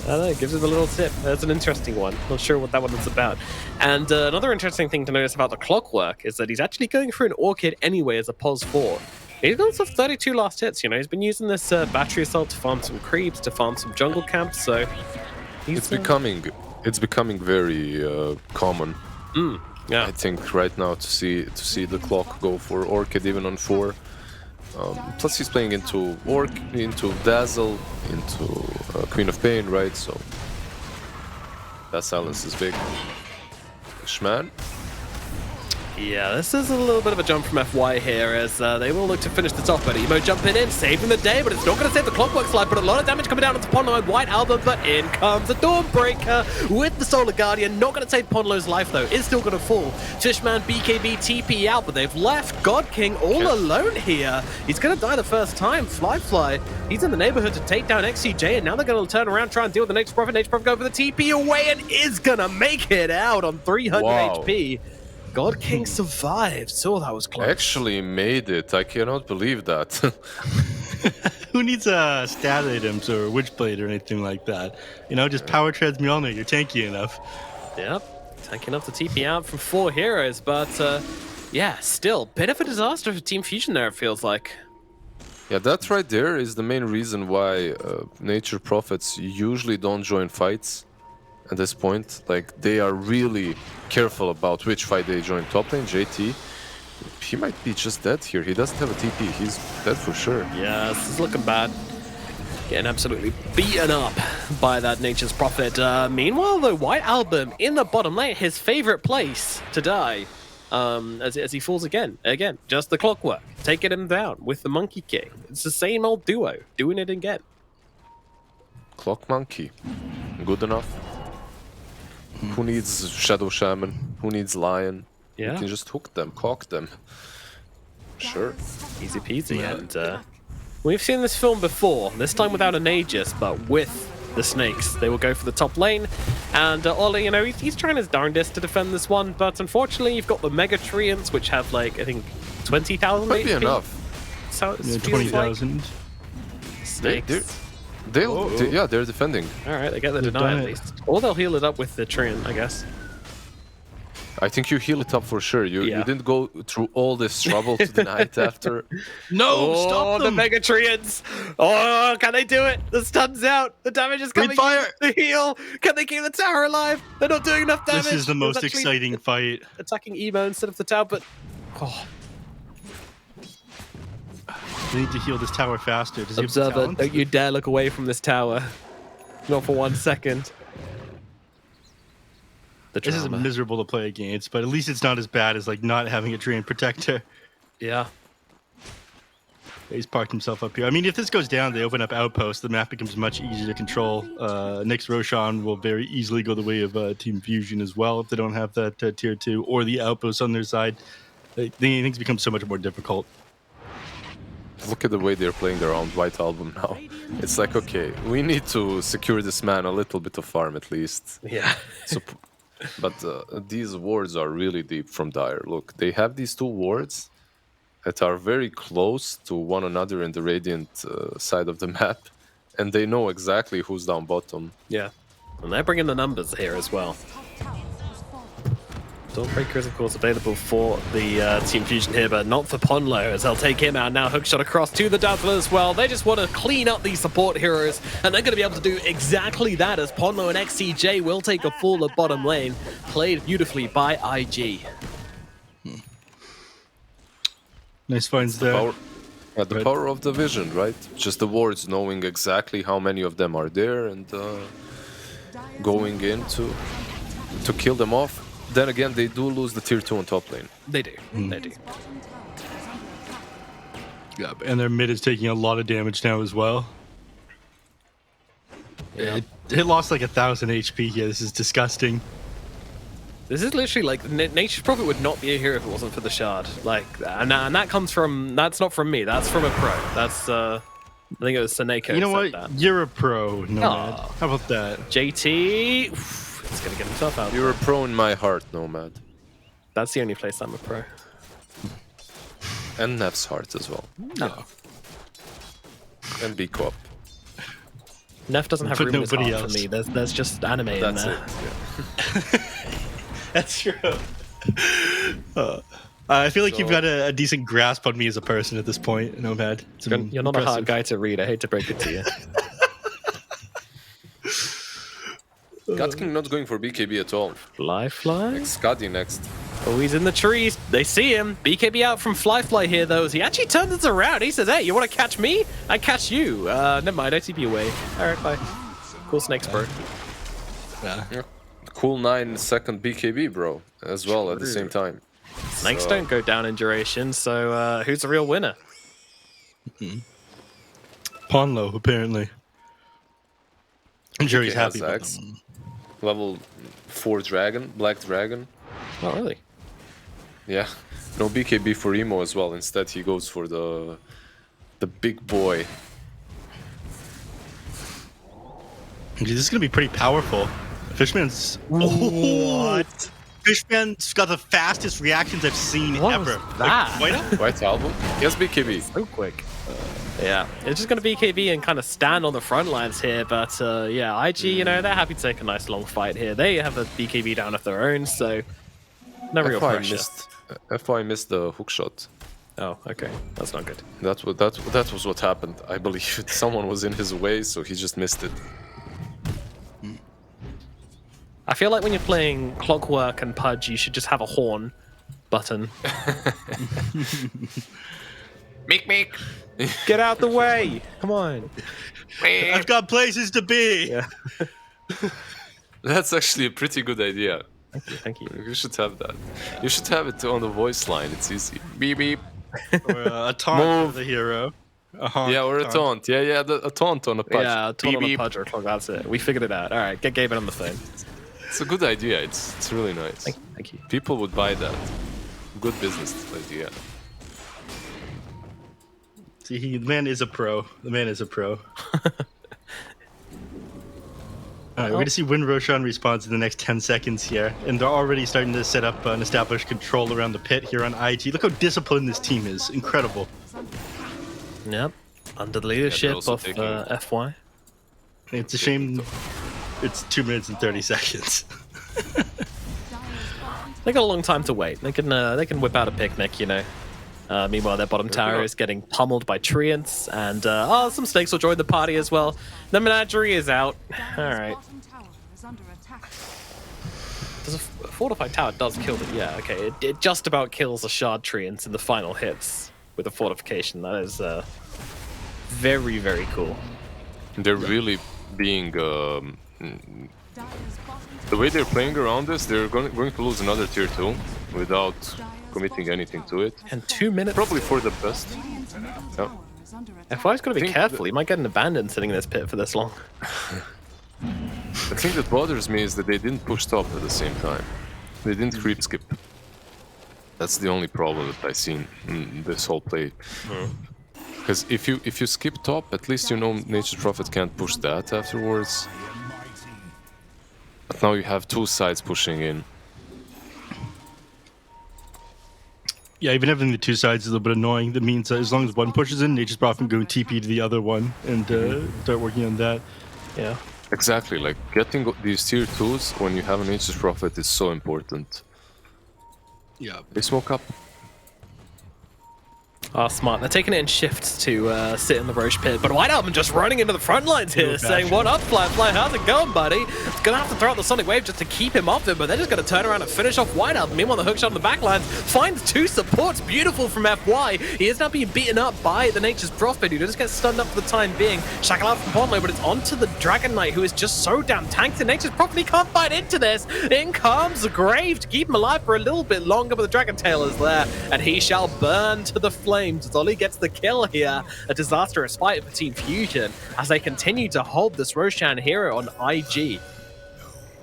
I don't know, it gives it a little tip. That's an interesting one. Not sure what that one is about. And another interesting thing to notice about the clockwork is that he's actually going for an Orchid anyway as a POS 4. He's got some 32 last hits, He's been using this battery assault to farm some creeps, to farm some jungle camps, so... It's becoming very common. Yeah. I think right now to see the clock go for Orchid even on 4. Plus he's playing into Dazzle, into Queen of Pain, right? So that silence is big. Shman. Yeah, this is a little bit of a jump from FY here as they will look to finish this off, but Emo jumping in, saving the day, but it's not going to save the Clockwork Slide, but a lot of damage coming down onto Ponlo and White Album, but in comes the Dawnbreaker with the Solar Guardian. Not going to save Ponlo's life though, is still going to fall. Fishman, BKB, TP out, but they've left God King all alone here. He's going to die the first time. Fly, he's in the neighborhood to take down XCJ, and now they're going to turn around, try and deal with the Nature's Prophet. Nature's Prophet go for the TP away and is going to make it out on 300 HP. God King survived. So that was close. Actually made it. I cannot believe that. Who needs stat items or Witchblade or anything like that? You know, just power treads Mjolnir. You're tanky enough. Yep. Tanky enough to TP out from 4 heroes, but yeah, still, bit of a disaster for Team Fusion there, it feels like. Yeah, that right there is the main reason why Nature Prophets usually don't join fights at this point. Like, they are really careful about which fight they join. Top lane, JT, he might be just dead here. He doesn't have a TP. He's dead for sure. Yeah, this is looking bad. Getting absolutely beaten up by that Nature's Prophet. Meanwhile, though, White Album in the bottom lane, his favorite place to die. As he falls again, just the Clockwork, taking him down with the Monkey King. It's the same old duo, doing it again. Clock Monkey, good enough. Who needs Shadow Shaman? Who needs Lion? Yeah. You can just hook them, cock them. Sure. Easy peasy. And we've seen this film before, this time without an Aegis, but with the Snakes. They will go for the top lane. And Ollie, you know, he's trying his darndest to defend this one, but unfortunately you've got the Mega Treants, which have like, I think, 20,000 Might be HP. enough. So it feels 20,000. like. Snakes. Yeah, they're defending. Alright, they get the deny at least. Or they'll heal it up with the Treant, I guess. I think you heal it up for sure. You didn't go through all this trouble to deny it after. No, stop them! The Mega Treants! Oh, can they do it? The stun's out. The damage is coming. Fire! The heal. Can they keep the tower alive? They're not doing enough damage. This is the most exciting fight. Attacking Emo instead of the tower, but They need to heal this tower faster. Does he have the Observer, talent? don't you dare look away from this tower. Not for 1 second. This is miserable to play against, but at least it's not as bad as like not having a Treant protector. Yeah. He's parked himself up here. I mean, if this goes down, they open up outposts. The map becomes much easier to control. Nyx Roshan will very easily go the way of Team Fusion as well if they don't have that tier 2 or the outposts on their side. Things become so much more difficult. Look at the way they're playing their own White Album now. It's like, okay, we need to secure this man a little bit of farm at least. Yeah. But these wards are really deep from Dire. Look, they have these 2 wards that are very close to one another in the Radiant side of the map, and they know exactly who's down bottom. Yeah. And they're bringing the numbers here as well. Dawnbreaker is, of course, available for the Team Fusion here, but not for Ponlo, as they'll take him out now. Hookshot across to the Dazzler as well. They just want to clean up these support heroes, and they're going to be able to do exactly that, as Ponlo and XCJ will take a full of bottom lane. Played beautifully by IG. Nice finds there. The power of the vision, right? Just the wards knowing exactly how many of them are there and going in to kill them off. Then again, they do lose the tier 2 on top lane. They do. They do. Yeah, and their mid is taking a lot of damage now as well. Yeah. It lost like 1,000 HP here. This is disgusting. This is literally like Nature's Prophet would not be a hero if it wasn't for the shard. Like, and that comes from, that's not from me. That's from a pro. That's I think it was Seneko. You know what? That. You're a pro, Nomad. How about that? JT, he's gonna get himself out. You're a pro in my heart, Nomad. That's the only place I'm a pro. And Nef's heart as well. No. And B Co-op. Nef doesn't have room in his heart else. for me. There's just anime in That's there. it. Yeah. That's true. I feel like you've got a decent grasp on me as a person at this point, Nomad. You're not a hard guy to read. I hate to break it to you. God King not going for BKB at all. Fly. Like Skadi next. Oh, he's in the trees. They see him. BKB out from Fly here, though. As he actually turns this around. He says, hey, you want to catch me? I catch you. Never mind. I TP away. All right, bye. Cool snakes, bro. Yeah. Cool 9-second BKB, bro, as well at the same time. Snakes So- don't go down in duration, so who's the real winner? Ponlo, apparently. I'm sure DK he's has happy about Axe. that one. Level 4 dragon, black dragon. Oh, really? Yeah. No BKB for Emo as well. Instead, he goes for the big boy. This is gonna be pretty powerful. Fishman's what? Fishman's got the fastest reactions I've seen What ever. was that? Like, wait up. White album. He has BKB. So quick. Yeah, it's just going to BKB and kind of stand on the front lines here, but yeah, IG, you know, they're happy to take a nice long fight here. They have a BKB down of their own, so no real pressure. FY missed the hook shot. Oh, okay, that's not good. That was what happened. I believe someone was in his way, so he just missed it. I feel like when you're playing Clockwork and Pudge, you should just have a horn button. Meek. Get out the way! Come on. I've got places to be. Yeah. That's actually a pretty good idea. Thank you. You should have that. You should have it on the voice line. It's easy. Beep beep. Or a taunt for the hero. Yeah, or a taunt. Yeah, a taunt on a Pudge. Yeah, a taunt on a Beep, beep. Pudge or a Clock, that's it. We figured it out. All right, get Gaben on the phone. It's a good idea. It's really nice. Thank you. People would buy that. Good business idea. See, the man is a pro. The man is a pro. Alright, we're going to see when Roshan responds in the next 10 seconds here. And they're already starting to set up an established control around the pit here on IG. Look how disciplined this team is. Incredible. Yep. Under the leadership also of taking- FY. It's a shame it's 2 minutes and 30 seconds. They got a long time to wait. They can whip out a picnic, you know. Meanwhile, their bottom tower is getting pummeled by treants, and some snakes will join the party as well. The menagerie is out. All right. Bottom tower is under attack. Does a fortified tower does kill it? Yeah, okay. It just about kills a shard treants in the final hits with a fortification. That is very, very cool. They're really being Dyer's bottom the way they're playing around this. They're going to lose another tier 2 without committing anything to it. And 2 minutes. Probably for the best. Radiant's middle Yep. tower is under attack. FY's got to be think careful. He might get an abandoned sitting in this pit for this long. The thing that bothers me is that they didn't push top at the same time. They didn't creep skip. That's the only problem that I've seen in this whole play. Because if you skip top, at least you know Nature's Prophet can't push that afterwards. But now you have two sides pushing in. Yeah, even having the two sides is a little bit annoying. That means as long as one pushes in, Nature's Prophet can go TP to the other one and start working on that. Yeah. Exactly, like getting these tier 2s when you have an Nature's Prophet is so important. Yeah. They smoke up. Oh, smart. They're taking it in shifts to sit in the Roche pit. But White Album just running into the front lines here, saying, "What up, Fly? How's it going, buddy?" It's going to have to throw out the Sonic Wave just to keep him off him, but they're just going to turn around and finish off White Album. Meanwhile, the hookshot on the back lines finds two supports. Beautiful from FY. He is now being beaten up by the Nature's Prophet, who just gets stunned up for the time being. Shackle out from Ponlo, but it's onto the Dragon Knight, who is just so damn tanked. The Nature's Prophet, he can't fight into this. In comes the Grave to keep him alive for a little bit longer, but the Dragon Tail is there, and he shall burn to the flames. It's Ollie gets the kill here. A disastrous fight for Team Fusion as they continue to hold this Roshan hero on IG.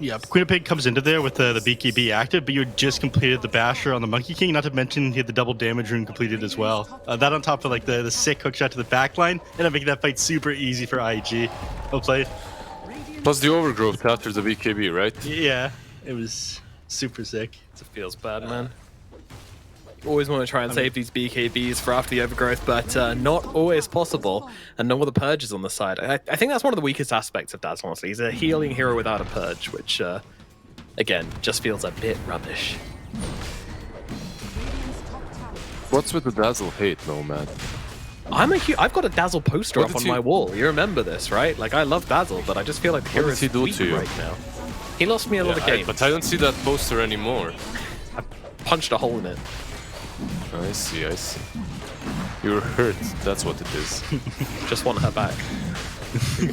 Yeah, Queen of Pig comes into there with the BKB active, but you had just completed the Basher on the Monkey King, not to mention he had the double damage rune completed as well. That on top of like the sick hookshot to the backline, and making that fight super easy for IG. Well played. Plus the overgrowth after the BKB, right? Yeah, it was super sick. It feels bad, man. Always want to try and save these BKBs for after the overgrowth, but not always possible. And no other purges on the side. I think that's one of the weakest aspects of Dazzle, honestly. He's a healing hero without a purge, which, again, just feels a bit rubbish. What's with the Dazzle hate, though, man? I've got a Dazzle poster What up did on he- my wall. You remember this, right? Like, I love Dazzle, but I just feel like the What hero did is he do weak to you? right now. He lost me a lot of Yeah, games. but I don't see that poster anymore. Punched a hole in it. I see. You're hurt, that's what it is. Just want her back.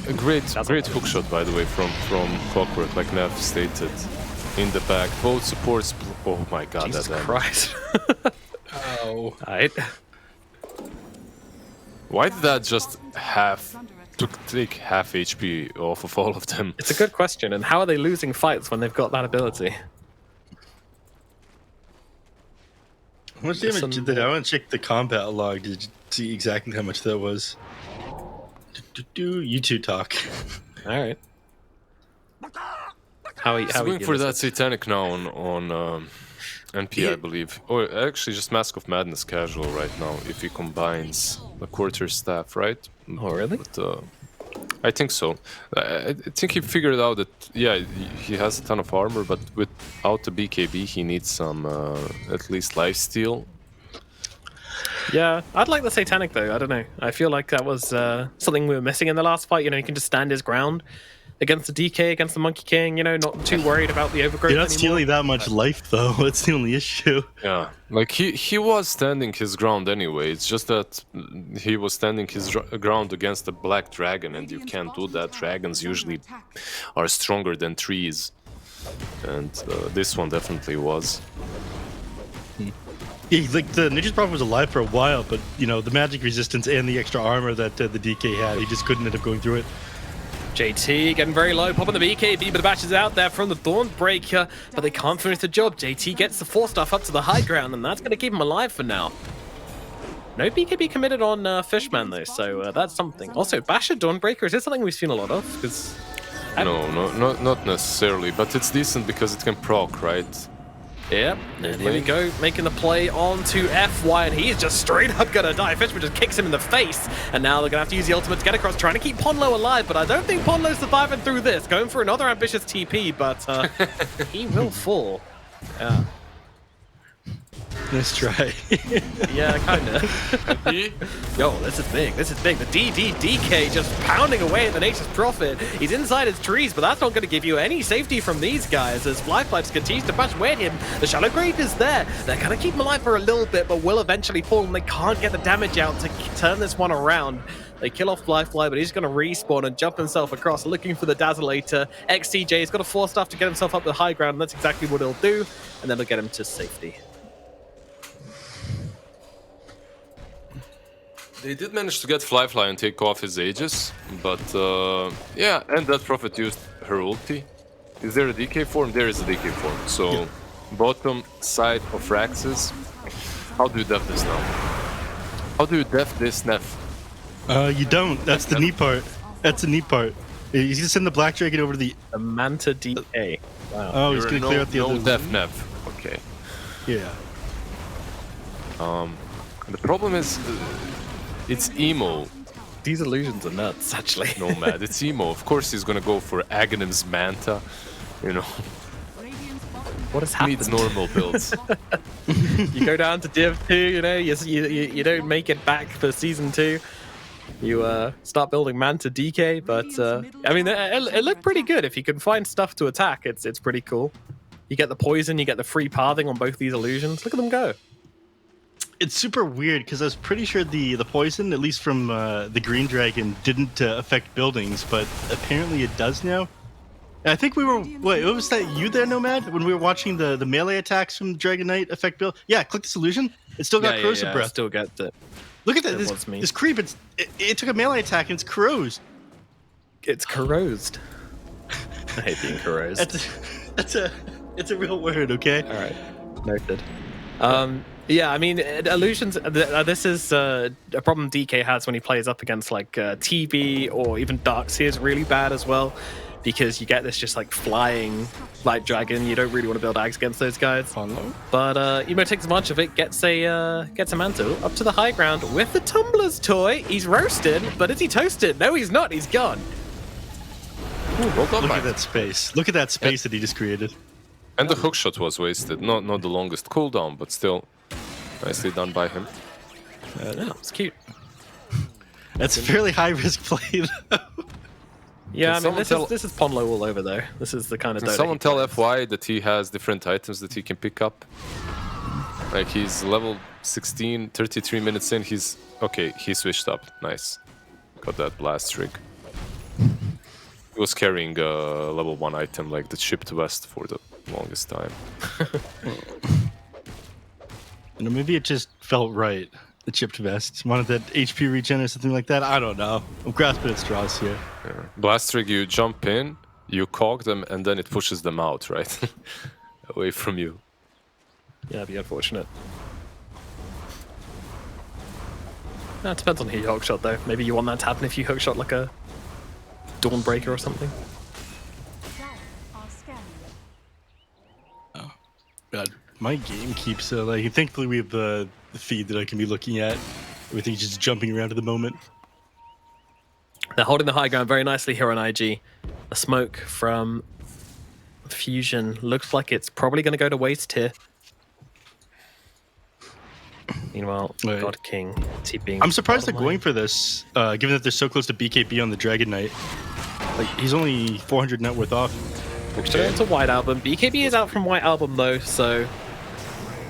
A great hookshot, by the way, from Clockwork, like Nev stated. In the back, both supports Oh my god, Jesus that damage. Christ. Oh. Alright. Why did that just take half HP off of all of them? It's a good question, and how are they losing fights when they've got that ability? How much damage did that? I want to check the combat log to see exactly how much that was. You two talk. Alright. How He's going for that Satanic now on NP, I believe. Or actually just Mask of Madness casual right now, if he combines the quarter staff, right? Oh, really? But, I think so. I think he figured out that, yeah, he has a ton of armor, but without the BKB, he needs some, at least lifesteal. Yeah, I'd like the Satanic, though. I don't know. I feel like that was something we were missing in the last fight. You know, you can just stand his ground against the DK, against the Monkey King, you know, not too worried about the overgrowth. You're not anymore. stealing that much life, though. That's the only issue. Yeah, like he was standing his ground anyway. It's just that he was standing his ground against a black dragon, and you can't do that. Dragons usually are stronger than trees, and this one definitely was. Yeah, like the Ninja's Prophet was alive for a while, but you know the magic resistance and the extra armor that the DK had, he just couldn't end up going through it. JT getting very low, popping the BKB, but the batch is out there from the Dawnbreaker, but they can't finish the job. JT gets the 4-staff up to the high ground, and that's going to keep him alive for now. No BKB committed on Fishman, though, so that's something. Also, Basher Dawnbreaker, is this something we've seen a lot of? Because No, not necessarily, but it's decent because it can proc, right? Yep, and here we go, making the play onto FY, and he's just straight up gonna die. Fishman just kicks him in the face, and now they're gonna have to use the ultimate to get across, trying to keep Ponlo alive, but I don't think Ponlo's surviving through this. Going for another ambitious TP, but he will fall. Yeah. Nice try. Yeah, kinda. Yo, this is big. This is big. The DK just pounding away at the Nature's Prophet. He's inside his trees, but that's not going to give you any safety from these guys as Lifelines continues to bash away at him. The Shallow Grave is there. They're going to keep him alive for a little bit, but will eventually fall, and they can't get the damage out to turn this one around. They kill off Lifeline, but he's going to respawn and jump himself across, looking for the Dazzleator. XCJ has got a 4-staff to get himself up the high ground, and that's exactly what he'll do, and then he'll get him to safety. They did manage to get Fly and take off his Aegis, but yeah, and that Prophet used her ulti. Is there a DK form? There is a DK form. So, yeah. Bottom side of Raxus. How do you def this now? How do you def this Nef? You don't. That's the neat part. That's the neat part. He's gonna send the Black Dragon over to the Manta DK. Wow. Oh, he's gonna clear out the other. No def Nef. Okay. Yeah. The problem is, it's emo. These illusions are nuts, actually. Nomad, it's emo. Of course he's gonna go for Aghanim's Manta. You know. What has happened? Needs normal builds. You go down to Div 2, you know, you don't make it back for Season 2. You start building Manta DK, but I mean, it looked pretty good. If you can find stuff to attack, it's pretty cool. You get the poison, you get the free pathing on both these illusions. Look at them go. It's super weird because I was pretty sure the poison, at least from the Green Dragon, didn't affect buildings, but apparently it does now. I think we were. Wait, was that you there, Nomad? When we were watching the melee attacks from Dragon Knight affect build? Yeah, click this illusion. It still got corrosive breath. Still got it. Look at that. This creep. It took a melee attack and it's corrosed. It's corrosed. I hate being corrosed. It's a real word. Okay. All right. Noted. Yeah, I mean, illusions. This is a problem DK has when he plays up against like TB or even Darkseer is really bad as well, because you get this just like flying light dragon. You don't really want to build Ags against those guys. But Emo takes advantage of it, gets a mantle up to the high ground with the Tumbler's toy. He's roasted, but is he toasted? No, he's not. He's gone. Ooh, look at that space. Look at that space that he just created. And the hookshot was wasted. Not the longest cooldown, but still nicely done by him. No, it's cute. That's fairly high risk play, though. Yeah, I mean, this is Ponlo all over, though. This is the kind of. Can someone tell FY that he has different items that he can pick up? Like, he's level 16, 33 minutes in, he's... Okay, he switched up. Nice. Got that blast rig. He was carrying a level 1 item, like the chipped vest for the longest time. You know, maybe it just felt right. The chipped vest. Wanted that HP regen or something like that. I don't know. I'm grasping at straws here. Yeah. Blast Rig, you jump in, you cog them, and then it pushes them out, right? Away from you. Yeah, that'd be unfortunate. It depends on who you hookshot, though. Maybe you want that to happen if you hookshot like a Dawnbreaker or something. Oh, God. My game keeps, like, thankfully we have the feed that I can be looking at. Everything's just jumping around at the moment. They're holding the high ground very nicely here on IG. The smoke from Fusion looks like it's probably going to go to waste here. Meanwhile, Right. God King TPing. I'm surprised they're bottom going lane. for this, given that they're so close to BKB on the Dragon Knight. Like, he's only 400 net worth off. Straight into White Album. BKB is out from White Album though, so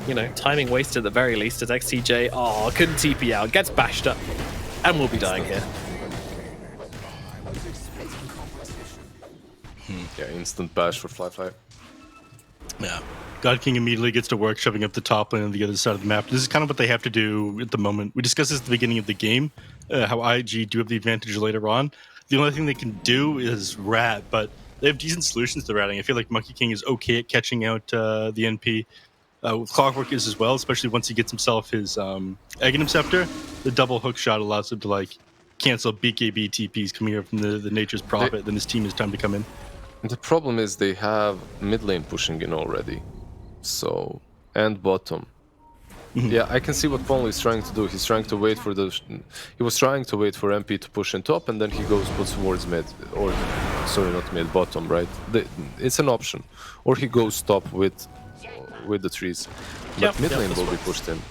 you know, timing wasted at the very least as XCJ. Oh, couldn't TP out. Gets bashed up. And we'll be dying here. Yeah, instant bash for Fly. Yeah. God King immediately gets to work shoving up the top lane on the other side of the map. This is kind of what they have to do at the moment. We discussed this at the beginning of the game, how IG do have the advantage later on. The only thing they can do is rat, but they have decent solutions to ratting. I feel like Monkey King is okay at catching out the NP. Clockwork is as well, especially once he gets himself his Aghanim Scepter. The double hook shot allows him to like cancel BKB TPs coming here from the Nature's Prophet. Then his team is time to come in. The problem is they have mid lane pushing in already. So, and bottom. Yeah, I can see what Ponlo is trying to do. He's trying to wait for he was trying to wait for MP to push in top, and then he puts towards mid, or sorry, not mid, bottom, right? It's an option, or he goes top with the trees. But mid lane will be pushed in.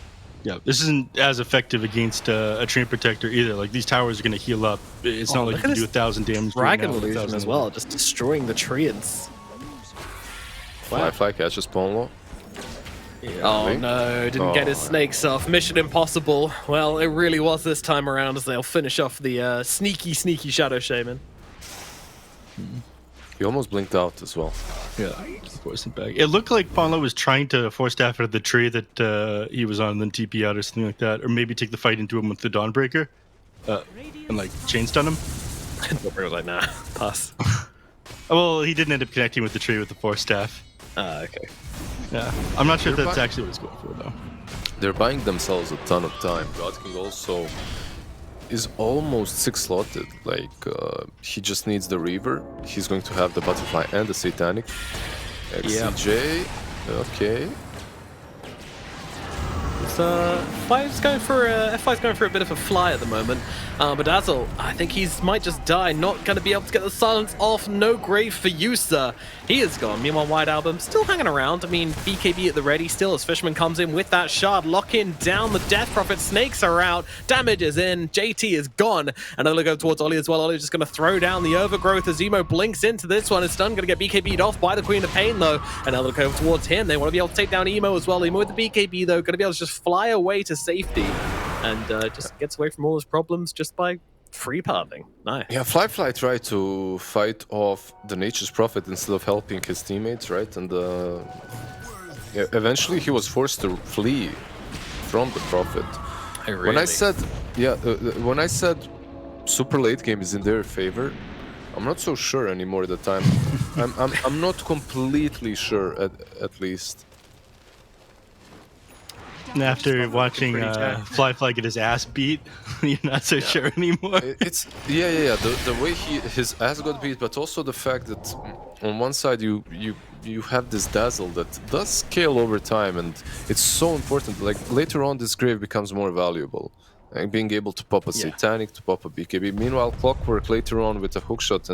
Yeah, this isn't as effective against a Train Protector either. Like, these towers are going to heal up. It's not like you can do 1,000 damage. Dragon Illusion as well, just destroying the treants. Fly catches Ponlo. Yeah. Oh no, didn't get his snakes off. Mission impossible. Well, it really was this time around as they'll finish off the sneaky Shadow Shaman. He almost blinked out as well. Yeah, forcing back. It looked like Ponlo was trying to force staff out of the tree that he was on and then TP out or something like that. Or maybe take the fight into him with the Dawnbreaker and like chain stun him. Dawnbreaker was like, nah, pass. Well, he didn't end up connecting with the tree with the force staff. Okay. Yeah, I'm not sure if that's actually what he's going for though. They're buying themselves a ton of time. God King also is almost 6-slotted. Like, he just needs the Reaver. He's going to have the Butterfly and the Satanic. XCJ, okay. F5's going for a bit of a fly at the moment. But Dazzle, I think might just die. Not going to be able to get the silence off. No grave for you, sir. He is gone. Meanwhile, White Album still hanging around. I mean, BKB at the ready still as Fisherman comes in with that shard. Locking down the Death Prophet. Snakes are out. Damage is in. JT is gone. And they'll go towards Ollie as well. Ollie's just going to throw down the Overgrowth as Zemo blinks into this one. It's done. Going to get BKB'd off by the Queen of Pain, though. And now they'll go towards him. They want to be able to take down Emo as well. Emo with the BKB, though. Going to be able to just fly away to safety. And just gets away from all his problems just by free pathing. Nice. Yeah, Fly tried to fight off the Nature's Prophet instead of helping his teammates, right? And yeah, eventually he was forced to flee from the Prophet. Really? When I said super late game is in their favor, I'm not so sure anymore that I'm not completely sure at least. And after watching Fly get his ass beat, you're not so sure anymore. It's the way his ass got beat, but also the fact that on one side you have this Dazzle that does scale over time, and it's so important. Like later on, this grave becomes more valuable, like being able to pop a Satanic, to pop a BKB. Meanwhile, Clockwork later on with a hookshot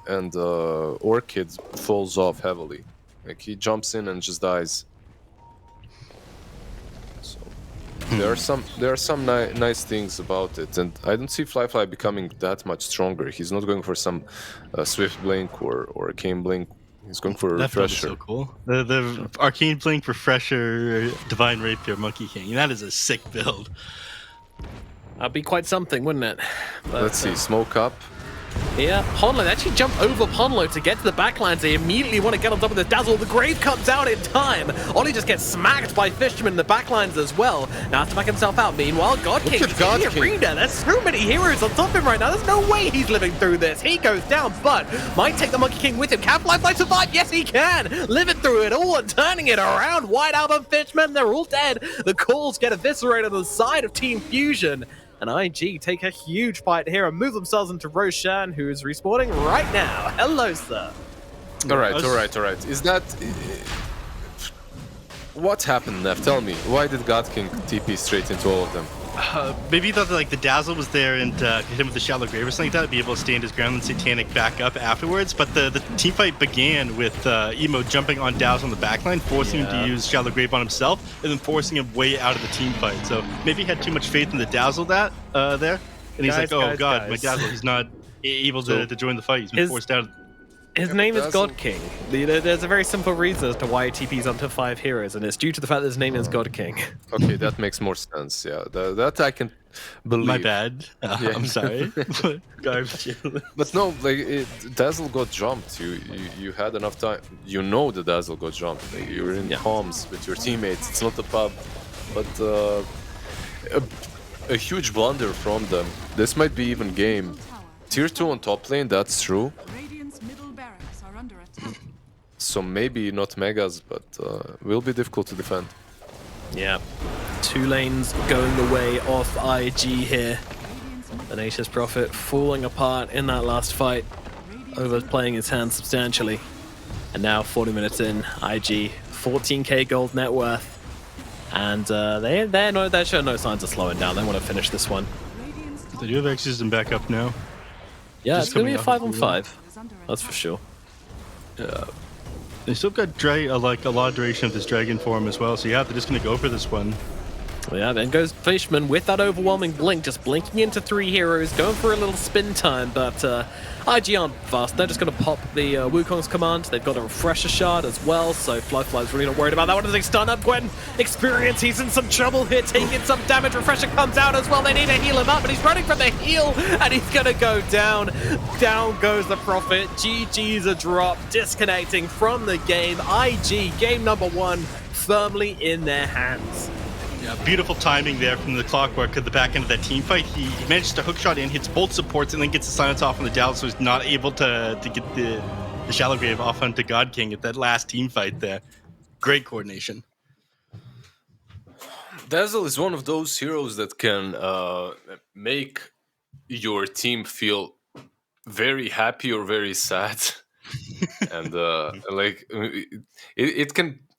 and Orchid falls off heavily. Like he jumps in and just dies. There are some nice things about it, and I don't see Fly becoming that much stronger. He's not going for some Swift Blink or Arcane Blink. He's going for a Refresher. So cool. The Arcane Blink, Refresher, Divine Rapier, Monkey King. That is a sick build. That'd be quite something, wouldn't it? But, let's see. Smoke up. Yeah, Ponlo, they actually jump over Ponlo to get to the backlines. They immediately want to get on top of the Dazzle. The Grave comes out in time. Ollie just gets smacked by Fisherman in the backlines as well. Now has to back himself out. Meanwhile, God King is in the arena. There's so many heroes on top of him right now. There's no way he's living through this. He goes down, but might take the Monkey King with him. Can Fly survive? Yes, he can. Living through it all and turning it around. White Album, Fisherman, they're all dead. The calls get eviscerated on the side of Team Fusion. And IG take a huge fight here and move themselves into Roshan, who is respawning right now. Hello, sir. All right. Is that... what happened, Nev? Tell me. Why did God King TP straight into all of them? Maybe he thought that, like, the Dazzle was there and hit him with the Shallow Grave or something like that, be able to stand his ground and Satanic back up afterwards. But the team fight began with Emo jumping on Dazzle on the backline, forcing him to use Shallow Grave on himself, and then forcing him way out of the team fight. So maybe he had too much faith in the Dazzle there, and he's like, oh god, my Dazzle, he's not able to join the fight. He's been forced out. His name is God King. There's a very simple reason as to why he TP's onto 5 heroes, and it's due to the fact that his name is God King. Okay, that makes more sense. Yeah, that I can believe. My bad. I'm sorry. But no, like Dazzle got jumped. You had enough time. You know the Dazzle got jumped. Like, you were in comms with your teammates. It's not a pub, but a huge blunder from them. This might be even game. Tier 2 on top lane. That's true. So maybe not Megas, but will be difficult to defend. Yeah. 2 lanes going the way of IG here. The Nature's Prophet falling apart in that last fight, overplaying his hand substantially. And now 40 minutes in, IG 14k gold net worth. And they're showing no signs of slowing down. They want to finish this one. They do have Exorcism back up now. Yeah, it's going to be a 5-on-5. That's for sure. Yeah. They still got like a lot of duration of this dragon form as well, so yeah, they're just gonna go for this one. Well, yeah, then goes Fishman with that overwhelming blink, just blinking into 3 heroes, going for a little spin time, but IG aren't fast. They're just going to pop the Wukong's command. They've got a refresher shard as well, so Fly's really not worried about that one as they stun up Gwen. Experience, he's in some trouble here, taking some damage. Refresher comes out as well. They need to heal him up, but he's running for the heal, and he's going to go down. Down goes the Prophet. GG's a drop, disconnecting from the game. IG, game number 1, firmly in their hands. Yeah, beautiful timing there from the Clockwork at the back end of that team fight. He managed to hookshot in, hits both supports, and then gets the silence off on the Dazzle, so he's not able to get the Shallow Grave off onto God King at that last team fight there. Great coordination. Dazzle is one of those heroes that can make your team feel very happy or very sad. And like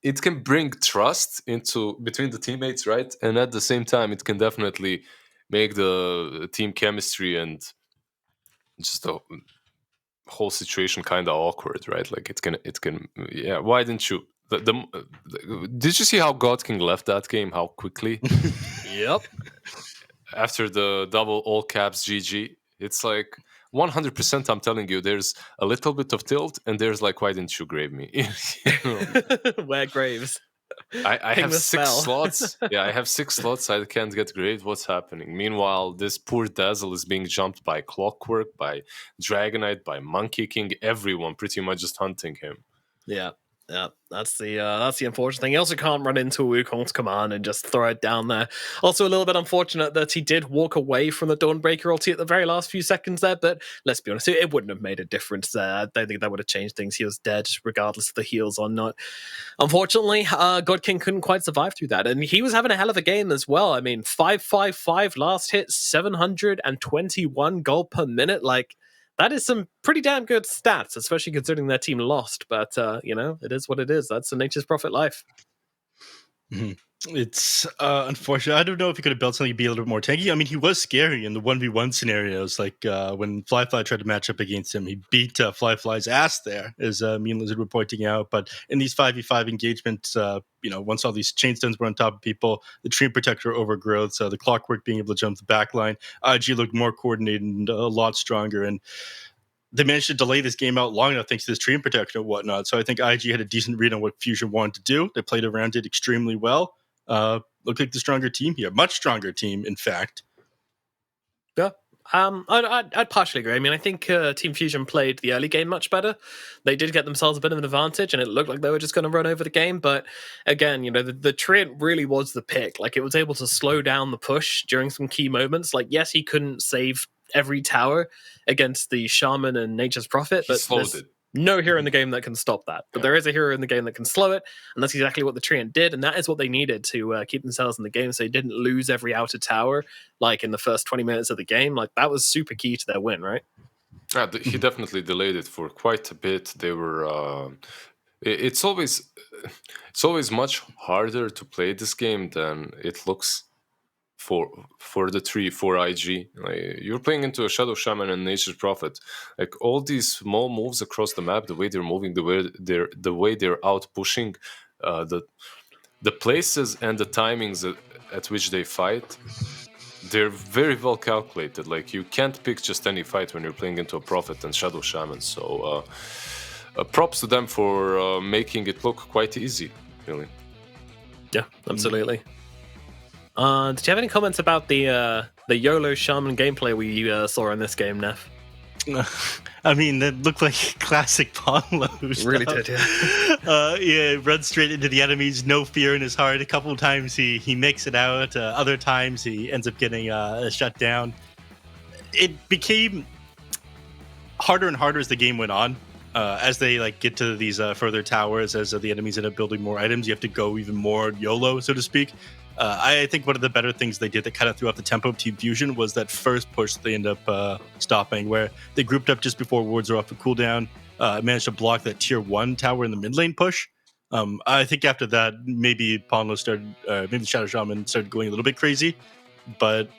it can bring trust into between the teammates, right? And at the same time, it can definitely make the team chemistry and just the whole situation kind of awkward, right? Like it can. Yeah. Why didn't you? Did you see how God King left that game? How quickly? Yep. After the double all caps GG, it's like 100%. I'm telling you, there's a little bit of tilt, and there's like, why didn't you grave me? You know? Where graves? I have 6 slots. Yeah, I have 6 slots. I can't get graved. What's happening? Meanwhile, this poor Dazzle is being jumped by Clockwork, by Dragonite, by Monkey King. Everyone pretty much just hunting him. Yeah. Yeah, that's the unfortunate thing. He also can't run into Wukong's command and just throw it down there. Also, a little bit unfortunate that he did walk away from the Dawnbreaker ulti at the very last few seconds there, but let's be honest, it wouldn't have made a difference there. I don't think that would have changed things. He was dead, regardless of the heals or not. Unfortunately, God King couldn't quite survive through that, and he was having a hell of a game as well. I mean, 555 last hit, 721 gold per minute, like... That is some pretty damn good stats, especially considering their team lost. But, it is what it is. That's the Nature's Prophet life. Mm-hmm. It's unfortunate. I don't know if he could have built something to be a little bit more tanky. I mean, he was scary in the 1v1 scenarios. Like when Fly tried to match up against him, he beat Fly's ass there, as me and Lizard were pointing out. But in these 5v5 engagements, once all these chainstones were on top of people, the Treant Protector overgrowth, so the Clockwork being able to jump the back line, IG looked more coordinated and a lot stronger. And they managed to delay this game out long enough thanks to this Treant Protector and whatnot. So I think IG had a decent read on what Fusion wanted to do. They played around it extremely well. Looked like the stronger team here. Much stronger team, in fact. Yeah, I'd partially agree. I mean, I think Team Fusion played the early game much better. They did get themselves a bit of an advantage, and it looked like they were just going to run over the game. But again, the Treant really was the pick. Like, it was able to slow down the push during some key moments. Like, yes, he couldn't save every tower against the Shaman and Nature's Prophet, but slowed it. No hero in the game that can stop that. But there is a hero in the game that can slow it, and that's exactly what the Treant did, and that is what they needed to keep themselves in the game, so they didn't lose every outer tower, like in the first 20 minutes of the game. Like, that was super key to their win, right? Yeah, he definitely delayed it for quite a bit. They were. It's always much harder to play this game than it looks for the 3-4 IG. Like, you're playing into a Shadow Shaman and Nature's Prophet. Like, all these small moves across the map, the way they're moving, the way they're out pushing, the places and the timings at which they fight, they're very well calculated. Like, you can't pick just any fight when you're playing into a Prophet and Shadow Shaman. So props to them for making it look quite easy, really. Yeah, absolutely. Did you have any comments about the YOLO Shaman gameplay we saw in this game, Neff? I mean, that looked like classic Ponlo stuff. Really did, yeah. Yeah, runs straight into the enemies, no fear in his heart. A couple of times he makes it out. Other times he ends up getting shut down. It became harder and harder as the game went on. As they get to these further towers, as the enemies end up building more items, you have to go even more YOLO, so to speak. I think one of the better things they did that kind of threw off the tempo of Team Fusion was that first push they end up stopping, where they grouped up just before wards are off the cooldown, managed to block that tier 1 tower in the mid lane push. I think after that, maybe Ponlo started, maybe the Shadow Shaman started going a little bit crazy, but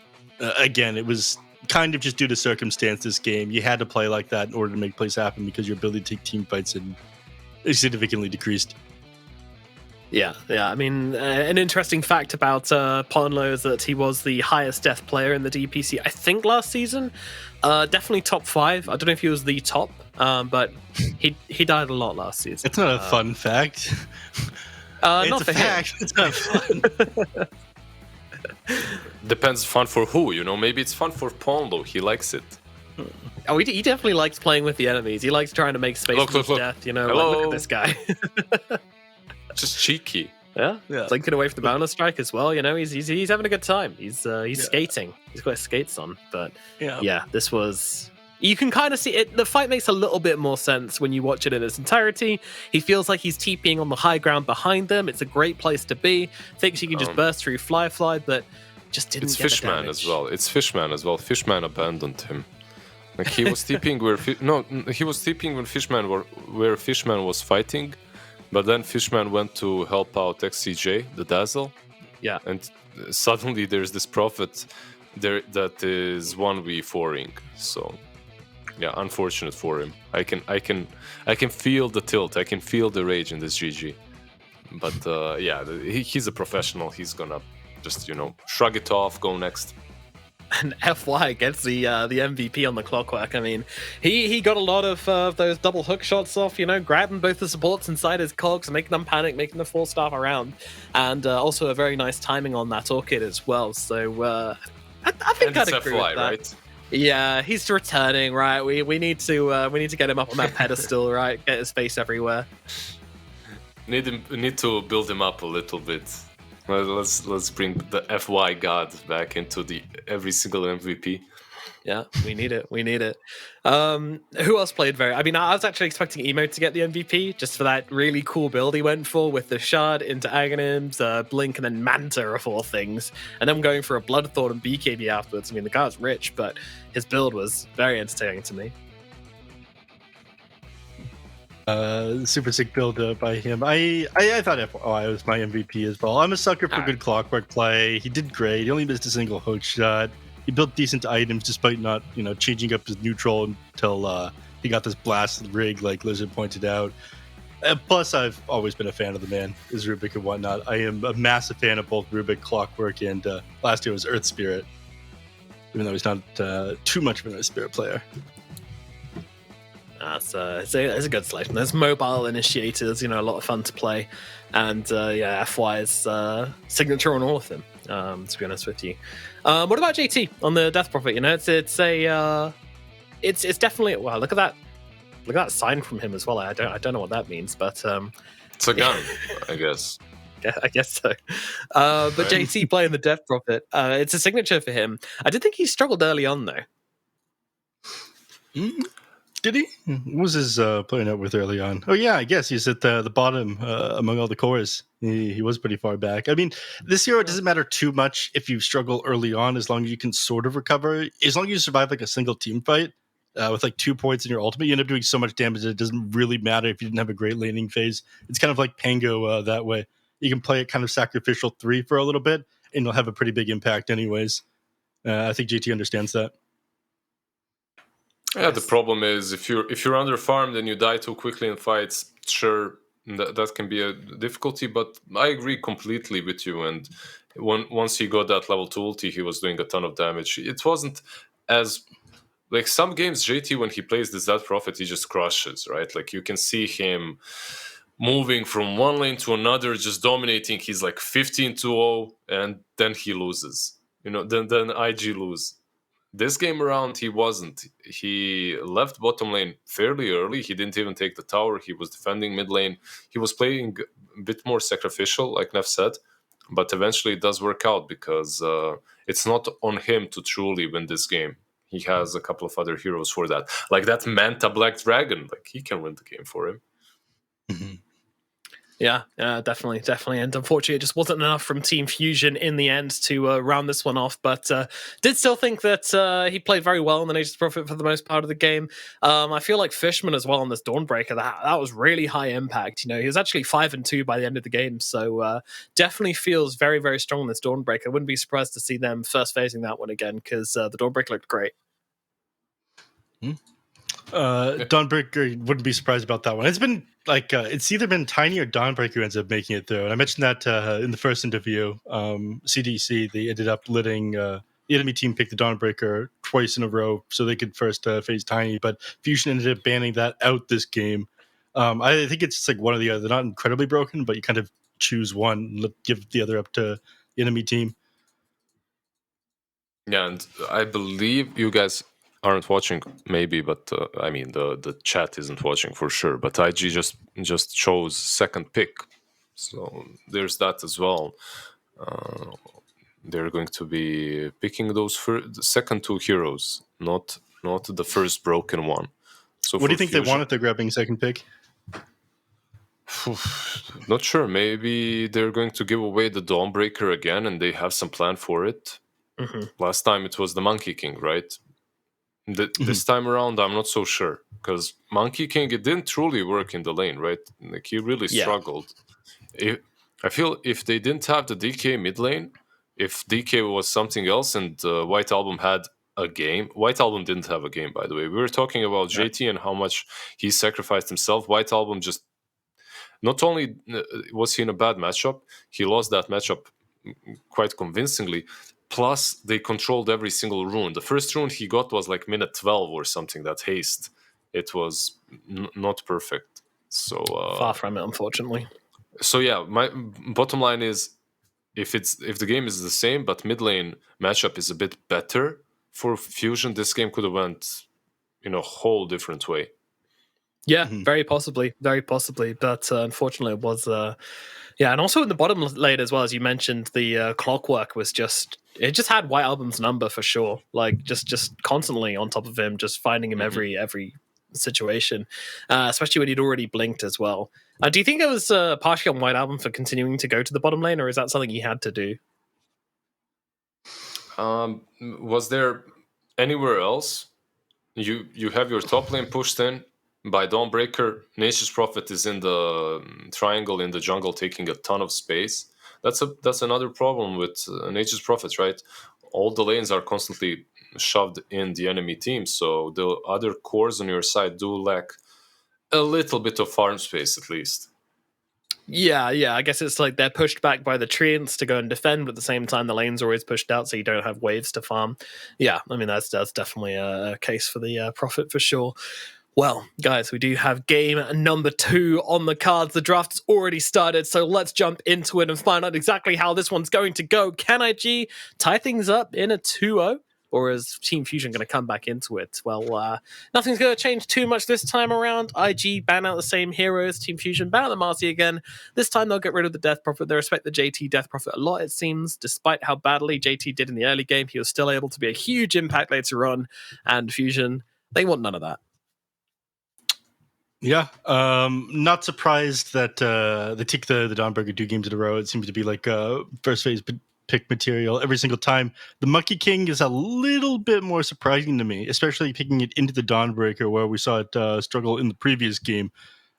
again, it was kind of just due to circumstance this game. You had to play like that in order to make plays happen because your ability to take team fights had significantly decreased. Yeah. I mean, an interesting fact about Ponlo is that he was the highest death player in the DPC, I think, last season. Definitely top 5. I don't know if he was the top, but he died a lot last season. It's not a fun fact. Not it's for a fact. him. It's not fun. Depends fun for who, Maybe it's fun for Ponlo. He likes it. Oh, he definitely likes playing with the enemies. He likes trying to make space for his death. Like, look at this guy. Just cheeky. Yeah. Blinking away from the boundless strike as well. He's having a good time. He's skating. He's got his skates on. But yeah, this was. You can kind of see it. The fight makes a little bit more sense when you watch it in its entirety. He feels like he's TPing on the high ground behind them. It's a great place to be. Thinks he can just burst through Fly, but just didn't. It's Fishman as well. Fishman abandoned him. Like, he was TPing where Fishman was fighting. But then Fishman went to help out XCJ, the Dazzle. Yeah. And suddenly there's this Prophet there that is 1v4ing. So, yeah, unfortunate for him. I can feel the tilt. I can feel the rage in this GG. But he's a professional. He's gonna just, shrug it off, go next. And FY gets the MVP on the clockwork. I mean, he got a lot of those double hook shots off, grabbing both the supports inside his cogs, making them panic, making the 4-staff around. And also a very nice timing on that Orchid as well. So I think I'd agree with that. Right? Yeah, he's returning, right? We need to get him up on that pedestal, right? Get his face everywhere. Need to build him up a little bit. Let's bring the FY god back into the every single MVP. Yeah, we need it. Who else played very? I mean, I was actually expecting Emo to get the MVP just for that really cool build he went for with the Shard into Aghanims, Blink, and then Manta of all things. And then going for a Bloodthorn and BKB afterwards. I mean, the guy's rich, but his build was very entertaining to me. Super sick build by him. I thought FY was my MVP as well. I'm a sucker for good clockwork play. He did great. He only missed a single hook shot. He built decent items despite not, changing up his neutral until he got this blast rig, like Lizard pointed out. Plus, I've always been a fan of the man, his Rubik and whatnot. I am a massive fan of both Rubik, Clockwork, and last year was Earth Spirit, even though he's not too much of an Earth Spirit player. It's a good selection. There's mobile initiators, a lot of fun to play, and FY's signature on all of them. To be honest with you, what about JT on the Death Prophet? It's definitely look at that sign from him as well. I don't know what that means, but it's a gun, I guess. Yeah, I guess so. But right. JT playing the Death Prophet, it's a signature for him. I did think he struggled early on though. Did he? What was his playing out with early on? Oh yeah, I guess he's at the bottom among all the cores. He was pretty far back. I mean, this year it doesn't matter too much if you struggle early on, as long as you can sort of recover. As long as you survive like a single team fight with like 2 points in your ultimate, you end up doing so much damage that it doesn't really matter if you didn't have a great laning phase. It's kind of like Pango that way. You can play it kind of sacrificial 3 for a little bit, and you'll have a pretty big impact anyways. I think JT understands that. Yeah, the problem is if you're under farmed and you die too quickly in fights, sure, that can be a difficulty. But I agree completely with you. And once he got that level 2 ulti, he was doing a ton of damage. It wasn't as like some games JT when he plays this Death Prophet, he just crushes, right? Like you can see him moving from one lane to another, just dominating. He's like 15-0, and then he loses. Then IG lose. This game around, he wasn't. He left bottom lane fairly early. He didn't even take the tower. He was defending mid lane. He was playing a bit more sacrificial, like Neff said. But eventually it does work out because it's not on him to truly win this game. He has a couple of other heroes for that. Like that Manta Black Dragon. Like he can win the game for him. Mm-hmm. Yeah, definitely. And unfortunately, it just wasn't enough from Team Fusion in the end to round this one off. But did still think that he played very well in the Nature's Prophet for the most part of the game. I feel like Fishman as well on this Dawnbreaker, that was really high impact. He was actually 5-2 by the end of the game. So definitely feels very, very strong in this Dawnbreaker. Wouldn't be surprised to see them first phasing that one again because the Dawnbreaker looked great. Dawnbreaker, wouldn't be surprised about that one. It's been like it's either been Tiny or Dawnbreaker who ends up making it through. And I mentioned that in the first interview. CDEC, they ended up letting the enemy team pick the Dawnbreaker twice in a row so they could first phase Tiny, but Fusion ended up banning that out this game. I think it's just like one or the other. They're not incredibly broken, but you kind of choose one, give the other up to the enemy team. Yeah, and I believe you guys aren't watching maybe, but I mean the chat isn't watching for sure, but IG just chose second pick, so there's that as well. They're going to be picking those the second 2 heroes, not the first broken one. So what do you think Fusion, they want if they're grabbing second pick? Not sure. Maybe they're going to give away the Dawnbreaker again and they have some plan for it. Mm-hmm. Last time it was the Monkey King, right? This time around, I'm not so sure because Monkey King, it didn't truly work in the lane, right? Like he really struggled. I feel if they didn't have the DK mid lane, if DK was something else and White Album had a game, White Album didn't have a game, by the way. We were talking about JT and how much he sacrificed himself. White Album just not only was he in a bad matchup, he lost that matchup quite convincingly. Plus, they controlled every single rune. The first rune he got was like minute 12 or something, that haste. It was not perfect. So far from it, unfortunately. So yeah, my bottom line is if the game is the same, but mid lane matchup is a bit better for Fusion, this game could have went in a whole different way. Yeah, very possibly. But unfortunately, it was... and also in the bottom lane as well, as you mentioned, the clockwork was just had White Album's number for sure. Like just constantly on top of him, just finding him every situation, especially when he'd already blinked as well. Do you think it was partially on White Album for continuing to go to the bottom lane, or is that something he had to do? Was there anywhere else? You have your top lane pushed in by Dawnbreaker. Nature's Prophet is in the triangle in the jungle, taking a ton of space. That's another problem with Nature's Prophet, right? All the lanes are constantly shoved in the enemy team, so the other cores on your side do lack a little bit of farm space, at least. Yeah. I guess it's like they're pushed back by the treants to go and defend, but at the same time, the lane's always pushed out, so you don't have waves to farm. Yeah, I mean, that's definitely a case for the Prophet for sure. Well, guys, we do have game number 2 on the cards. The draft's already started, so let's jump into it and find out exactly how this one's going to go. Can IG tie things up in a 2-0? Or is Team Fusion going to come back into it? Well, nothing's going to change too much this time around. IG ban out the same heroes. Team Fusion ban out the Marcy again. This time they'll get rid of the Death Prophet. They respect the JT Death Prophet a lot, it seems. Despite how badly JT did in the early game, he was still able to be a huge impact later on. And Fusion, they want none of that. Yeah, not surprised that they take the Dawnbreaker 2 games in a row. It seems to be like first phase pick material every single time. The Monkey King is a little bit more surprising to me, especially picking it into the Dawnbreaker where we saw it struggle in the previous game.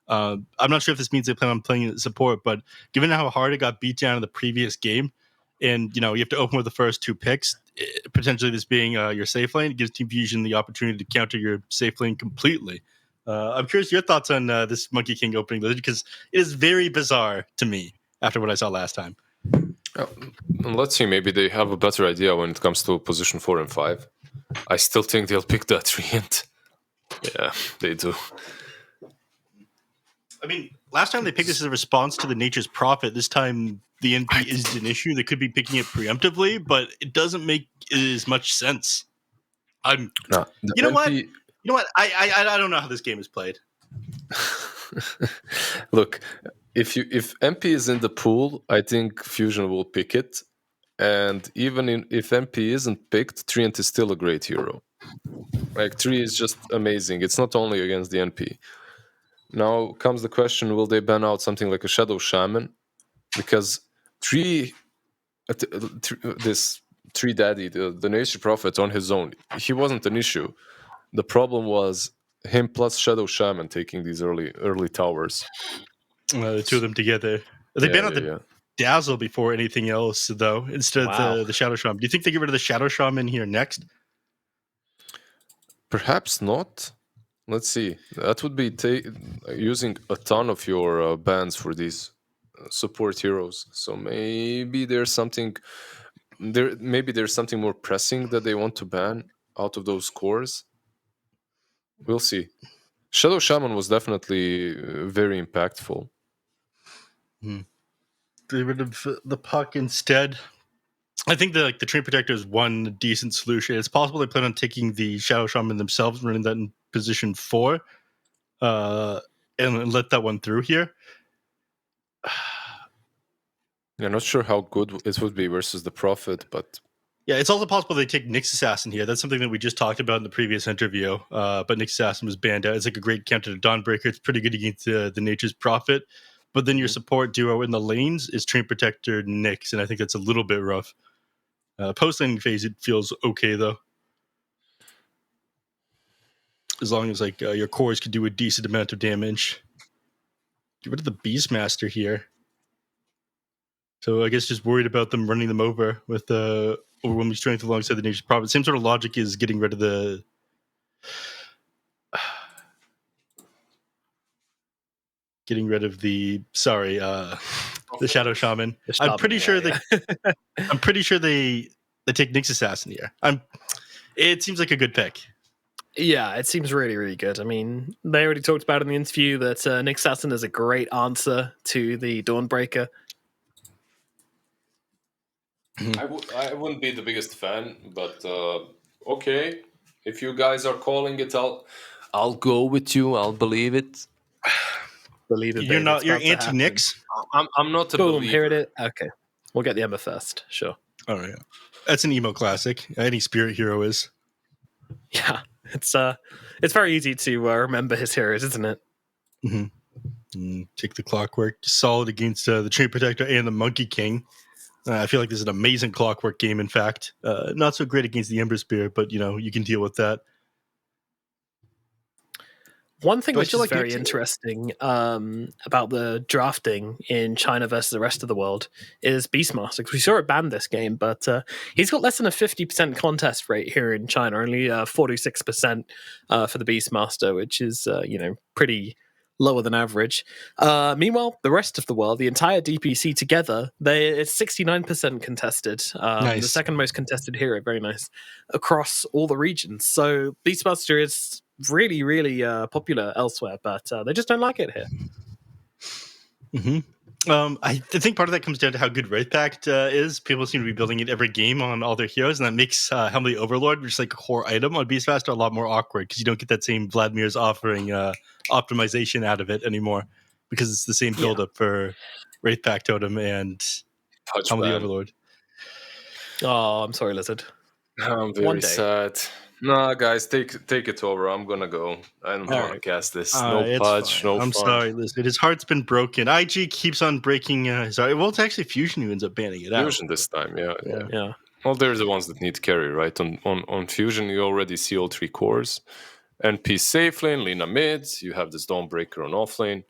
I'm not sure if this means they plan on playing it support, but given how hard it got beat down in the previous game, and you have to open with the first 2 picks, potentially this being your safe lane, it gives Team Fusion the opportunity to counter your safe lane completely. I'm curious your thoughts on this Monkey King opening, because it is very bizarre to me after what I saw last time. Let's see, maybe they have a better idea when it comes to position 4 and 5. I still think they'll pick that Treant. Yeah, they do. I mean, last time they picked this as a response to the Nature's Prophet. This time the NP is an issue. They could be picking it preemptively, but it doesn't make as much sense. You know what? I don't know how this game is played. Look, if MP is in the pool, I think Fusion will pick it. And even if MP isn't picked, Treant is still a great hero. Like, Tree is just amazing. It's not only against the NP. Now comes the question, will they ban out something like a Shadow Shaman? Because this Tree Daddy, the Nature Prophet on his own, he wasn't an issue. The problem was him plus Shadow Shaman taking these early towers. The 2 of them together. They banned out the Dazzle before anything else, though, instead of the Shadow Shaman. Do you think they get rid of the Shadow Shaman here next? Perhaps not. Let's see. That would be using a ton of your bans for these support heroes. So maybe there's something more pressing that they want to ban out of those cores. We'll see. Shadow Shaman was definitely very impactful. Get rid of the puck instead. I think the Train Protector is one decent solution. It's possible they plan on taking the Shadow Shaman themselves, running that in position 4, and let that one through here. I'm not sure how good it would be versus the Prophet, but yeah, it's also possible they take Nyx Assassin here. That's something that we just talked about in the previous interview. But Nyx Assassin was banned out. It's like a great counter to Dawnbreaker. It's pretty good against the Nature's Prophet. But then your support duo in the lanes is Train Protector Nyx, and I think that's a little bit rough. Post-laning phase, it feels okay, though. As long as your cores can do a decent amount of damage. Get rid of the Beastmaster here. So I guess just worried about them running them over with overwhelming strength alongside the Nature's Prophet. Same sort of logic is getting rid of the Shadow Shaman. I'm pretty sure they take Nyx Assassin here. It seems like a good pick. Yeah, it seems really, really good. I mean, they already talked about in the interview that Nyx Assassin is a great answer to the Dawnbreaker. I wouldn't be the biggest fan, but okay. If you guys are calling it, I'll go with you. I'll believe it. Believe it. You're anti Nyx. I'm not a Boom, believer. here it is. Okay, we'll get the Ember first. Sure. Oh yeah, that's an emo classic. Any spirit hero is. Yeah, it's very easy to remember his heroes, isn't it? Mm-hmm. Take the Clockwork, solid against the Train Protector and the Monkey King. I feel like this is an amazing Clockwork game, in fact. Not so great against the Ember Spear, but, you can deal with that. One thing which is very interesting about the drafting in China versus the rest of the world is Beastmaster, because we saw it banned this game, but he's got less than a 50% contest rate here in China, only 46% for the Beastmaster, which is, pretty lower than average. Meanwhile, the rest of the world, the entire DPC together, it's 69% contested. The Nice. second most contested hero, very nice, across all the regions. So Beastmaster is really, really popular elsewhere, but they just don't like it here. I think part of that comes down to how good Wraith Pact is. People seem to be building it every game on all their heroes, and that makes Helmly Overlord, which is like a core item on Beastmaster, a lot more awkward because you don't get that same Vladimir's offering optimization out of it anymore because it's the same build-up for Wraith Pact Totem and Touch Helmly ban. Overlord. Oh, I'm sorry, Lizard. I'm One very day. sad. Nah, guys, take it over. I'm gonna go. I don't want to Alright. cast this. No It's patch, fine. no I'm fun. sorry, listen. His heart's been broken. IG keeps on breaking. Sorry, well, it's actually Fusion who ends up banning it out. Fusion this time, yeah. Yeah. Well, they're the ones that need carry, right? On Fusion, you already see all 3 cores. NP safe lane, Lina mid. You have this Dawnbreaker on off lane.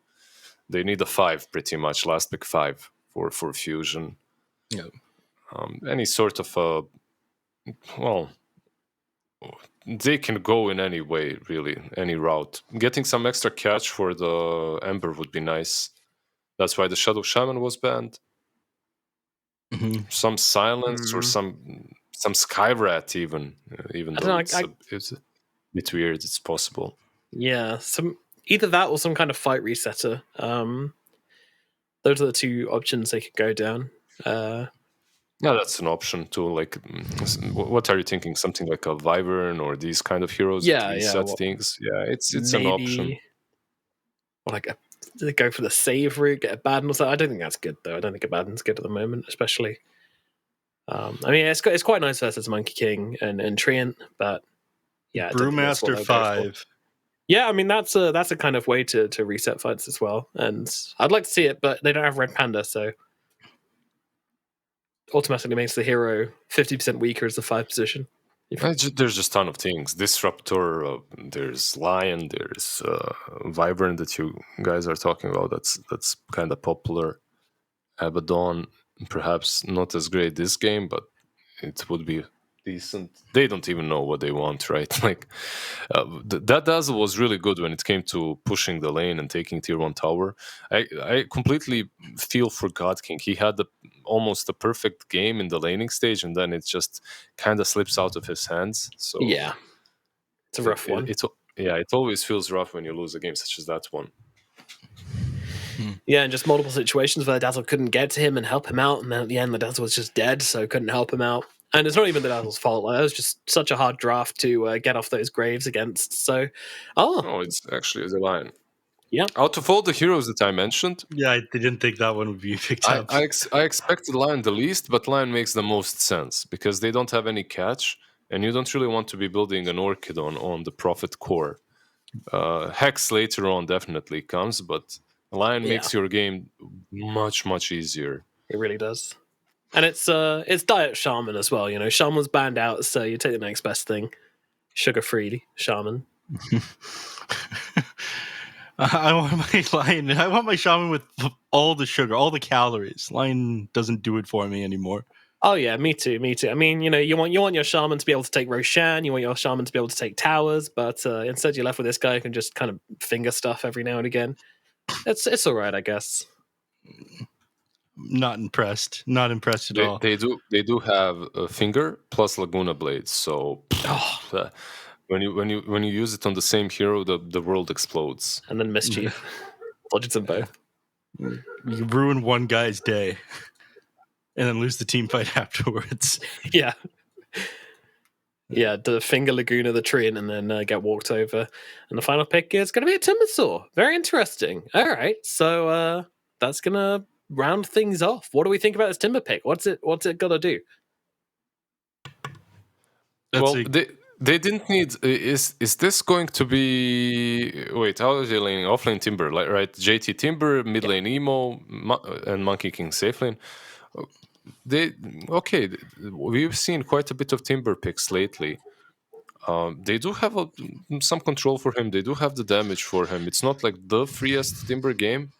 They need a 5 pretty much. Last pick 5 for Fusion. Yeah. Any sort of well, they can go in any way, really, any route. Getting some extra catch for the Ember would be nice. That's why the Shadow Shaman was banned. Some silence or some Skyrat even though it's a bit weird. It's possible. Yeah, either that or some kind of fight resetter. Those are the 2 options they could go down. Yeah, that's an option too. Like, what are you thinking? Something like a Wyvern or these kind of heroes that reset things? Yeah, it's an option. Or like they go for the save route, get a Baden or something. I don't think that's good though. I don't think a Baden's good at the moment, especially. I mean, it's quite nice versus Monkey King and Treant, but yeah, Brewmaster 5. Yeah, I mean that's a kind of way to reset fights as well, and I'd like to see it, but they don't have Red Panda, so automatically makes the hero 50% weaker as the 5 position. There's just a ton of things. Disruptor, there's Lion, there's Wyvern that you guys are talking about. That's kind of popular. Abaddon, perhaps not as great this game, but it would be decent. They don't even know what they want, right? Like that Dazzle was really good when it came to pushing the lane and taking tier 1 tower. I completely feel for God King. He had almost a perfect game in the laning stage, and then it just kind of slips out of his hands. So yeah, it's a rough one. It always feels rough when you lose a game such as that one. Yeah, and just multiple situations where the Dazzle couldn't get to him and help him out, and then at the end the Dazzle was just dead, so couldn't help him out. And it's not even the Dazzle's fault. Like, it was just such a hard draft to get off those graves against. So, it's actually the Lion. Yeah. Out of all the heroes that I mentioned, yeah, I didn't think that one would be picked up. I expected Lion the least, but Lion makes the most sense because they don't have any catch, and you don't really want to be building an Orchid on the Prophet core. Hex later on definitely comes, but Lion makes your game much, much easier. It really does. And it's Diet Shaman as well. You know, Shaman's banned out, so you take the next best thing. Sugar-free Shaman. I want my Lion. I want my Shaman with all the sugar, all the calories. Lion doesn't do it for me anymore. Oh yeah, me too. I mean, you know, you want your Shaman to be able to take Roshan, you want your Shaman to be able to take towers, but instead you're left with this guy who can just kind of finger stuff every now and again. It's all right, I guess. Not impressed. Not impressed at all. They do have a finger plus Laguna Blades, so when you use it on the same hero, the world explodes. And then Mischief. Dodges them both. You ruin one guy's day and then lose the team fight afterwards. Yeah. Yeah, the finger Laguna, the Treant, and then get walked over. And the final pick is going to be a Timbersaw. Very interesting. All right, so that's going to round things off. What do we think about this Timber pick? What's it got to do? They didn't need. Is this going to be? Wait, how is he laning? Offlane Timber, right? JT Timber, mid lane Emo, and Monkey King safe lane. We've seen quite a bit of Timber picks lately. They do have some control for him. They do have the damage for him. It's not like the freest Timber game,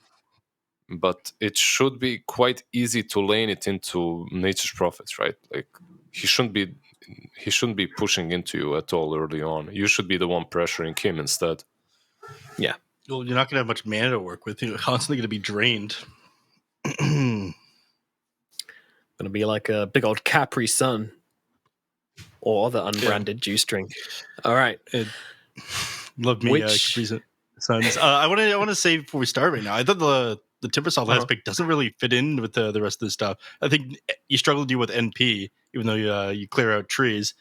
but it should be quite easy to lane it into Nature's Prophets, right? Like he shouldn't be pushing into you at all early on. You should be the one pressuring him instead. Yeah. Well, you're not going to have much mana to work with. You're constantly going to be drained. Gonna be like a big old Capri Sun or the unbranded juice drink. All right. Love me, Capri Suns. I want to say before we start right now, I thought the Timbersaw last pick doesn't really fit in with the rest of the stuff. I think you struggle to deal with NP, even though you clear out trees.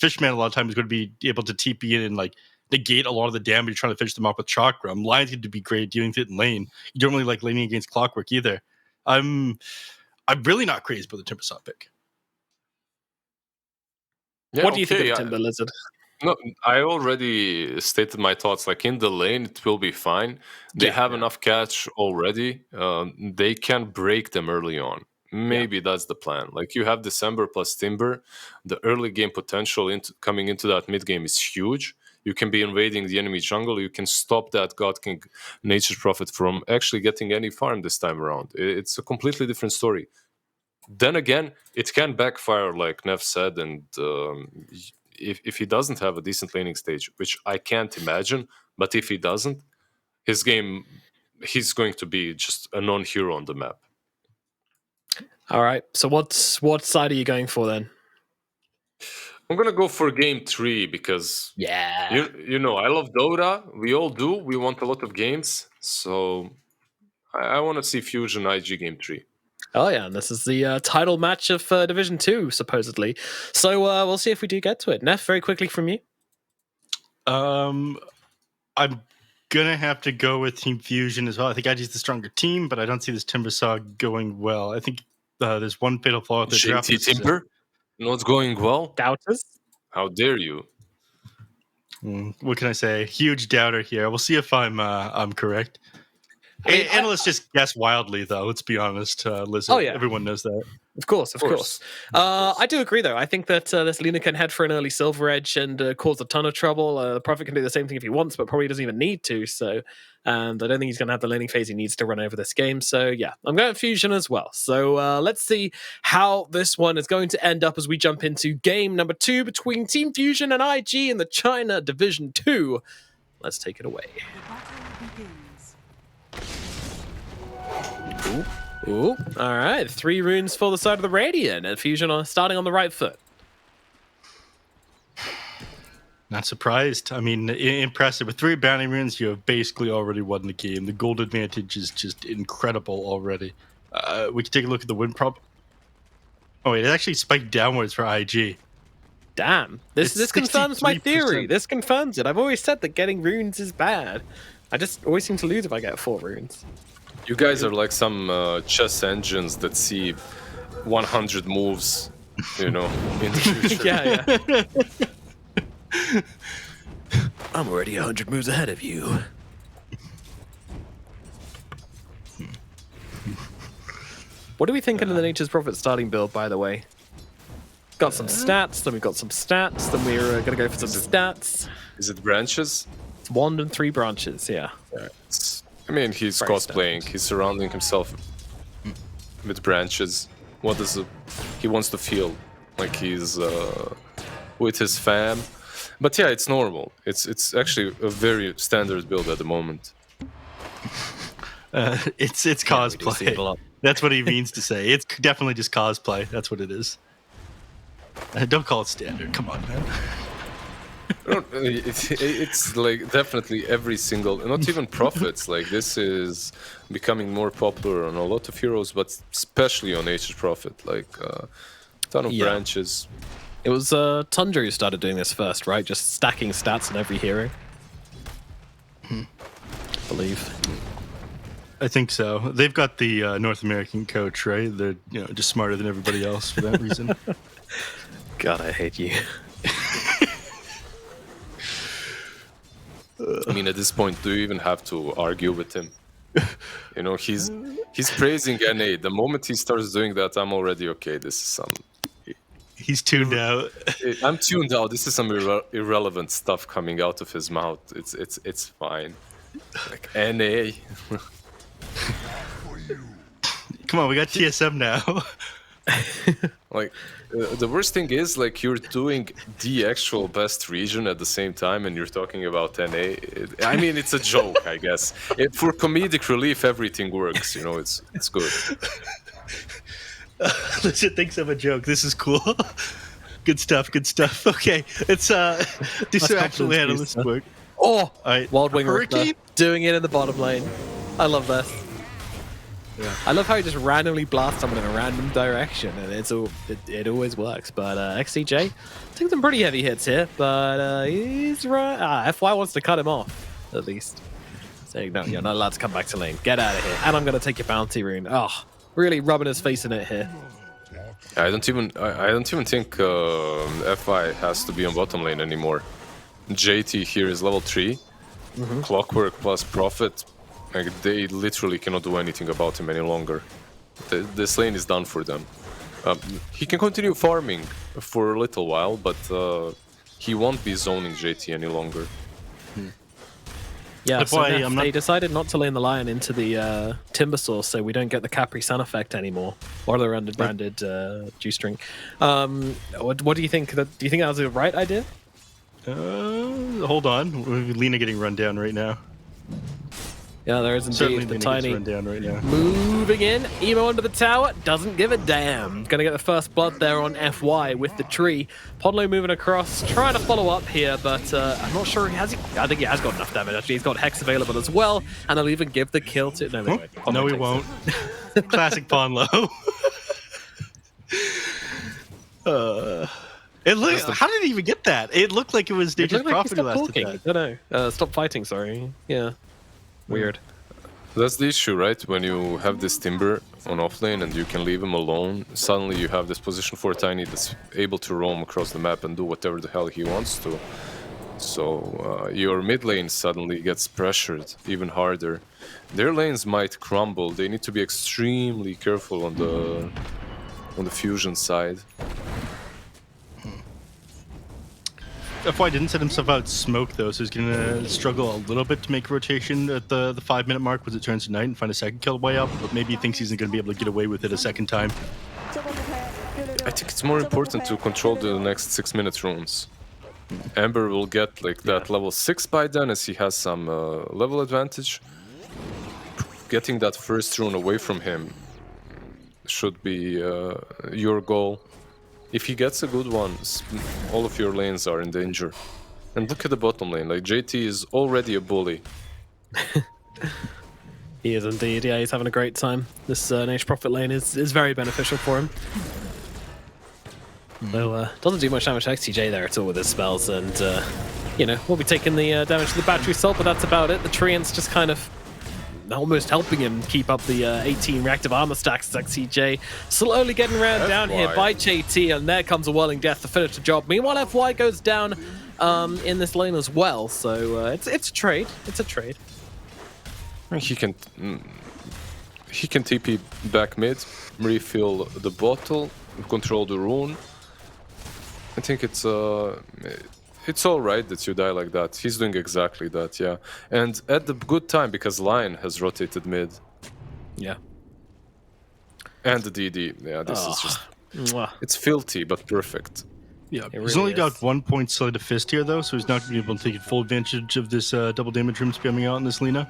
Fishman a lot of times is going to be able to TP in and like negate a lot of the damage you're trying to fish them off with Chakra. Lion's going to be great at dealing with it in lane. You don't really like laning against Clockwork either. I'm really not crazy about the Timbersaw pick. Yeah, what do you think of Timber Lizard? No, I already stated my thoughts. Like in the lane, it will be fine. They have enough catch already. They can break them early on. Maybe that's the plan. Like you have December plus Timber. The early game potential coming into that mid game is huge. You can be invading the enemy jungle. You can stop that God King Nature's Prophet from actually getting any farm this time around. It's a completely different story. Then again, it can backfire, like Nev said, and if he doesn't have a decent laning stage, which I can't imagine, but if he doesn't, he's going to be just a non-hero on the map. All right. So what side are you going for then? I'm gonna go for game 3 because you know I love Dota. We all do. We want a lot of games, so I want to see Fusion IG game 3. Oh yeah, and this is the title match of Division 2, supposedly. So we'll see if we do get to it. Neff, very quickly from you. I'm gonna have to go with Team Fusion as well. I think IG's the stronger team, but I don't see this Timbersaw going well. I think there's one fatal flaw with the draft. Timber not going well. Doubters? How dare you? What can I say? Huge doubter here. We'll see if I'm correct. Analysts just guess wildly, though. Let's be honest, Lizard. Oh, yeah. Everyone knows that. Of course. I do agree, though. I think that this Luna can head for an early Silver Edge and cause a ton of trouble. The Prophet can do the same thing if he wants, but probably doesn't even need to. So, and I don't think he's going to have the laning phase he needs to run over this game. So, yeah, I'm going Fusion as well. So let's see how this one is going to end up as we jump into game number 2 between Team Fusion and IG in the China Division 2. Let's take it away. Ooh. All right. 3 runes for the side of the Radiant, and Fusion are starting on the right foot. Not surprised. I mean, impressive. With 3 bounty runes, you have basically already won the game. The gold advantage is just incredible already. We can take a look at the win prop. Oh, wait, it actually spiked downwards for IG. Damn. This confirms my theory. This confirms it. I've always said that getting runes is bad. I just always seem to lose if I get 4 runes. You guys are like some chess engines that see 100 moves, in the future. Yeah. I'm already 100 moves ahead of you. What are we thinking of the Nature's Prophet starting build, by the way? Got some stats, then we've got some stats, then we're going to go for some stats. Is it branches? It's wand and 3 branches, yeah. I mean, he's cosplaying. He's surrounding himself with branches. What does he wants to feel like he's with his fam? But yeah, it's normal. It's actually a very standard build at the moment. It's cosplay. That's what he means to say. It's definitely just cosplay. That's what it is. Don't call it standard. Come on, man. It's like definitely every single, not even Prophets. Like this is becoming more popular on a lot of heroes, but especially on Nature's Prophet. Like a ton of branches. It was Tundra who started doing this first, right? Just stacking stats on every hero. I believe. I think so. They've got the North American coach, right? They're just smarter than everybody else for that reason. God, I hate you. I mean, at this point, do you even have to argue with him? He's praising NA. The moment he starts doing that, I'm already okay. This is some. He's tuned out. I'm tuned out. This is some irrelevant stuff coming out of his mouth. It's fine. Like NA. Come on, we got TSM now. Like, the worst thing is, like, you're doing the actual best region at the same time, and you're talking about NA. I mean, it's a joke, I guess. For comedic relief, everything works. You know, it's good. Legit thinks I'm a joke. This is cool. Good stuff. Good stuff. Okay, it's this actually handle this work. Oh, All right. Wild Wing Hurricane. Ripper doing it in the bottom lane. I love that. Yeah. I love how he just randomly blasts someone in a random direction, and it always works. But XCJ taking some pretty heavy hits here, but he's right. FY wants to cut him off, at least. Saying, no, you're not allowed to come back to lane. Get out of here. And I'm going to take your bounty rune. Oh, really rubbing his face in it here. I don't even think FI has to be on bottom lane anymore. JT here is level 3. Clockwork plus Prophet. Like, they literally cannot do anything about him any longer. This lane is done for them. He can continue farming for a little while, but he won't be zoning JT any longer. Yeah, That's so why they decided not to lane the Lion into the Timber Source, so we don't get the Capri Sun effect anymore, or the branded juice drink. What do you think? Do you think that was the right idea? Hold on. Lena getting run down right now. Yeah, there is Certainly indeed the Lena tiny gets run down right now. moving in. Emo under the tower, doesn't give a damn. Gonna get the first blood there on FY with the tree. Podlo moving across, trying to follow up here, but I'm not sure I think he has got enough damage, actually. He's got Hex available as well, and he'll even give the kill to... No, wait. No, he won't. Classic Ponlo. It looked. How did he even get that? It looked like it was Nature's Prophet who lasted that. No, stop fighting, sorry. Yeah. Weird. That's the issue, right? When you have this Timber on offlane and you can leave him alone, suddenly you have this position for Tiny that's able to roam across the map and do whatever the hell he wants to. So your mid lane suddenly gets pressured even harder. Their lanes might crumble. They need to be extremely careful on the fusion side. FY didn't set himself out smoke though, so he's gonna struggle a little bit to make a rotation at the 5-minute mark once it turns to night and find a second kill way up, but maybe he thinks he's gonna be able to get away with it a second time. I think it's more important to control the next 6-minute runes. Ember will get like that level 6 by then, as he has some level advantage. Getting that first rune away from him should be your goal. If he gets a good one, all of your lanes are in danger. And look at the bottom lane, like JT is already a bully. He is indeed, yeah, he's having a great time. This Nature's Prophet lane is very beneficial for him. Though doesn't do much damage to XTJ there at all with his spells, and you know, we'll be taking the damage to the battery salt, but that's about it. The Treant's just kind of almost helping him keep up the 18 reactive armor stacks as XCJ slowly getting ran down here by JT, and there comes a Whirling Death to finish the job. Meanwhile, FY goes down in this lane as well, so it's a trade. It's a trade. He can TP back mid, refill the bottle, control the rune. I think it's all right that you die like that. He's doing exactly that, yeah. And at the good time, because Lion has rotated mid. Yeah. And the DD, yeah, this is just... It's filthy, but perfect. Yeah, It he's really only got is. 1 point sleight of fist here, though, so he's not going to be able to take full advantage of this double damage room spamming out in this Lina.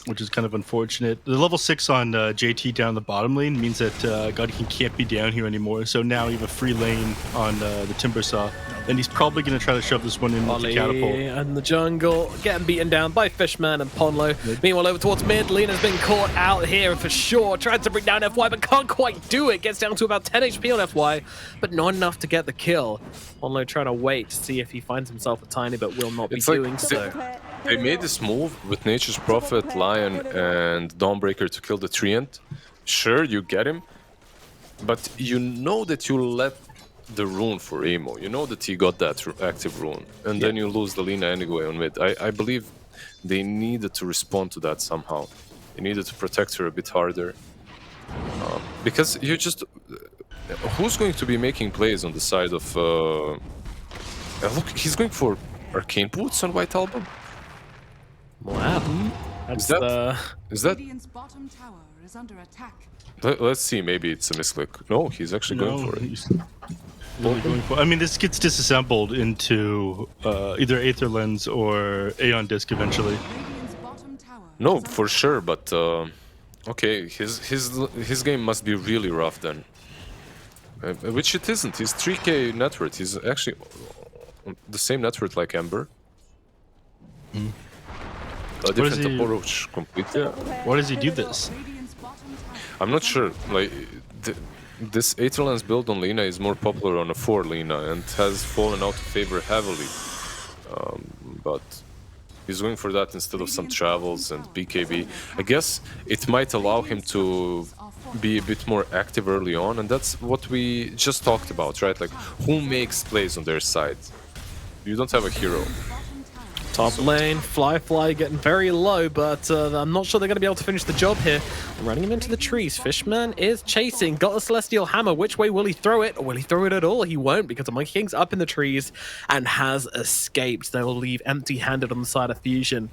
Which is kind of unfortunate. The level 6 on JT down the bottom lane means that Godkin can't be down here anymore, so now you have a free lane on the Timber Saw, and he's probably going to try to shove this one in with the catapult. And the jungle getting beaten down by Fishman and Ponlo. Meanwhile, over towards mid, Lena's been caught out here for sure. Tries to bring down FY, but can't quite do it. Gets down to about 10 HP on FY, but not enough to get the kill. Ponlo trying to wait to see if he finds himself a tiny, but will not be doing so. They made this move with Nature's Prophet, Lion, and Dawnbreaker to kill the Treant. Sure, you get him, but you know that you let the rune for Emo. You know that he got that active rune, and then you lose the Lina anyway on mid. I believe they needed to respond to that somehow. They needed to protect her a bit harder. Because you just... who's going to be making plays on the side of... look, he's going for Arcane Boots on White Album. Wow. Is that Radiant's bottom tower is under attack. Let's see, maybe it's a misclick. No, he's actually going for it. He's really going for. I mean, this gets disassembled into either Aether Lens or Aeon Disc eventually. Radiant's bottom tower No, is under for sure, but okay, his game must be really rough then. Which it isn't. He's 3K net worth. He's actually on the same net worth like Ember. A different approach completely. Why does he do this? Radiant's bottom tower. I'm not sure. Like this Aetherlands build on Lina is more popular on a 4 Lina and has fallen out of favor heavily. But he's going for that instead of some travels and BKB. I guess it might allow him to be a bit more active early on, and that's what we just talked about, right? Like, who makes plays on their side? You don't have a hero. Top lane, Fly getting very low, but I'm not sure they're going to be able to finish the job here. Running him into the trees. Fishman is chasing, got a Celestial Hammer. Which way will he throw it? Or will he throw it at all? He won't, because the Monkey King's up in the trees and has escaped. They will leave empty-handed on the side of Fusion.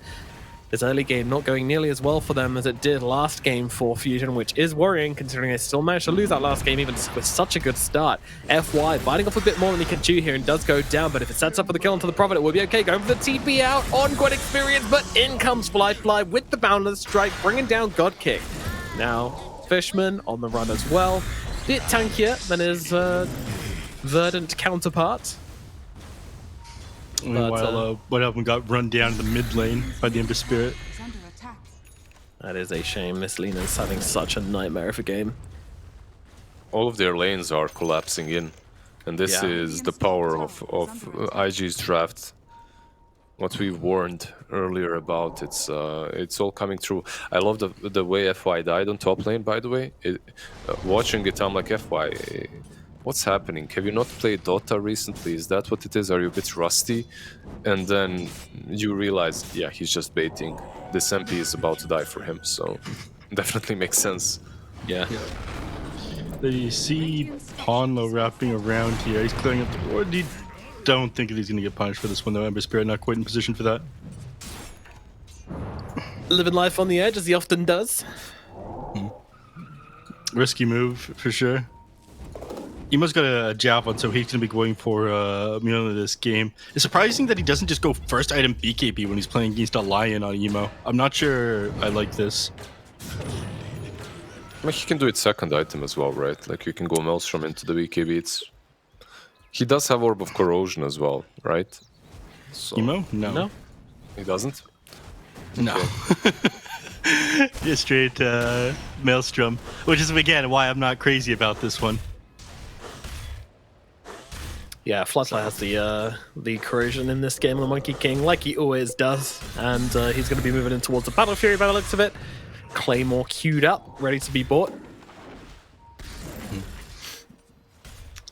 This early game not going nearly as well for them as it did last game for Fusion, which is worrying considering they still managed to lose that last game even with such a good start. FY biting off a bit more than he can chew here and does go down, but if it sets up for the kill onto the Prophet, it will be okay. Going for the TP out on Quite Experience, but in comes Fly with the Boundless Strike, bringing down God Kick. Now, Fishman on the run as well. Bit tankier than his Verdant counterpart. Meanwhile, White Album got run down in the mid lane by the Ember Spirit. Is under attack. That is a shame. Miss Lina's having such a nightmare of a game. All of their lanes are collapsing in, and this is the power of IG's draft. What we warned earlier about, it's all coming true. I love the way FY died on top lane, by the way. Watching it, I'm like, FY, what's happening? Have you not played Dota recently? Is that what it is? Are you a bit rusty? And then you realize, yeah, he's just baiting. This MP is about to die for him, so definitely makes sense. Yeah. They see Ponlo wrapping around here. He's clearing up the board. I don't think he's going to get punished for this one, though. Ember Spirit not quite in position for that. Living life on the edge, as he often does. Risky move, for sure. Emo's got a javelin, so he's going to be going for Miona this game. It's surprising that he doesn't just go first item BKB when he's playing against a Lion on Emo. I'm not sure I like this. Well, he can do it second item as well, right? Like, you can go Maelstrom into the BKB. He does have Orb of Corrosion as well, right? So... Emo? No. He doesn't? No. Just straight Maelstrom, which is, again, why I'm not crazy about this one. Yeah, Fly has the corrosion in this game on the Monkey King, like he always does, and he's going to be moving in towards the Battle Fury by the looks of it. Claymore queued up, ready to be bought.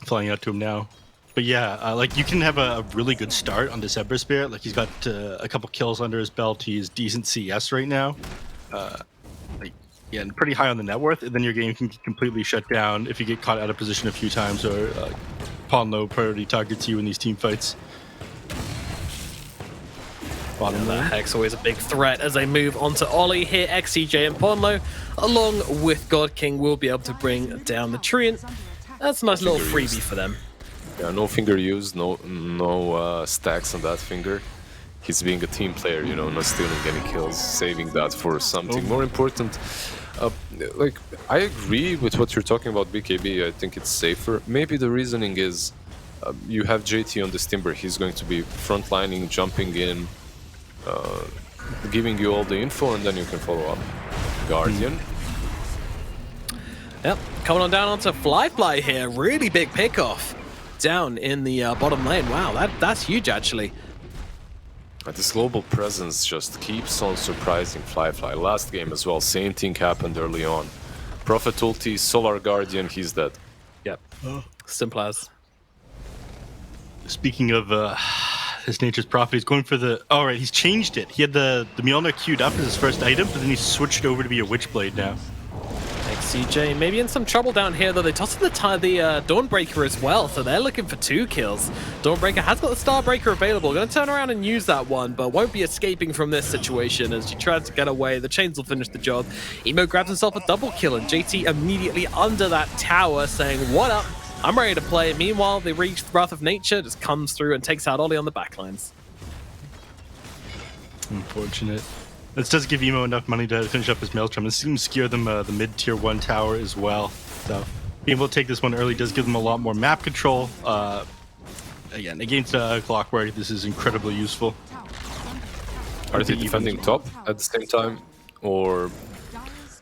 Flying out to him now. But yeah, like, you can have a really good start on this Ember Spirit. Like, he's got a couple kills under his belt. He's decent CS right now. Yeah, and pretty high on the net worth, and then your game can get completely shut down if you get caught out of position a few times, or Ponlo priority targets you in these team fights. Bottom lane. Hex always a big threat as they move onto Ollie here. XCJ and Ponlo, along with God King, will be able to bring down the Treant. That's a nice little freebie for them. Yeah, no finger used, no stacks on that finger. He's being a team player, you know, not stealing any kills, saving that for something more important. Like, I agree with what you're talking about BKB. I think it's safer. Maybe the reasoning is you have JT on this Timber. He's going to be frontlining, jumping in, giving you all the info, and then you can follow up. Guardian. Yep, coming on down onto Fly here. Really big pickoff down in the bottom lane. Wow, that's huge, actually. This global presence just keeps on surprising Fly. Last game as well, same thing happened early on. Prophet ulti, Solar Guardian, he's dead. Yep, simple as. Speaking of his Nature's Prophet, he's going for the... Oh, right, he's changed it. He had the Mjolnir queued up as his first item, but then he switched over to be a Witchblade now. Makes CJ maybe in some trouble down here, though. They toss in the Dawnbreaker as well, so they're looking for 2 kills. Dawnbreaker has got the Starbreaker available. Going to turn around and use that one, but won't be escaping from this situation as she tries to get away. The chains will finish the job. Emo grabs himself a double kill, and JT immediately under that tower saying, what up? I'm ready to play. Meanwhile, the Wrath of Nature just comes through and takes out Ollie on the backlines. Unfortunate. This does give Emo enough money to finish up his Maelstrom. This seems to secure them the mid-tier 1 tower as well. So being able to take this one early does give them a lot more map control. Again, against Clockwork, this is incredibly useful. Are they defending top at the same time? Or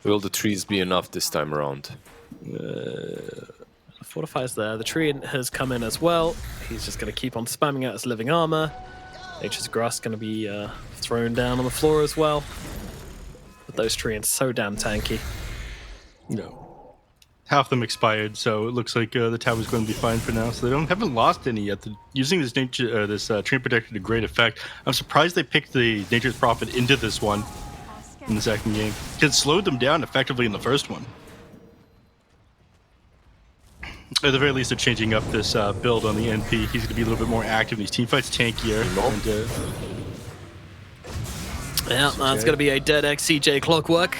will the trees be enough this time around? Fortifies there. The tree has come in as well. He's just going to keep on spamming out his living armor. Nature's Grass going to be thrown down on the floor as well. But those treants so damn tanky. No. Half them expired, so it looks like the tower's going to be fine for now. So they haven't lost any yet. Using this Tree Protector to great effect. I'm surprised they picked the Nature's Prophet into this one in the second game. It slowed them down effectively in the first one. At the very least, they're changing up this build on the NP. He's going to be a little bit more active. These teamfights tankier. Yeah, that's going to be a dead XCJ Clockwork.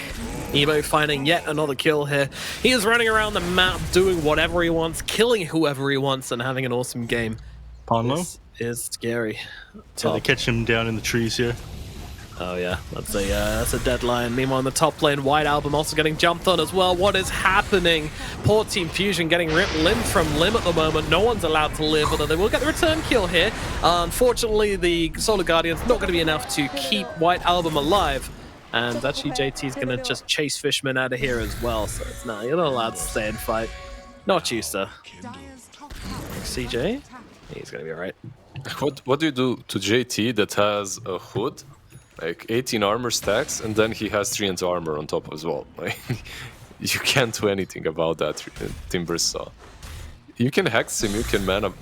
Emo finding yet another kill here. He is running around the map, doing whatever he wants, killing whoever he wants, and having an awesome game. Ponlo? This is scary. So they catch him down in the trees here. Oh yeah, that's a deadline. Meanwhile, in the top lane, White Album also getting jumped on as well. What is happening? Poor Team Fusion getting ripped limb from limb at the moment. No one's allowed to live, although they will get the return kill here. Unfortunately, the Solar Guardian's not going to be enough to keep White Album alive. And actually, JT's going to just chase Fishman out of here as well. So it's no, you're not allowed to stay and fight. Not you, sir. CJ? He's going to be alright. What do you do to JT that has a hood? Like 18 armor stacks, and then he has 3 into armor on top as well. Like, you can't do anything about that, Timber Saw. You can hex him, you can mana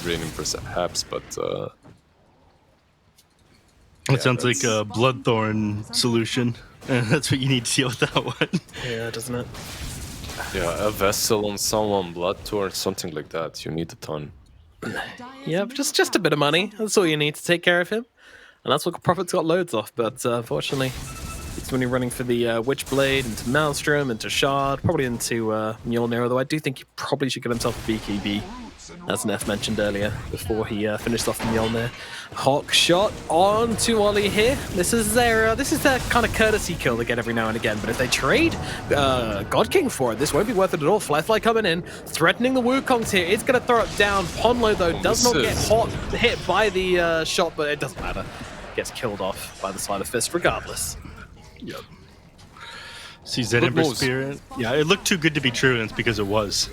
drain him perhaps, but it sounds like a Bloodthorn solution. That's what you need to deal with that one. Yeah, doesn't it? Yeah, a vessel on someone, Bloodthorn, something like that. You need a ton. Yeah, just a bit of money. That's all you need to take care of him. And that's what Prophet's got loads of, but unfortunately, it's when you're running for the Witchblade, into Maelstrom, into Shard, probably into Mjolnir, although I do think he probably should get himself a BKB, as Neff mentioned earlier, before he finished off the Mjolnir. Hawk shot on to Ollie here. This is their kind of courtesy kill they get every now and again, but if they trade God King for it, this won't be worth it at all. Flyfly coming in, threatening the Wukongs here. It's going to throw it down. Ponlo, though, does not get hit by the shot, but it doesn't matter. Gets killed off by the Sleight of Fist regardless. Yep. Sees that Ember Spirit. Yeah, it looked too good to be true, and it's because it was.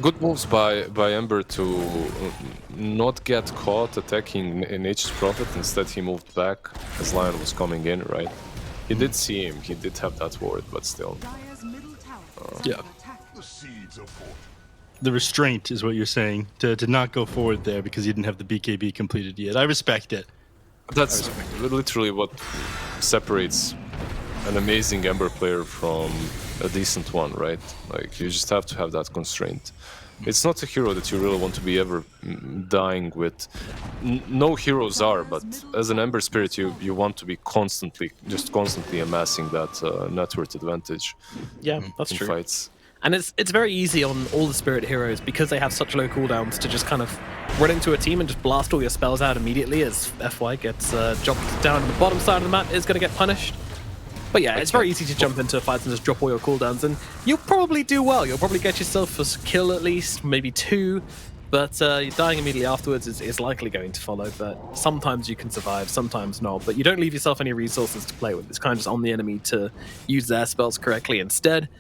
Good moves by Ember to not get caught attacking Nature's Prophet. Instead, he moved back as Lion was coming in, right? He did see him, he did have that ward, but still. Yeah. The restraint is what you're saying, to not go forward there because you didn't have the BKB completed yet. I respect it. That's literally what separates an amazing Ember player from a decent one, right? Like, you just have to have that constraint. It's not a hero that you really want to be ever dying with. No heroes are, but as an Ember Spirit, you want to be constantly amassing that net worth advantage. Yeah, that's true. Fights. And it's very easy on all the Spirit heroes, because they have such low cooldowns, to just kind of run into a team and just blast all your spells out immediately as FY gets dropped down to the bottom side of the map, is going to get punished. But yeah, it's very easy to jump into fights and just drop all your cooldowns, and you'll probably do well. You'll probably get yourself a kill at least, maybe 2, but dying immediately afterwards is likely going to follow. But sometimes you can survive, sometimes not. But you don't leave yourself any resources to play with. It's kind of just on the enemy to use their spells correctly instead.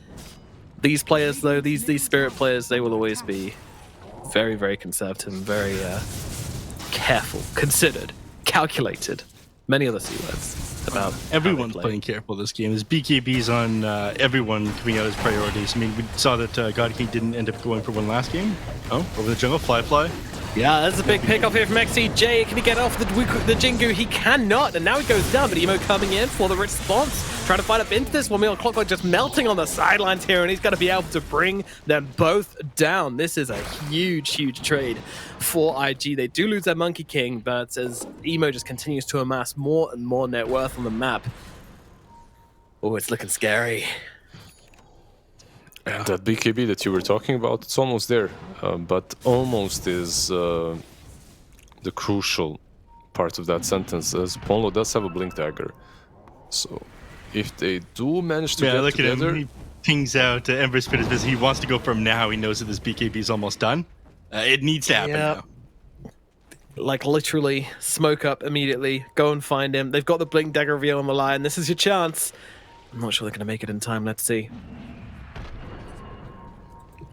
These players, though, these Spirit players, they will always be very, very conservative and very careful, considered, calculated. Many other C words about everyone's playing careful this game. There's BKBs on everyone coming out as priorities. I mean, we saw that God King didn't end up going for one last game. Oh, over the jungle, Flyfly. Yeah, that's a big pick off here from XCJ. Can he get off the Jingu? He cannot, and now he goes down, but Emo coming in for the response. Trying to fight up into this one. Meanwhile, Clockwork just melting on the sidelines here, and he's going to be able to bring them both down. This is a huge, huge trade for IG. They do lose their Monkey King, but as Emo just continues to amass more and more net worth on the map. Oh, it's looking scary. And that BKB that you were talking about, it's almost there. But almost is the crucial part of that sentence, as Ponlo does have a Blink Dagger. So if they do manage to get look together... at him. He pings out Ember Spirit as busy. He wants to go from now. He knows that this BKB is almost done. It needs to happen now. Like literally smoke up immediately. Go and find him. They've got the Blink Dagger reveal on the line. This is your chance. I'm not sure they're going to make it in time. Let's see.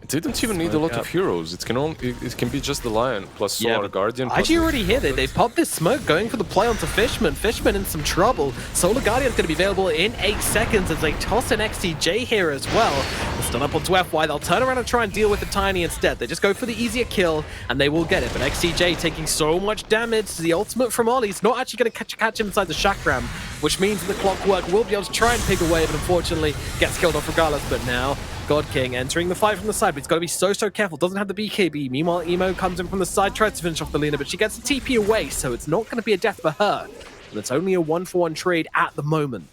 They don't even need a lot of heroes. It can be just the Lion plus Solar Guardian. IG already hit it. They popped this smoke, going for the play onto Fishman. Fishman in some trouble. Solar Guardian's going to be available in 8 seconds as they toss an XCJ here as well. They'll stun up onto FY. They'll turn around and try and deal with the Tiny instead. They just go for the easier kill, and they will get it. But XCJ taking so much damage. The ultimate from Ollie's not actually going to catch him inside the Chakram, which means the Clockwork will be able to try and pick away, but unfortunately gets killed off regardless. But now God King entering the fight from the side, but he's got to be so careful. Doesn't have the BKB. Meanwhile, Emo comes in from the side, tries to finish off the Lina, but she gets the TP away, so it's not going to be a death for her. But it's only a 1-for-1 trade at the moment.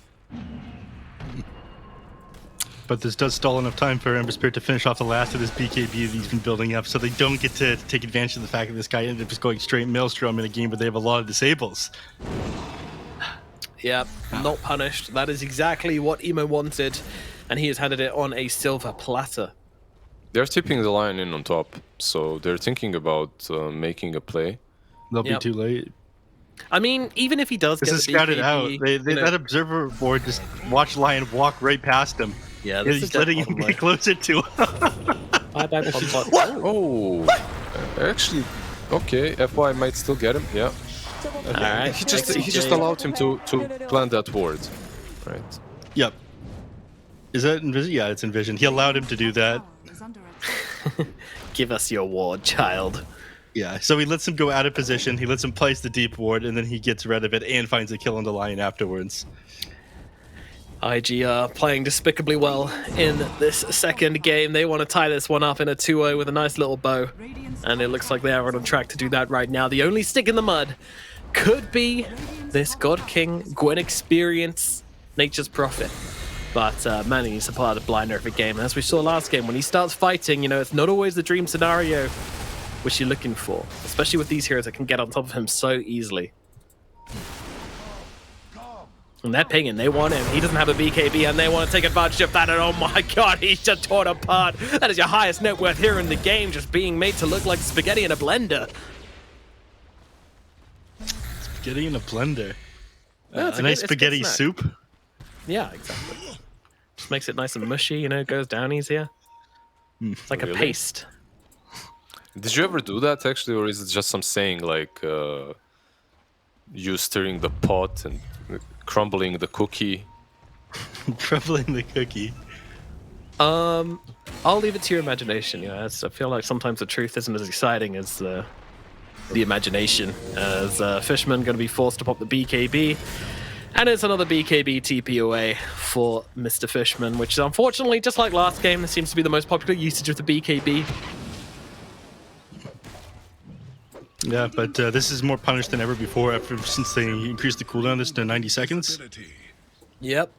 But this does stall enough time for Ember Spirit to finish off the last of this BKB that he's been building up, so they don't get to take advantage of the fact that this guy ended up just going straight Maelstrom in a game where they have a lot of disables. Yep, not punished. That is exactly what Emo wanted, and he has handed it on a silver platter. They're tipping the Lion in on top, so they're thinking about making a play. They'll be too late. I mean, even if he does this get is the scouted BKB, out. That observer board just watched Lion walk right past him. Yeah, this he's letting him get closer to him. Oh, actually, okay. FY might still get him. Yeah. Alright. He just allowed him to plant that ward, right? Yep. Is that Envision? Yeah, it's Envision. He allowed him to do that. Give us your ward, child. Yeah, so he lets him go out of position, he lets him place the deep ward, and then he gets rid of it and finds a kill on the Lion afterwards. IG are playing despicably well in this second game. They want to tie this one up in a 2-0 with a nice little bow. And it looks like they are on track to do that right now. The only stick in the mud could be this God King Gwen experience, Nature's Prophet. But man, he's a part of blinder of a game. As we saw last game, when he starts fighting, you know, it's not always the dream scenario which you're looking for. Especially with these heroes that can get on top of him so easily. And they're pinging, they want him. He doesn't have a BKB and they want to take advantage of that. And oh my god, he's just torn apart. That is your highest net worth here in the game, just being made to look like spaghetti in a blender. Spaghetti in a blender. No, a nice spaghetti soup. Yeah, exactly. Just makes it nice and mushy, you know, goes down easier. It's like a paste. Did you ever do that actually, or is it just some saying like you stirring the pot and crumbling the cookie? Crumbling the cookie. I'll leave it to your imagination. You know, I feel like sometimes the truth isn't as exciting as the imagination. As Fishman going to be forced to pop the BKB. And it's another BKB TP away for Mr. Fishman, which is unfortunately, just like last game, this seems to be the most popular usage of the BKB. Yeah, but this is more punished than ever before since they increased the cooldown this to 90 seconds. Yep.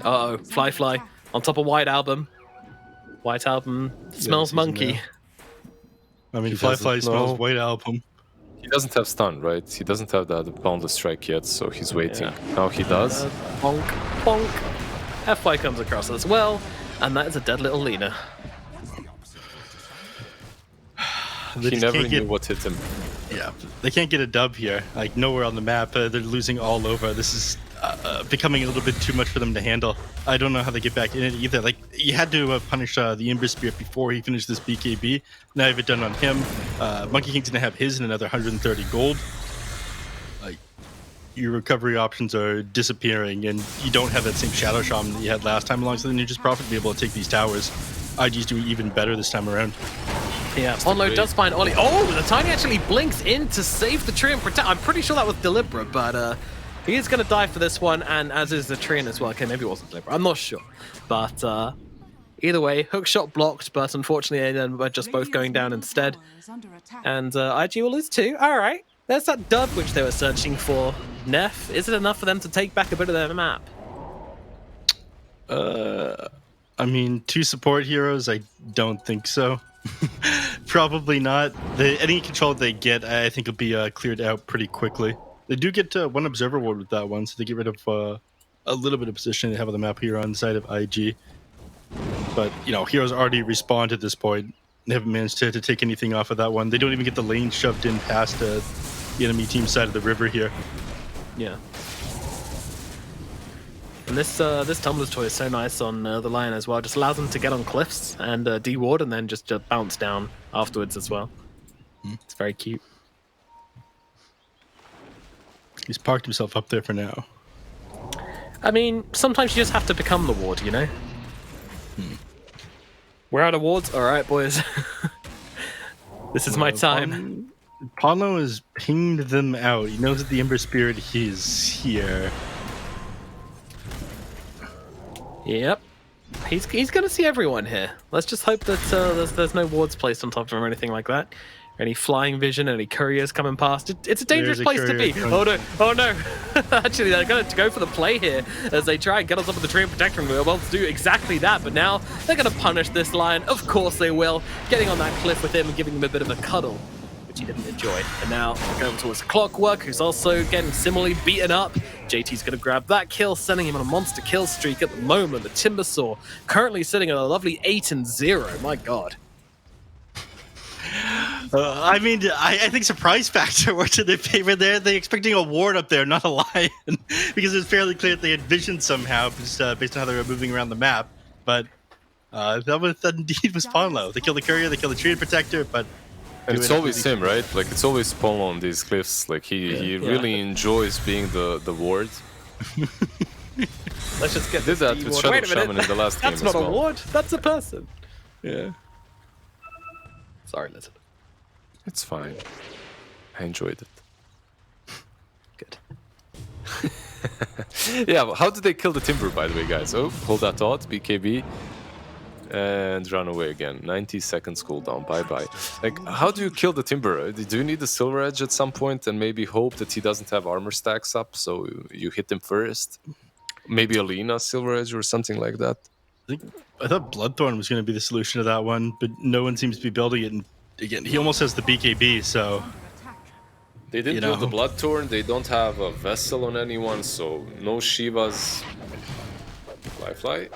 Uh-oh, Fly on top of White Album. White Album smells monkey. I mean, Fly smells White Album. He doesn't have stun, right? He doesn't have that boundless strike yet, so he's waiting. Yeah. Now he does. Bonk, bonk. FY comes across as well, and that is a dead little Lina. He never knew what hit him. Yeah, they can't get a dub here. Like, nowhere on the map. They're losing all over. This is becoming a little bit too much for them to handle. I don't know how they get back in it either. Like, you had to punish the Ember Spirit before he finished this BKB. Now you have it done on him. Monkey King's gonna have his in another 130 gold. Like, your recovery options are disappearing, and you don't have that same Shadow Shaman that you had last time alongside the Nature's Prophet to be able to take these towers. IG's doing even better this time around. Yeah, Onlo does find Ollie. Oh, the Tiny actually blinks in to save the tree and protect. I'm pretty sure that was deliberate, but he is going to die for this one, and as is the Treant as well. Okay, maybe it wasn't deliberate. I'm not sure. But either way, hook shot blocked, but unfortunately we're just both going down instead. And IG will lose too. All right. There's that dub which they were searching for. Neff, is it enough for them to take back a bit of their map? I mean, 2 support heroes, I don't think so. Probably not. Any control they get, I think, will be cleared out pretty quickly. They do get 1 observer ward with that one, so they get rid of a little bit of position they have on the map here on the side of IG. But, you know, heroes already respawned at this point. They haven't managed to take anything off of that one. They don't even get the lane shoved in past the enemy team side of the river here. Yeah. And this Tumbler's Toy is so nice on the Lion as well. Just allows them to get on cliffs and de-ward and then just bounce down afterwards as well. It's very cute. He's parked himself up there for now. I mean, sometimes you just have to become the ward, you know? We're out of wards? Alright, boys. This is my time. Paulo has pinged them out. He knows that the Ember Spirit is here. Yep. He's going to see everyone here. Let's just hope that there's no wards placed on top of him or anything like that. Any flying vision, any couriers coming past. It's a dangerous place to be. Oh no, oh no. Actually, they're going to go for the play here as they try and get on top of the tree and protect him. They're able to do exactly that, but now they're going to punish this Lion. Of course they will. Getting on that cliff with him and giving him a bit of a cuddle, which he didn't enjoy. And now we're going towards Clockwork, who's also getting similarly beaten up. JT's going to grab that kill, sending him on a monster kill streak at the moment. The Timbersaw currently sitting at a lovely 8-0. My god. I mean, I think surprise factor worked in their favor there. They're expecting a ward up there, not a Lion, because it's fairly clear that they had vision somehow, based on how they were moving around the map. But that indeed was Ponlo. They killed the courier, they killed the tree protector, but... And it's always him, right? Like, it's always Ponlo on these cliffs. Like, he really enjoys being the ward. Let's just get Did that with Shadow Shaman in the last game as well. That's not a ward, that's a person. Yeah. Sorry, Lizard. It's fine. I enjoyed it. Good. Yeah, but how did they kill the Timber, by the way, guys? Oh, hold that thought, BKB. And run away again. 90 seconds cooldown, bye-bye. Like, how do you kill the Timber? Do you need the Silver Edge at some point and maybe hope that he doesn't have armor stacks up, so you hit him first? Maybe Alina Silver Edge or something like that? I thought Bloodthorn was going to be the solution to that one, but no one seems to be building it. And again, he almost has the BKB, so... They didn't build the Bloodthorn, they don't have a Vessel on anyone, so no Shivas. Fly.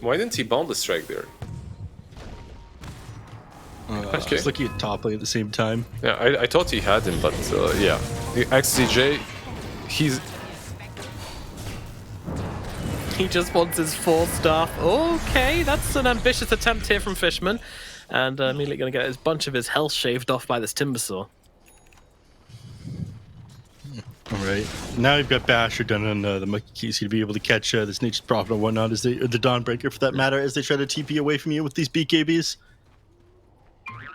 Why didn't he Boundless Strike there? I was looking at top lane at the same time. Yeah, I thought he had him, but yeah. The XCJ, He just wants his 4 staff. Okay, that's an ambitious attempt here from Fishman. And immediately going to get a bunch of his health shaved off by this Timbersaw. Alright, now you've got Basher done on the Monkey Keys to be able to catch this Nature's Prophet and whatnot, as the Dawnbreaker for that matter, as they try to TP away from you with these BKBs.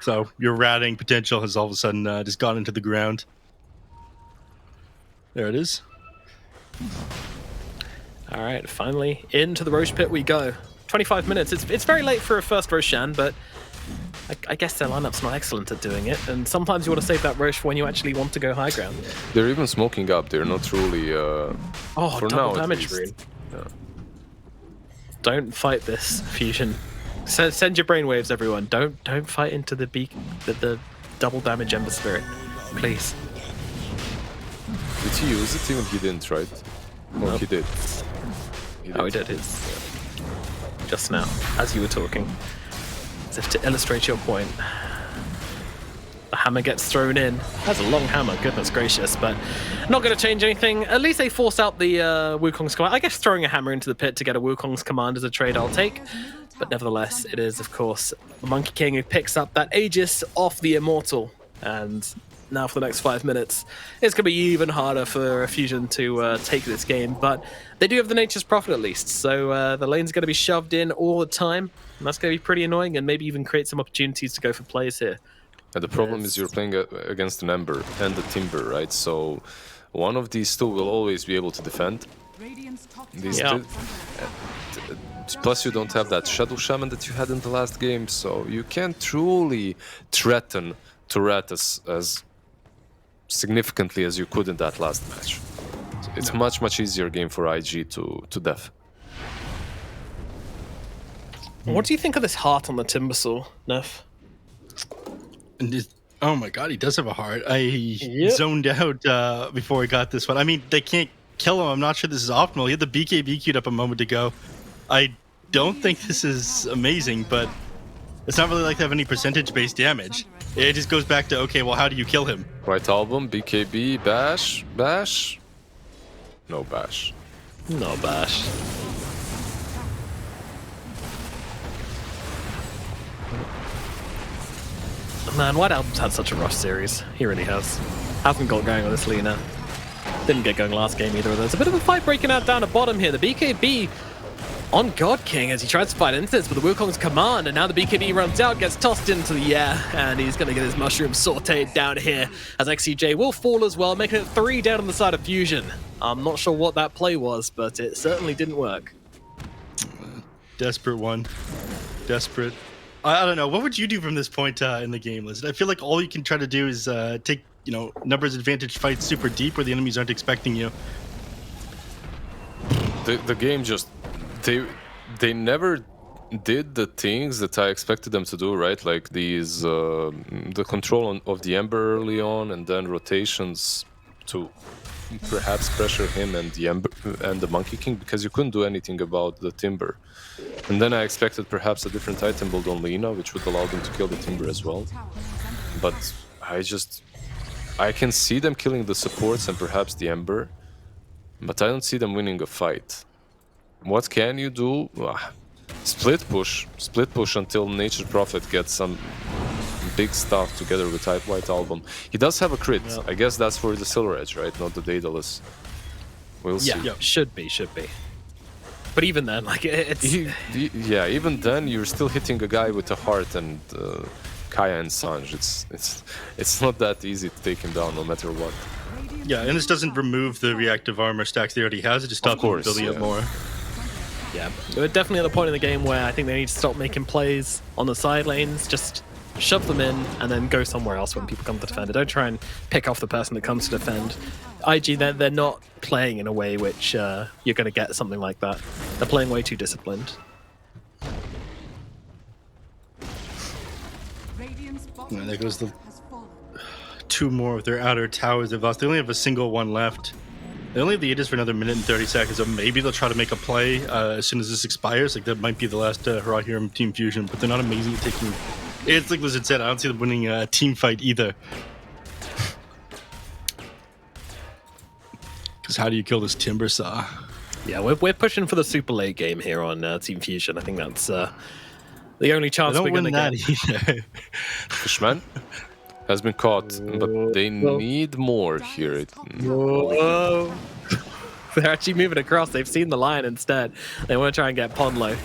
So your ratting potential has all of a sudden just gone into the ground. There it is. Alright, finally into the Roche Pit we go. 25 minutes. It's very late for a first Roshan, but I guess their lineup's not excellent at doing it, and sometimes you want to save that Roche for when you actually want to go high ground. They're even smoking up. They're not truly. For double now, damage rune. Yeah. Don't fight this fusion. Send your brainwaves, everyone. Don't fight into the double damage Ember Spirit, please. Did he use it? Even he didn't, right? No, Nope. he did. He did his just now, as you were talking. As if to illustrate your point. The hammer gets thrown in. That's a long hammer, goodness gracious, but not going to change anything. At least they force out the Wukong's command. I guess throwing a hammer into the pit to get a Wukong's command is a trade I'll take. But nevertheless, it is, of course, the Monkey King who picks up that Aegis off the Immortal. And now for the next 5 minutes. It's going to be even harder for Fusion to take this game, but they do have the Nature's Prophet at least, so the lane's going to be shoved in all the time, and that's going to be pretty annoying and maybe even create some opportunities to go for plays here. And the problem is you're playing against an Ember and the Timber, right? So one of these two will always be able to defend. These two. Plus you don't have that Shadow Shaman that you had in the last game, so you can't truly threaten Turret as significantly as you could in that last match. So it's much easier game for IG to def. What do you think of this heart on the Timbersaw, Neff? Oh my god, he does have a heart. I zoned out before I got this one. I mean, they can't kill him. I'm not sure this is optimal. He had the BKB queued up a moment ago. I don't think this is amazing, but it's not really like they have any percentage-based damage. It just goes back to, okay, well, how do you kill him? White Album, BKB, Bash, Bash? No Bash. No Bash. Man, White Album's had such a rough series. He really has. Hasn't got going with this Lina. Didn't get going last game either. There's a bit of a fight breaking out down at bottom here. The BKB on God King as he tries to fight into this, but the Wukong's command, and now the BKB runs out, gets tossed into the air, and he's going to get his mushroom sauteed down here as XCJ will fall as well, making it 3 down on the side of Fusion. I'm not sure what that play was, but it certainly didn't work. Desperate one. Desperate. I don't know. What would you do from this point in the game, Liz? I feel like all you can try to do is take, numbers advantage fights super deep where the enemies aren't expecting you. The game just... They never did the things that I expected them to do, right? Like these, the control of the Ember early on, and then rotations to perhaps pressure him and the Ember and the Monkey King, because you couldn't do anything about the Timber. And then I expected perhaps a different item build on Lina, which would allow them to kill the Timber as well. But I can see them killing the supports and perhaps the Ember, but I don't see them winning a fight. What can you do? Split push until Nature's Prophet gets some big stuff together with White Album. He does have a crit. Yeah. I guess that's for the Silver Edge, right? Not the Daedalus. We'll see. Yeah, should be. But even then, like it's yeah, even then you're still hitting a guy with a heart and Kaya and Sanj. It's not that easy to take him down, no matter what. Yeah, and this doesn't remove the reactive armor stacks he already has. It just stops him building up more. Yeah, we're definitely at the point in the game where I think they need to stop making plays on the side lanes. Just shove them in and then go somewhere else when people come to defend. Don't try and pick off the person that comes to defend. IG, they're not playing in a way which you're going to get something like that. They're playing way too disciplined. And there goes the 2 more of their outer towers they've lost. They only have a single one left. They only have the Aegis for another minute and 30 seconds, so maybe they'll try to make a play as soon as this expires. Like, that might be the last hurrah here in Team Fusion, but they're not amazing at taking... It's like Lizard said, I don't see them winning a team fight either. Because how do you kill this Timber Saw? Yeah, we're pushing for the super late game here on Team Fusion. I think that's the only chance we're going to get. Either. Fishman has been caught, but they need more here. Whoa. They're actually moving across. They've seen the lion instead. They want to try and get Ponlo.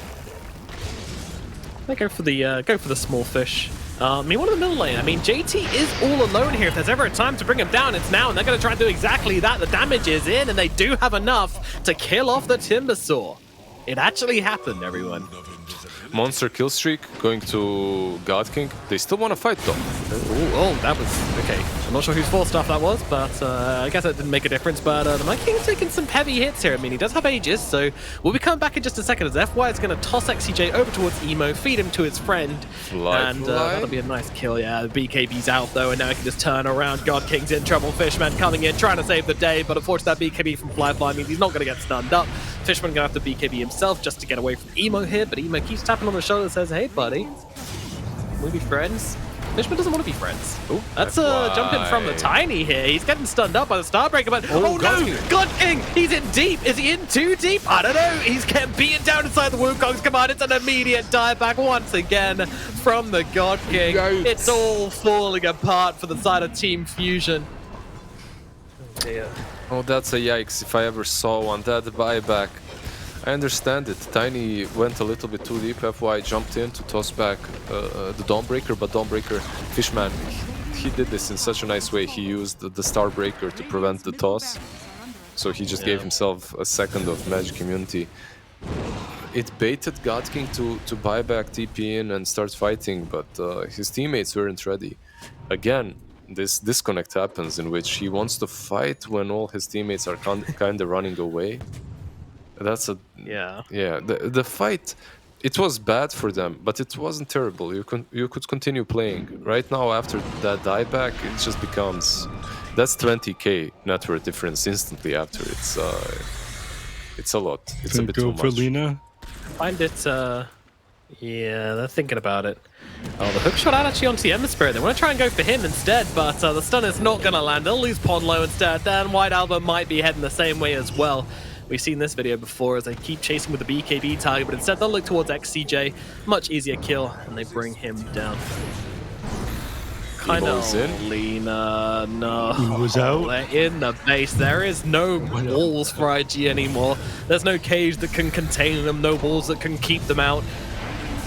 They go for the small fish. Meanwhile, in the middle lane, I mean, JT is all alone here. If there's ever a time to bring him down, it's now, and they're going to try and do exactly that. The damage is in, and they do have enough to kill off the Timbersaw. It actually happened, everyone. Monster kill streak going to God King. They still want to fight though. Oh, that was okay. I'm not sure whose fault stuff that was, but I guess that didn't make a difference. But the Monkey King's taking some heavy hits here. I mean, he does have Aegis, so we'll be coming back in just a second as FY is going to toss XCJ over towards Emo, feed him to his friend, and that'll be a nice kill. Yeah, the BKB's out though, and now he can just turn around. God King's in trouble. Fishman coming in, trying to save the day, but unfortunately that BKB from Flyfly means he's not going to get stunned up. Fishman going to have to BKB himself just to get away from Emo here, but Emo keeps tapping on the shoulder and says, hey buddy, we'll be friends. Fishman doesn't want to be friends. Oh, that's a jump in from the Tiny here. He's getting stunned up by the Starbreaker, but oh no! God King! He's in deep! Is he in too deep? I don't know. He's getting beaten down inside the Wukong's command. It's an immediate dieback once again from the God King. Yikes. It's all falling apart for the side of Team Fusion. Oh dear. Oh, that's a yikes if I ever saw one. That buyback. I understand it. Tiny went a little bit too deep. FY jumped in to toss back the Dawnbreaker, but Dawnbreaker, Fishman, he did this in such a nice way. He used the Starbreaker to prevent the toss. So he just gave himself a second of magic immunity. It baited God King to buy back TP in and start fighting, but his teammates weren't ready. Again, this disconnect happens in which he wants to fight when all his teammates are kind of running away. That's a yeah. The fight, it was bad for them, but it wasn't terrible. You could continue playing. Right now, after that dieback, it just becomes that's 20k net worth difference instantly after. It's a lot. It's a bit too much. For Lina. I find it. Yeah, they're thinking about it. Oh, the hook shot out actually onto the Ember Spirit. They want to try and go for him instead, but the stun is not going to land. They'll lose Ponlo instead. Then White Albert might be heading the same way as well. We've seen this video before as they keep chasing with the BKB target, but instead they'll look towards XCJ. Much easier kill, and they bring him down. Kind of Lina, no. He was out. They're in the base. There is no walls for IG anymore. There's no cage that can contain them, no walls that can keep them out.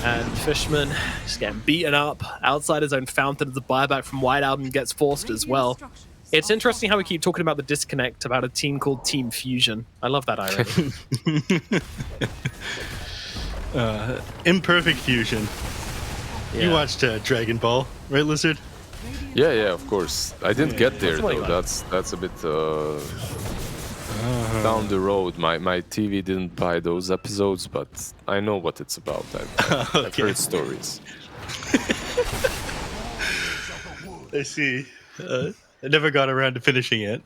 And Fishman just getting beaten up outside his own fountain as the buyback from White Album gets forced as well. It's interesting how we keep talking about the disconnect about a team called Team Fusion. I love that irony. Imperfect fusion. Yeah. You watched Dragon Ball, right, Lizard? Yeah, of course. I didn't get there though. That's a bit down the road. My TV didn't buy those episodes, but I know what it's about. I've heard stories. I see. I never got around to finishing it.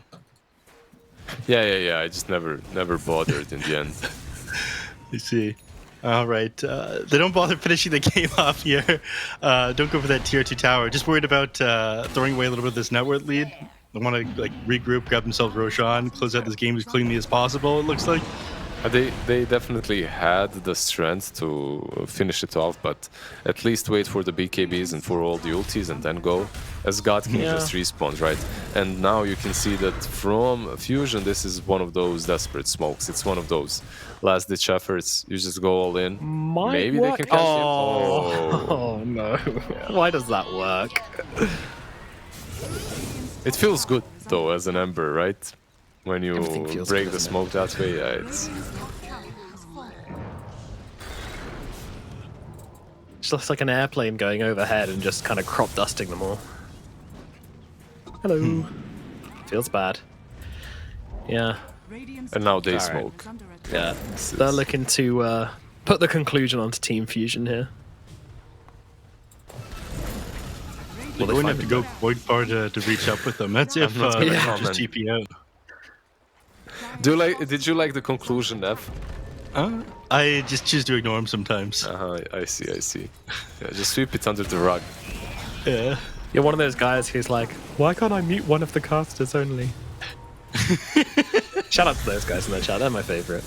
Yeah. I just never bothered in the end. I see. All right. They don't bother finishing the game off here. Don't go for that tier 2 tower. Just worried about throwing away a little bit of this net worth lead. They want to regroup, grab themselves Roshan, close out this game as cleanly as possible, it looks like. They definitely had the strength to finish it off, but at least wait for the BKBs and for all the ultis and then go, as God King just respawns, right? And now you can see that from Fusion, this is one of those desperate smokes. It's one of those last-ditch efforts. You just go all in. Maybe they can catch him. Oh no. Yeah. Why does that work? It feels good, though, as an Ember, right? When you break the smoke that way, it's just like an airplane going overhead and just kind of crop dusting them all. Hello. Feels bad. Yeah. And now they smoke. Yeah. They're looking to put the conclusion onto Team Fusion here. They're going to have to go quite far to reach up with them. That's if just TP out. Did you like the conclusion, F? I just choose to ignore him sometimes. I see. Yeah, just sweep it under the rug. Yeah. You're one of those guys who's like, why can't I mute one of the casters only? Shout out to those guys in the chat. They're my favorite.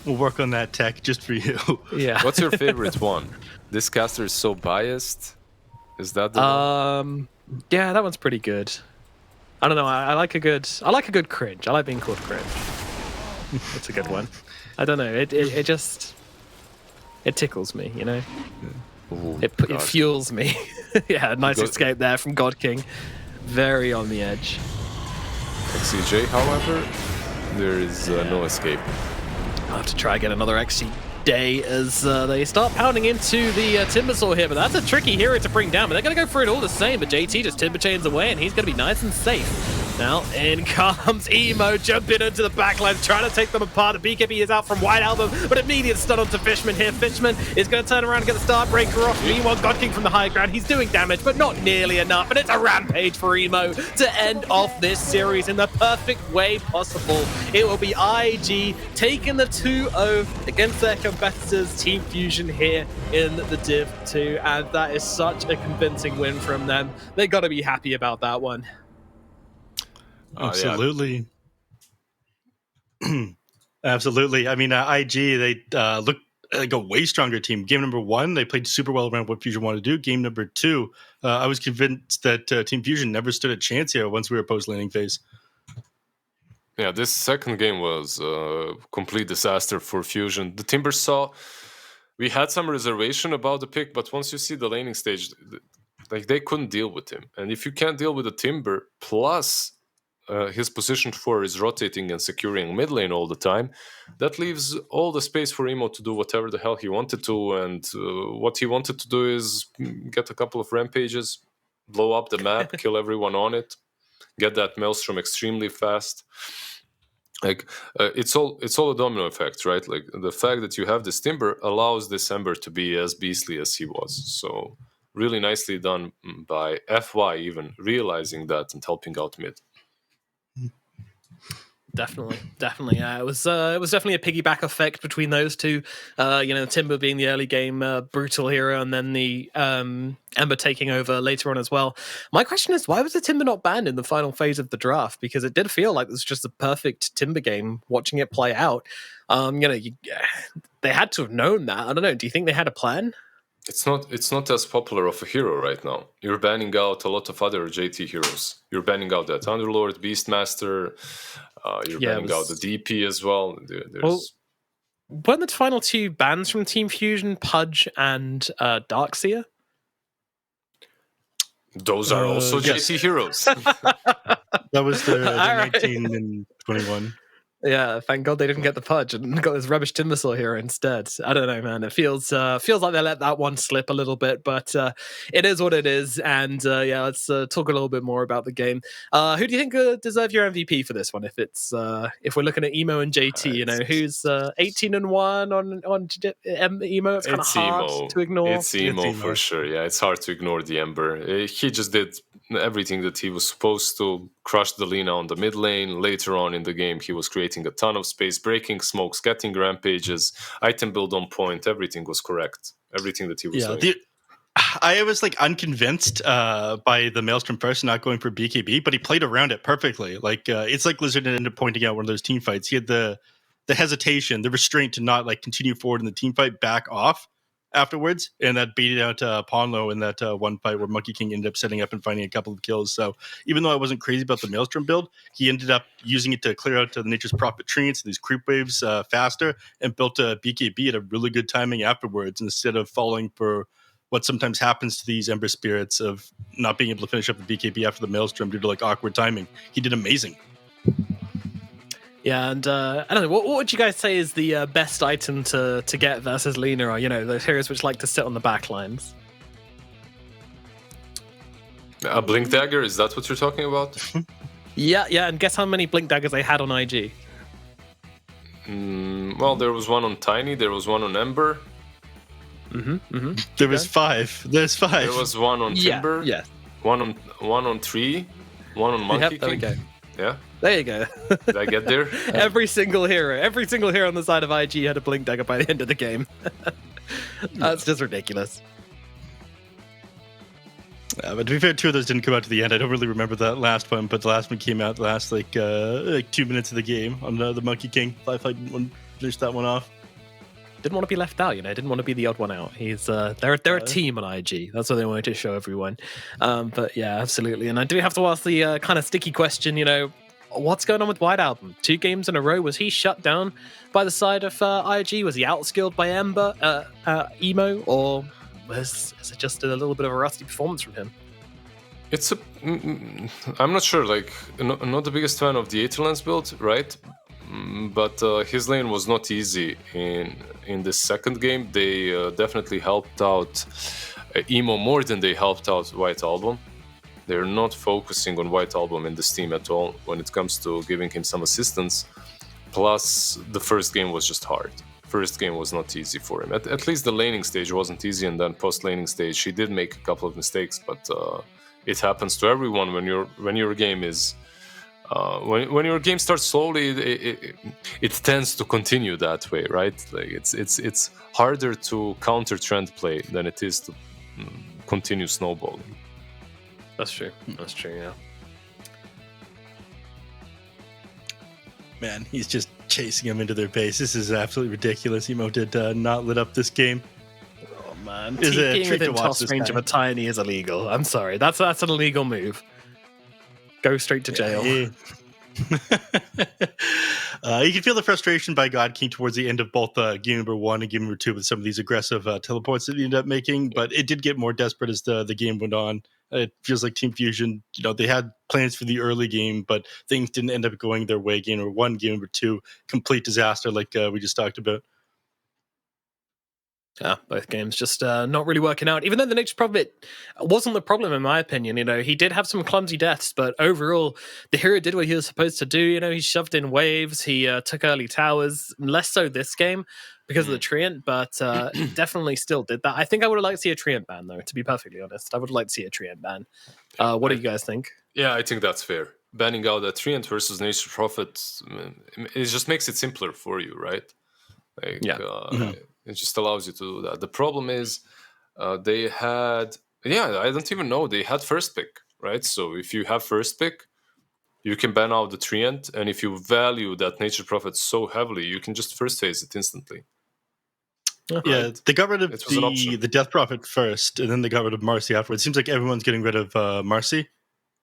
We'll work on that tech just for you. Yeah. What's your favorite one? This caster is so biased. Is that the one? Yeah, that one's pretty good. I don't know. I like a good cringe. I like being called cringe. It's a good one. I don't know. It just tickles me, you know. Ooh, it fuels me. Yeah, nice escape there from God King. Very on the edge. XCJ, however, there is no escape. I'll have to try again another XC day as they start pounding into the Timbersaw here, but that's a tricky hero to bring down, but they're going to go for it all the same, but JT just Timber Chains away, and he's going to be nice and safe. Now in comes Emo, jumping into the backline, trying to take them apart. The BKB is out from White Album, but immediate stun onto Fishman here. Fishman is going to turn around and get the Starbreaker off. Meanwhile, God King from the high ground, he's doing damage, but not nearly enough. And it's a rampage for Emo to end off this series in the perfect way possible. It will be IG taking the 2-0 against their competitors, Team Fusion, here in the Div 2. And that is such a convincing win from them. They got to be happy about that one. Absolutely. Absolutely. I mean, IG, they look like a way stronger team. Game number 1, they played super well around what Fusion wanted to do. Game number 2, I was convinced that Team Fusion never stood a chance here once we were post-laning phase. Yeah, this second game was a complete disaster for Fusion. The Timber saw we had some reservation about the pick, but once you see the laning stage, like they couldn't deal with him. And if you can't deal with the Timber, plus his position 4 is rotating and securing mid lane all the time, that leaves all the space for Emo to do whatever the hell he wanted to. And what he wanted to do is get a couple of rampages, blow up the map, kill everyone on it, get that Maelstrom extremely fast. Like it's all a domino effect, right? Like the fact that you have this Timber allows this Ember to be as beastly as he was. So really nicely done by FY, even realizing that and helping out mid. Definitely. It was definitely a piggyback effect between those two. Timber being the early game brutal hero, and then the Ember taking over later on as well. My question is, why was the Timber not banned in the final phase of the draft? Because it did feel like it was just a perfect Timber game. Watching it play out, they had to have known that. I don't know. Do you think they had a plan? It's not as popular of a hero right now. You're banning out a lot of other JT heroes. You're banning out that Underlord, Beastmaster. You're banning out the DP as well. Weren't the final 2 bans from Team Fusion Pudge and Darkseer? Those are also JT heroes. That was the 19 and 21. Yeah, thank God they didn't get the Pudge and got this rubbish Timbersaw hero instead. I don't know, man. It feels like they let that one slip a little bit, but it is what it is. And let's talk a little bit more about the game. Who do you think deserve your MVP for this one? If we're looking at Emo and JT, who's 18-1 on Emo? It's kind of hard to ignore. It's Emo for sure. Yeah, it's hard to ignore the Ember. He just did everything that he was supposed to. Crushed the Lina on the mid lane. Later on in the game, he was creating a ton of space, breaking smokes, getting rampages, item build on point. Everything was correct. Everything that he was doing. I was unconvinced by the Maelstrom first not going for BKB, but he played around it perfectly. It's like Lizard ended up pointing out one of those team fights. He had the hesitation, the restraint to not continue forward in the team fight, back off afterwards, and that baited out Ponlo in that one fight where Monkey King ended up setting up and finding a couple of kills. So even though I wasn't crazy about the Maelstrom build, he ended up using it to clear out the Nature's Prophet treants, these creep waves faster, and built a BKB at a really good timing afterwards, instead of falling for what sometimes happens to these Ember Spirits of not being able to finish up the BKB after the Maelstrom due to awkward timing. He did amazing. Yeah, and I don't know, what would you guys say is the best item to get versus Lina, or, those heroes which like to sit on the back lines? A Blink Dagger, is that what you're talking about? Yeah, and guess how many Blink Daggers they had on IG? Well, there was one on Tiny, there was one on Ember. There was 5. There's 5. There was one on Timber. Yeah. One on Tree. One on Monkey King. There we go. Yeah. There you go. Did I get there? Every single hero on the side of IG had a Blink Dagger by the end of the game. That's just ridiculous. But to be fair, 2 of those didn't come out to the end. I don't really remember that last one, but the last one came out the last 2 minutes of the game on the Monkey King. I finished that one off. Didn't want to be left out, didn't want to be the odd one out. He's they're a team on IG. That's what they wanted to show everyone. But yeah, absolutely. And I do have to ask the kind of sticky question, what's going on with White Album? 2 games in a row. Was he shut down by the side of IG? Was he outskilled by Emo? Or is it just a little bit of a rusty performance from him? I'm not sure. Not the biggest fan of the Aetherlands build, right? But his lane was not easy in the second game. They definitely helped out Emo more than they helped out White Album. They're not focusing on White Album in this team at all when it comes to giving him some assistance. Plus, the first game was just hard. First game was not easy for him. At least the laning stage wasn't easy, and then post-laning stage, he did make a couple of mistakes, but it happens to everyone when your game is... when your game starts slowly, it tends to continue that way, right? Like it's harder to counter trend play than it is to continue snowballing. That's true. That's true. Yeah. Man, he's just chasing them into their base. This is absolutely ridiculous. Emo did not lit up this game. Oh man, Is it a TPing treat to within watch toss this range guy? of a tiny is illegal. I'm sorry. That's an illegal move. Go straight to jail. Yeah. You can feel the frustration by God King towards the end of both game number 1 and game number 2 with some of these aggressive teleports that he ended up making, but it did get more desperate as the game went on. It feels like Team Fusion, they had plans for the early game, but things didn't end up going their way. Game number 1, game number 2, complete disaster like we just talked about. Yeah, both games just not really working out. Even though the Nature's Prophet wasn't the problem, in my opinion. He did have some clumsy deaths, but overall, the hero did what he was supposed to do. He shoved in waves, he took early towers. Less so this game because of the Treant, but definitely still did that. I think I would have liked to see a Treant ban, though, to be perfectly honest. I would like to see a Treant ban. What do you guys think? Yeah, I think that's fair. Banning out a Treant versus Nature Prophet, it just makes it simpler for you, right? Like, it just allows you to do that. The problem is they had... Yeah, I don't even know. They had first pick, right? So if you have first pick, you can ban out the Treant, and if you value that Nature Prophet so heavily, you can just first phase it instantly. Yeah, Right? they got rid of It was an option. the Death Prophet first, and then they got rid of Marcy afterwards. It seems like everyone's getting rid of Marcy.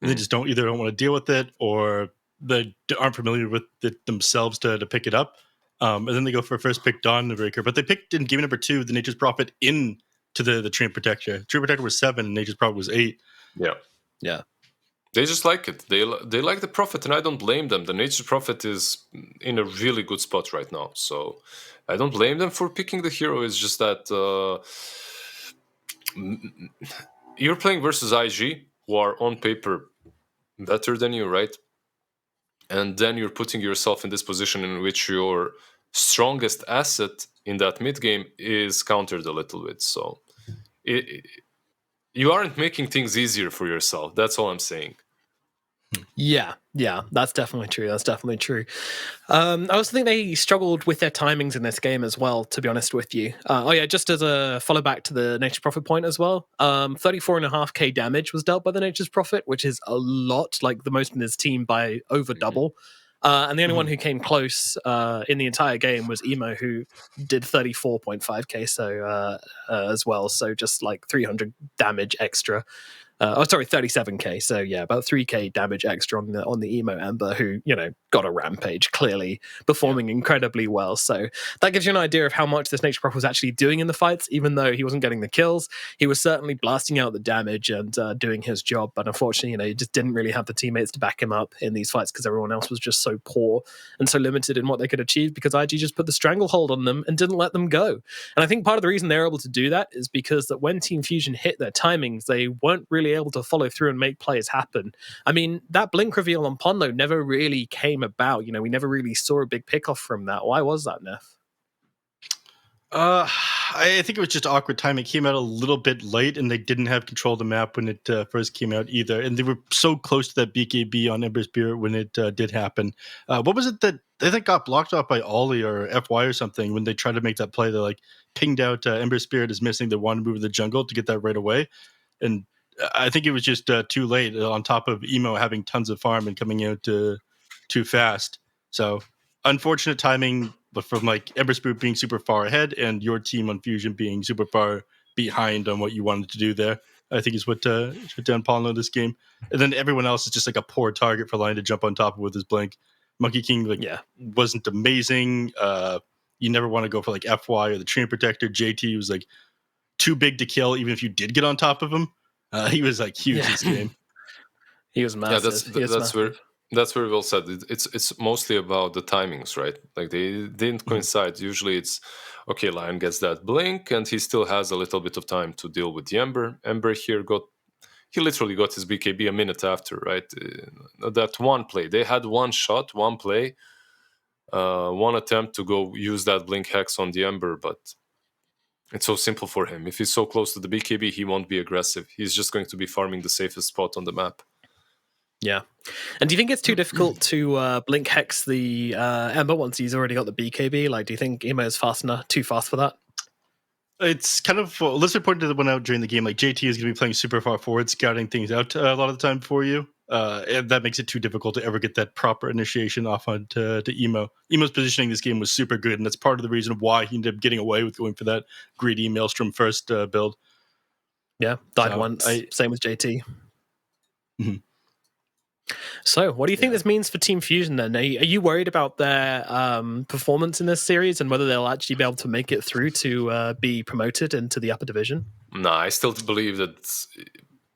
They just don't want to deal with it, or they aren't familiar with it themselves to pick it up. And then they go for first pick Dawn Breaker, but they picked in game number 2 the Nature's Prophet into the Treant Protector. Treant Protector was 7, and Nature's Prophet was 8. Yeah. They just like it. They like the Prophet, and I don't blame them. The Nature Prophet is in a really good spot right now, so I don't blame them for picking the hero. It's just that you're playing versus IG, who are on paper better than you, right? And then you're putting yourself in this position in which your strongest asset in that mid game is countered a little bit. So you aren't making things easier for yourself. That's all I'm saying. Yeah, that's definitely true. I also think they struggled with their timings in this game as well, to be honest with you. Just as a follow back to the Nature's Prophet point as well, 34.5k damage was dealt by the Nature's Prophet, which is a lot, like the most in his team by over double. And the only one who came close in the entire game was Emo, who did 34.5k as well. So just like 300 damage extra. 37k. So yeah, about 3k damage extra on the Emo Ember, who got a rampage, clearly performing incredibly well. So that gives you an idea of how much this Nature Prophet was actually doing in the fights. Even though he wasn't getting the kills, he was certainly blasting out the damage and doing his job. But unfortunately, he just didn't really have the teammates to back him up in these fights because everyone else was just so poor and so limited in what they could achieve because IG just put the stranglehold on them and didn't let them go. And I think part of the reason they're able to do that is because that when Team Fusion hit their timings, they weren't really able to follow through and make plays happen. I mean, that blink reveal on Pondo never really came about. We never really saw a big pickoff from that. Why was that, Neff? I think it was just awkward timing. It came out a little bit late, and they didn't have control of the map when it first came out either. And they were so close to that BKB on Ember Spirit when it did happen. What was it that I think got blocked off by Ollie or FY or something when they tried to make that play? They pinged out Ember Spirit is missing. They wanted to move to the jungle to get that right away. And I think it was just too late on top of Emo having tons of farm and coming out too fast. So unfortunate timing, but from Ember Spirit being super far ahead and your team on Fusion being super far behind on what you wanted to do there, I think is what done Paulo this game. And then everyone else is just a poor target for Lion to jump on top of with his blink. Monkey King wasn't amazing. You never want to go for FY or the Treant Protector. JT was too big to kill even if you did get on top of him. He was huge this game. He was massive. That's very well said. It's mostly about the timings, right? They didn't coincide. Usually it's okay. Lion gets that blink, and he still has a little bit of time to deal with the Ember. Ember here got he literally got his BKB a minute after, right? That one play. They had one shot, one play, one attempt to go use that Blink Hex on the Ember, but it's so simple for him. If he's so close to the BKB, he won't be aggressive. He's just going to be farming the safest spot on the map. Yeah. And do you think it's too difficult to blink hex the Ember once he's already got the BKB? Like, do you think Emo is too fast for that? It's kind of Lizard pointed that one out during the game. Like JT is going to be playing super far forward, scouting things out a lot of the time for you, and that makes it too difficult to ever get that proper initiation off onto to Emo. Emo's positioning this game was super good, and that's part of the reason why he ended up getting away with going for that greedy Maelstrom first build. Yeah, died once. Same as JT. Mm-hmm. So, what do you think this means for Team Fusion then? Are you worried about their performance in this series and whether they'll actually be able to make it through to be promoted into the upper division? No, I still believe that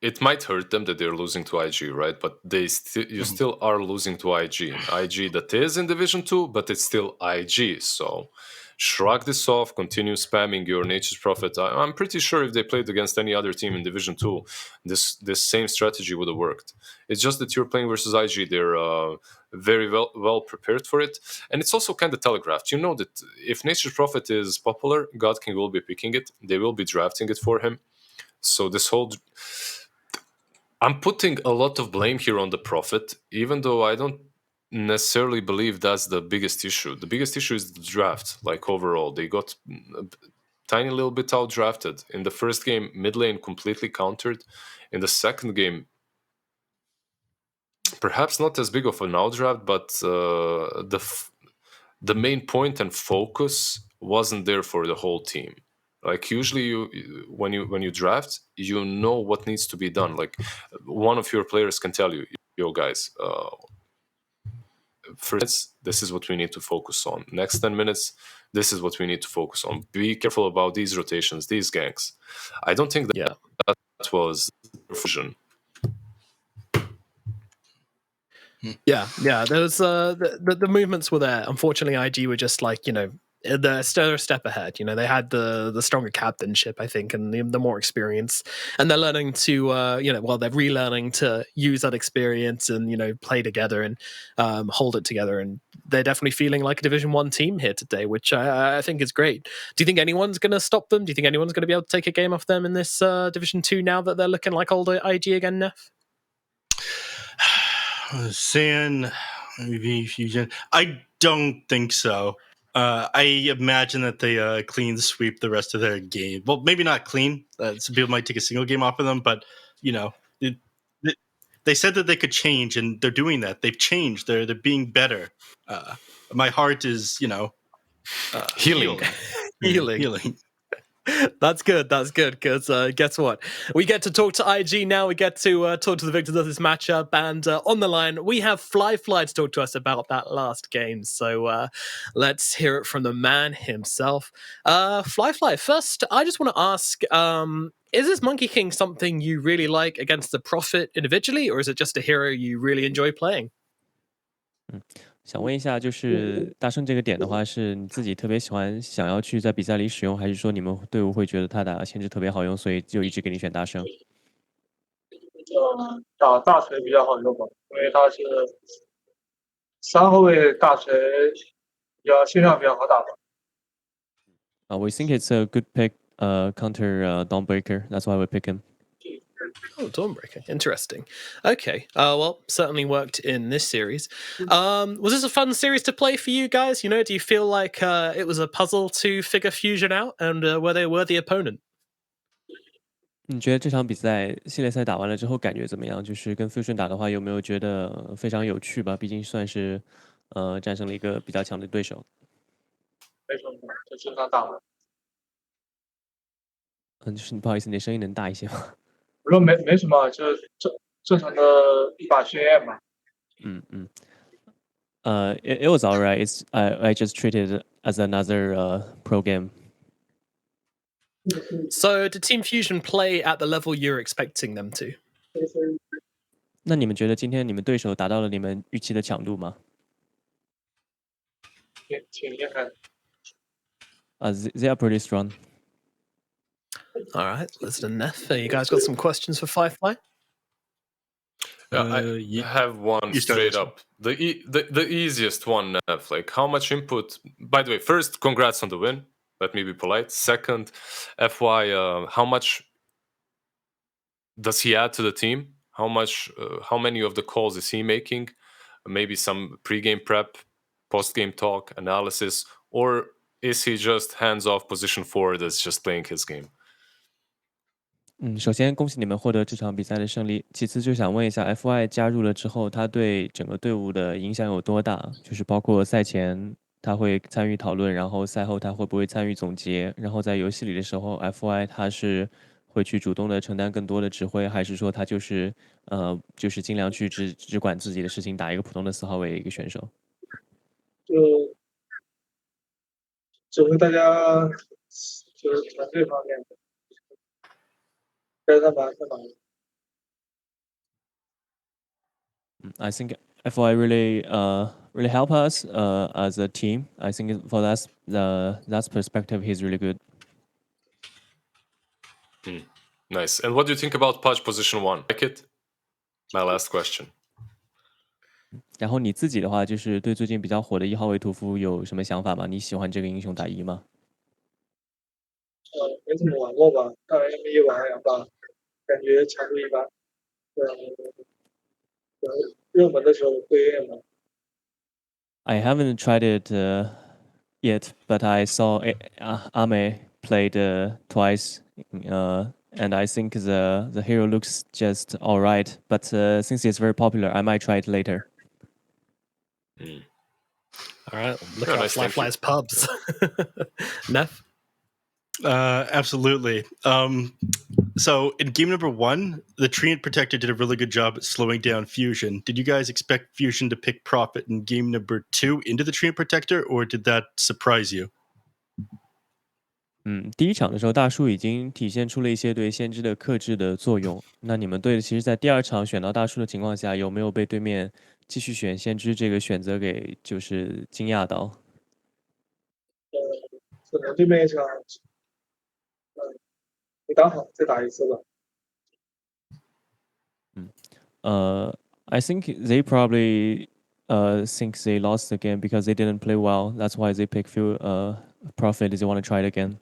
it might hurt them that they're losing to IG, right? But you still are losing to IG. IG that is in Division 2, but it's still IG. So shrug this off, continue spamming your Nature's Prophet. I'm pretty sure if they played against any other team in Division 2, this same strategy would have worked. It's just that you're playing versus IG. They're very well prepared for it. And it's also kind of telegraphed. You know that if Nature's Prophet is popular, God King will be picking it. They will be drafting it for him. So this whole... I'm putting a lot of blame here on the Prophet, even though I don't necessarily believe that's the biggest issue. The biggest issue is the draft. Like overall, they got a tiny little bit out drafted. In the first game, mid lane completely countered. In the second game, perhaps not as big of an out draft, but the main point and focus wasn't there for the whole team. Like usually, when you draft, you know what needs to be done. Like one of your players can tell you, yo guys, first, this is what we need to focus on. Next 10 minutes, this is what we need to focus on. Be careful about these rotations, these ganks. I don't think that was fusion. Yeah. Those the movements were there. Unfortunately, IG were just like, they're a step ahead. They had the stronger captainship, I think, and the more experience, and they're learning to they're relearning to use that experience and play together and hold it together, and they're definitely feeling like a Division 1 team here today, which I think is great. Do you think anyone's going to stop them? Do you think anyone's going to be able to take a game off them in this Division 2 now that they're looking like older IG again, Neff? San, maybe Fusion. I don't think so. I imagine that they clean sweep the rest of their game. Well, maybe not clean. Some people might take a single game off of them, but they said that they could change, and they're doing that. They've changed. They're being better. My heart is healing. Healing. That's good, because guess what? We get to talk to IG now. We get to talk to the victors of this matchup. And on the line, we have Fly to talk to us about that last game. So let's hear it from the man himself. Fly, first, I just want to ask, is this Monkey King something you really like against the Prophet individually, or is it just a hero you really enjoy playing? 想问一下，就是大圣这个点的话，是你自己特别喜欢，想要去在比赛里使用，还是说你们队伍会觉得他打限制特别好用，所以就一直给你选大圣？打大锤比较好用吧，因为他是3后卫大锤，线上比较好打吧。We think it's a good pick, counter Dawnbreaker. That's why we pick him. Oh, Dawnbreaker. Interesting. Okay. Well, certainly worked in this series. Was this a fun series to play for you guys? Do you feel like it was a puzzle to figure Fusion out, and were they a worthy opponent? 你觉得这场比赛系列赛打完了之后感觉怎么样？就是跟 Fusion 打的话，有没有觉得非常有趣吧？毕竟算是战胜了一个比较强的对手。没什么，就正常打了。就是不好意思，你的声音能大一些吗？我说没什么，就是正常的一把训练嘛。It was alright. I just treated it as another pro game. So, did Team Fusion play at the level you're expecting them to? 那你们觉得今天你们对手达到了你们预期的强度吗？挺厉害。They are pretty strong. All right, listen, Neff, you guys got some questions for Firefly? I have one you start straight this one. up. The easiest one, Nev. Like, how much input? By the way, first, congrats on the win. Let me be polite. Second, FY, how much does he add to the team? How many of the calls is he making? Maybe some pre-game prep, post-game talk, analysis, or is he just hands-off position forward that's just playing his game? 首先恭喜你们获得这场比赛的胜利。其次就想问一下，FY 加入了之后，他对整个队伍的影响有多大？就是包括赛前他会参与讨论，然后赛后他会不会参与总结？然后在游戏里的时候，FY 他是会去主动的承担更多的指挥，还是说他就是尽量去只管自己的事情，打一个普通的4号位一个选手？就指挥大家就是团队方面的，该干嘛干嘛。I think FY really help us as a team. I think for that perspective, he's really good. Nice. And what do you think about Pudge position 1? Like it? My last question. 然后你自己的话，就是对最近比较火的1号位屠夫有什么想法吗？你喜欢这个英雄打1吗？没怎么玩过吧，当然也没玩2把，感觉强度一般。热门的时候会练嘛。I haven't tried it yet, but I saw Ame played twice, and I think the hero looks just alright. But since it's very popular, I might try it later. All right, look out, Flyfly's pubs. Neff? Absolutely. So in game number 1, the Treant Protector did a really good job at slowing down Fusion. Did you guys expect Fusion to pick Profit in game number 2 into the Treant Protector, or did that surprise you? 第一场的时候，大树已经体现出了一些对先知的克制的作用。那你们队其实，在第2场选到大树的情况下，有没有被对面继续选先知这个选择给就是惊讶到？可能对面一场，没打好，再打一次吧。I think they probably think they lost the game because they didn't play well. That's why they pick Profit. They want to try it again.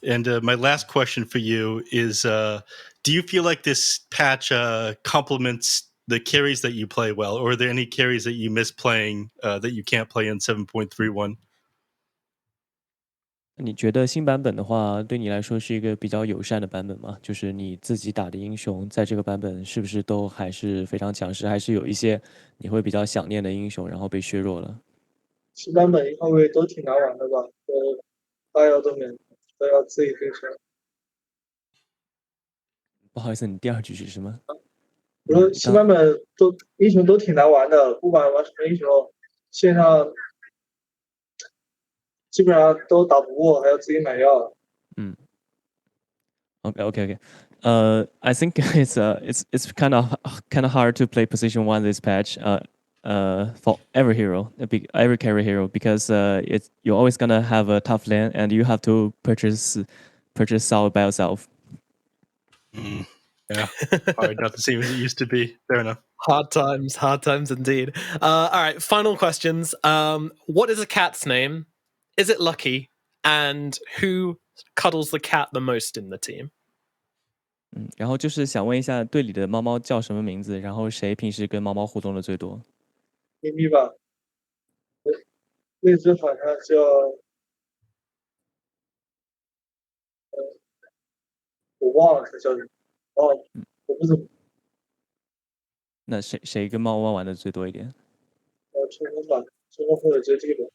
And my last question for you is, do you feel like this patch complements the carries that you play well, or are there any carries that you miss playing that you can't play in 7.31? 你觉得新版本的话，对你来说是一个比较友善的版本吗？就是你自己打的英雄，在这个版本是不是都还是非常强势？还是有一些你会比较想念的英雄，然后被削弱了？新版本1号位都挺难玩的吧？大妖都没，都要自己对手。不好意思，你第2句是什么？我说新版本英雄都挺难玩的，不管玩什么英雄，线上基本上都打不过，还要自己买药。Okay. I think it's kind of hard to play position 1 this patch. For every hero, every carry hero, because you're always gonna have a tough lane, and you have to purchase Soul by yourself. Yeah, probably not the same as it used to be. Fair enough. Hard times indeed. All right, final questions. What is a cat's name? Is it Lucky? And who cuddles the cat the most in the team? 然后就是想问一下，队里的猫猫叫什么名字？然后谁平时跟猫猫互动的最多？咪咪吧，那只好像叫我忘了它叫什么。我不怎么。那谁跟猫猫玩的最多一点？春风吧，春风或者JT吧。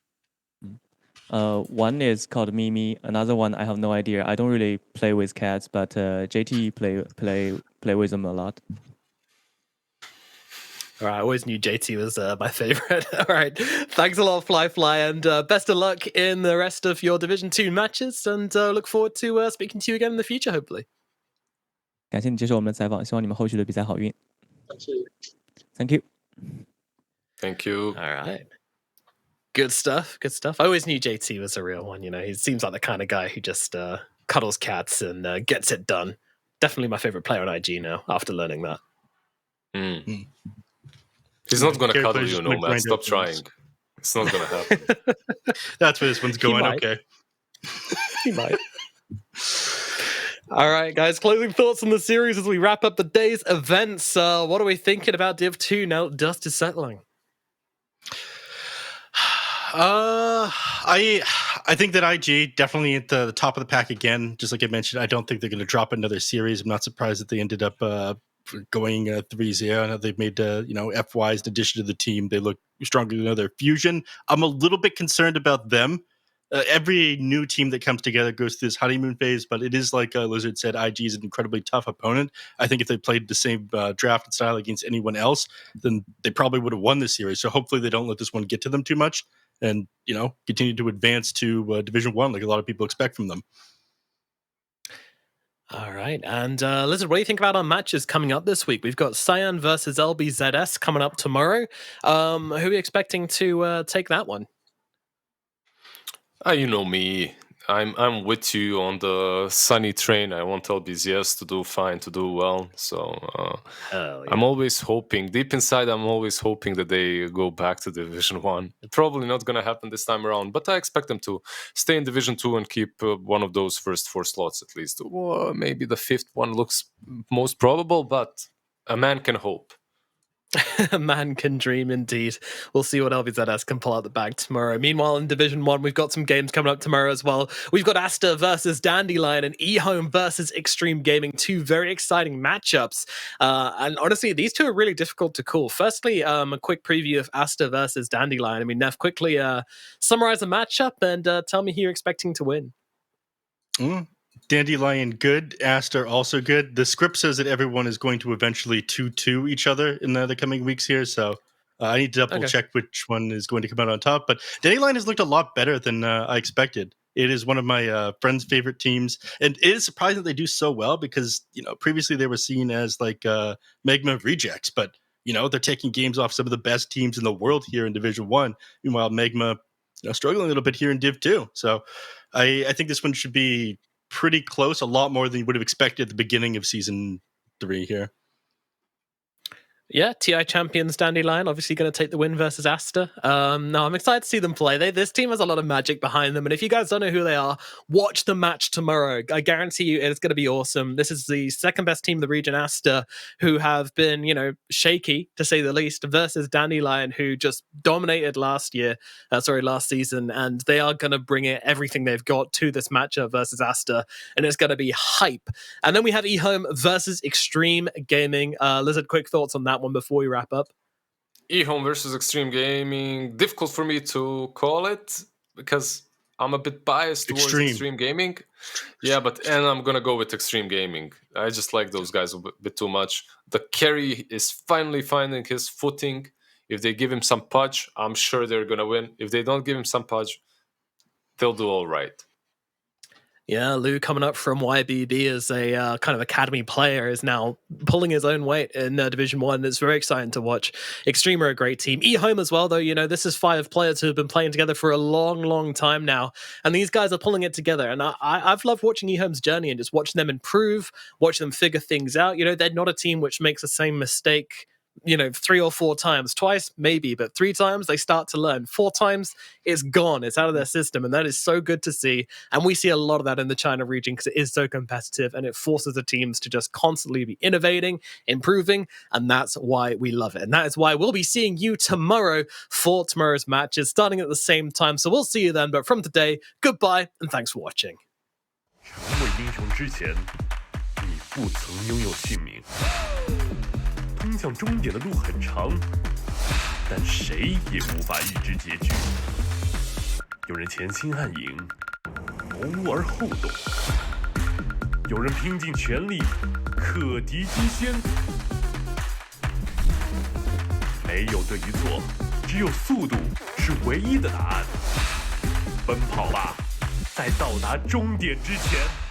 One is called Mimi. Another one I have no idea. I don't really play with cats, but JT play with them a lot. All right, I always knew JT was my favorite. All right, thanks a lot, Flyfly, and best of luck in the rest of your Division 2 matches, and look forward to speaking to you again in the future, hopefully. 感谢你接受我们的采访，希望你们后续的比赛好运。Thank you. Thank you. All right. Good stuff. I always knew JT was a real one. You know, he seems like the kind of guy who just cuddles cats and gets it done. Definitely my favorite player on IG now after learning that. He's not gonna Gary cuddle Play's you, just no, gonna man. grind Stop out trying. things. It's not gonna happen. That's where this one's going. might. Okay. He might. All right, guys. Closing thoughts on the series as we wrap up the day's events. What are we thinking about Div 2 now? Dust is settling. I think that IG definitely at the top of the pack again. Just like I mentioned, I don't think they're going to drop another series. I'm not surprised that they ended up going 3-0. Now they've made FY's addition to the team. They look stronger than other Fusion. I'm a little bit concerned about them. Every new team that comes together goes through this honeymoon phase, but it is like Lizard said, IG is an incredibly tough opponent. I think if they played the same draft style against anyone else, then they probably would have won this series. So hopefully they don't let this one get to them too much and, continue to advance to Division 1 like a lot of people expect from them. All right. And Lizard, what do you think about our matches coming up this week? We've got Cyan versus LBZS coming up tomorrow. Who are you expecting to take that one? You know me. I'm with you on the sunny train. I want LBZS to do fine, to do well. So I'm always hoping, deep inside, I'm always hoping that they go back to Division 1. Probably not going to happen this time around, but I expect them to stay in Division 2 and keep one of those first 4 slots at least. Or maybe the 5th one looks most probable, but a man can hope. A man can dream indeed. We'll see what LBZS can pull out the bag tomorrow. Meanwhile, in Division 1, we've got some games coming up tomorrow as well. We've got Asta versus Dandelion and eHome versus Extreme Gaming. 2 very exciting matchups. And honestly, these 2 are really difficult to call. Firstly, a quick preview of Asta versus Dandelion. I mean, Neff, quickly summarize the matchup and tell me who you're expecting to win. Dandelion good, Aster also good. The script says that everyone is going to eventually 2-2 each other in the coming weeks here, so I need to double check which one is going to come out on top. But Dandelion has looked a lot better than I expected. It is one of my friends' favorite teams, and it is surprising that they do so well because previously they were seen as like Magma rejects, but they're taking games off some of the best teams in the world here in Division 1. Meanwhile, Magma struggling a little bit here in Div 2. So I think this one should be pretty close, a lot more than you would have expected at the beginning of Season 3 here. Yeah, TI champions Dandelion obviously going to take the win versus Asta. No, I'm excited to see them play. This team has a lot of magic behind them, and if you guys don't know who they are, watch the match tomorrow. I guarantee you it's going to be awesome. This is the second best team in the region, Asta, who have been, shaky to say the least, versus Dandelion, who just dominated last season, and they are going to bring everything they've got to this matchup versus Asta, and it's going to be hype. And then we have eHome versus Extreme Gaming. Lizard, quick thoughts on that one before we wrap up. eHome versus Extreme Gaming, difficult for me to call it because I'm a bit biased towards Extreme Gaming. Yeah, and I'm gonna go with Extreme Gaming. I just like those guys a bit too much. The carry is finally finding his footing. If they give him some punch, I'm sure they're gonna win. If they don't give him some punch, they'll do all right. Yeah, Lou coming up from YBB as a kind of academy player is now pulling his own weight in Division 1. It's very exciting to watch. Extreme are a great team. eHome as well, though, this is 5 players who have been playing together for a long, long time now. And these guys are pulling it together. And I've loved watching eHome's journey and just watching them improve, watching them figure things out. They're not a team which makes the same mistake 3 or 4 times, twice maybe, but 3 times they start to learn. 4 times it's gone, it's out of their system, and that is so good to see. And we see a lot of that in the China region because it is so competitive and it forces the teams to just constantly be innovating, improving, and that's why we love it. And that is why we'll be seeing you tomorrow for tomorrow's matches starting at the same time. So we'll see you then, but from today, goodbye and thanks for watching. 成为英雄之前，你不曾拥有姓名。通向终点的路很长，但谁也无法预知结局。有人前倾暗影，谋而后动；有人拼尽全力，克敌机先。没有对与错，只有速度是唯一的答案。奔跑吧，在到达终点之前。